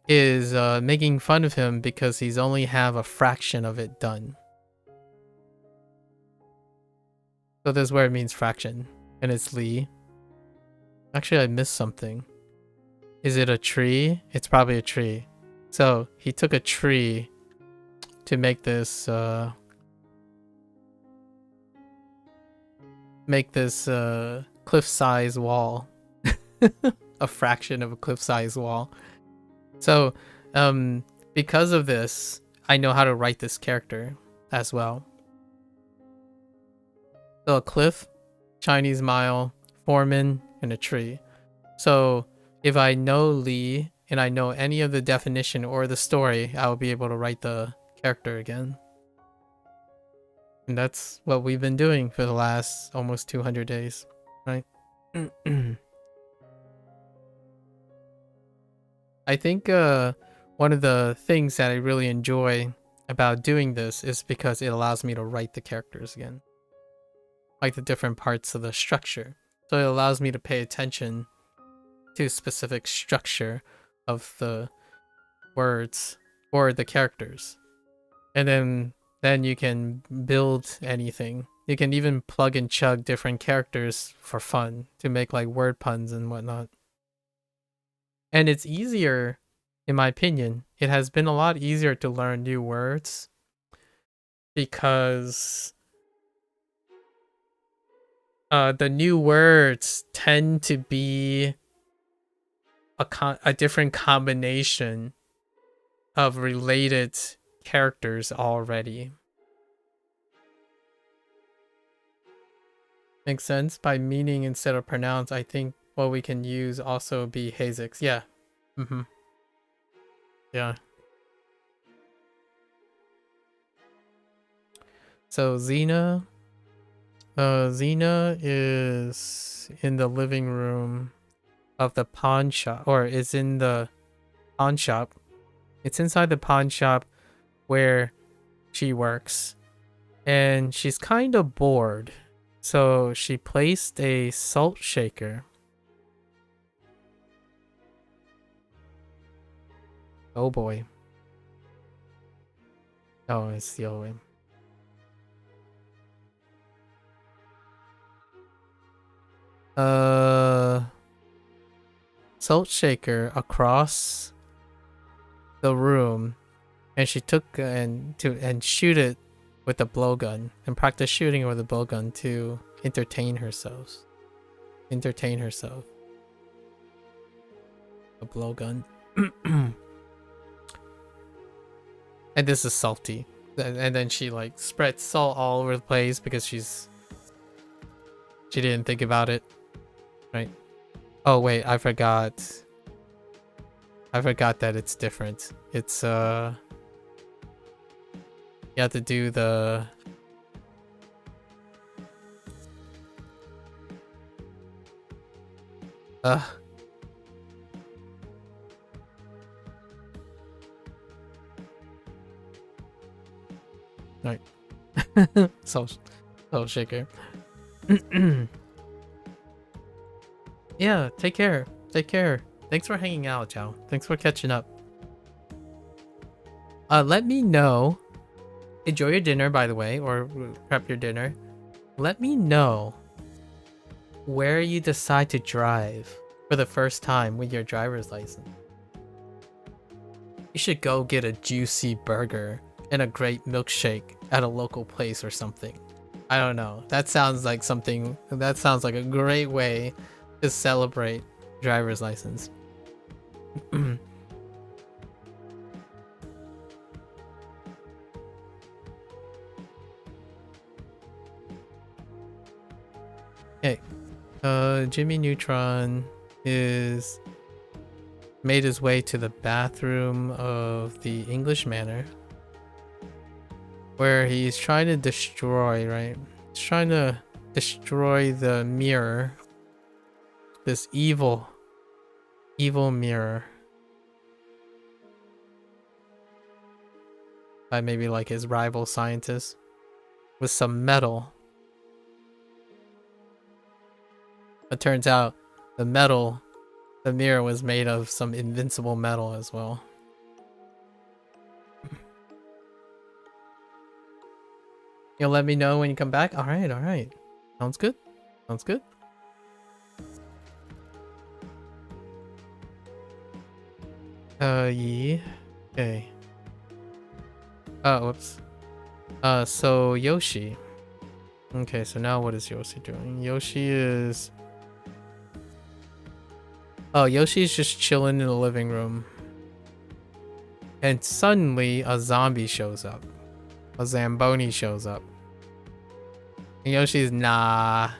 is making fun of him because he's only have a fraction of it done. So this is where it means fraction. And it's Lee. Actually, I missed something. Is it a tree? It's probably a tree. So he took a tree to make this cliff-size wall. A fraction of a cliff-size wall. So because of this, I know how to write this character as well. So a cliff, Chinese mile, foreman, and a tree. So if I know Lee and I know any of the definition or the story, I will be able to write the character again. And that's what we've been doing for the last almost 200 days, right? I think one of the things that I really enjoy about doing this is because it allows me to write the characters again. Like the different parts of the structure. So it allows me to pay attention to specific structure of the words or the characters. And then you can build anything. You can even plug and chug different characters for fun to make like word puns and whatnot. And it's easier, in my opinion, it has been a lot easier to learn new words because the new words tend to be a different combination of related characters already. Makes sense? By meaning instead of pronounce, I think what we can use also be Hazix. Yeah. Yeah. So Xena is in the living room of the pawn shop, or is in the pawn shop. It's inside the pawn shop where she works, and she's kind of bored. So she placed a salt shaker. Oh boy. Oh, it's the other way. Salt shaker across the room, and she took and shoot it with a blowgun and practice shooting with a blowgun to entertain herself. A blowgun. And this is salty. And then she like spreads salt all over the place because she didn't think about it. Right? Oh wait, I forgot that it's different. It's you have to do the right. Salt shaker. Yeah, take care. Thanks for hanging out, Chow. Thanks for catching up. Let me know. Enjoy your dinner, by the way, or prep your dinner. Let me know where you decide to drive for the first time with your driver's license. You should go get a juicy burger and a great milkshake at a local place or something. I don't know. That sounds like something. That sounds like a great way to celebrate driver's license. Okay. Jimmy Neutron is made his way to the bathroom of the English Manor, where he's trying to destroy, right? He's trying to destroy the mirror. This evil mirror. By maybe like his rival scientist with some metal. It turns out the mirror was made of some invincible metal as well. You'll let me know when you come back? Alright. Sounds good. Sounds good. Yeah. Okay. Oh, whoops. So Yoshi. Okay, so now what is Yoshi doing? Yoshi's just chilling in the living room. And suddenly a zombie shows up. A Zamboni shows up. And Yoshi's, nah.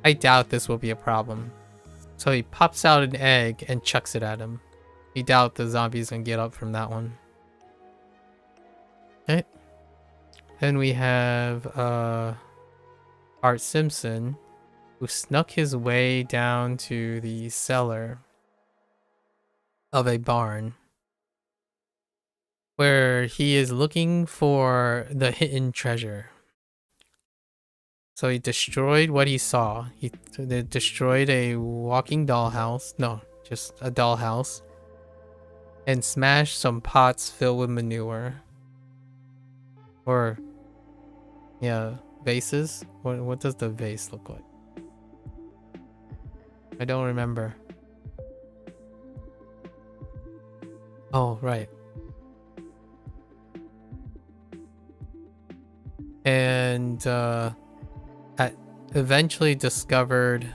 I doubt this will be a problem. So he pops out an egg and chucks it at him. He doubt the zombies can get up from that one. Okay. Then we have Art Simpson, who snuck his way down to the cellar of a barn, where he is looking for the hidden treasure. So he destroyed what he saw. He destroyed a walking dollhouse. No, just a dollhouse. And smashed some pots filled with manure. Or, yeah, vases? What does the vase look like? I don't remember. Oh, right. And eventually discovered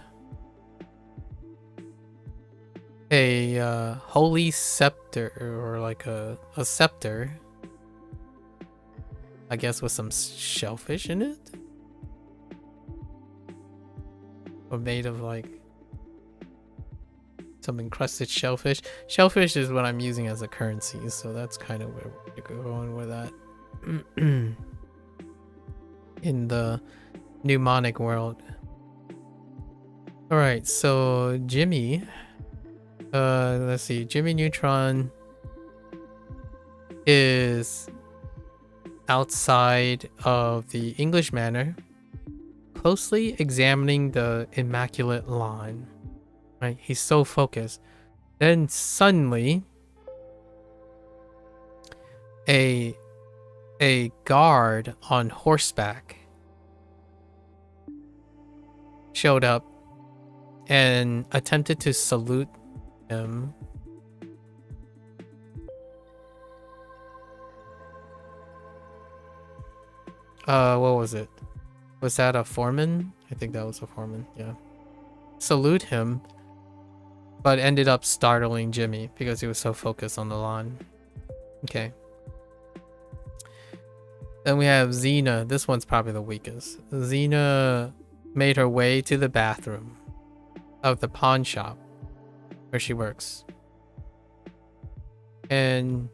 a holy scepter, or like a scepter, I guess, with some shellfish in it, or made of like some encrusted shellfish. Shellfish is what I'm using as a currency, so that's kind of where we're going with that. In the mnemonic world. Alright, so Jimmy, let's see, Jimmy Neutron is outside of the English Manor, closely examining the immaculate lawn. Right, he's so focused. Then suddenly a guard on horseback showed up and attempted to salute him. What was it? Was that a foreman? I think that was a foreman, yeah. Salute him, but ended up startling Jimmy because he was so focused on the lawn. Okay. Then we have Xena. This one's probably the weakest. Xena made her way to the bathroom of the pawn shop where she works. And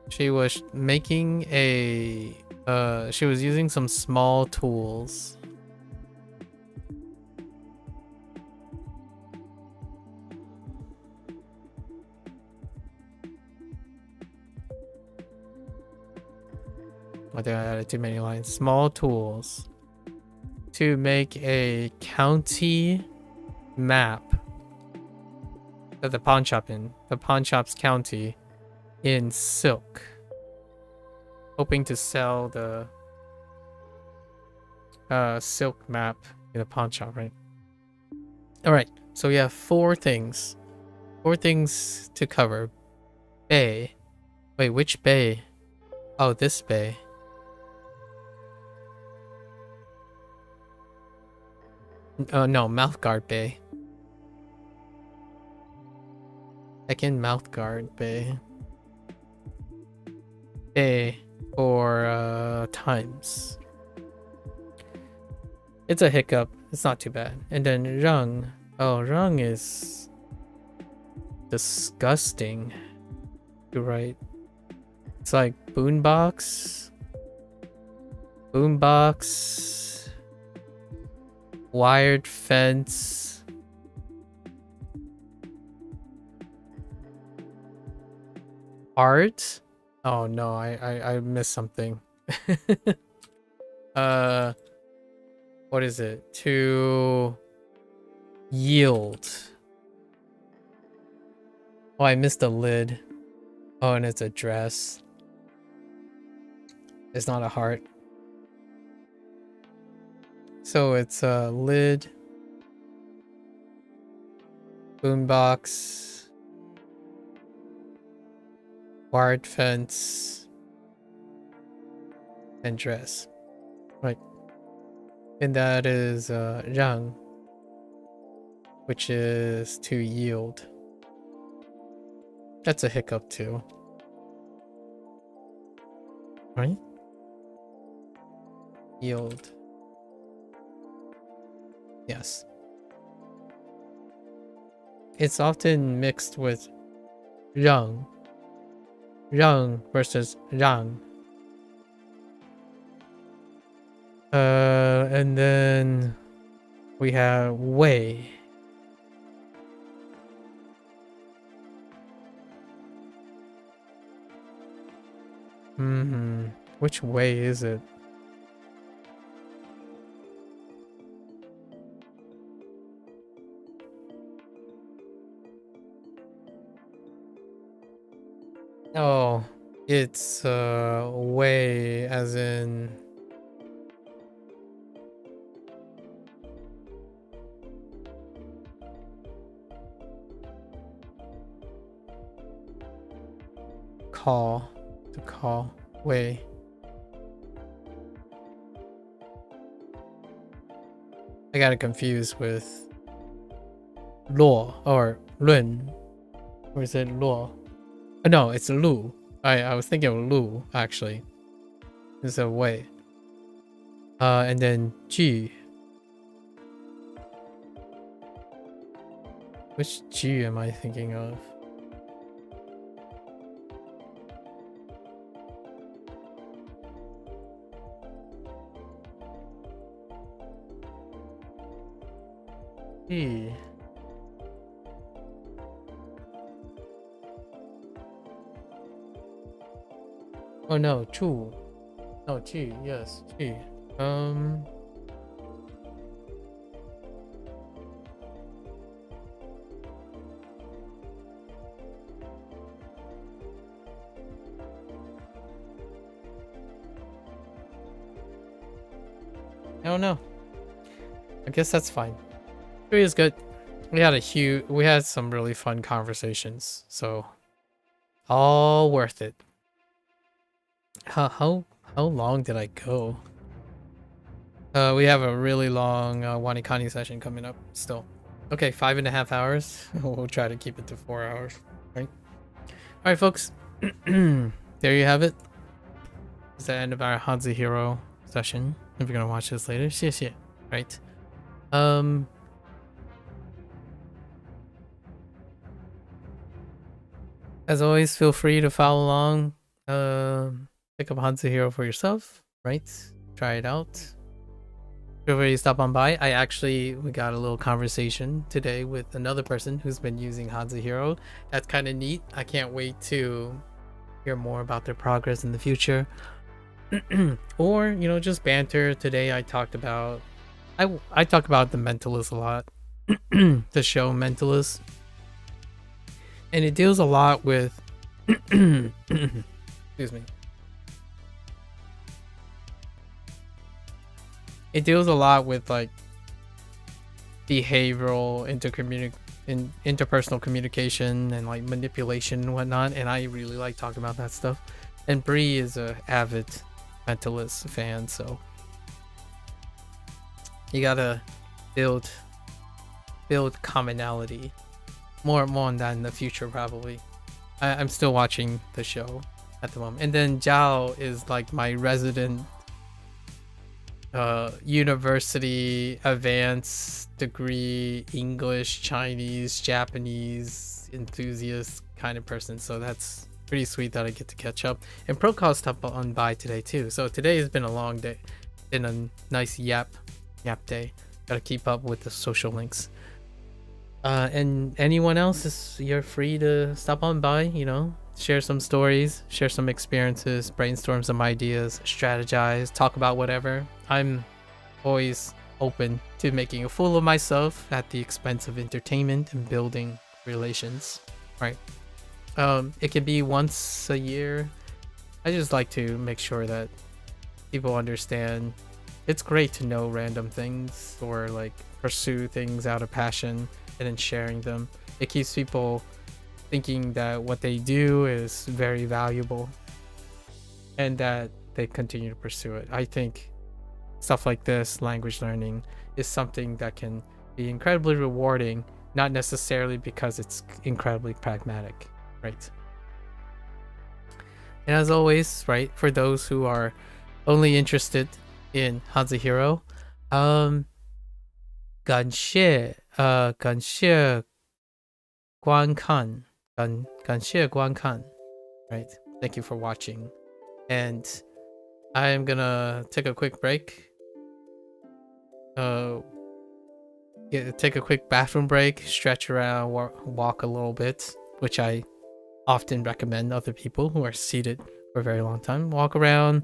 she was making a... she was using some small tools. I think I added too many lines. Small tools to make a county map of the pawn shop in. The pawn shop's county in silk. Hoping to sell the silk map in a pawn shop, right? Alright, so we have 4 things. 4 things to cover. Bay. Wait, which bay? Oh, this bay. No, Mouthguard Bay. Second Mouthguard Bay. Bay for times. It's a hiccup. It's not too bad. And then Rung. Oh, Rung is disgusting to write. It's like boombox. Boombox. Wired fence. Art? Oh no, I missed something. What is it? To yield. Oh, I missed the lid. Oh, and it's a dress. It's not a heart. So it's a lid, boombox, wired fence, and dress. Right. And that is Rang, which is to yield. That's a hiccup too. Right? Yield. Yes. It's often mixed with Rang. Rang versus Rang. And then we have Wei. Which way is it? Oh, it's way as in call, to call, way. I got it confused with Luo or Lun. Or is it Luo? No, it's Lu. I was thinking of Lu, actually. It's a way. And then G. Which G am I thinking of? G. Oh no, Chu. No, Chi, yes, Chi. I don't know. I guess that's fine. 3 is good. We had some really fun conversations, so all worth it. How long did I go? We have a really long WaniKani session coming up still. Okay, 5.5 hours. We'll try to keep it to 4 hours. Right? Alright, folks. There you have it. It's the end of our HanziHero session. If you're gonna watch this later, 谢谢. Right? As always, feel free to follow along. Pick up HanziHero for yourself, right? Try it out. Feel free to stop on by. We got a little conversation today with another person who's been using HanziHero. That's kind of neat. I can't wait to hear more about their progress in the future. Or, just banter. Today I talked about I talk about the Mentalist a lot. The show Mentalist. And it deals a lot with Excuse me. It deals a lot with like behavioral interpersonal communication and like manipulation and whatnot, and I really like talking about that stuff. And Bree is a avid mentalist fan, so you gotta build commonality. More on that in the future probably. I'm still watching the show at the moment. And then Zhao is like my resident university advanced degree English, Chinese, Japanese enthusiast kind of person. So that's pretty sweet that I get to catch up. And Procol stopped on by today too. So today has been a long day. Been a nice yap day. Gotta keep up with the social links. And anyone else, you're free to stop on by, you know, share some stories, share some experiences, brainstorm some ideas, strategize, talk about whatever. I'm always open to making a fool of myself at the expense of entertainment and building relations, right? It can be once a year. I just like to make sure that people understand it's great to know random things or like pursue things out of passion and then sharing them. It keeps people thinking that what they do is very valuable and that they continue to pursue it. I think stuff like this, language learning, is something that can be incredibly rewarding, not necessarily because it's incredibly pragmatic, right? And as always, right, for those who are only interested in HanziHero, 感谢观看，感谢观看, right? Thank you for watching. And I am gonna take a quick break. Take a quick bathroom break, stretch around, walk a little bit, which I often recommend other people who are seated for a very long time. Walk around,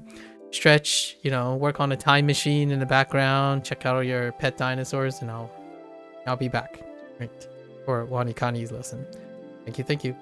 stretch, you know, work on a time machine in the background, check out all your pet dinosaurs, and I'll be back, right, for WaniKani's lesson. Thank you.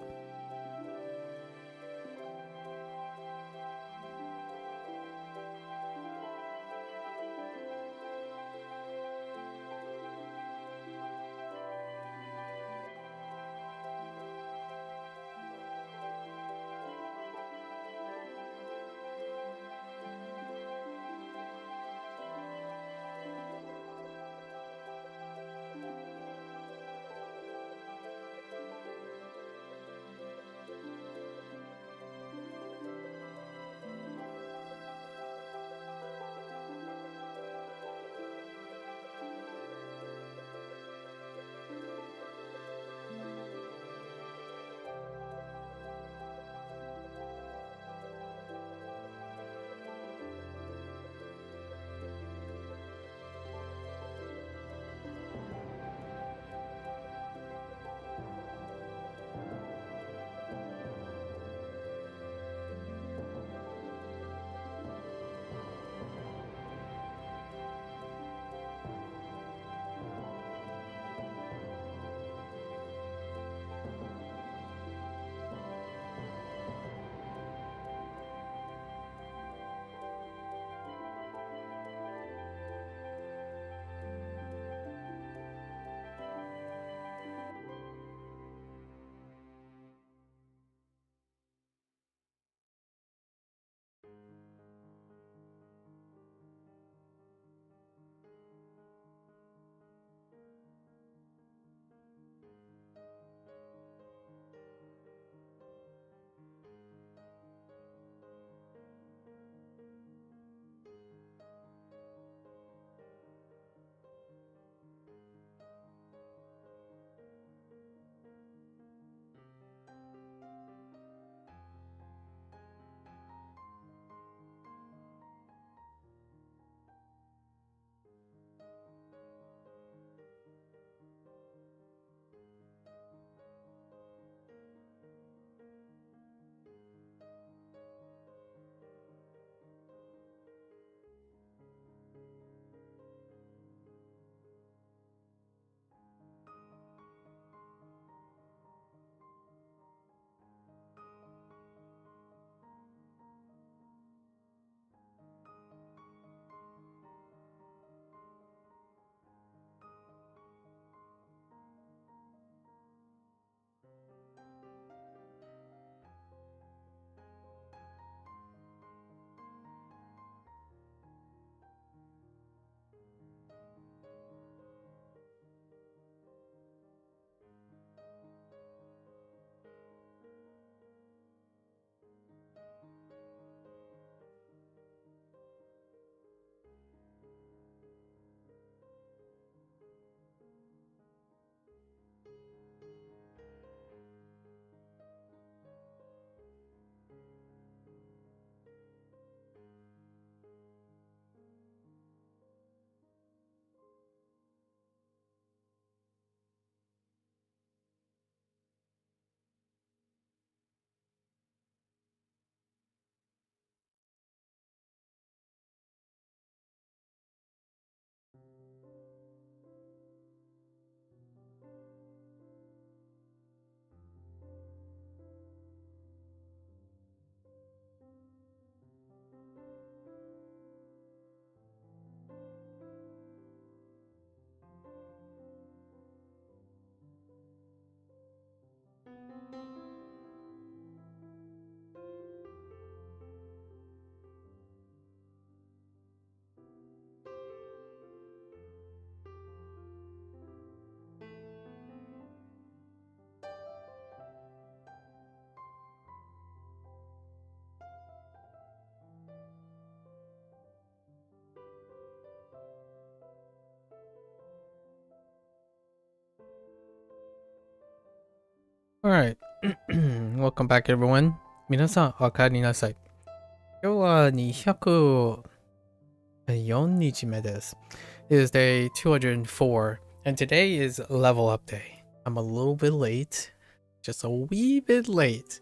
Alright. Welcome back, everyone. 皆さん、お帰りなさい。今日は204日目です。It is day 204, and today is level up day. I'm a little bit late. Just a wee bit late.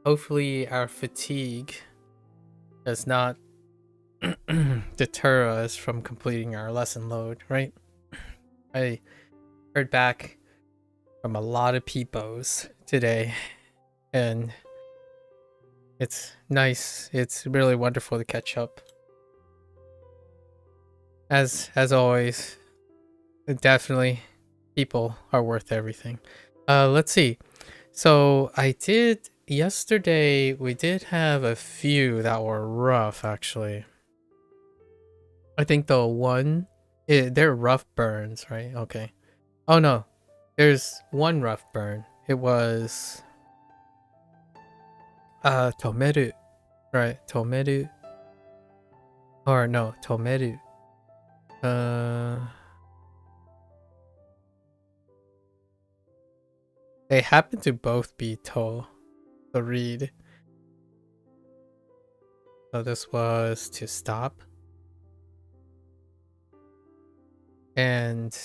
Hopefully our fatigue does not deter us from completing our lesson load, right? I heard back from a lot of peepos today, and it's nice. It's really wonderful to catch up. As always, definitely people are worth everything. Let's see. So I did yesterday, we did have a few that were rough actually. I think the one they're rough burns, right? Okay. Oh no. There's one rough burn. It was Tomeru. Right, Tomeru. Or no, Tomeru. They happen to both be to read. So this was to stop. And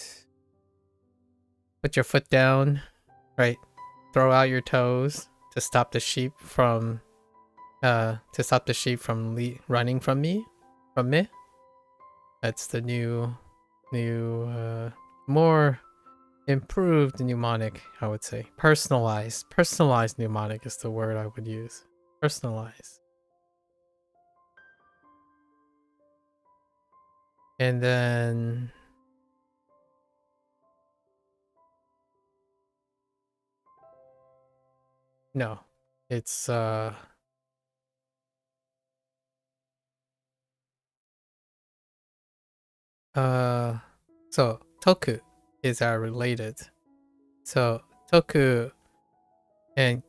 put your foot down, right? Throw out your toes to stop the sheep from running from me. That's the new more improved mnemonic, I would say. Personalized mnemonic is the word I would use. Personalized. And then no, it's so Toku is our related. So Toku and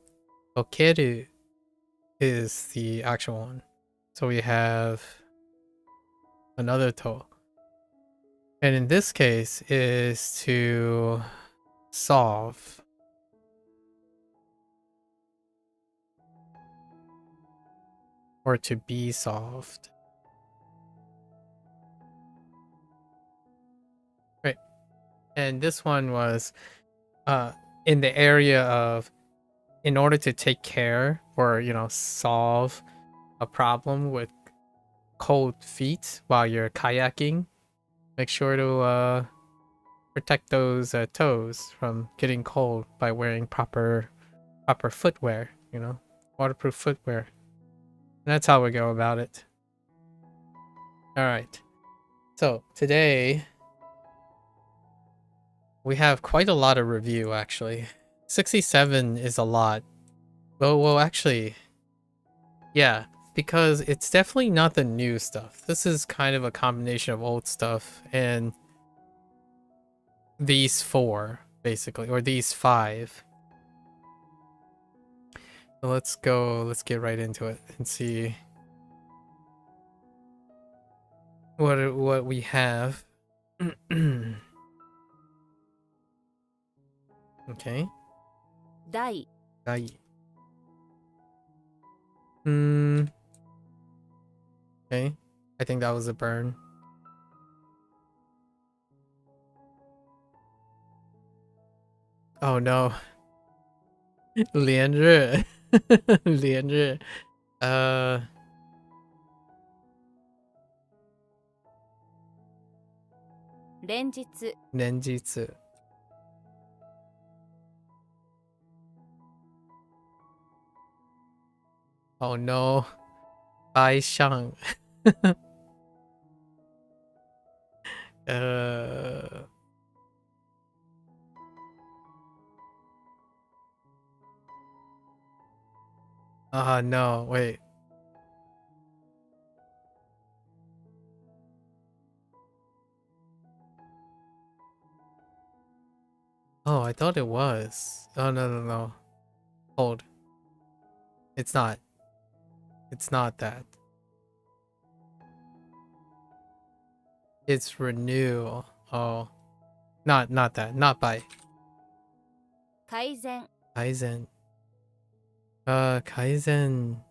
Okeru is the actual one. So we have another to. And in this case is to solve. Or to be solved. Right. And this one was in the area of, in order to take care or, solve a problem with cold feet while you're kayaking, make sure to protect those toes from getting cold by wearing proper footwear, waterproof footwear. And that's how we go about it. All right. So today we have quite a lot of review, actually. 67 is a lot. Well, actually, yeah, because it's definitely not the new stuff. This is kind of a combination of old stuff and these four, basically, or these five. So let's get right into it and see what we have. Okay. Dai. Okay. I think that was a burn. Oh no. Leandre. Leandre. Nenjitsu. Oh no. Bai Shang. No, wait. Oh, I thought it was. Oh, no. Hold. It's not. It's not that. It's renew. Oh. Not that. Not by. Kaizen. Kaizen. Kaizen.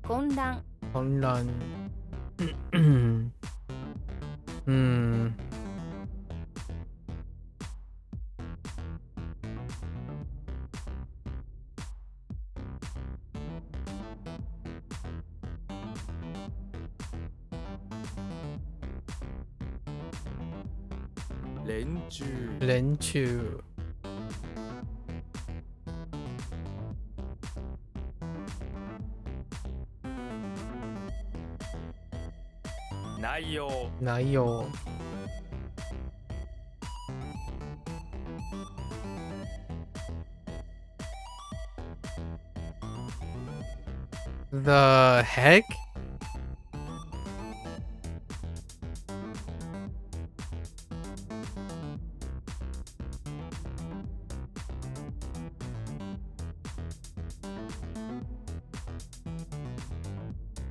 Konran. Honran. Hmm. Renchu. Nayo. The heck?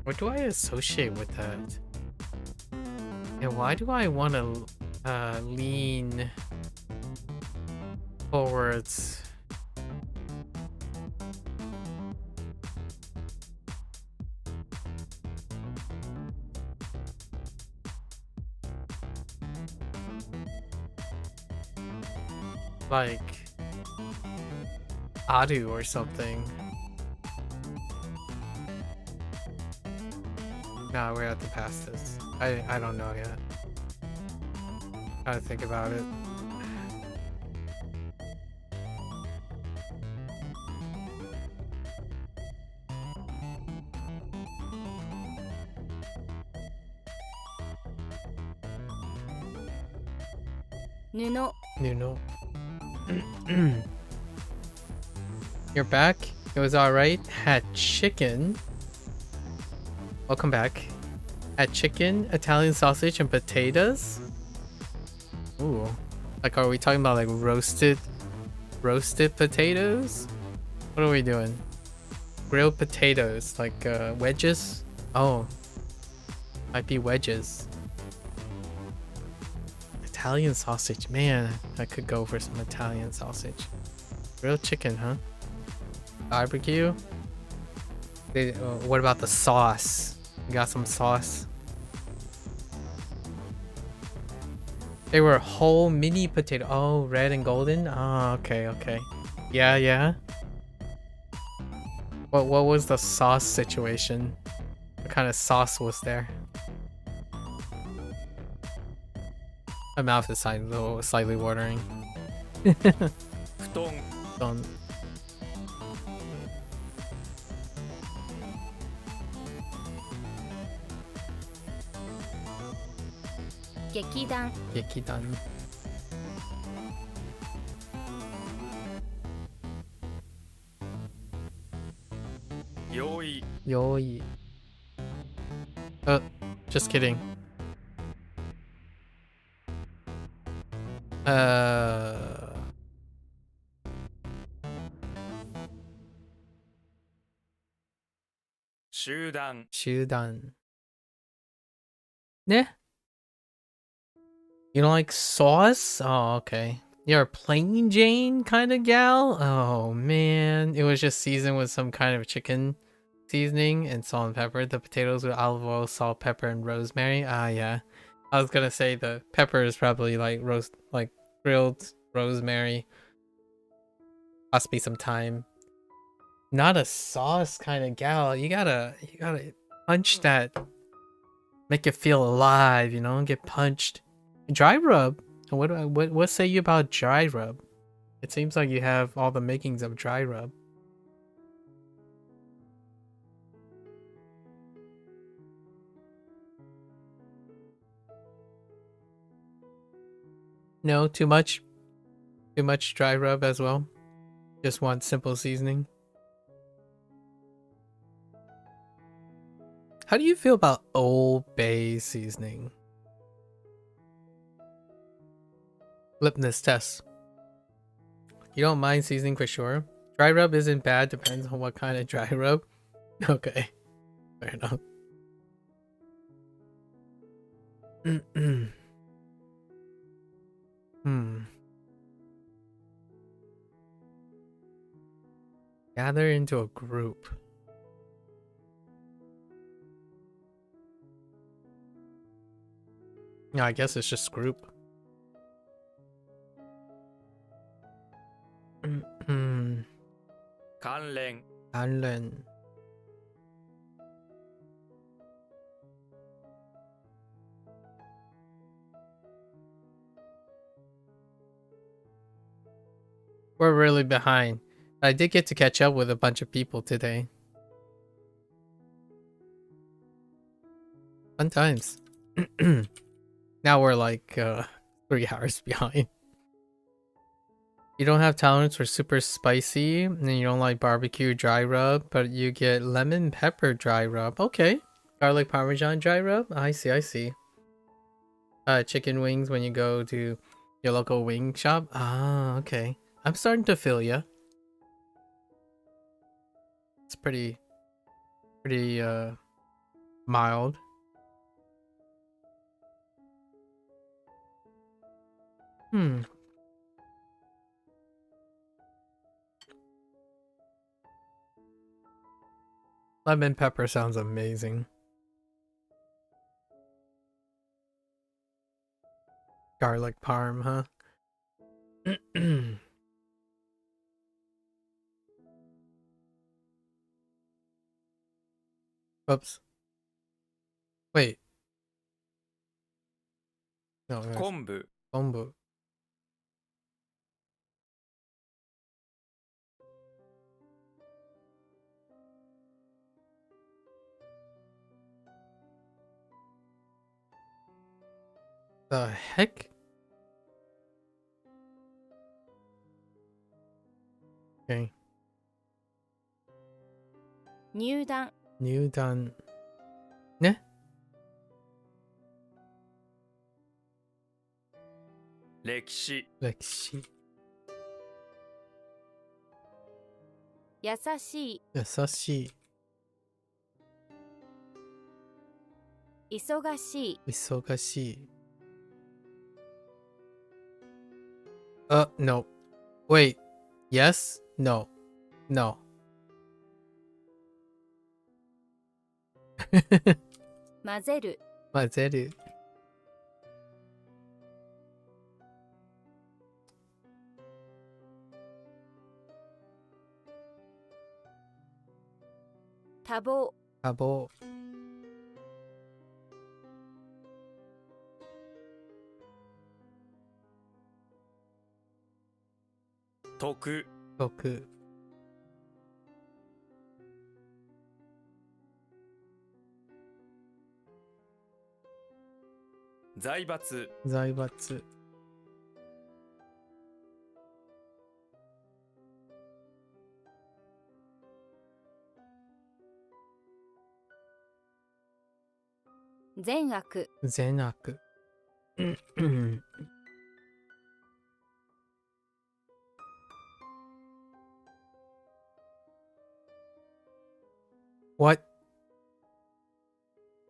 What do I associate with that? Yeah, why do I want to lean forwards? Like Adu or something. Nah, we have to pass this. I don't know yet. Gotta think about it. Nuno. Nuno. You're back. It was alright. Had chicken. Welcome back. Had chicken, Italian sausage, and potatoes. Ooh. Like, are we talking about like roasted potatoes? What are we doing? Grilled potatoes, like wedges? Oh. Might be wedges. Italian sausage. Man, I could go for some Italian sausage. Grilled chicken, huh? Barbecue? What about the sauce? You got some sauce? They were whole mini potato. Oh, red and golden? Oh, okay, okay. Yeah, yeah. What was the sauce situation? What kind of sauce was there? My mouth is slightly watering. Done. Gekidan. Gekidan. Yoi. Just kidding. Shudan. Nah. You don't like sauce? Oh, okay. You're a plain Jane kind of gal? Oh, man. It was just seasoned with some kind of chicken seasoning and salt and pepper. The potatoes with olive oil, salt, pepper, and rosemary. Ah, yeah. I was gonna say the pepper is probably like grilled rosemary. Cost me some time. Not a sauce kind of gal. You gotta punch that. Make it feel alive, you know? Get punched. Dry rub. What say you about dry rub? It seems like you have all the makings of dry rub. No, too much. Too much dry rub as well. Just want simple seasoning. How do you feel about Old Bay seasoning? Lipness test. You don't mind seasoning for sure. Dry rub isn't bad, depends on what kind of dry rub. Okay, fair enough. Gather into a group. Yeah, I guess it's just group. Kanlen. Kanlen. We're really behind. I did get to catch up with a bunch of people today. Fun times. Now we're like 3 hours behind. You don't have tolerance for super spicy, and you don't like barbecue dry rub, but you get lemon pepper dry rub. Okay. Garlic parmesan dry rub? I see, I see. Chicken wings when you go to your local wing shop? Ah, okay. I'm starting to feel ya. It's pretty mild. Lemon pepper sounds amazing. Garlic parm, huh? Oops. Wait. No, there's 昆布。 kombu. The heck? Okay. 入団 New done. Ne? 歴史。 Like she. 優しい Yasashi. 忙しい Isogashi. No. Wait. Yes? No. No. 混ぜる Mazeru. 多忙 Abo. 徳。 Toku. 財閥。 Zaibatsu. 善悪 Zenaku. What?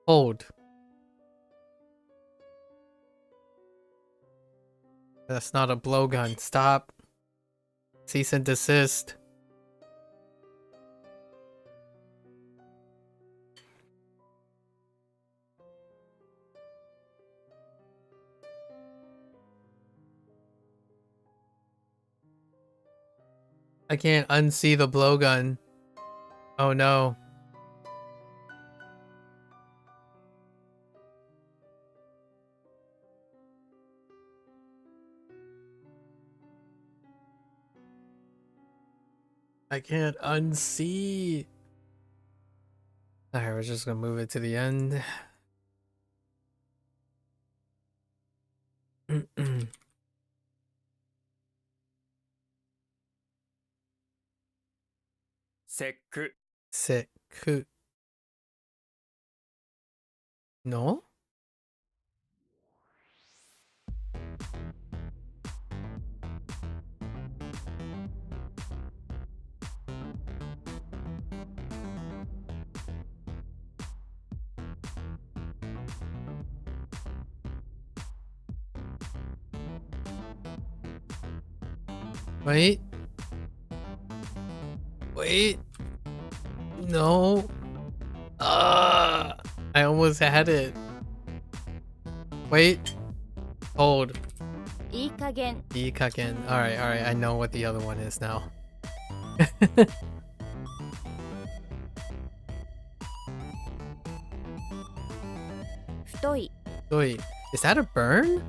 Hold. That's not a blowgun. Stop. Cease and desist. I can't unsee the blowgun. Oh no. I can't unsee. Alright, we're just gonna move it to the end. 節句。 Seku. No? Wait. Wait. No. I almost had it. Wait. Hold. いい加減 Ikagen. Alright, I know what the other one is now. 太い Wait, is that a burn?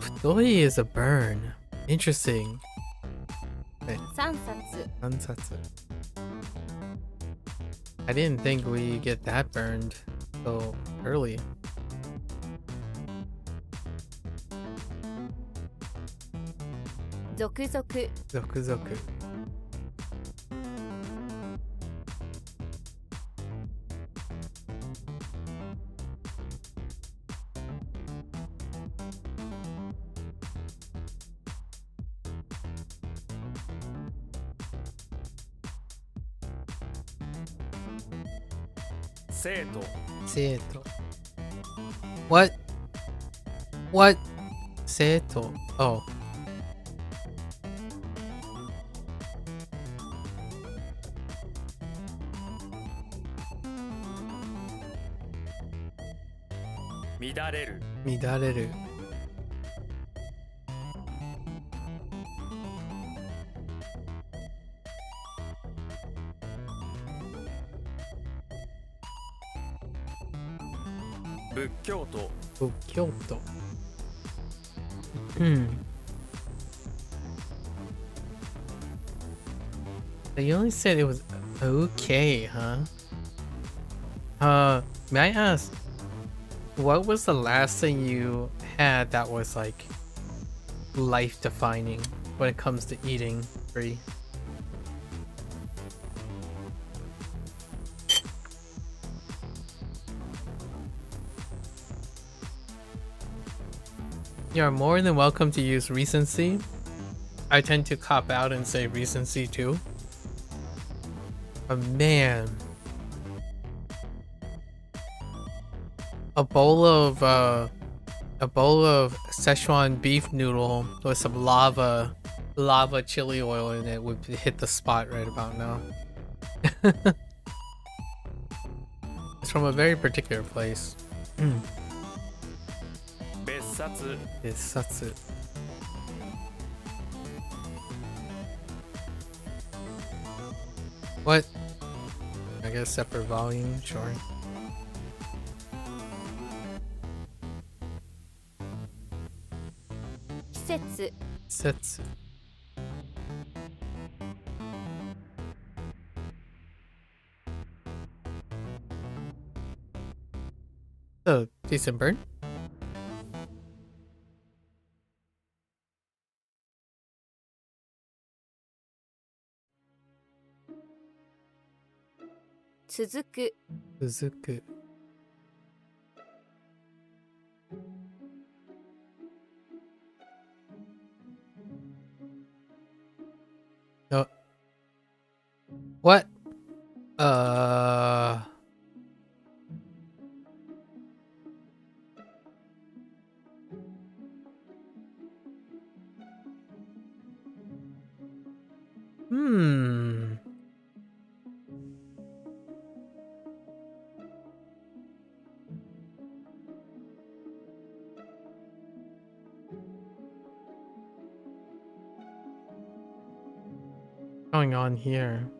Futoi is a burn. Interesting. 3冊 Ansatsu. I didn't think we get that burned so early. 続々 Zoku zoku. Seito. Seto. What? What? Seto. Oh. Midareru. Midareru. Bukkyoto. Kyoto. Hmm. So you only said it was okay, huh? May I ask, what was the last thing you had that was like life defining when it comes to eating free? You are more than welcome to use recency. I tend to cop out and say recency too. But man, a bowl of Szechuan beef noodle with some lava chili oil in it would hit the spot right about now. It's from a very particular place. Bessatsu. It's satsu. What? I guess separate volume, sure. Kisetsu Setsu. Oh, decent burn. Tsuzuku Suzuku. Oh. What? Hmm. Going on here?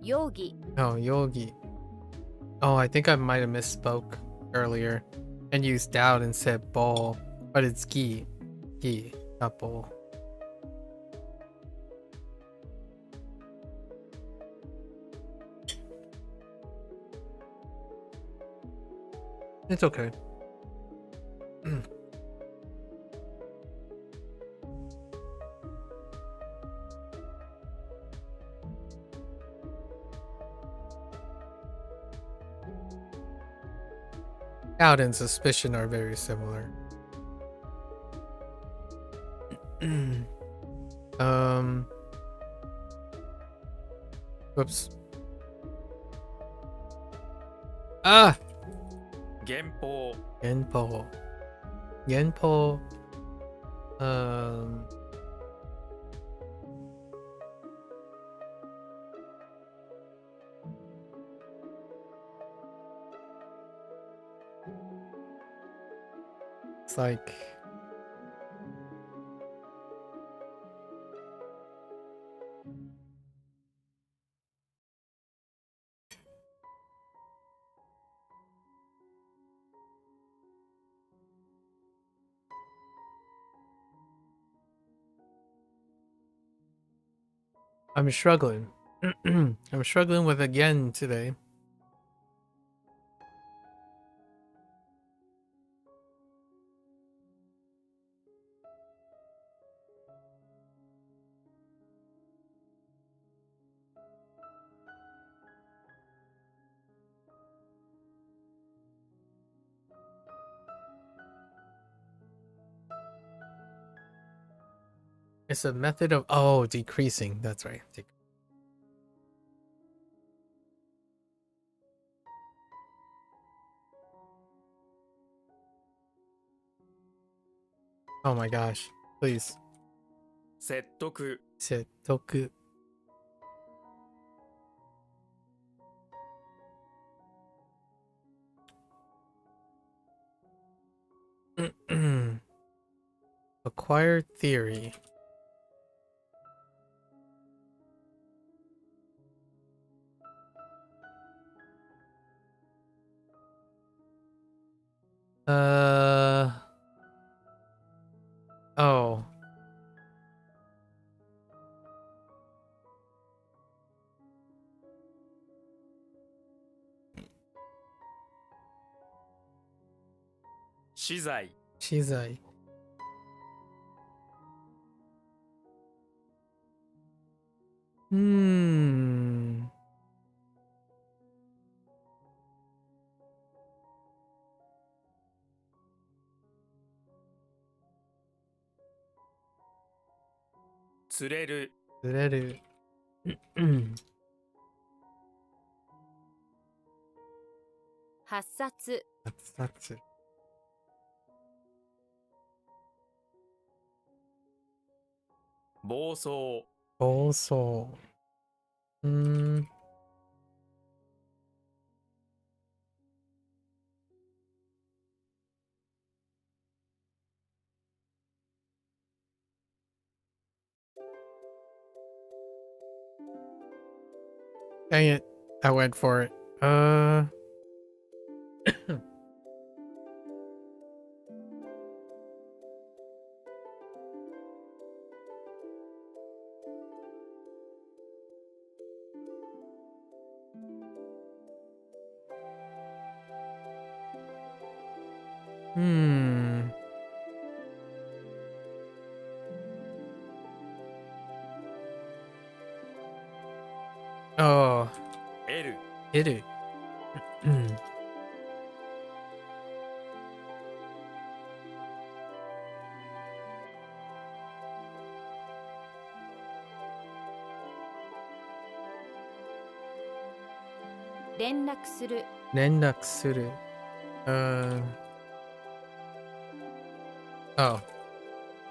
Yogi Oh, yogi. Oh, I think I might have misspoke earlier and used doubt and said ball, but it's gi. Gi, not ball. It's okay. Doubt and suspicion are very similar. Whoops. Ah! 減法 Genpo. Genpo. It's like I'm struggling. I'm struggling with again today. It's a method of decreasing. That's right. Oh my gosh. Please. 説得 Setoku. Acquired theory. Oh. Shizai Shizai. Hmm. Tsureru Tsureru. Hassatsu. Hatsatsu. Boso Also. Hmm. Dang it. I went for it. Hmm. Oh. L Hit it. Renraku Renraku. Oh.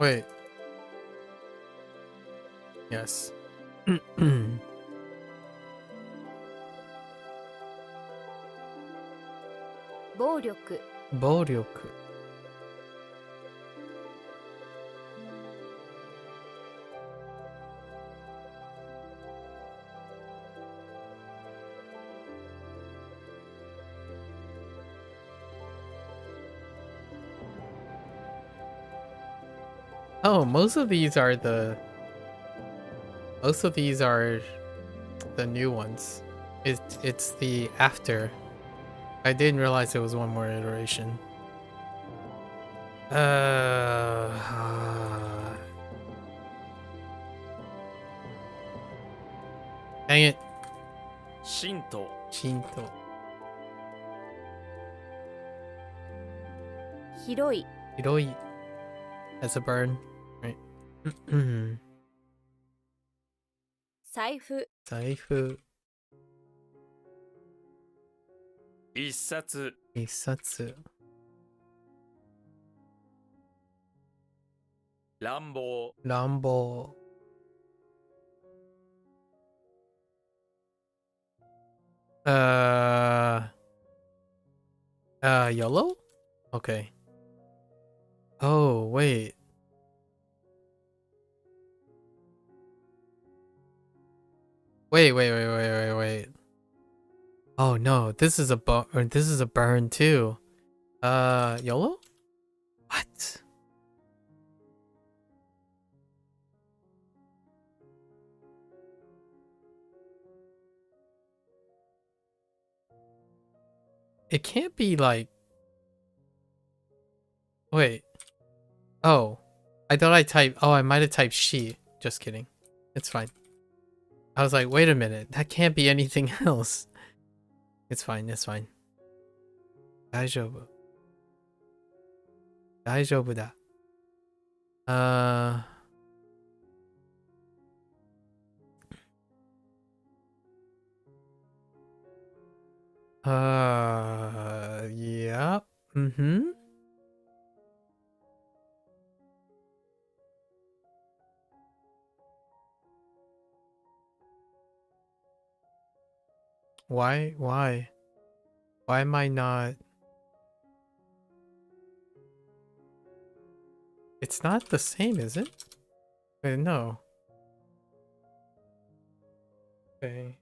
Wait. Yes. 暴力 暴力. Oh, most of these are the new ones. It's the after. I didn't realize it was one more iteration. Dang it. Shinto Shinto. 広い Hiroi. That's a bird, right? 財布 Saifu. 一冊 Isatsu. 乱暴 Rambo. YOLO? Okay. Oh, wait. Wait. Oh no, this is a this is a burn too. YOLO? What? It can't be like... Wait. Oh. I thought I typed... Oh, I might have typed she. Just kidding. It's fine. I was like, wait a minute. That can't be anything else. It's fine. It's fine. 大丈夫. 大丈夫だ. Yeah. Mm-hmm. Why? Why am I not? It's not the same, is it? Wait, no. Okay.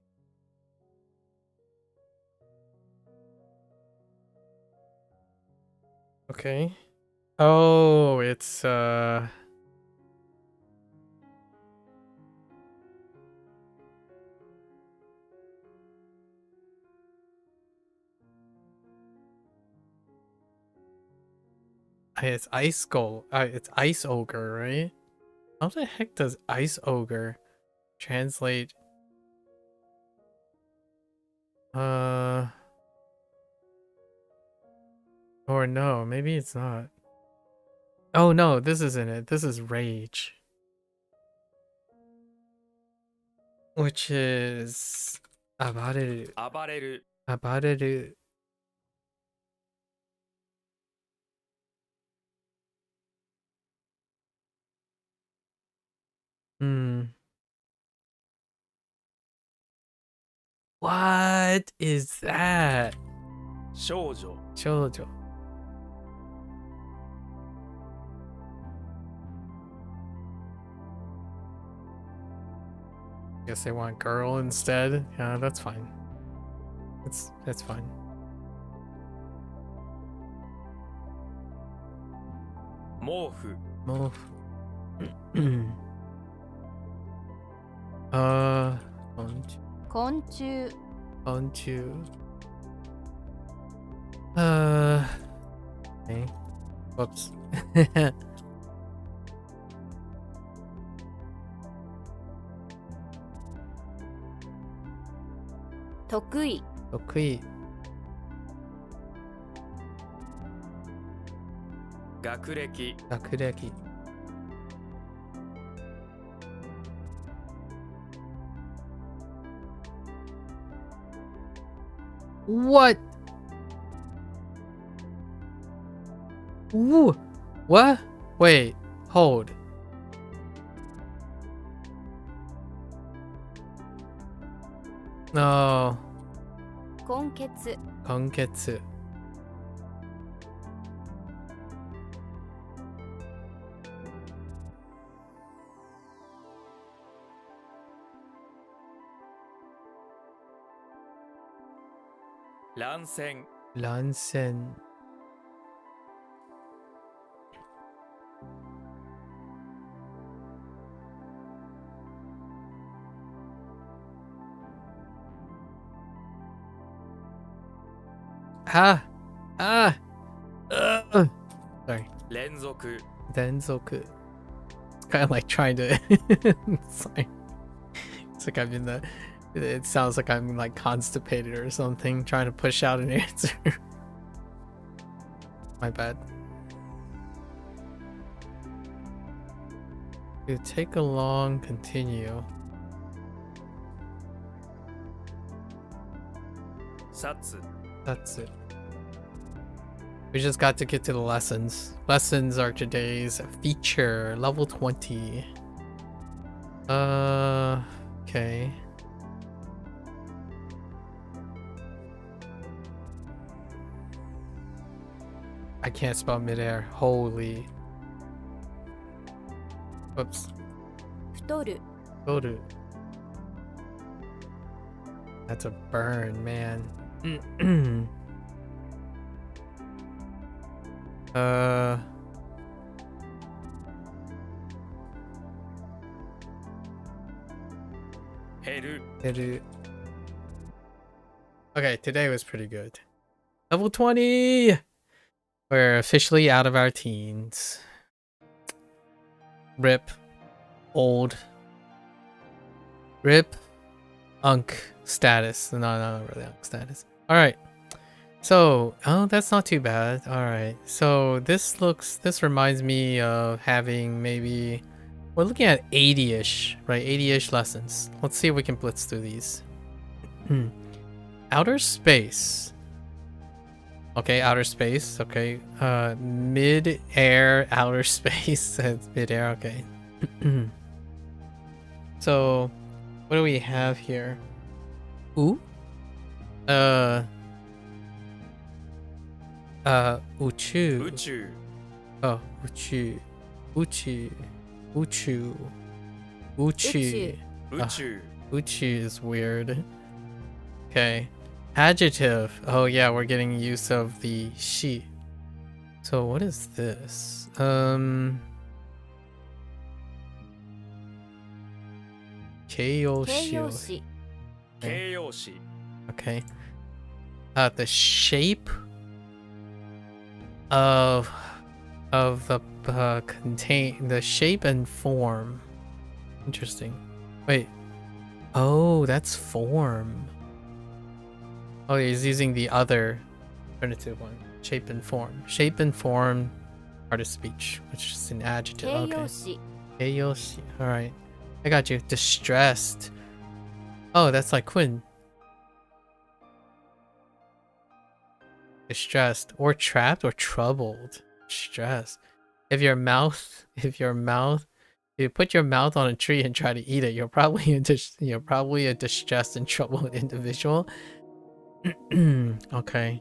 Okay. Oh, it's it's ice skull. It's ice ogre, right? How the heck does ice ogre translate? Or no, maybe it's not. Oh no, this isn't it. This is rage. Which is abareru. 暴れる Abareru. What is that? 少女 Shoujo. Guess they want girl instead. Yeah, that's fine. That's fine. 毛布 Move.昆虫 onto. Okay. Whoops. 得意 得意. 学歴 学歴. What? Ooh. What? Wait. Hold. No. 根血根血. Lansen Lansen. Sorry. 連続 Denzoku. It's kind of like trying to. It's like I'm in the. It sounds like I'm like constipated or something, trying to push out an answer. My bad. To take along, continue. 殺 That's it. We just got to get to the lessons. Lessons are today's feature, level 20. Okay. I can't spell midair. Holy. Whoops. 太る Go to. That's a burn, man. uh.減る Okay, today was pretty good. Level 20! We're officially out of our teens. Rip. Old. Rip. Unk status. No, not really unk status. Alright. So, oh, that's not too bad. Alright. So, this reminds me of having maybe... We're looking at 80-ish, right? 80-ish lessons. Let's see if we can blitz through these. Outer space. Okay, outer space. Okay. Mid-air outer space. That's mid-air. Okay. So, what do we have here? Ooh? Uchu. 宇宙 Oh, uchu. Uchu. Uchu. Uchi. 宇宙 Uchi is weird. Okay. Adjective. Oh yeah, we're getting use of the she. So what is this? Keiyoshi. 形容詞 形容詞 Okay. The shape of the the shape and form. Interesting. Wait. Oh, that's form. Oh, he's using the other alternative one. Shape and form. Shape and form, part of speech, which is an adjective. 形 Okay. 容詞 Keiyoshi. All right. I got you. Distressed. Oh, that's like Quinn. Distressed or trapped or troubled. Stressed. If you put your mouth on a tree and try to eat it, you're probably a distressed and troubled individual. Okay.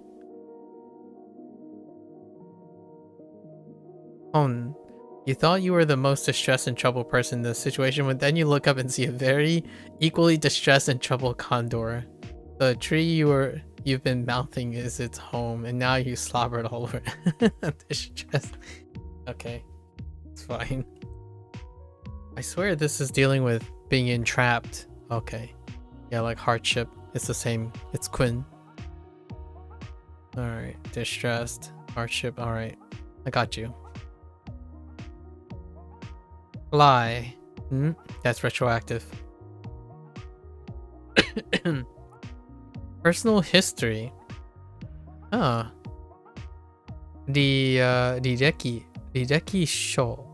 You thought you were the most distressed and troubled person in this situation, but then you look up and see a very equally distressed and troubled condor. The tree you've been mouthing is its home, and now you slobbered all over it. Distressed. Okay. It's fine. I swear this is dealing with being entrapped. Okay. Yeah, like hardship. It's the same. It's Quinn. Alright. Distressed. Hardship. Alright. I got you. Lie. That's retroactive. Personal history. Ah. Rireki sho.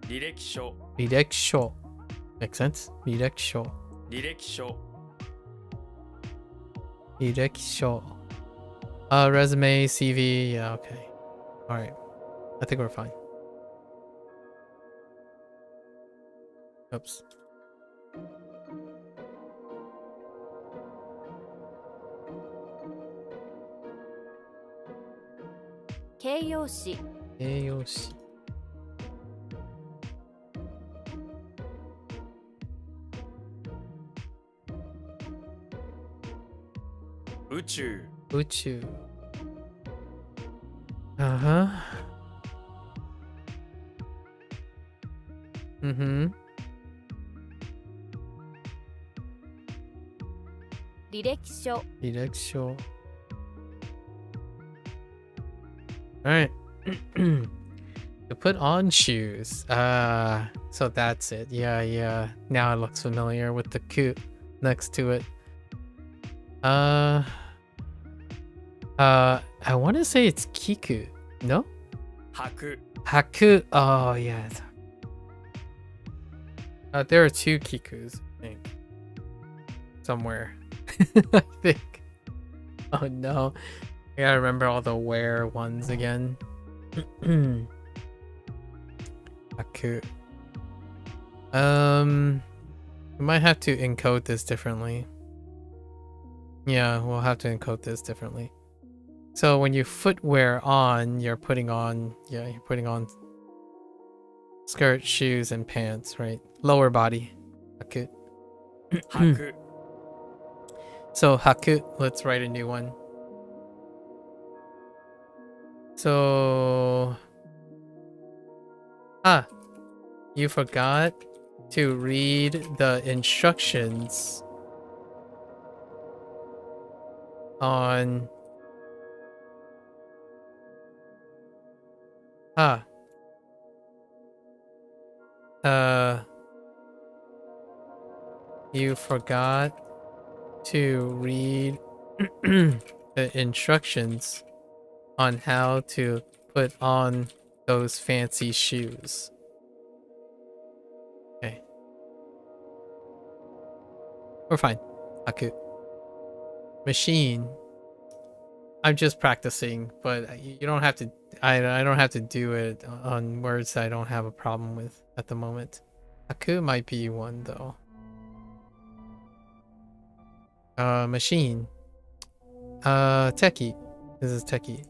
履歴書 Rireki sho. Makes sense? Rireki sho. 履歴書 Rireki sho. Resume, CV. Yeah, okay. Alright. I think we're fine. Oops.「形容詞 Keiyoshi. 宇宙 Uchu. Uh-huh. Mm-hmm. 履歴書 Direction. Alright. To put on shoes. So that's it. Yeah. Now it looks familiar with the ku next to it. I want to say it's kiku. No? 履く Haku. Oh, yeah. There are 2 Kikus, I think. Somewhere. I think. Oh no. I gotta remember all the where ones again. Haku. We might have to encode this differently. Yeah, we'll have to encode this differently. So when you footwear on, you're putting on skirt, shoes, and pants, right? Lower body. Haku. 履く So haku, let's write a new one. So you forgot to read the instructions on you forgot to read the instructions on how to put on those fancy shoes. Okay. We're fine. Haku. Machine. I'm just practicing, but you don't have to. I don't have to do it on words I don't have a problem with at the moment. Haku might be one though. Machine. Techie. This is techie.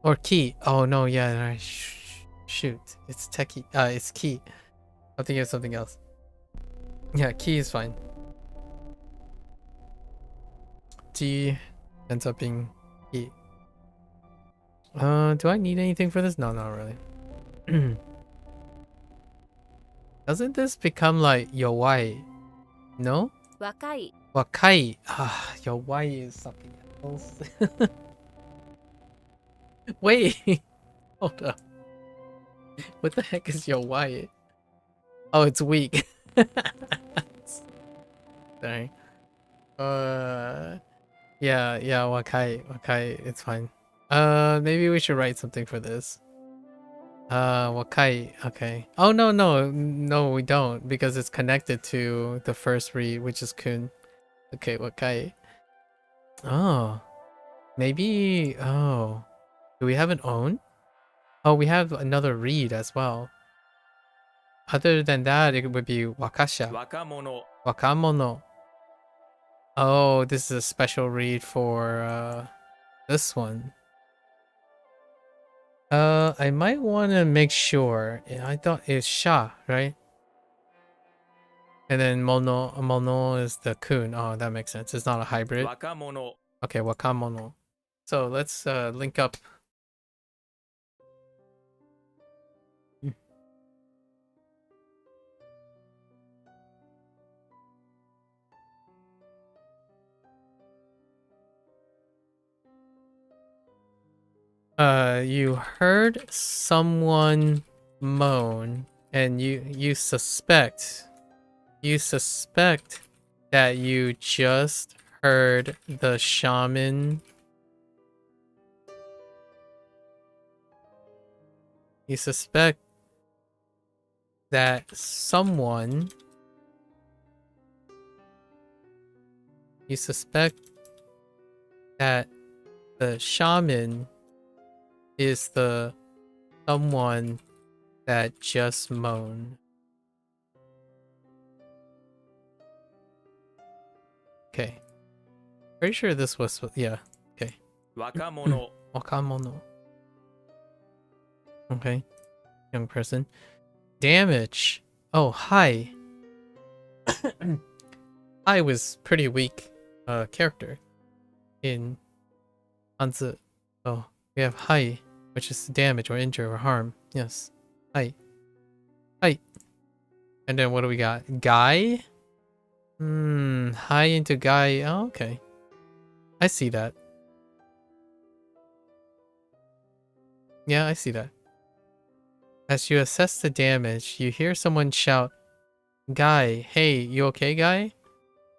Or key. Oh no, yeah. Shoot. It's techie. It's key. I'm thinking of something else. Yeah, key is fine. T ends up being key. Do I need anything for this? No, not really. Doesn't this become like yowai? No? 若い Wakai. Ah, yowai is something else. Wait. Hold up. What the heck is yowai? Oh, it's weak. Sorry. Yeah, wakai, it's fine. Maybe we should write something for this. Wakai, okay. Oh, no, we don't, because it's connected to the first read, which is kun. Okay, wakai. Oh. Maybe, oh. Do we have an own? Oh, we have another read as well. Other than that, it would be wakasha. 若者 Wakamono. Oh, this is a special read for this one. I might want to make sure. I thought it's sha, right? And then mono is the kun. Oh, that makes sense. It's not a hybrid. 若者 Okay, wakamono. So let's link up. You heard someone moan, and you suspect that you just heard the shaman. You suspect that someone. You suspect that the shaman is the someone that just moaned. Okay. Pretty sure this was, yeah. Okay. 若者 Wakamono. Okay. Young person. Damage. Oh, hi. I was pretty weak character in Hanzi. Oh, we have Hai, which is damage or injure or harm. Yes. Hai. Hai. And then what do we got? Guy? Hai into Guy. Oh, okay. I see that. Yeah, I see that. As you assess the damage, you hear someone shout, Guy, hey, you okay, Guy?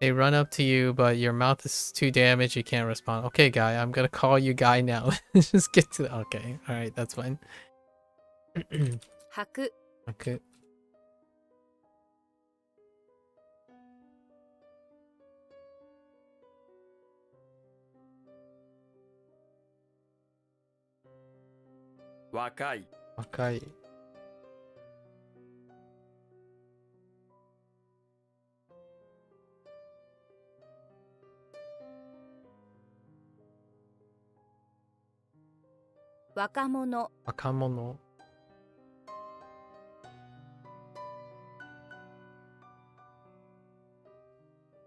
They run up to you, but your mouth is too damaged, you can't respond. Okay, Guy, I'm gonna call you Guy now. Just get to the... Okay, alright, that's fine. 履く Okay. 若い Wakai. Wakamono. Wakamono.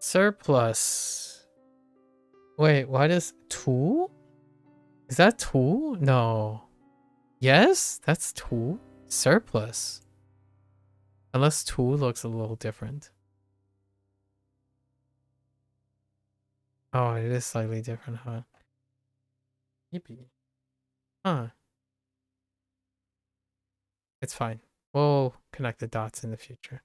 Surplus. Wait, what is tool? Is that tool? No. Yes, that's tool. Surplus. Unless tool looks a little different. Oh, it is slightly different, huh? Maybe. Huh. It's fine. We'll connect the dots in the future.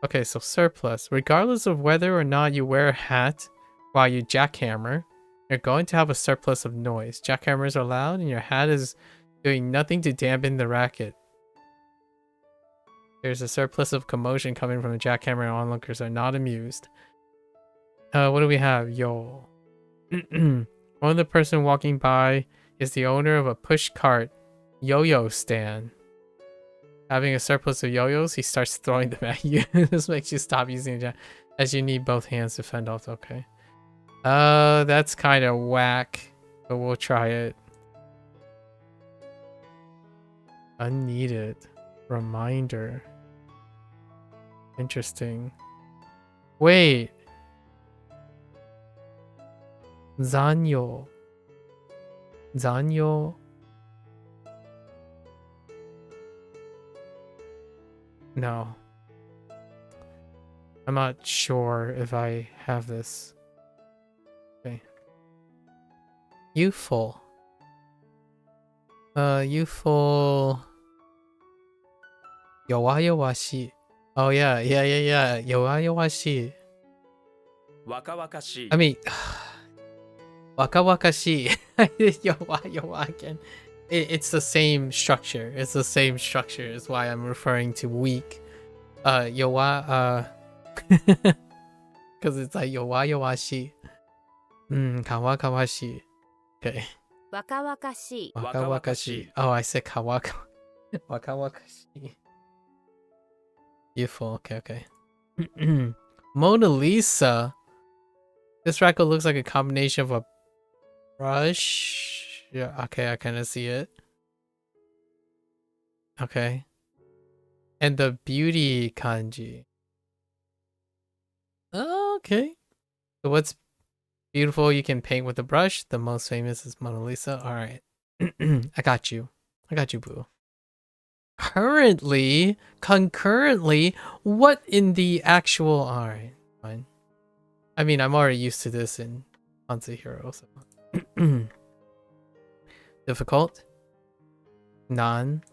Okay, so surplus. Regardless of whether or not you wear a hat while you jackhammer, you're going to have a surplus of noise. Jackhammers are loud and your hat is doing nothing to dampen the racket. There's a surplus of commotion coming from the jackhammer and onlookers are not amused. What do we have? Yo. One of the person walking by is the owner of a push cart yo-yo stand. Having a surplus of yo-yos, he starts throwing them at you. This makes you stop using the jack as you need both hands to fend off. Okay. That's kind of whack, but we'll try it. Unneeded. Reminder. Interesting. Wait. Zanyo. Zanyo. No. I'm not sure if I have this. Okay. Youthful. Youthful. Yowayowashi. Oh yeah. Yowayowashi. 若々しい I mean, wakawakashi. Yowa again. It's the same structure. It's the same structure. Is why I'm referring to weak. Yowa. Because it's like yowayowashi. Kawakawashi. Okay. Wakawakashi. Wakawakashi. Oh, I said kawaka. Wakawakashi. Beautiful. Okay. Mona Lisa. This record looks like a combination of a brush. Yeah, okay, I kind of see it. Okay. And the beauty kanji. Okay. So what's beautiful you can paint with a brush? The most famous is Mona Lisa. All right. I got you. Boo. Concurrently, what in the actual... All right, fine. I mean, I'm already used to this in HanziHero, so... Difficult? None.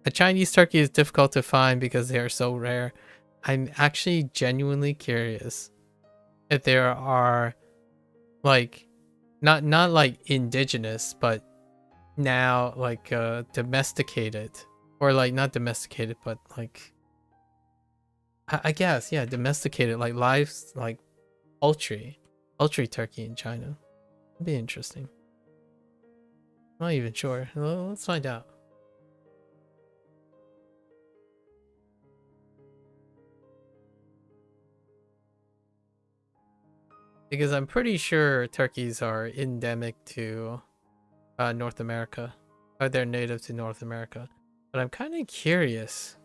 A Chinese turkey is difficult to find because they are so rare. I'm actually genuinely curious if there are, like, not like indigenous, but now like domesticated, or like not domesticated, but like I guess, yeah, domesticated, like live, like poultry turkey in China. It'd be interesting. I'm not even sure. Well, let's find out. Because I'm pretty sure turkeys are endemic to North America, or they're native to North America. But I'm kind of curious.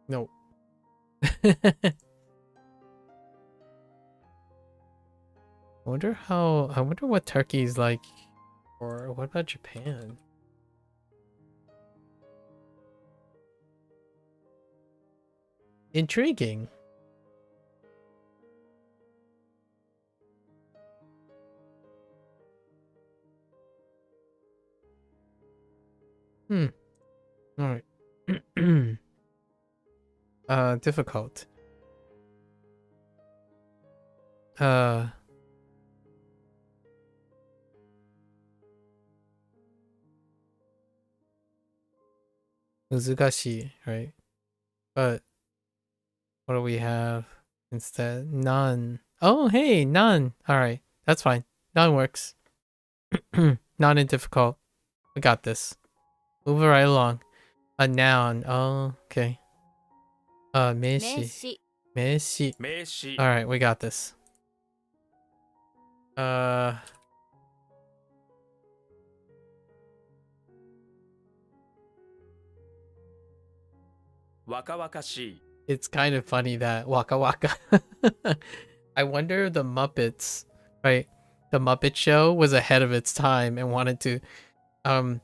No. I wonder what turkey's like, or what about Japan? Intriguing. All right. Difficult. Uzugashi, right? But what do we have instead? None. Oh, hey, none. All right, that's fine. None works. Not in difficult. We got this. Move it right along. A noun. Oh, okay. 名詞。名詞、名詞。名詞 All right, we got this. 若々しい It's kind of funny that Waka Waka. I wonder if the Muppets, right? The Muppet Show was ahead of its time and wanted to have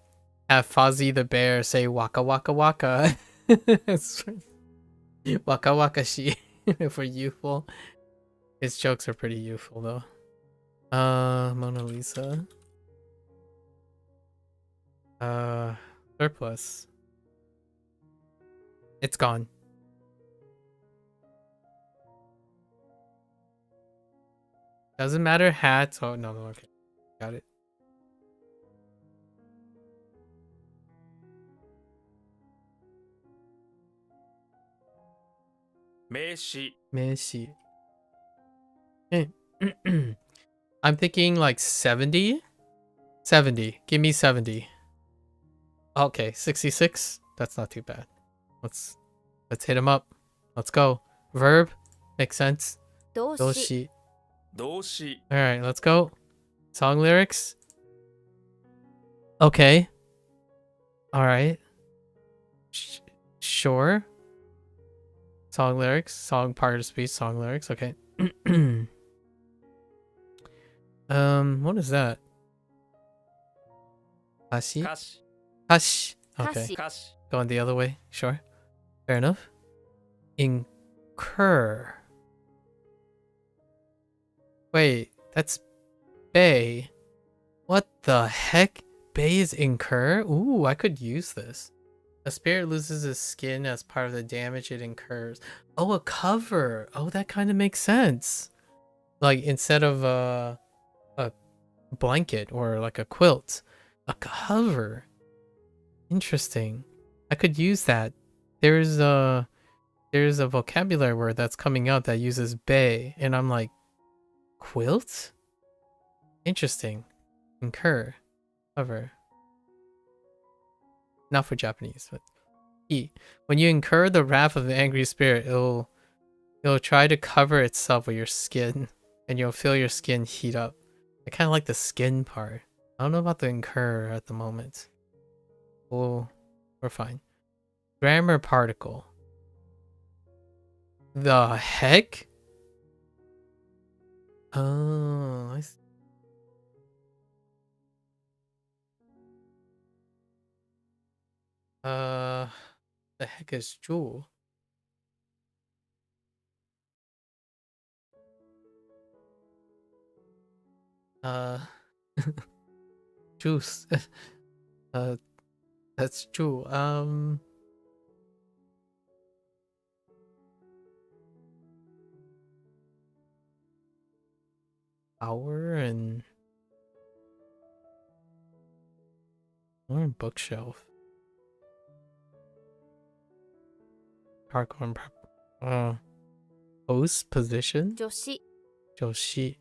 Fozzie the Bear say Waka Waka Waka. Waka Waka Shi for youthful. His jokes are pretty youthful though. Mona Lisa. Surplus. It's gone. Doesn't matter hats. Oh no, okay. Got it. Meishi. Messi. I'm thinking like 70? 70. Give me 70. Okay, 66. That's not too bad. Let's hit him up. Let's go. Verb. Makes sense. 動詞、 Doshi. 動詞 Alright, let's go. Song lyrics. Okay. Alright. Sure. Song lyrics. Song part of speech. Song lyrics. Okay. What is that? Hashi? 歌詞 Hash. 歌 Okay. 詞、 歌詞 Going the other way. Sure. Fair enough. Incur. Wait, that's Bay. What the heck? Bay is incur? Ooh, I could use this. A spirit loses its skin as part of the damage it incurs. Oh, a cover. Oh, that kind of makes sense. Like instead of a blanket or like a quilt, a cover. Interesting. I could use that. There's a vocabulary word that's coming out that uses bay, and I'm like, quilt? Interesting. Incur. Cover. Not for Japanese, but when you incur the wrath of the angry spirit, it'll try to cover itself with your skin, and you'll feel your skin heat up. I kind of like the skin part. I don't know about the incur at the moment. We're fine. Grammar particle. The heck? Oh, I see. The heck is Jewel? Juice. That's Jewel. Power and or bookshelf. Hardcore host position. 助詞、 Joshi.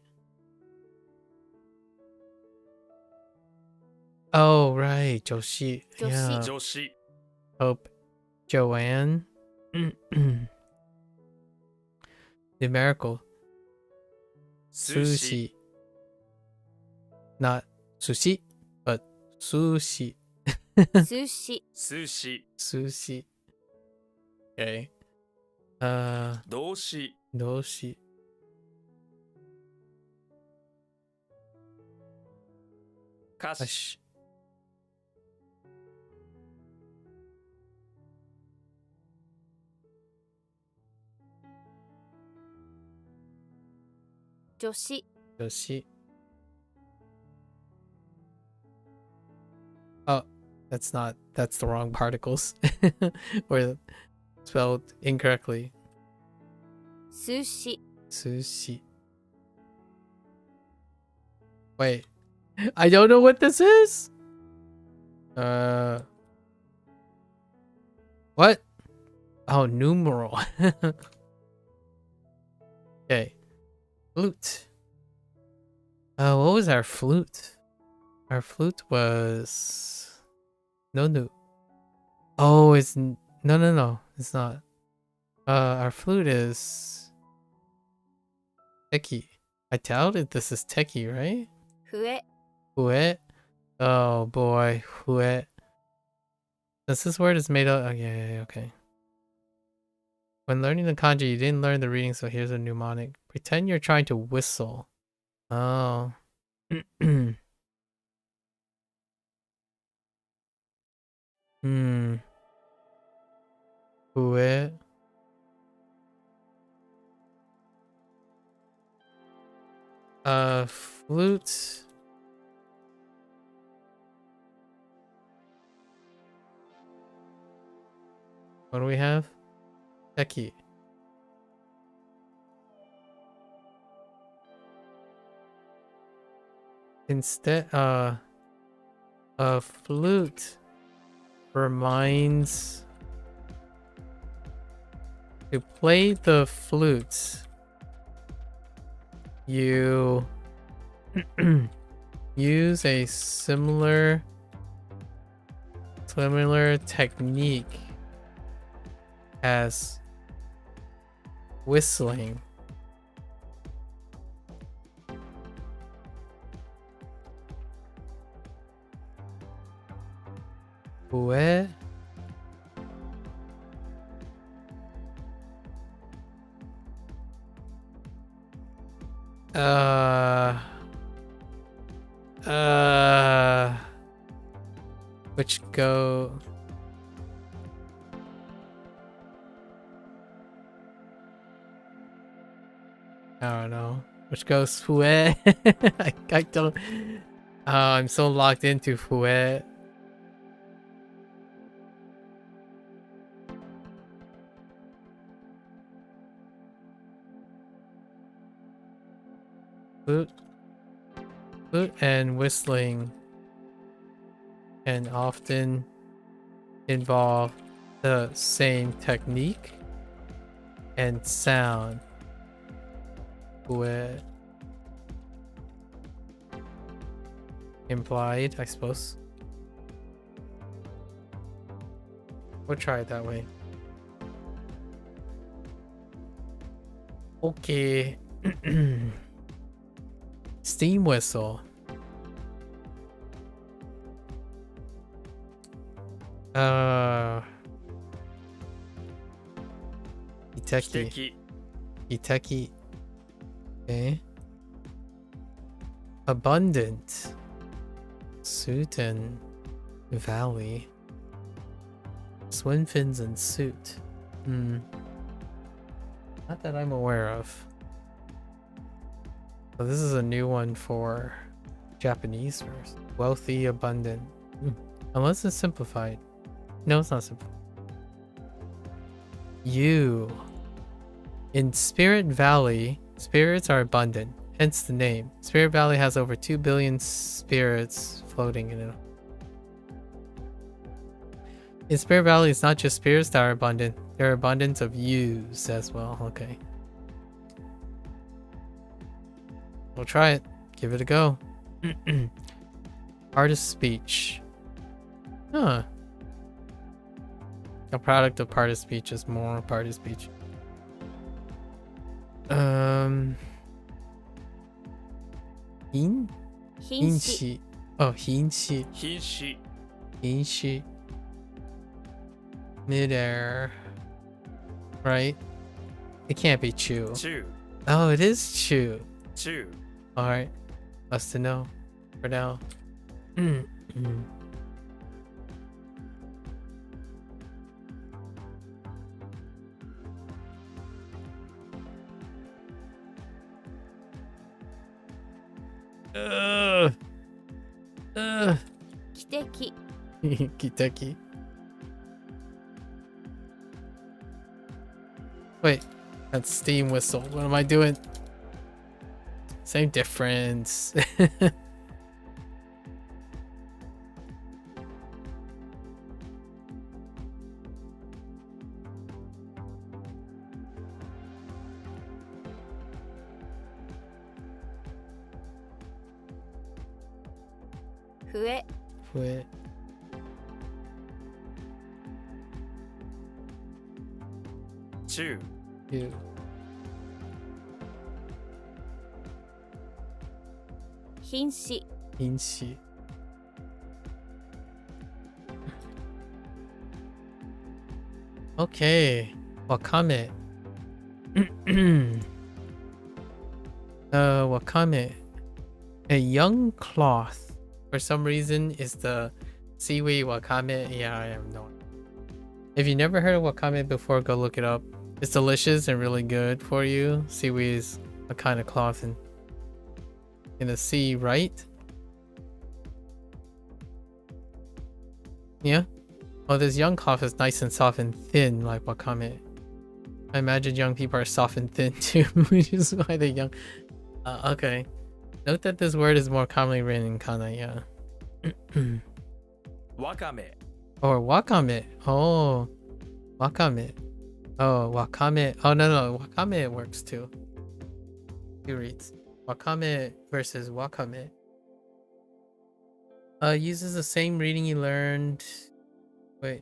Oh right, Joshi. Yeah. 助詞 Hope. Joanne. Numerical. 寿司 Sushi. Not sushi, but sushi. 数詞、寿司 Sushi. Okay. 動詞 Doshi. 歌詞 Hush. Joshi. Doshi. Oh, that's the wrong particles. Or spelled incorrectly. Sushi. Sushi. Wait. I don't know what this is. What? Oh, numeral. Okay. Flute. What was our flute? Our flute was no. Oh, no. It's not. Our flute is Teki. I doubt it. This is Teki, right? 笛 Huet. Oh boy, Huet. This word is made up. Oh, yeah, okay. When learning the kanji, you didn't learn the reading, so here's a mnemonic. Pretend you're trying to whistle. Oh. Huet. Flute. What do we have? Teki. Instead, a flute reminds to play the flute. You use a similar technique as whistling. What? Which go... I don't know. Which goes Fouet. I don't... I'm so locked into Fouet. Flute and whistling can often involve the same technique and sound. Fouet. Implied, I suppose. We'll try it that way. Okay. Steam whistle. Iteki. 指摘 Iteki. Okay. Abundant. Suit and valley. Swim fins and suit. Not that I'm aware of. So this is a new one for Japanese first. Wealthy, abundant. Unless it's simplified. No, it's not simplified. In Spirit Valley, spirits are abundant. Hence the name. Spirit Valley has over 2 billion spirits floating in it. In Spirit Valley, it's not just spirits that are abundant. There are abundance of yous as well. Okay. We'll try it. Give it a go. Artist speech. Huh. A product of part of speech is more part of speech. Hinshi. Oh, hinshi. 瀕死 Hinshi. Midair. Right? It can't be chew. 中 Oh, it is chew. 中 Alright. Us to know. For now. Kiteki Kiteki. Wait, that's steam whistle. What am I doing? Same difference. 笛 Fue. 中 You. 瀕死 Inchi. Okay. Wakame. Wakame. A young cloth. For some reason, is the seaweed wakame. Yeah, I have no idea. If you never heard of wakame before, go look it up. It's delicious and really good for you. Seaweed is a kind of cloth in the sea, right? Yeah. Oh, this young cloth is nice and soft and thin, like wakame. I imagine young people are soft and thin too, which is why they're young. Okay. Note that this word is more commonly written in kana, yeah. わかめ Or wakame. Oh, wakame. Oh, wakame. Oh, no. Wakame works too. He reads. Wakame versus wakame. Uses the same reading you learned. Wait.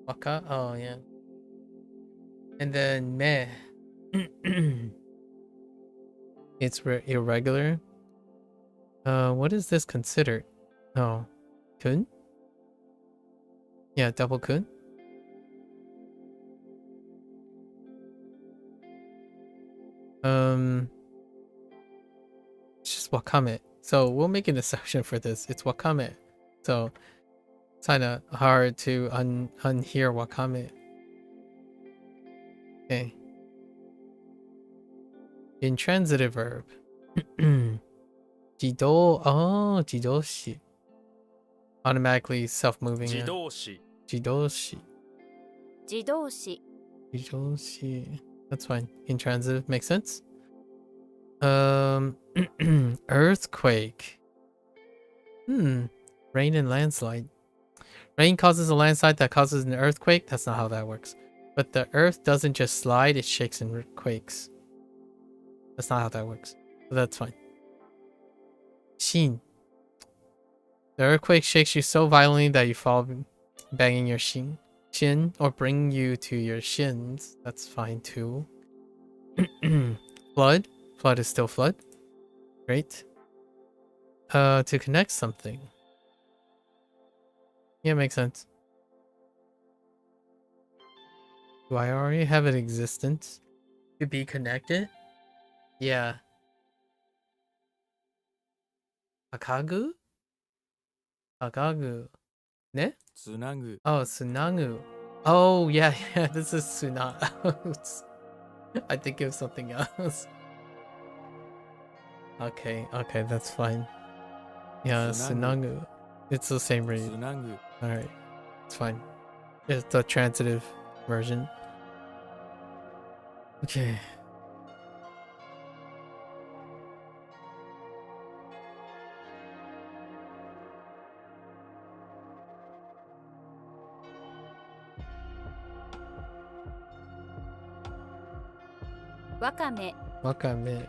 Waka? Oh, yeah. And then meh. It's irregular. What is this considered? Oh. Kun? Yeah, double kun. It's just wakame. So we'll make an exception for this. It's wakame. So it's kind of hard to unhear wakame. Okay. Intransitive verb. Jido. Oh, jidoshi. Automatically self-moving. 自 Yeah. 動詞 Jidoshi. 自動詞 Jidoshi. That's fine. Intransitive makes sense. Earthquake. Rain and landslide. Rain causes a landslide that causes an earthquake. That's not how that works. But the earth doesn't just slide, it shakes and quakes. That's not how that works. But that's fine. Shin. The earthquake shakes you so violently that you fall banging your shin or bring you to your shins. That's fine too. Flood. Flood is still flood. Great. To connect something. Yeah, makes sense. Do I already have an existence? To be connected? Yeah. Akagu? Akagu. Ne? つなぐ Oh, Tsunagu. Oh, yeah, this is Suna. I think of something else. Okay, that's fine. Yeah, Tsunagu. Tsunagu. It's the same つ read. なぐ Alright, it's fine. It's the transitive version. Okay. Wakame Wakame.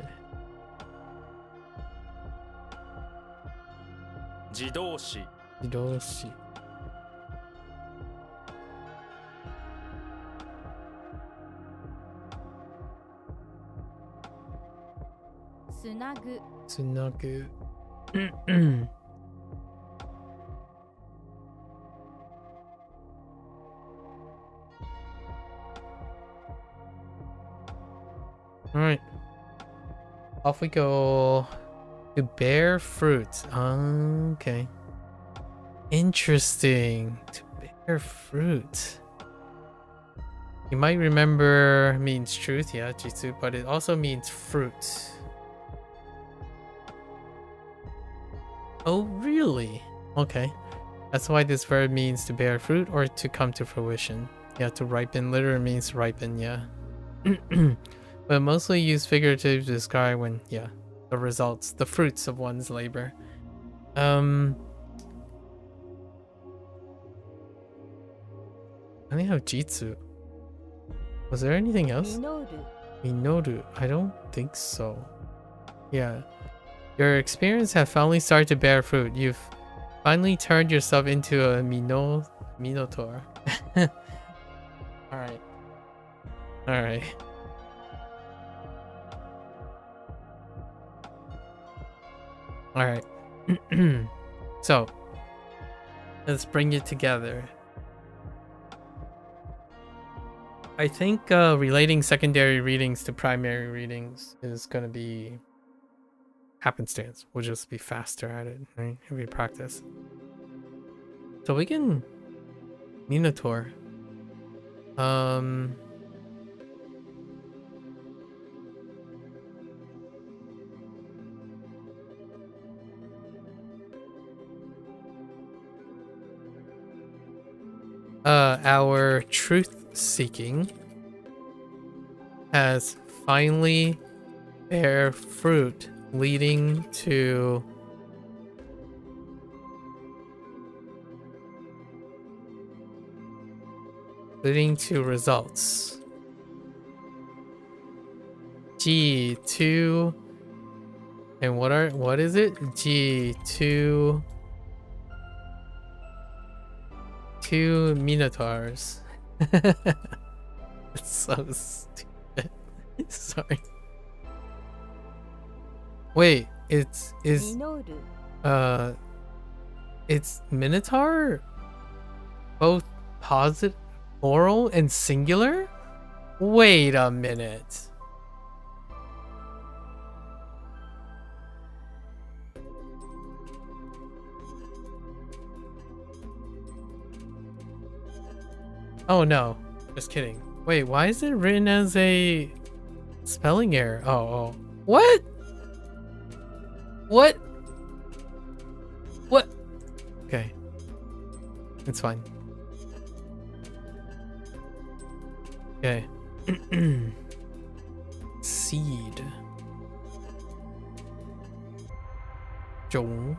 自動詞 Hidoshi. Tsunagu Tsunagu. Alright. Off we go. To bear fruit. Okay. Interesting. To bear fruit. You might remember means truth, yeah, jitsu, but it also means fruit. Oh, really? Okay. That's why this verb means to bear fruit or to come to fruition. Yeah, to ripen literally means ripen, yeah. But mostly used figuratively to describe when, yeah, the results, the fruits of one's labor. I only have jitsu. Was there anything else? 実る Minoru. I don't think so. Yeah. Your experience have finally started to bear fruit. You've finally turned yourself into a Minotaur. Alright. Alright. Alright. So, let's bring it together. I think relating secondary readings to primary readings is going to be happenstance. We'll just be faster at it, right? If we practice. So we can Minotaur. Our truth seeking has finally bear fruit, leading to results. G2 and what is it? G2 two Minotaurs. It's so stupid. Sorry. Wait, it's Minotaur both positive, plural, and singular? Wait a minute. Oh no, just kidding. Wait, why is it written as a spelling error? Oh. What? What? What? Okay. It's fine. Okay. Seed. Zhong.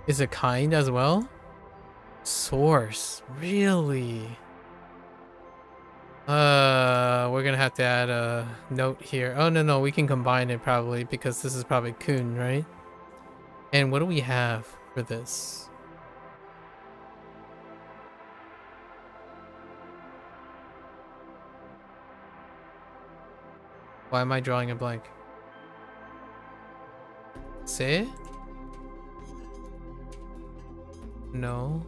Is it kind as well? Source. Really? We're gonna have to add a note here. Oh, no, we can combine it probably because this is probably Kun, right? And what do we have for this? Why am I drawing a blank? Se? No.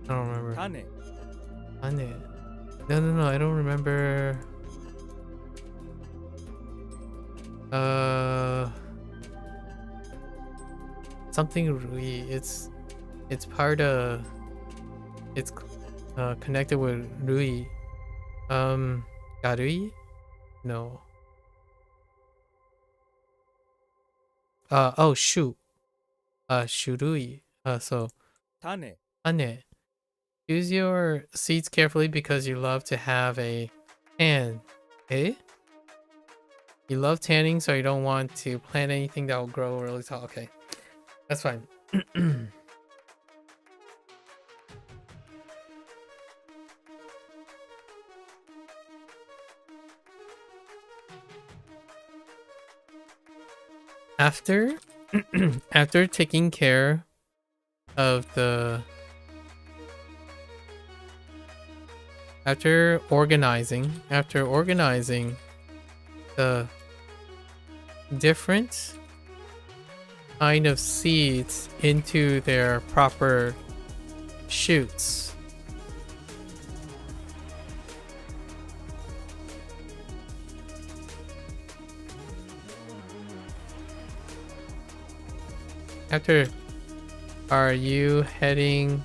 I don't remember. Tane. Ane. No, I don't remember. Something Rui. It's part of. It's connected with Rui. Garui? No. Oh, Shu. Shurui. So. Tane. Ane. Choose your seeds carefully because you love to have a tan. Eh? You love tanning, so you don't want to plant anything that will grow really tall. Okay. That's fine. After taking care of the After organizing the different kind of seeds into their proper shoots. Are you heading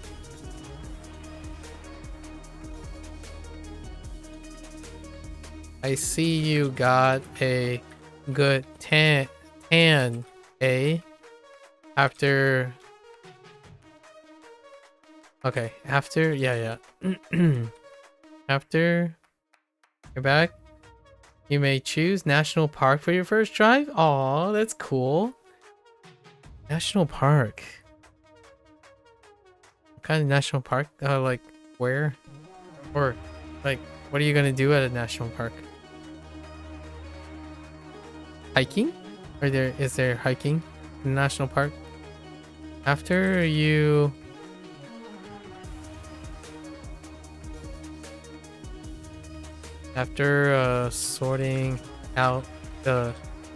I see you got a good tan, eh? After... Okay, after... Yeah. After you're back, you may choose National Park for your first drive. Aw, that's cool. National Park. What kind of National Park? Like, where? Or, like... What are you gonna do at a national park? Hiking? Is there hiking in the national park? After you sorting out the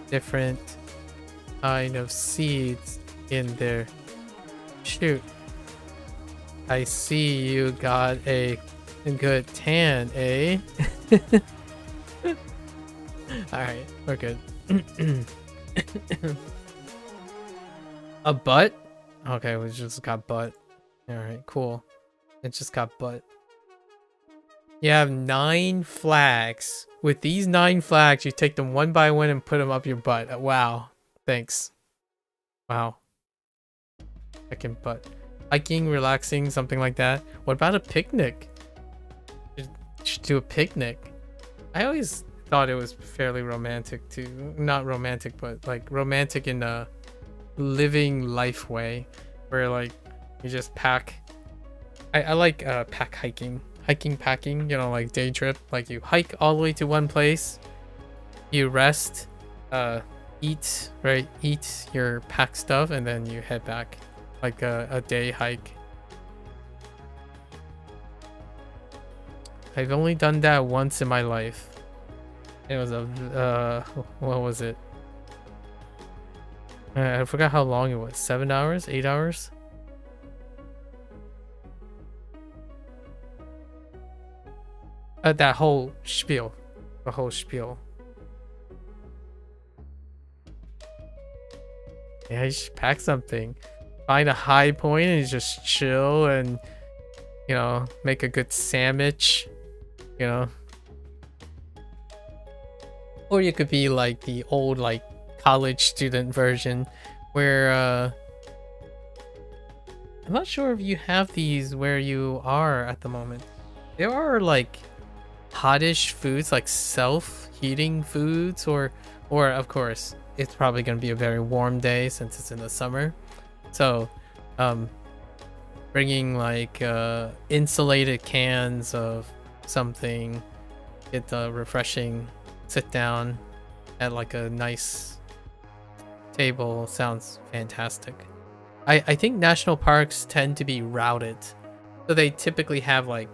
different kind of seeds in there. Shoot. I see you got a good tan, eh? Alright, we're good. A butt? Okay, we just got butt. Alright, cool. It just got butt. You have 9 flags. With these 9 flags, you take them one by one and put them up your butt. Wow. Thanks. Wow. Second butt. Hiking, relaxing, something like that. What about a picnic? You should do a picnic. I always thought it was fairly romantic too. Not romantic, but like romantic in a living life way. Where like you just pack. I like pack hiking. Packing, you know, like day trip. Like you hike all the way to one place. You rest. Eat your pack stuff, and then you head back. Like a day hike. I've only done that once in my life. It was a what was it? I forgot how long it was. 7 hours? 8 hours? That whole spiel. The whole spiel. Yeah, you should pack something. Find a high point and just chill and, you know, make a good sandwich, you know. Or you could be like the old, like, college student version where, I'm not sure if you have these where you are at the moment. There are, like, hottish foods, like self-heating foods, or of course, it's probably going to be a very warm day since it's in the summer. So, bringing like insulated cans of something, get the refreshing, sit down at like a nice table sounds fantastic. I think national parks tend to be routed, so they typically have like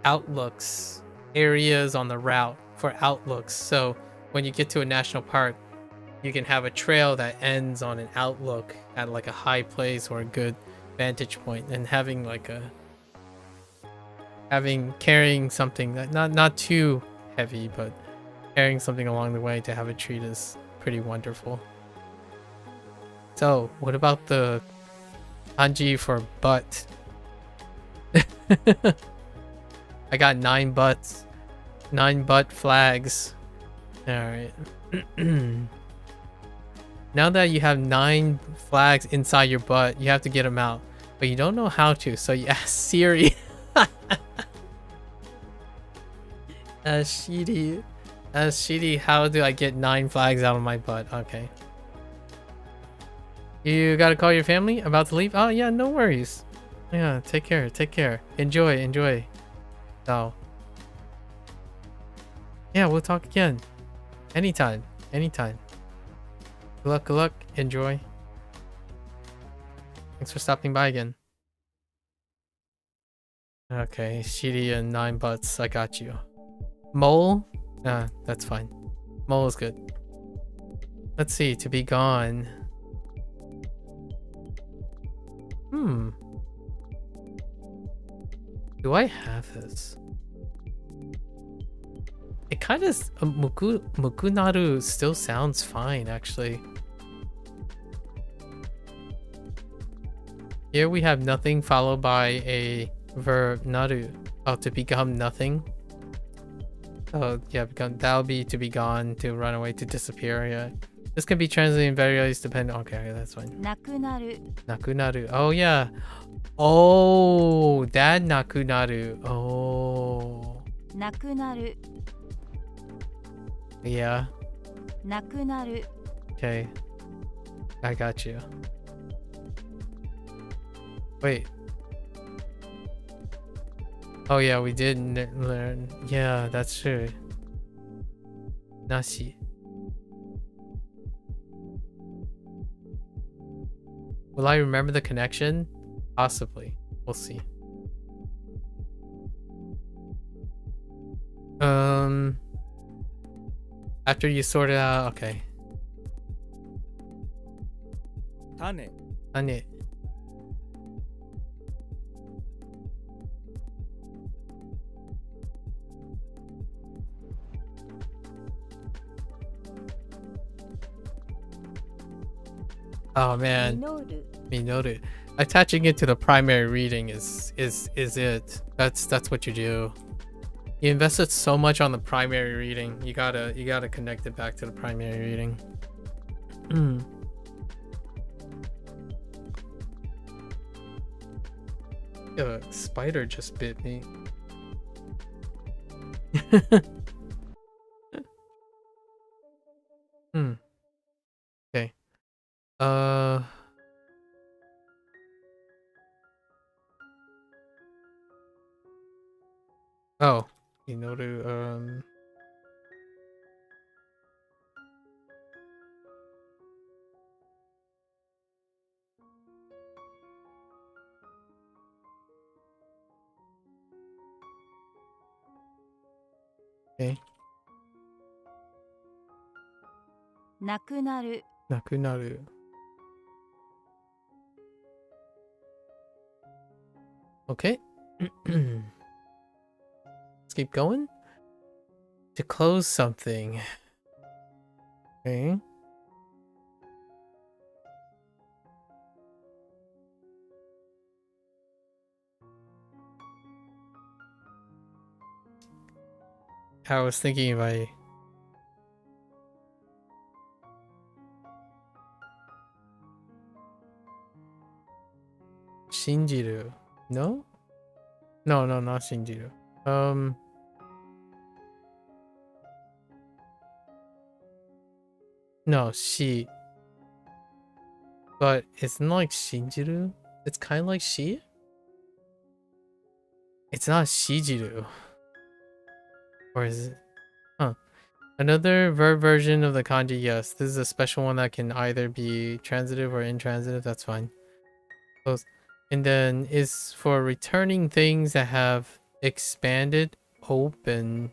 outlooks, areas on the route for outlooks. So when you get to a national park, you can have a trail that ends on an outlook at like a high place or a good vantage point, and having like carrying something that not too heavy, but carrying something along the way to have a treat is pretty wonderful. So what about the kanji for butt? I got 9 butts. 9 butt flags. Alright. Now that you have 9 flags inside your butt, you have to get them out. But you don't know how to, so you ask Siri. Ask Shidi, how do I get 9 flags out of my butt? Okay. You gotta call your family? About to leave? Oh yeah, no worries. Yeah, take care. Enjoy. So, yeah, we'll talk again. Anytime. Good luck. Enjoy. Thanks for stopping by again. Okay, Shidi and 9 butts. I got you. Mole? Nah, that's fine. Mole is good. Let's see. To be gone. Do I have this? It kind of Mukunaru still sounds fine, actually. Here we have nothing followed by a verb naru. Oh, to become nothing. Oh yeah, that'll be to be gone, to run away, to disappear. Yeah, this can be translated in various depending. Okay, that's fine. Nakunaru. Oh yeah. Oh, that nakunaru. Oh. Nakunaru. Yeah. Nakunaru. Okay. I got you. Wait. Oh yeah, we did learn. Yeah, that's true. Nashi. Will I remember the connection? Possibly. We'll see. After you sort it out, okay. 種 Ane. Oh man, 実る Minoru. Attaching it to the primary reading is it. That's what you do. You invested so much on the primary reading. You gotta connect it back to the primary reading. A spider just bit me. Okay. Oh, you know to okay. なくなる Nakunaru. Okay. Let's keep going. To close something. Okay. I was thinking if I Shinjiru. No? No, not Shinjiru. No, she. But it's not like Shinjiru. It's kind of like she. It's not Shijiru. Or is it? Huh. Another verb version of the kanji, yes. This is a special one that can either be transitive or intransitive. That's fine. Close. And then is for returning things that have expanded, open,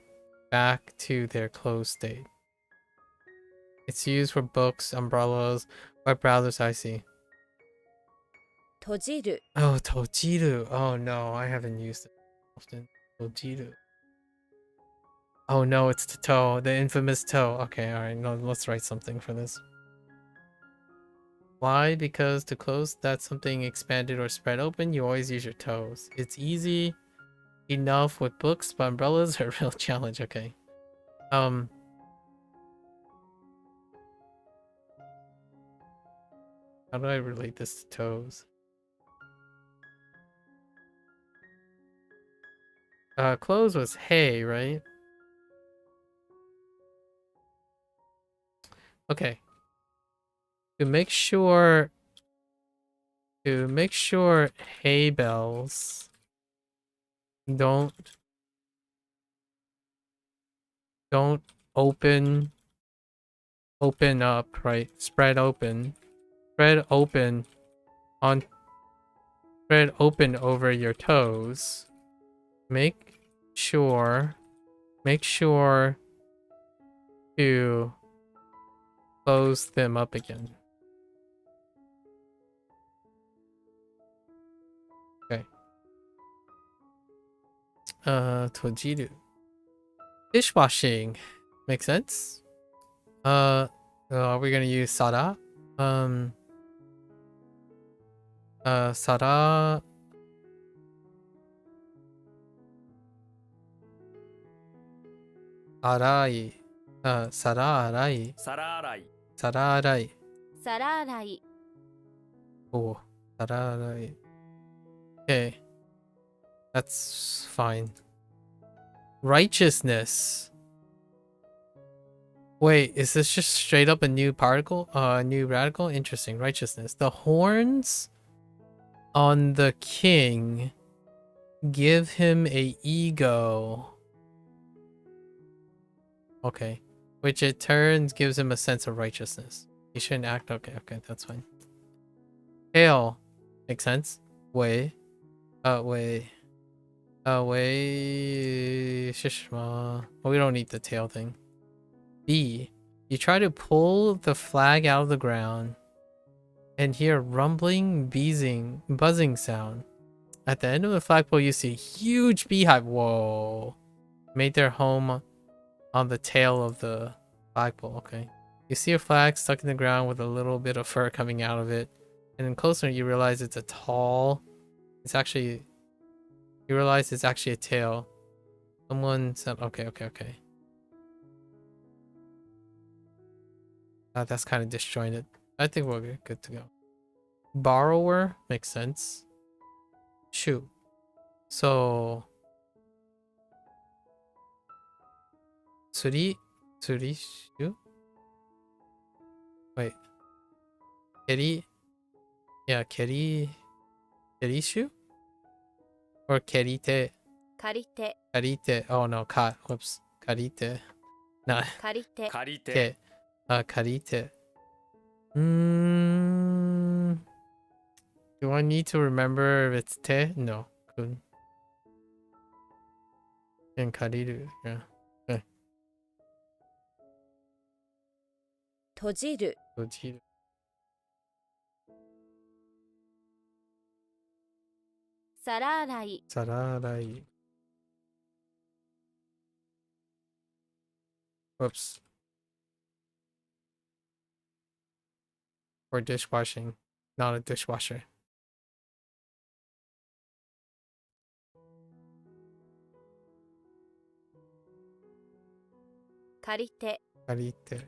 back to their closed state. It's used for books, umbrellas, web browsers, I see. 閉じる Oh, tojiru. Oh no, I haven't used it often. Tojiru. Oh no, it's the toe, the infamous toe. Okay, alright, no, let's write something for this. Why? Because to close that something expanded or spread open, you always use your toes. It's easy enough with books, but umbrellas are a real challenge. Okay. How do I relate this to toes? Close was hey, right? Okay. To make sure hay bells don't open up, right? Spread open over your toes. Make sure to close them up again. Okay. Tojiru. Dishwashing. Makes sense. Are we gonna use Sara? Sara. Arai. Sara arai. 皿洗い Sara arai. 皿洗い Oh, Sara arai. Okay. That's fine. Righteousness. Wait, is this just straight up a new particle? New radical? Interesting. Righteousness. The horns on the king Give him a ego. Okay. Which it turns gives him a sense of righteousness. He shouldn't act. Okay, that's fine. Tail. Makes sense. Way. Way. Way. Shishma. We don't need the tail thing. B. You try to pull the flag out of the ground and hear rumbling, buzzing sound. At the end of the flagpole, you see a huge beehive. Whoa. Made their home on the tail of the flagpole. Okay. You see a flag stuck in the ground with a little bit of fur coming out of it. And then closer, you realize it's a tall... You realize it's actually a tail. Someone said... Okay. That's kind of disjointed. I think we'll be good to go. Borrower makes sense. Shoot. So... Tsurishu? Wait. Keri? Yeah, Kerishu? Or Kerite? 借りて Karite. Oh no, whoops. Karite. Nah. 借りて借りて Ke. Karite. Do I need to remember if it's te? No. Kun. And kariru. Yeah. 閉じる Tojiru. 皿洗い Sararai. Whoops. Or dishwashing. Not a dishwasher. Karite. Karite.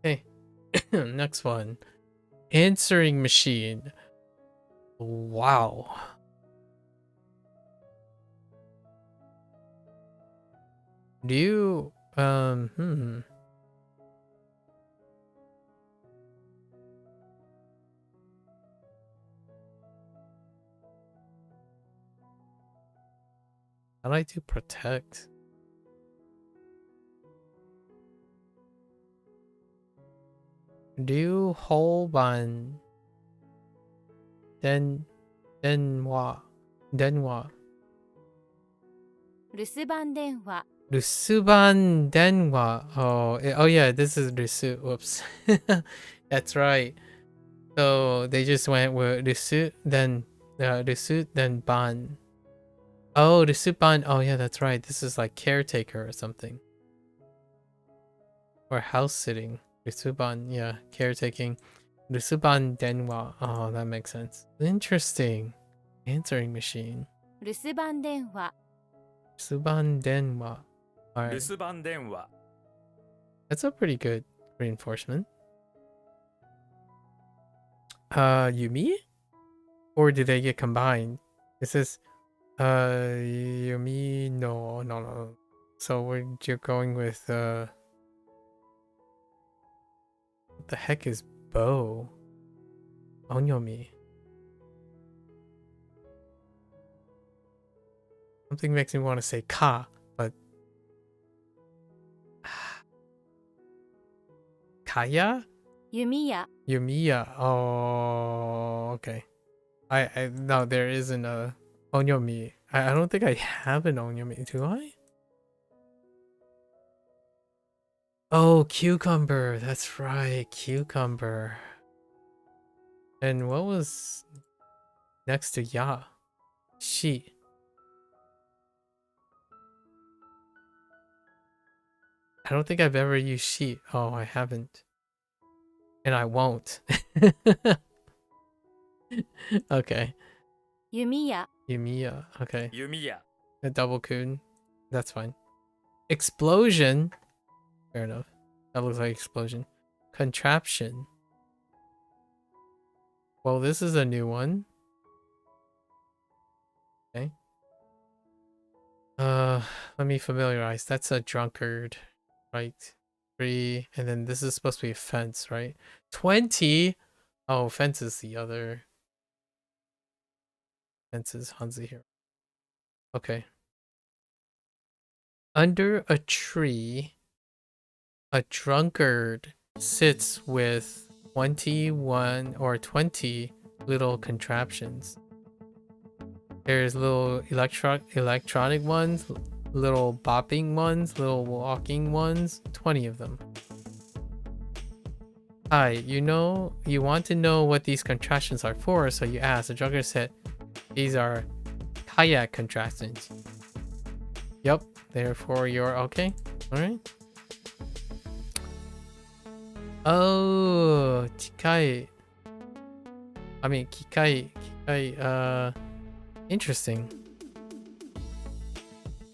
Okay. Next one. Answering machine. Wow. Do you I like to protect. Do you hold on denwa 留守番電話 Rusuban denwa. Oh yeah, this is Rusu. Whoops. That's right. So they just went with Rusu, then ban. Oh, Rusuban. Oh yeah, that's right. This is like caretaker or something. Or house sitting. Rusuban, yeah, caretaking. Rusuban denwa. Oh, that makes sense. Interesting. Answering machine. 留守番電話 Rusuban denwa. 留 Alright. 守番電話 That's a pretty good reinforcement. Yumi? Or do they get combined? It says, Yumi, no. So you're going with, what the heck is bow? Onyomi. Something makes me want to say ka, but Kaya? 弓矢 Yumiya. Oh, okay. I no, there isn't a onyomi. I don't think I have an onyomi. Do I? Oh, cucumber. That's right, cucumber. And what was next to ya? She. I don't think I've ever used she. Oh, I haven't. And I won't. Okay. 弓矢 Yumiya. Okay. 弓矢 A double kun. That's fine. Explosion. Fair enough. That looks like explosion. Contraption. Well, this is a new one. Okay. Let me familiarize. That's a drunkard, right? 3, and then this is supposed to be a fence, right? 20. Oh, fence is the other. Fence is HanziHero. Okay. Under a tree, a drunkard sits with 21 or 20 little contraptions. There's little electronic ones, little bopping ones, little walking ones, 20 of them. Hi, you want to know what these contraptions are for, so you ask. The drunkard said, these are kayak contraptions. Yep, therefore you're okay. Alright. Oh, kikai. I mean, kikai, interesting.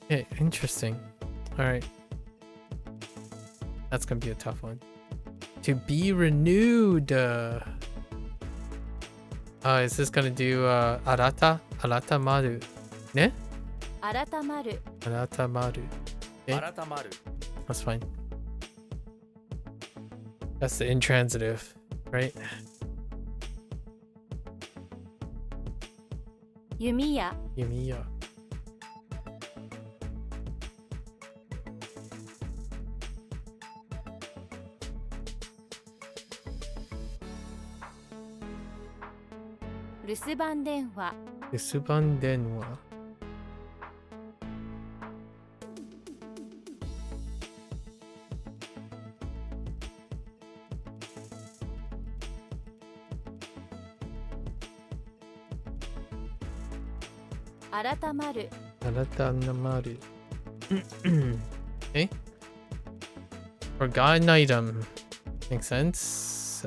Okay, interesting. Alright. That's gonna be a tough one. To be renewed. Is this gonna do arata maru? Ne? 改まる Arata maru. Okay, 改まる that's fine. That's the intransitive, right? 弓矢 Yumiya. 留守番電話 留守番電話. 改まる Arata maru. Okay. Forgotten item. Makes sense.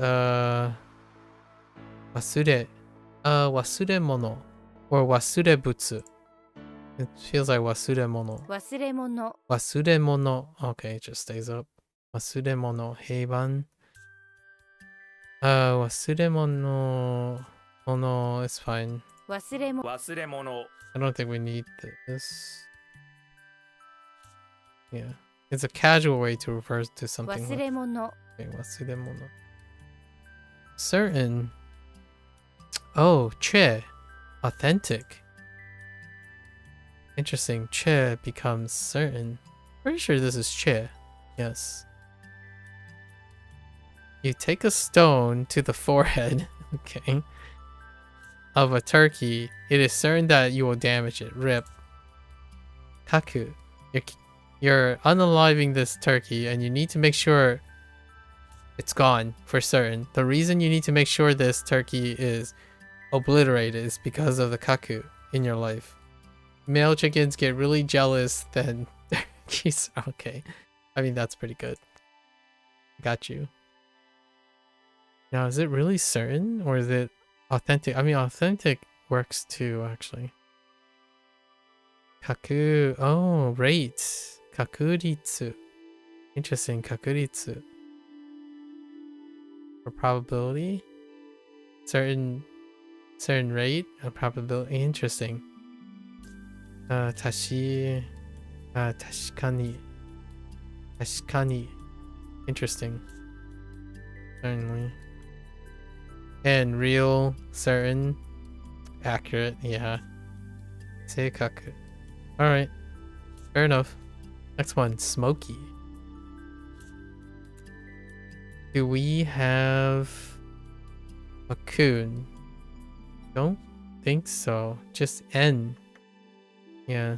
Wasure. Wasuremono. Or wasurebutsu. It feels like wasuremono. 忘れ物 Wasuremono. Okay, it just stays up. Wasuremono. Heiban. Wasuremono. Mono is fine. 忘れ物忘れ物 I don't think we need this. Yeah. It's a casual way to refer to something. 忘れ物 Okay, wasuremono. Certain. Oh, che. Authentic. Interesting. Che becomes certain. Pretty sure this is che. Yes. You take a stone to the forehead. Okay. Of a turkey, it is certain that you will damage it. Rip. Kaku. You're unaliving this turkey and you need to make sure it's gone for certain. The reason you need to make sure this turkey is obliterated is because of the kaku in your life. Male chickens get really jealous, then turkeys. Okay. I mean, that's pretty good. Got you. Now, is it really certain or is it authentic? I mean, authentic works too, actually. Kaku. Oh, rate. Kakuritsu. Interesting. Kakuritsu. For probability. Certain rate of probability. Interesting. Tashikani. Interesting. Certainly. And real, certain, accurate, yeah. Seikaku. Alright. Fair enough. Next one, smoky. Do we have a coon? Don't think so. Just N. Yeah.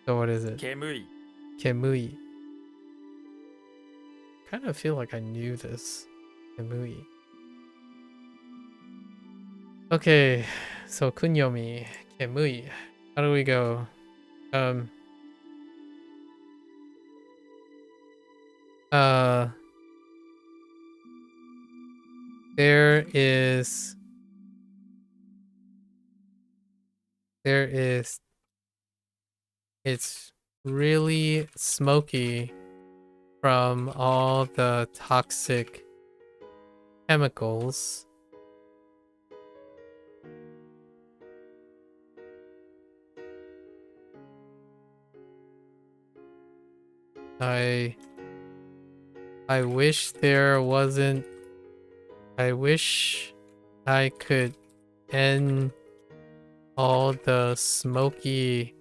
So what is it? 煙い Kemui. Kind of feel like I knew this. Kemui. Okay, so kunyomi, kemui. How do we go? There is it's really smoky from all the toxic chemicals. I wish there wasn't. I wish I could end all the smoky,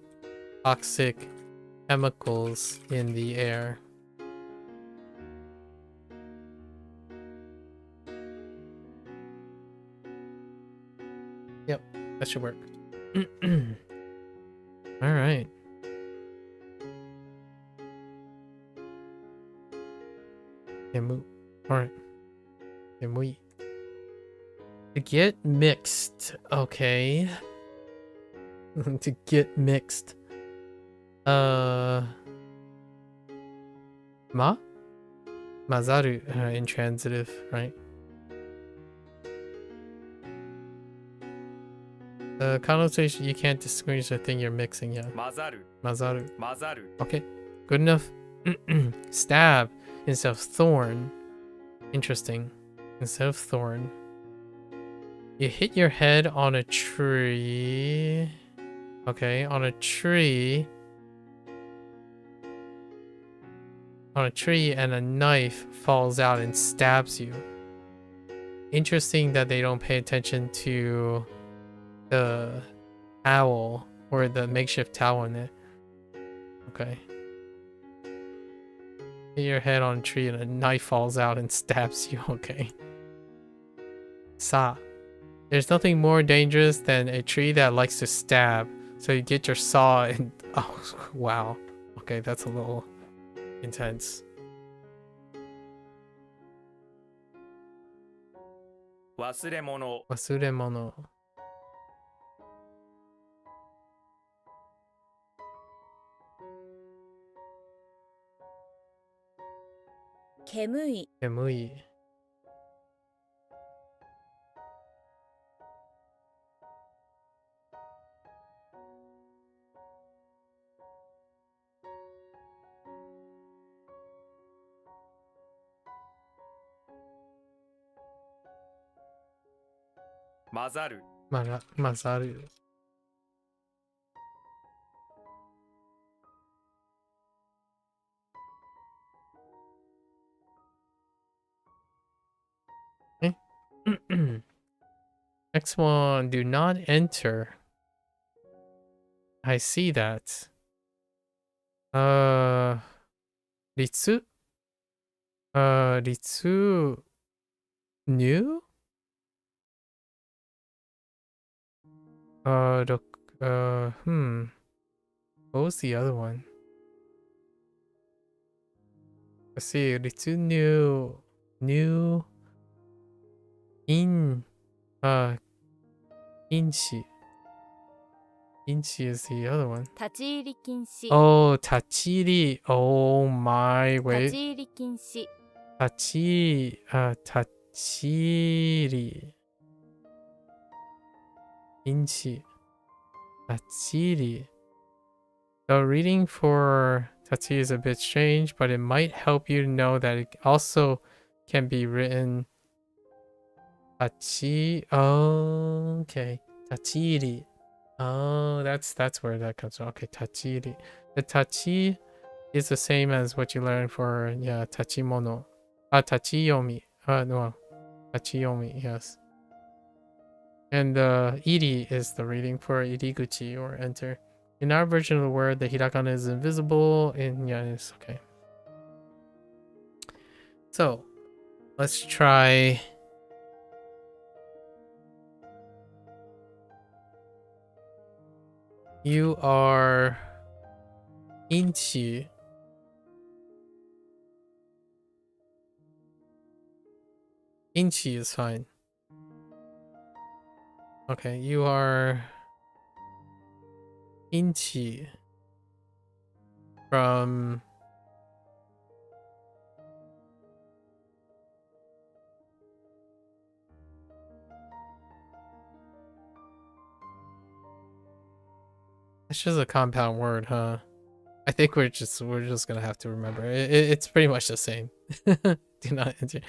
toxic chemicals in the air. Yep, that should work. All right. All right. To get mixed. Okay. To get mixed. Mazaru intransitive, right? The connotation you can't distinguish the thing you're mixing, yeah. 混ざる Mazaru. 混ざる Okay, good enough. Stab instead of thorn. Interesting. Instead of thorn. You hit your head on a tree. Okay, on a tree. On a tree, and a knife falls out and stabs you. Interesting that they don't pay attention to the towel or the makeshift towel in it. Okay. Hit your head on a tree and a knife falls out and stabs you. Okay. Sa. There's nothing more dangerous than a tree that likes to stab. So you get your saw and... Oh, wow. Okay, that's a little intense. 忘れ物 Wasuremono. 煙い Emui. Mazaru Mazaru. Next one, do not enter. I see that. Ritsu? Ritsu new? What was the other one? Let's see, Ritsu new Inchi. Inchi is the other one. 立ち入り禁止 Oh, Tachiri. Oh my, 立 wait. ち入り禁止 Tachiri. Inchi. Tachiri. The reading for Tachiri is a bit strange, but it might help you to know that it also can be written Tachi. Oh, okay. Tachiri. Oh, that's where that comes from. Okay, Tachiri. The Tachi is the same as what you learn for Tachimono. Tachiyomi. No. Tachiyomi, yes. And Iri is the reading for Iriguchi or enter. In our version of the word, the hiragana is invisible. And it's okay. So, let's try. You are Inchi. Inchi is fine. Okay, you are Inchi from it's just a compound word, huh? I think we're just gonna have to remember. It's pretty much the same. Do not enter.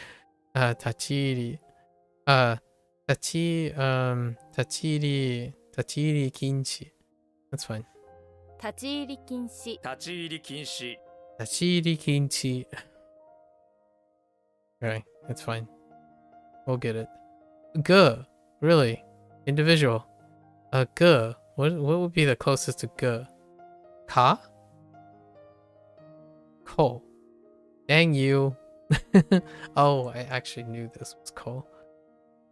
Tachiri. Tachiri kinchi. That's fine. 立ち入り禁止立ち入り禁止 Tachiri kinchi. Okay, it's fine. We'll get it. G. Really? Individual. G. What would be the closest to G? Ka? Ko. Dang you. Oh, I actually knew this was Ko.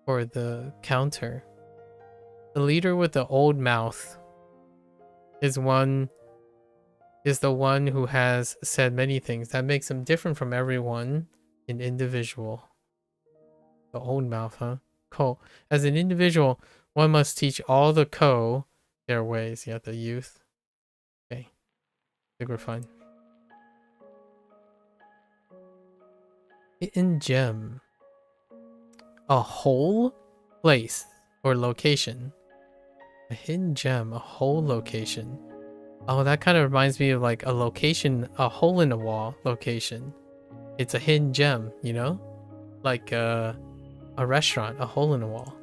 For the counter. The leader with the old mouth is the one who has said many things. That makes him different from everyone. An individual. The old mouth, huh? Ko. As an individual, one must teach all the Ko their ways. Yeah, the youth. Okay. I think we're fine. Hidden gem. A whole place or location. A hidden gem, a whole location. Oh, that kind of reminds me of like a location, a hole in the wall location. It's a hidden gem, you know? Like a restaurant, a hole in the wall.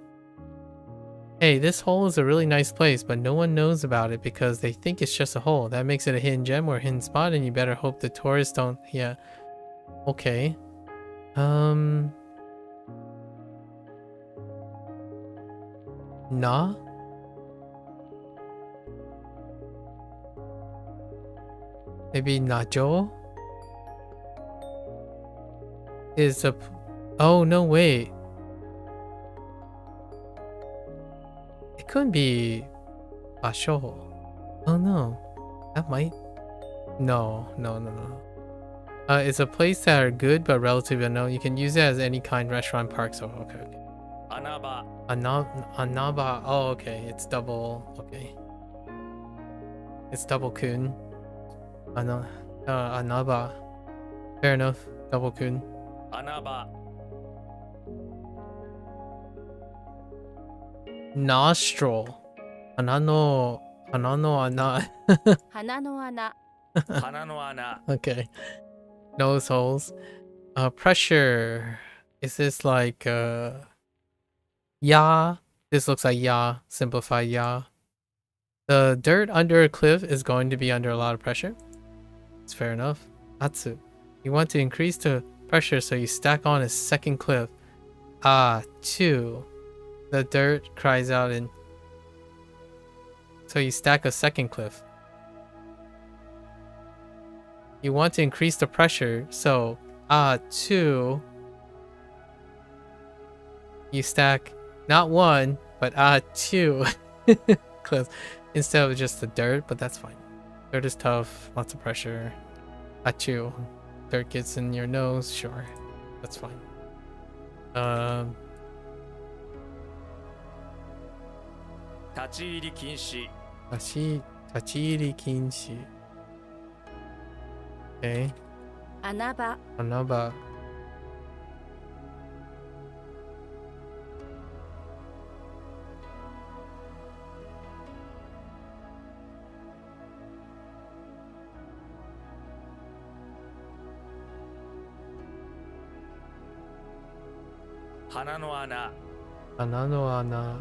Hey, this hole is a really nice place, but no one knows about it because they think it's just a hole. That makes it a hidden gem or a hidden spot, and you better hope the tourists don't... Yeah. Okay. Na? Maybe Najo? Is a... Oh, no, wait. It couldn't be Basho. Oh, no. That might... No. It's a place that are good but relatively unknown. You can use it as any kind restaurant, park, so okay. Anaba. Anaba. Oh, okay. It's double. Okay. It's double kun. Anaba. Fair enough. Double kun. Anaba. Nostril. Hanano ana. 鼻の穴 Hana no ana. Okay. Nose holes. Pressure. Is this like ya? This looks like ya. Simplified ya. The dirt under a cliff is going to be under a lot of pressure. It's fair enough. Atsu. You want to increase the pressure so you stack on a second cliff. Ah, 2. The dirt cries out in... So you stack a second cliff. You want to increase the pressure, so 2. You stack not 1, but 2 cliffs instead of just the dirt, but that's fine. Dirt is tough, lots of pressure. 2. Dirt gets in your nose, sure. That's fine. Tachiiri kinshi. Tachiri kinshi. Okay. 穴場 Anaba. Hana no ana. Anano ana.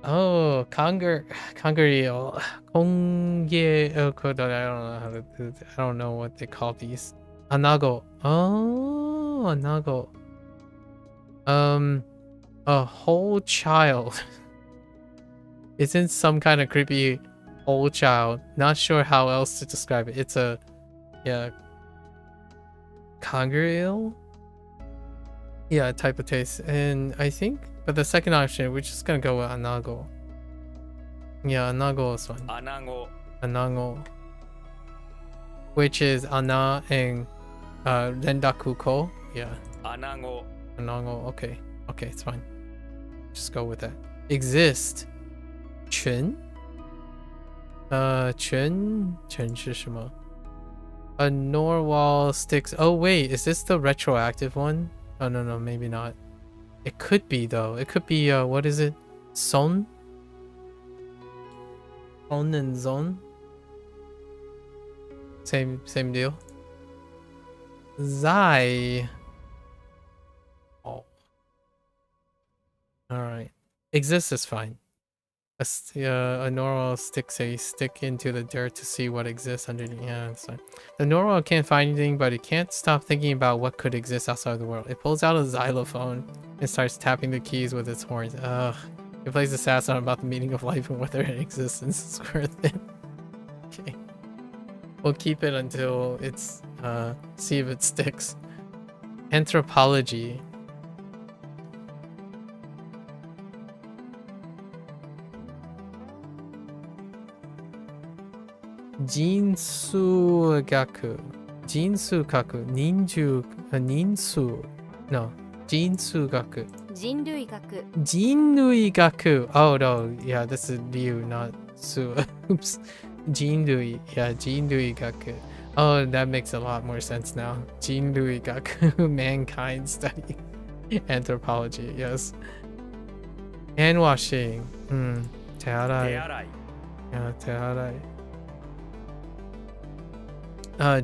Oh, Congerio. I don't know what they call these. Anago. Oh, Anago. A whole child. Isn't some kind of creepy old child. Not sure how else to describe it. It's a... Yeah. Congerio? Yeah, type of taste. And I think... But the second option, we're just gonna go with Anago. Yeah, Anago is fine. Anago. Anago. Which is Ana and Rendaku Ko. Yeah. Anago. Anago. Okay. Okay, it's fine. Just go with that. Exist. Chun? Chun? Chun 是什么? A Norwal sticks. Oh, wait. Is this the retroactive one? Oh, no, maybe not. It could be, though. It could be, what is it? Son? On and zone? Same deal. Zai. Oh. Alright. Exist is fine. A narwhal sticks a stick into the dirt to see what exists underneath. Yeah, it's fine. The narwhal can't find anything, but it can't stop thinking about what could exist outside the world. It pulls out a xylophone and starts tapping the keys with its horns. Ugh. It plays a sad song about the meaning of life and whether existence is worth it. Okay. We'll keep it until it's see if it sticks. Anthropology. Jinsugaku. Jinsugaku. Ninsu. No. Jinsugaku. 人類学 Jinrui-gaku. Oh no, yeah, this is Ryu, not Su. Oops. Jinrui. Yeah, Jinrui-gaku. Oh, that makes a lot more sense now. Jinrui-gaku. Mankind study. Anthropology, yes. Hand washing. Tearai. 手洗い Yeah, tearai.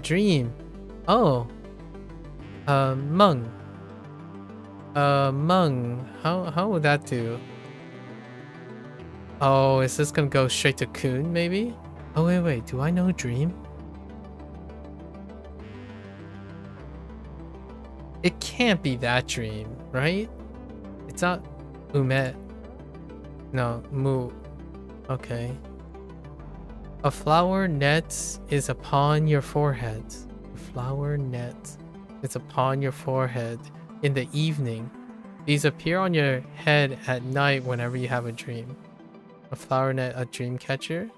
Dream. Oh. Mung. Mung. How would that do? Oh, is this gonna go straight to Kun, maybe? Oh, wait. Do I know Dream? It can't be that Dream, right? It's not Umet. No, Mu. Okay. A flower net is upon your forehead. A flower net is upon your forehead in the evening. These appear on your head at night whenever you have a dream. A flower net, a dream catcher?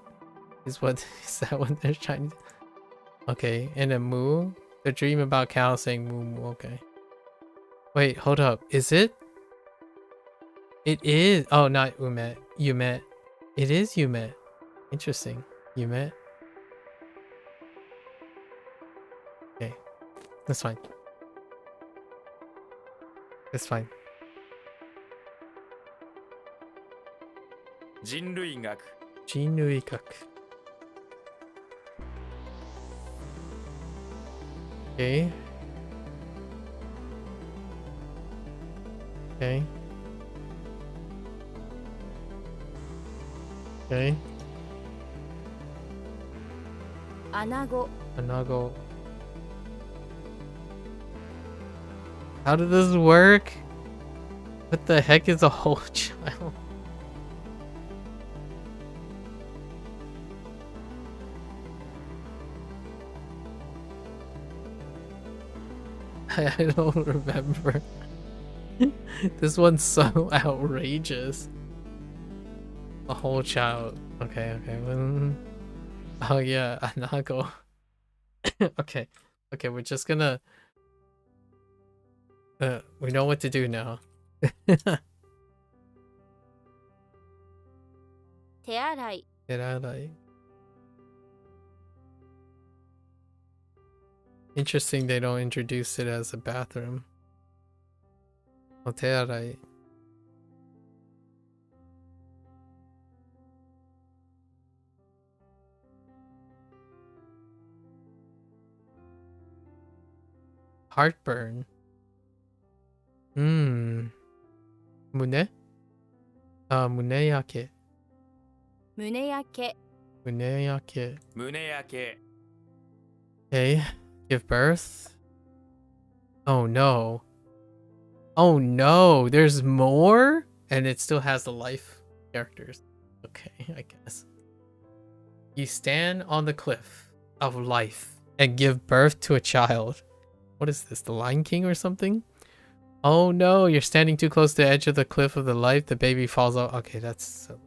Is that what they're trying to... Okay, and a moo? The dream about cow saying moo moo, okay. Wait, hold up. Is it? It is. Oh, not Umet. Yumet. It is Yumet. Interesting. Yumet. Okay. That's fine. That's fine. 人類学 Jinui-gaku. Okay. Okay. Okay. 穴子 Anago. How did this work? What the heck is a whole child? I don't remember. This one's so outrageous. A whole child. Okay. Oh yeah, Anago. Okay, we're just gonna... we know what to do now. 手洗い Tearai. Interesting they don't introduce it as a bathroom. Oh, tearai. Heartburn. Mune? Muneyake. 胸焼け Muneyake. 胸焼け Okay. Give birth. Oh no. Oh no, there's more? And it still has the life characters. Okay, I guess. You stand on the cliff of life and give birth to a child. What is this, the Lion King or something? Oh no, you're standing too close to the edge of the cliff of the life. The baby falls out. Okay, that's a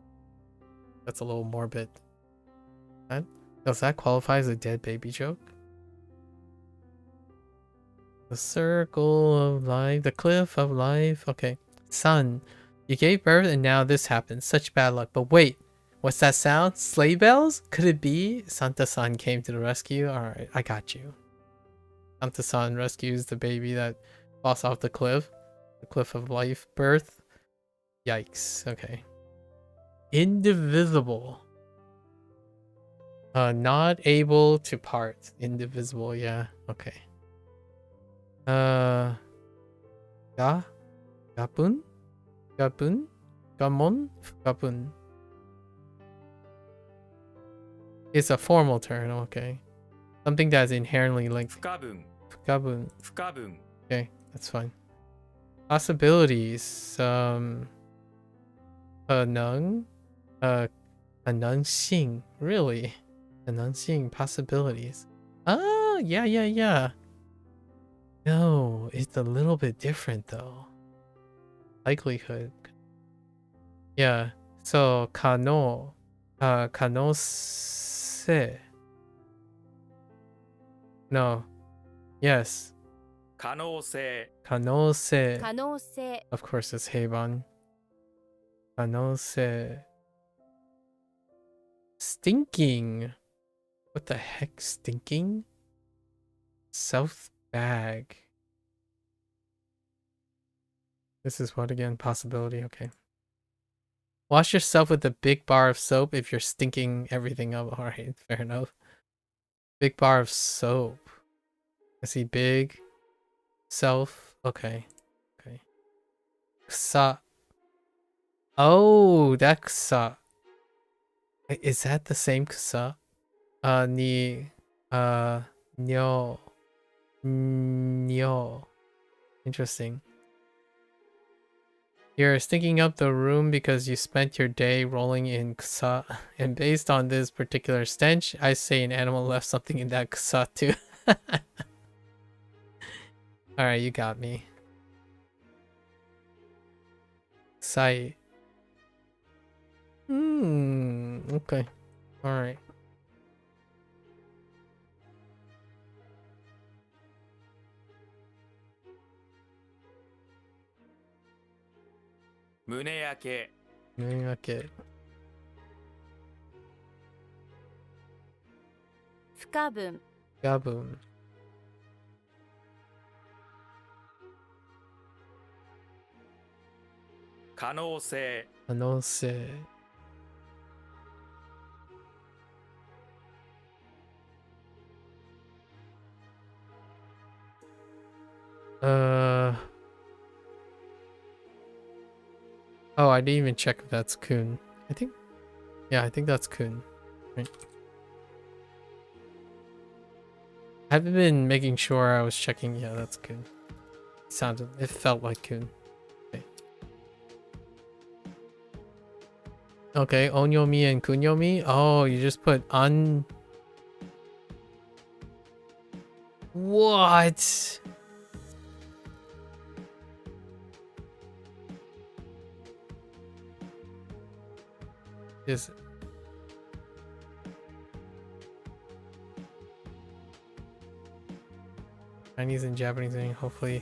little morbid. Does that qualify as a dead baby joke? The circle of life, the cliff of life. Okay. Son, you gave birth and now this happens. Such bad luck. But wait, what's that sound? Sleigh bells? Could it be Santa-san came to the rescue? Alright, I got you. Santa-san rescues the baby that falls off the cliff of life, birth. Yikes. Okay. Indivisible. Not able to part. Indivisible, yeah. Okay. Gapun? Gamon? Gapun? It's a formal term, okay. Something that's inherently lengthy. 不可分 Kabun. 不可分 Okay, that's fine. Possibilities. Anung? Anung really? Anung possibilities. Oh, yeah. No, it's a little bit different though. Likelihood. Yeah, so kano. Kanose. No. Yes. 可能性 Kanose. 可能性 Of course, it's Heiban. Kanose. Stinking. What the heck? Stinking? South bag. This is what again? Possibility. Okay. Wash yourself with a big bar of soap if you're stinking everything up. Alright, fair enough. Big bar of soap. I see big. Self. Okay. Ksa. Oh, that ksa. Wait, is that the same ksa? Ni. Nyo. Nyo. Interesting. You're stinking up the room because you spent your day rolling in ksa. And based on this particular stench, I say an animal left something in that ksa too. Alright, you got me. Sai. Okay. Alright. Muneyake. Okay. 不可分 Gaboon. Kanose. Anose. Oh, I didn't even check if that's Kun. I think that's Kun. Right. I haven't been making sure I was checking. Yeah, that's Kun. It felt like Kun. Okay, Onyomi and Kunyomi. Oh, you just put on. What? Is Chinese and Japanese thing, hopefully.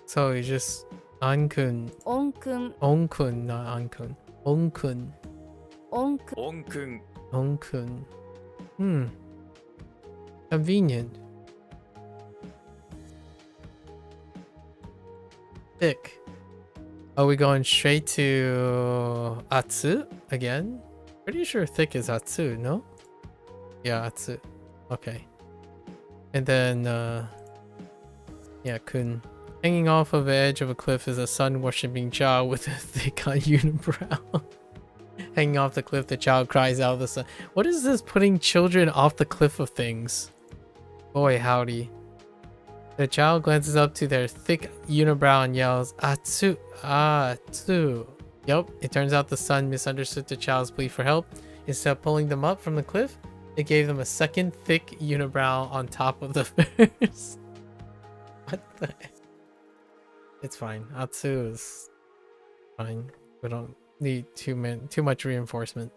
So you just Ankun. 音訓 Onkun, not Ankun. Onkun. 音訓 Onkun. Onkun. Convenient. Thick. Are we going straight to Atsu again? Pretty sure thick is Atsu, no? Yeah, Atsu. Okay. And then, yeah, Kun. Hanging off of the edge of a cliff is a sun-worshipping child with a thick unibrow. Hanging off the cliff, the child cries out of the sun. What is this putting children off the cliff of things? Boy, howdy. The child glances up to their thick unibrow and yells, Atsu, Atsu. Yup, it turns out the sun misunderstood the child's plea for help. Instead of pulling them up from the cliff, it gave them a second thick unibrow on top of the first. What the heck? It's fine. Atsu is fine. We don't need too much reinforcement.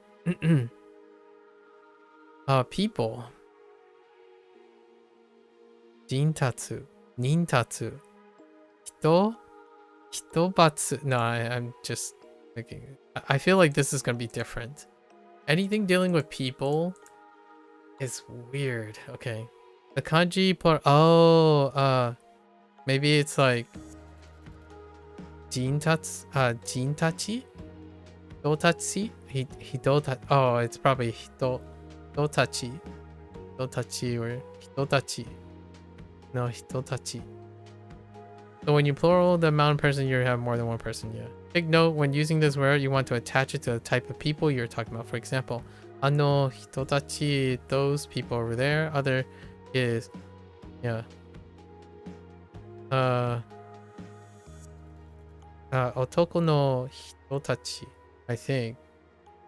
People. Jintatsu. Nintatsu. Hitobatsu. No, I'm just thinking. I feel like this is gonna be different. Anything dealing with people is weird. Okay. The kanji part. Oh, maybe it's like Jintachi? Hitotachi? Hitotachi. Oh, it's probably Hitotachi. Hitotachi or Hitotachi. No, Hitotachi. So when you plural the amount of person, you have more than one person, yeah. Take note, when using this word, you want to attach it to the type of people you're talking about. For example, Ano hitotachi, those people over there. Other is, yeah. Otoko no hitotachi, I think.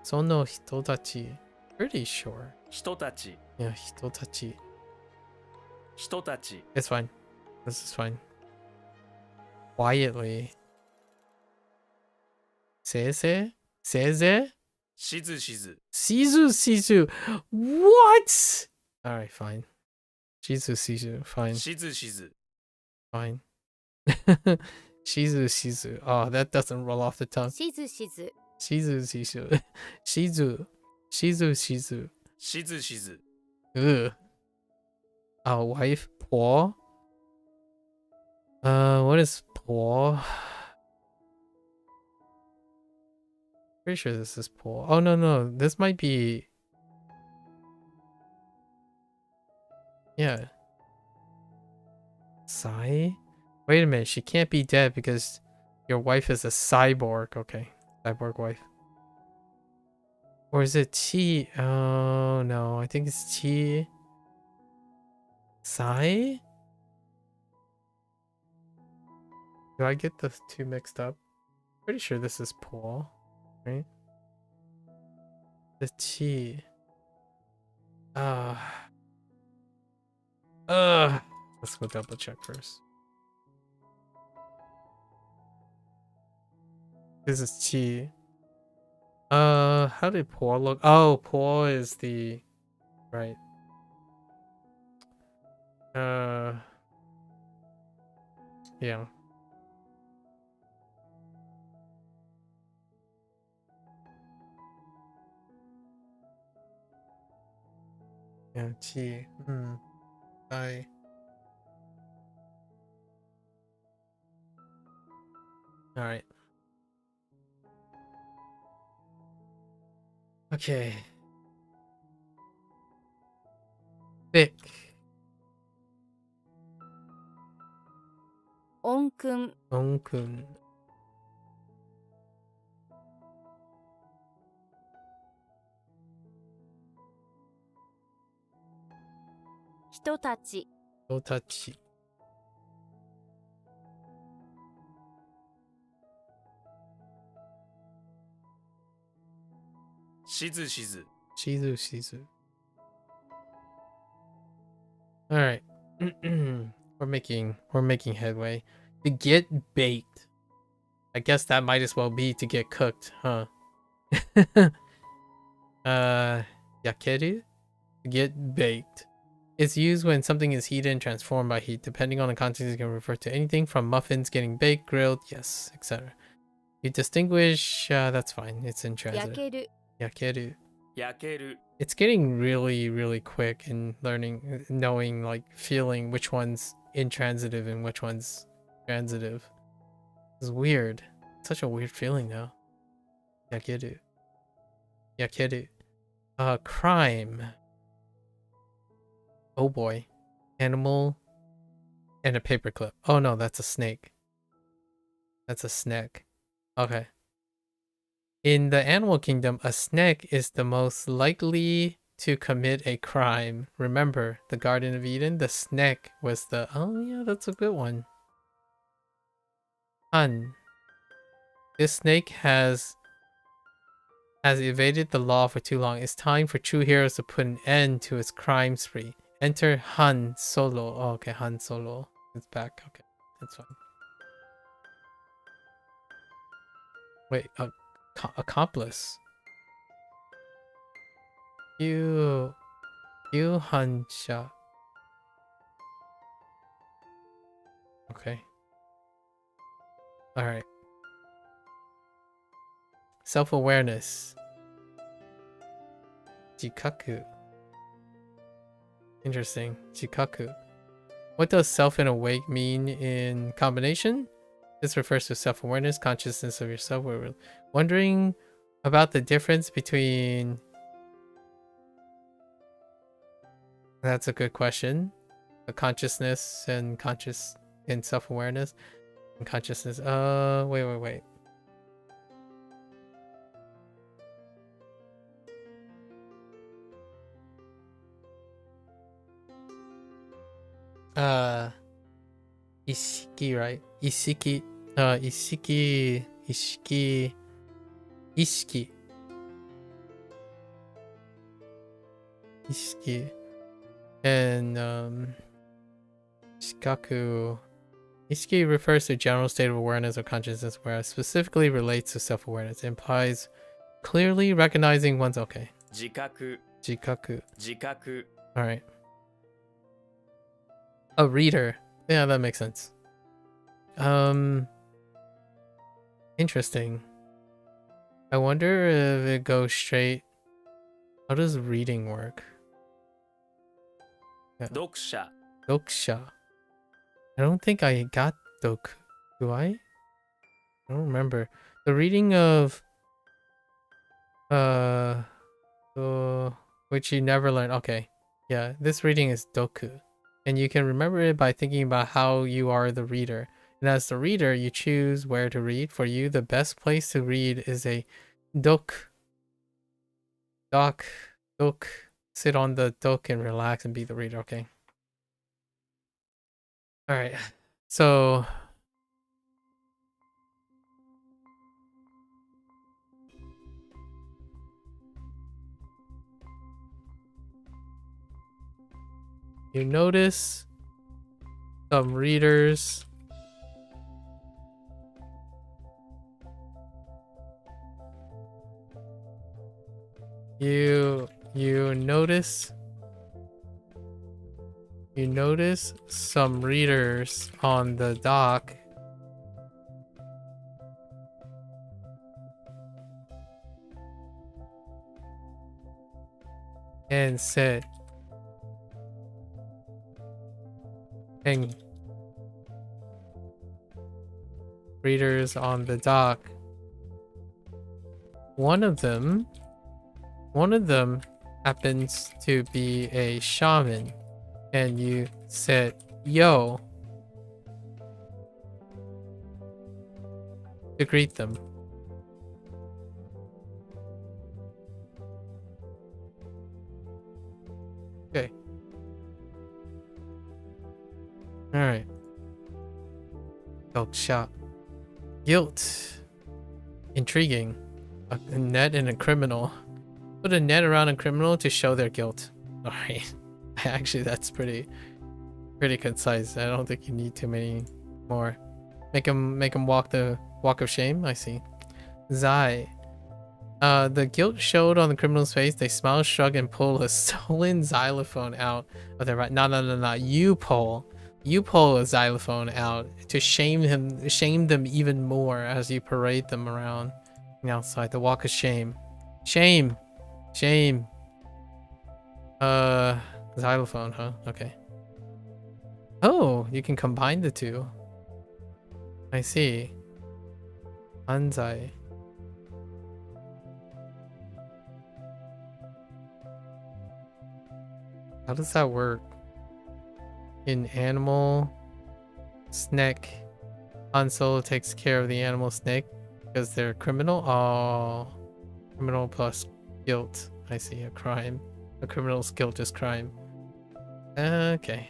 Sono hitotachi. Pretty sure. 人たち Yeah, hitotachi. 人たち It's fine. This is fine. Quietly. Seize? Seize? しずしず Sizu Sizu. What? Alright, fine. Shizu Sizu. Fine. しずしず Fine. Shizu Shizu. Oh, that doesn't roll off the tongue. しずしず Shizu Shizu. Shizu. Shizu Shizu. しずしず Ugh. A wife? Paw? What is paw? Pretty sure this is paw. Oh, no. This might be... Yeah. Sai? Wait a minute. She can't be dead because your wife is a cyborg. Okay. Cyborg wife. Or is it Chi? Oh, no. I think it's Chi. Sai? Do I get the two mixed up? Pretty sure this is Paul, right? The Chi. Let's go double check first. This is Chi. How did Paul look? Oh, Paul is the right. Yeah. Yeah, Chi. I. All right. Okay. Thick. 音訓 Onkun. 人たち Otachi. しずしず Shizu Shizu. All right. we're making headway. To get baked. I guess that might as well be to get cooked, huh? Yakeru? To get baked. It's used when something is heated and transformed by heat. Depending on the context, it can refer to anything from muffins getting baked, grilled, yes, etc. You distinguish, that's fine. It's in 焼 transit. ける Yakeru. 焼ける It's getting really, really quick in learning, knowing, like, feeling which one's intransitive and which one's transitive. It's weird. Such a weird feeling now. Yakeru. Yakeru. Crime. Oh boy. Animal and a paperclip. Oh no, that's a snake. That's a snake. Okay. In the animal kingdom, a snake is the most likely to commit a crime. Remember, the Garden of Eden? The snake was the... Oh yeah, that's a good one. Han. This snake has evaded the law for too long. It's time for true heroes to put an end to its crime spree. Enter Han Solo. Oh, okay, Han Solo. It's back. Okay, that's fine. Wait, accomplice. You Hansha. Okay. Alright. Self-awareness. Jikaku. Interesting. Jikaku. What does self and awake mean in combination? This refers to self-awareness, consciousness of yourself. We're wondering about the difference between... That's a good question. The consciousness and self-awareness and consciousness. Wait. Ishiki, right? Ishiki. Ishiki. Ishiki. And Shikaku. Ishiki refers to general state of awareness or consciousness, whereas specifically relates to self-awareness. It implies clearly recognizing one's okay. 自覚 Jikaku. 自覚 Alright. A reader. Yeah, that makes sense. Interesting. I wonder if it goes straight. How does reading work? 読者 Doksha. I don't think I got doku. Do I? I don't remember. The reading of which you never learn. Okay. Yeah, this reading is doku. And you can remember it by thinking about how you are the reader. And as the reader, you choose where to read. For you, the best place to read is a dock. Sit on the dock and relax and be the reader, okay? Alright. So you notice some readers you notice some readers on the dock and sit and readers on the dock. One of them happens to be a shaman, and you said, yo, to greet them. Okay. Alright. Dog shot. Guilt. Intriguing. A net and a criminal. Put a net around a criminal to show their guilt. Alright. Actually, that's pretty concise. I don't think you need too many more. Make him walk the walk of shame. I see. Zai. The guilt showed on the criminal's face. They smile, shrug, and pull a stolen xylophone out of their right. No. You pull a xylophone out to shame them even more as you parade them around outside the walk of shame. Shame. Xylophone, huh? Okay. Oh, you can combine the two. I see. Hanzai. How does that work? In animal snake, Han Solo takes care of the animal snake because they're criminal. Oh, criminal plus guilt. I see. A crime. A criminal's guilt is crime. Okay.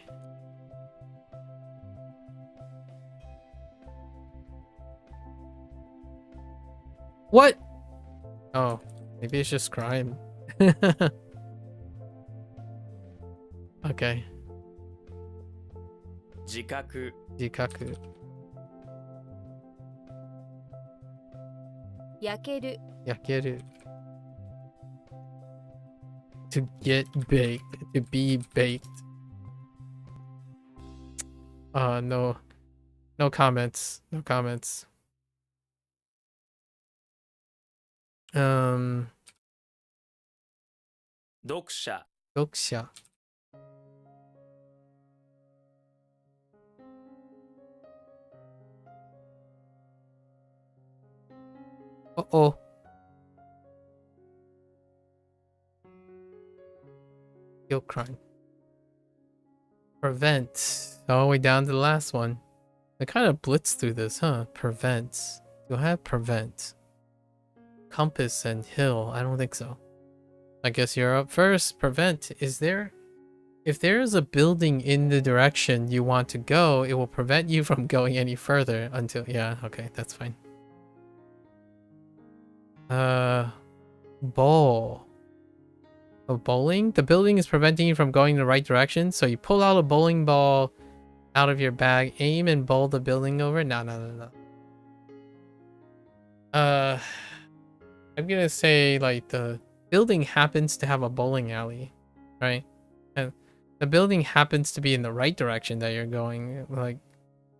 What? Oh, maybe it's just crime. Okay. 自覚 Jikaku. 焼ける Yakeru. To get baked. To be baked. No. No comments. No comments. 読者 Doksha. Uh-oh. Guilt crime. Prevent. All the way down to the last one. I kind of blitzed through this, huh? Prevent. Do I have prevent? Compass and hill. I don't think so. I guess you're up first. Prevent. Is there If there is a building in the direction you want to go, it will prevent you from going any further until... Yeah, okay, that's fine. Bowl. A bowling? The building is preventing you from going the right direction, so you pull out a bowling ball out of your bag, aim and bowl the building over. No. I'm gonna say like the building happens to have a bowling alley, right? And the building happens to be in the right direction that you're going. Like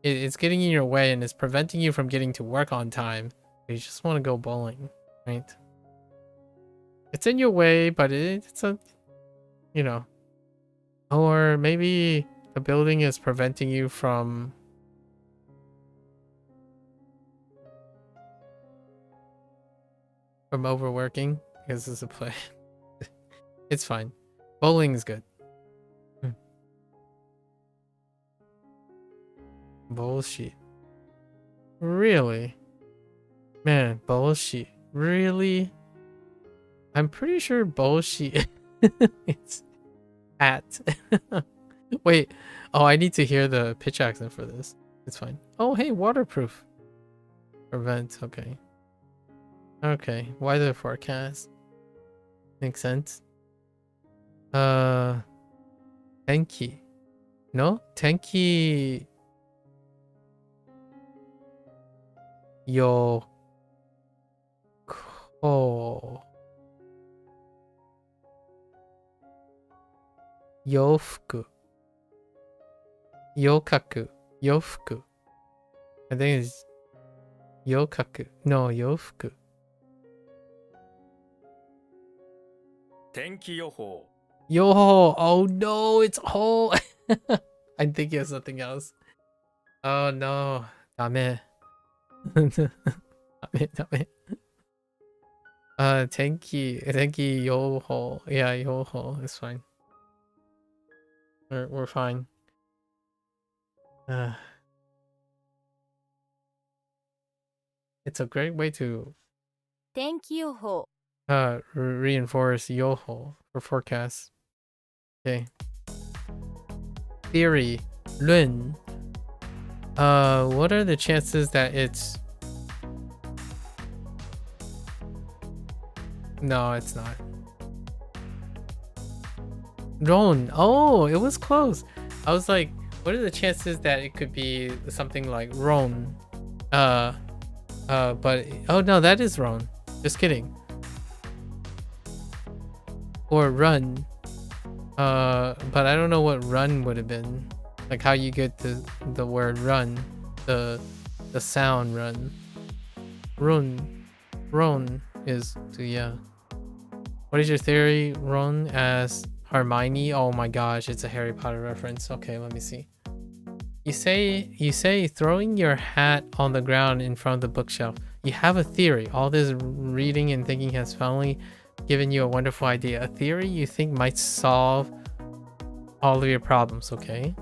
it's getting in your way and it's preventing you from getting to work on time. You just want to go bowling, right? It's in your way, but it's a, you know, or maybe the building is preventing you from overworking because it's a play. It's fine. Bowling is good. Bullshit. Really? Man, bullshit. Really? I'm pretty sure bullshit. It's at. Wait. Oh, I need to hear the pitch accent for this. It's fine. Oh, hey, waterproof. Prevent. Okay. Okay. Weather forecast. Makes sense. Tenki. No? Tenki. Yo. Ko. Yofuku. Yokaku. Yofuku. I think it's yokaku. No, yofuku. 天気予報 Yo, oh no, it's whole. I'm thinking of something else. Oh no. Dame. Dame. Tenki yoho. Yeah, yoho. It's fine. We're fine. It's a great way to 天気予報 reinforce yoho for forecast. Okay. Theory. Lun. What are the chances that it's... No, it's not. Ron. Oh, it was close. I was like, what are the chances that it could be something like Ron? But oh no, that is Ron. Just kidding. Or run. But I don't know what run would have been. Like how you get the word run, the sound run. Run is to, yeah. What is your theory? Ron as Hermione? Oh my gosh, it's a Harry Potter reference. Okay, let me see. You say throwing your hat on the ground in front of the bookshelf. You have a theory. All this reading and thinking has finally given you a wonderful idea. A theory you think might solve all of your problems, okay?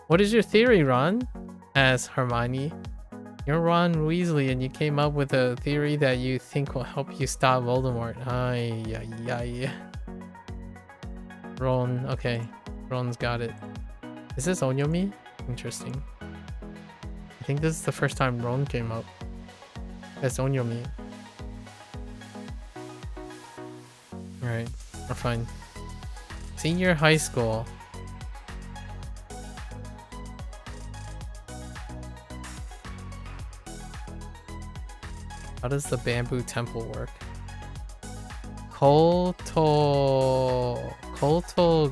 What is your theory, Ron? Asks Hermione. You're Ron Weasley and you came up with a theory that you think will help you stop Voldemort. Ay. Ron, okay. Ron's got it. Is this Onyomi? Interesting. I think this is the first time Ron came up as Onyomi. Alright, we're fine. Senior high school. How does the bamboo temple work? Koto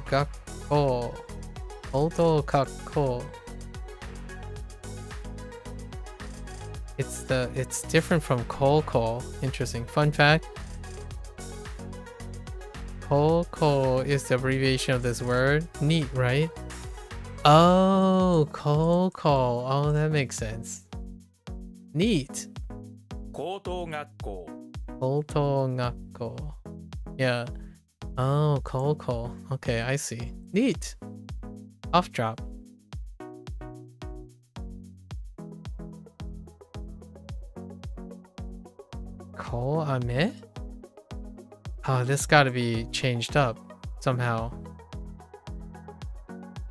Gakko. It's different from Koko. Interesting. Fun fact. Koko is the abbreviation of this word. Neat, right? Oh, Koko. Oh, that makes sense. Neat. 高等学校 Koto-ngakko. Yeah. Oh, Koko. Okay, I see. Neat. Off drop. Ko-ame? Oh, this gotta be changed up somehow.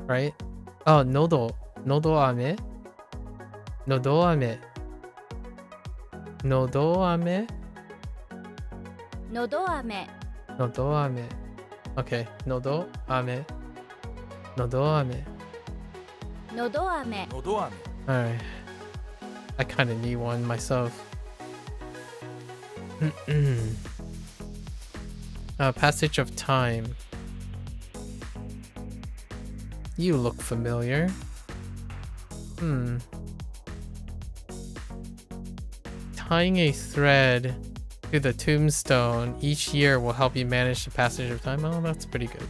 right? Oh, nodo. Nodoame. Nodoame. Nodoame. のど飴 Nodoame. Okay. Nodoame. Nodoame. のど飴のど飴 Alright. I kind of need one myself. Passage of time. You look familiar. Tying a thread to the tombstone each year will help you manage the passage of time. Oh, that's pretty good.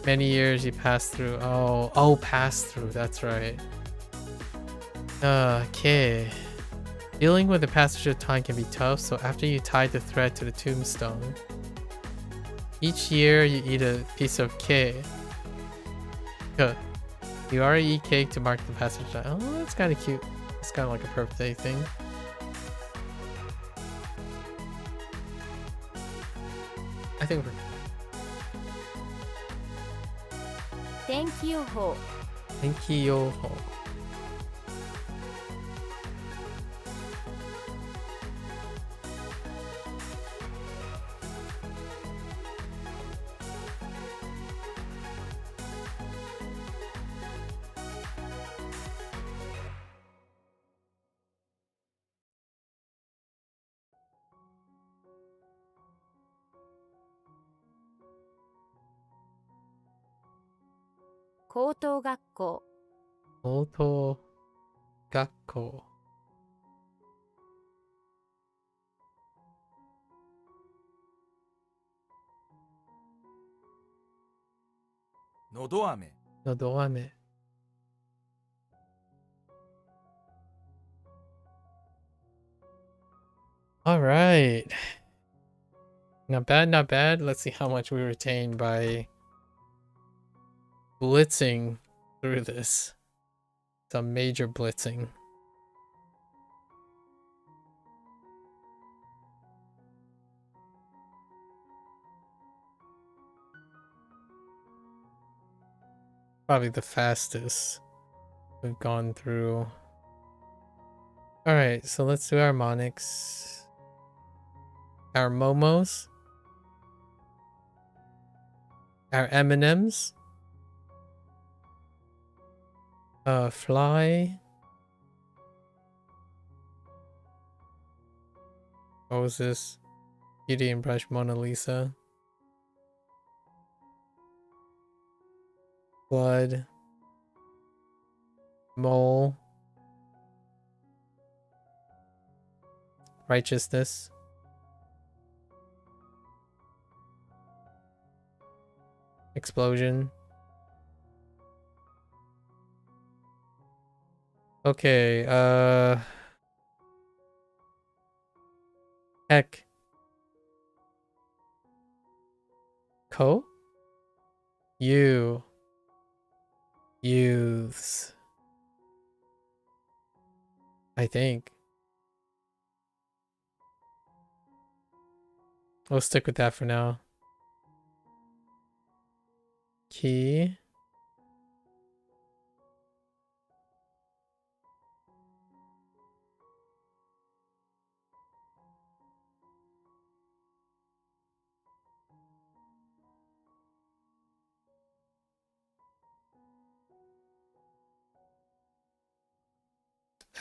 Many years you pass through. Oh, pass through. That's right. Okay. Dealing with the passage of time can be tough, so after you tie the thread to the tombstone, each year you eat a piece of cake. You already eat cake to mark the passage of time. Oh, that's kind of cute. It's kind of like a birthday thing. I think we're... Thank you 法 Thank you.「高等学校 Oto Gakko. のど飴 Nodoame. All right. Not bad, not bad. Let's see how much we retain by blitzing through this. Some major blitzing. Probably the fastest we've gone through. Alright, so let's do harmonics. Our momos. Our M&Ms. Fly. What was this? Beauty and Brush Mona Lisa. Blood. Mole. Righteousness. Explosion. Okay, heck. Ko? You. Youths. I think. We'll stick with that for now. Key.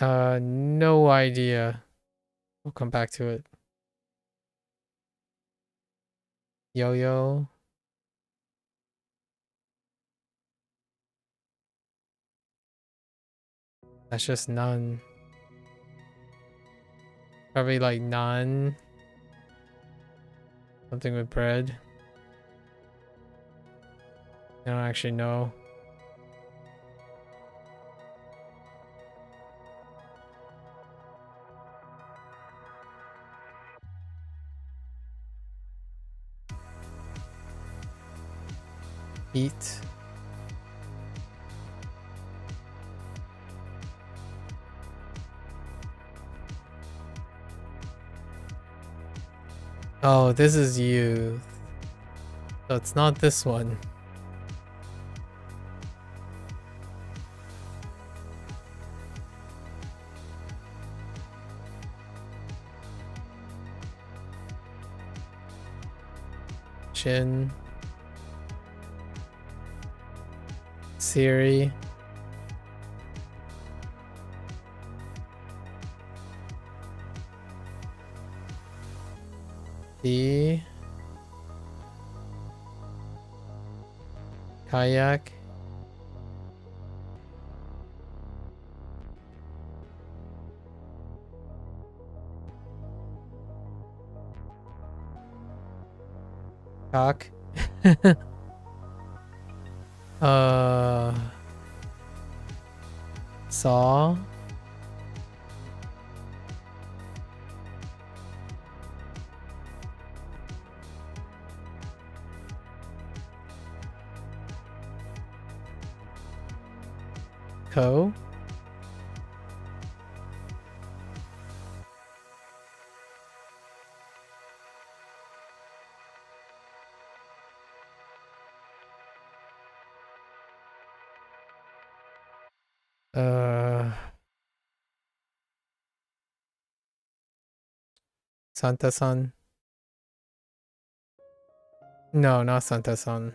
No idea. We'll come back to it. Yo-yo. That's just none. Probably like none. Something with bread. I don't actually know. Eat. Oh, this is youth. So it's not this one. Chin. Siri. D. Kayak. Cock. Saw. Co. Santa-san. No, not Santa-san.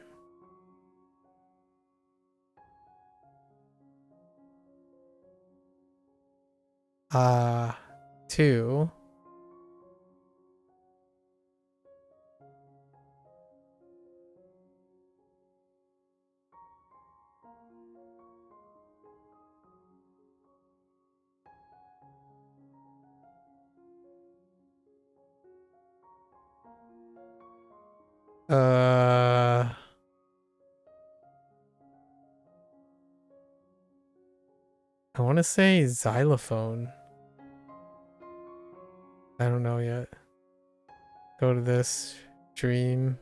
Two. I want to say xylophone. I don't know yet. Go to this stream.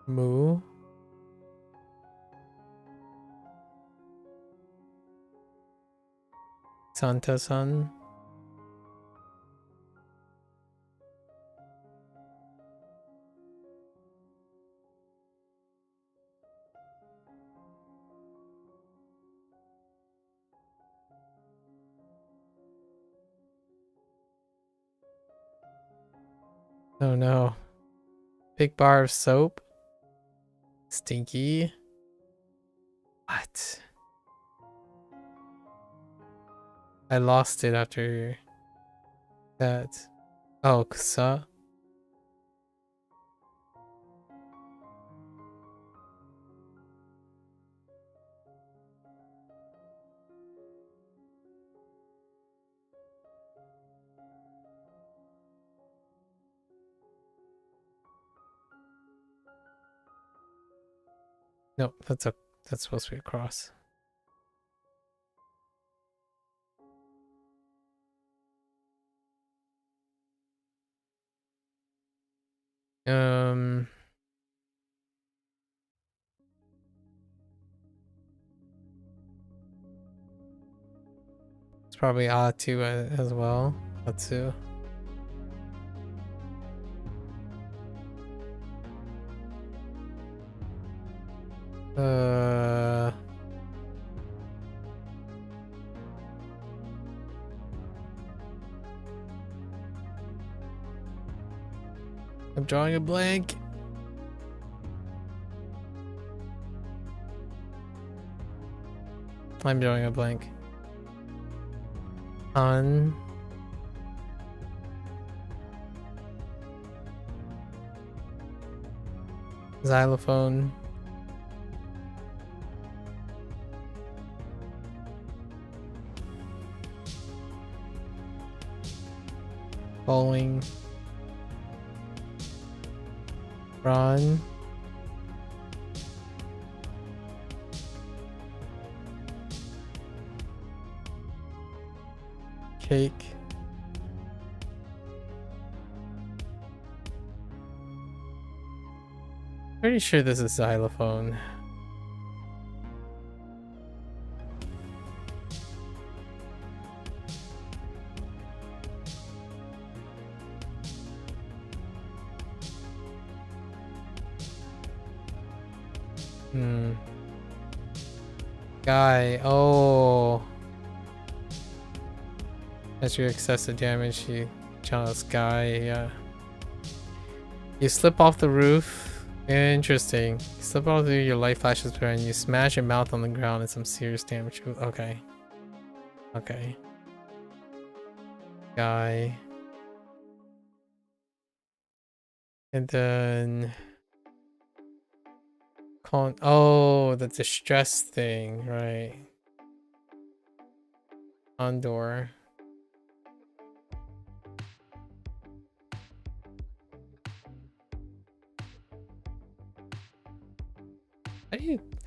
Moo. Santa-san. Oh no. Big bar of soap. Stinky. What? I lost it after that. Oh, Kusa. No, that's supposed to be a cross. It's probably A2 as well. A2. I'm drawing a blank. I'm drawing a blank. On. Xylophone. Bowling. Run. Cake. Pretty sure this is xylophone. Guy. Oh. As you excessive damage, you channels Guy. Yeah. You slip off the roof. Interesting. You slip off through your light flashes and you smash your mouth on the ground and some serious damage. Okay. Okay. Guy. And then oh, the distress thing, right? Condor.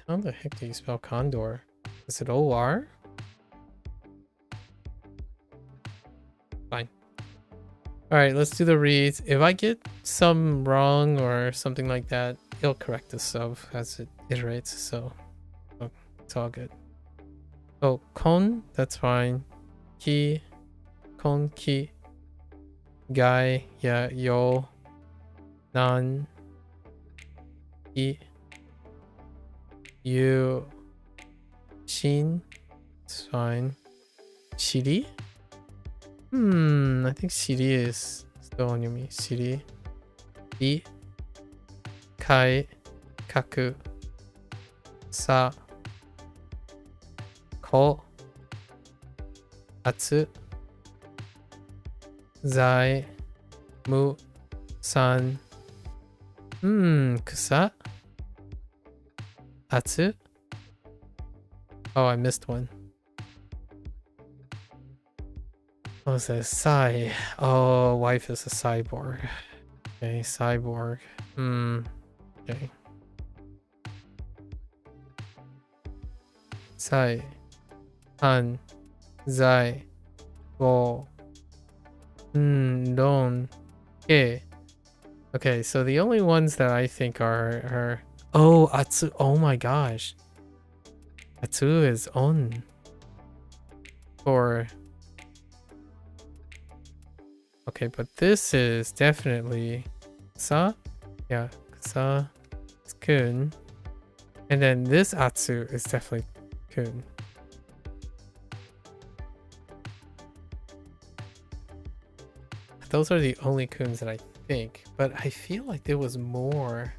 How the heck do you spell condor? Is it O-R? Fine. Alright, let's do the reads. If I get some wrong or something like that, it'll correct the sub as it iterates, so it's all good. Oh, kon, that's fine. Ki, kon, ki. Guy, yeah, yo. Nan. I. You. Shin, it's fine. Shiri? I think Shiri is still on Yumi. Shiri. I. Kai. Kaku. Sa. Ko. Atsu. Zai. Mu. San. Kusa. Atsu. Oh, I missed one. What was that? Sai. Oh, wife is a cyborg. Okay, cyborg. Okay. Sai. Han. Zai. Wo. Don. Ke. Okay, so the only ones that I think are oh, Atsu. Oh my gosh. Atsu is on. For okay, but this is definitely Sa. Yeah, Sa is Kun. And then this Atsu is definitely Kun. Those are the only Kuns that I think, but I feel like there was more.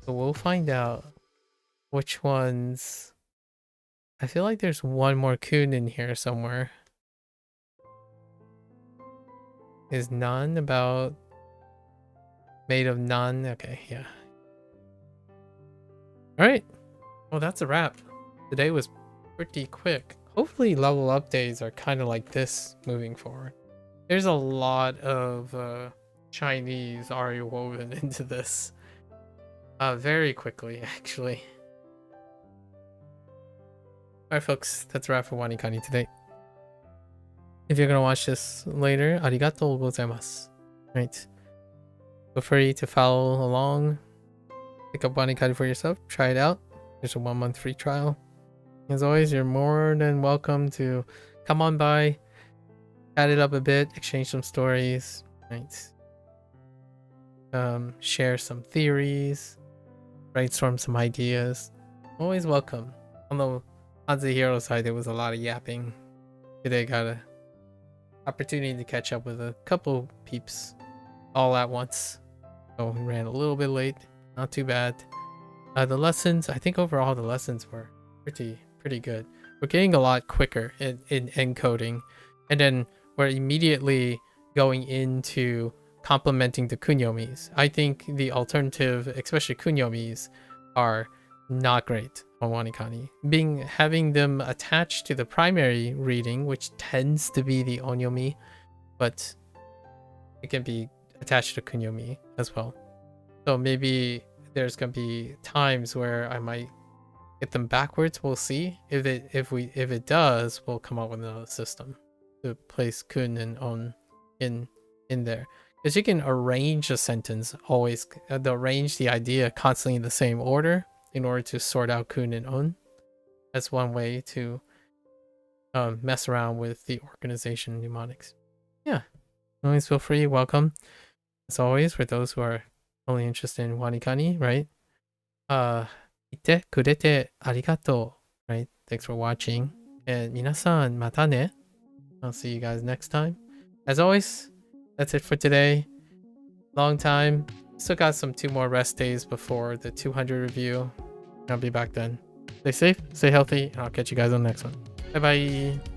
So we'll find out which ones. I feel like there's one more Kun in here somewhere. Is Nan about made of Nan? Okay, yeah. Alright. Well, that's a wrap. Today was pretty quick. Hopefully level updates are kind of like this moving forward. There's a lot of Chinese already woven into this. Very quickly, actually. Alright folks, that's a wrap for WaniKani today. If you're gonna watch this later, arigatou gozaimasu. Right. Feel free to follow along. Pick up WaniKani for yourself. Try it out. There's a 1-month free trial. As always, you're more than welcome to come on by, chat it up a bit, exchange some stories, right? Share some theories, brainstorm some ideas. Always welcome. On the HanziHero side, there was a lot of yapping. Today got a opportunity to catch up with a couple peeps all at once. So we ran a little bit late, not too bad. The lessons, I think overall the lessons were pretty good. We're getting a lot quicker in encoding, and then we're immediately going into complementing the kunyomis. I think the alternative, especially kunyomis, are not great on WaniKani. Having them attached to the primary reading, which tends to be the onyomi, but it can be attached to kunyomi as well. So maybe there's gonna be times where I might get them backwards. We'll see. If it does, we'll come up with another system to place kun and on in there. Because you can arrange a sentence always, arrange the idea constantly in the same order in order to sort out kun and on. That's one way to mess around with the organization mnemonics. Yeah, always feel free, welcome. As always, for those who are only interested in WaniKani, right? ite kurete arigato. Right? Thanks for watching. And minasan mata ne. I'll see you guys next time. As always, that's it for today. Long time. Still got some 2 more rest days before the 200 review. I'll be back then. Stay safe, stay healthy, and I'll catch you guys on the next one. Bye bye.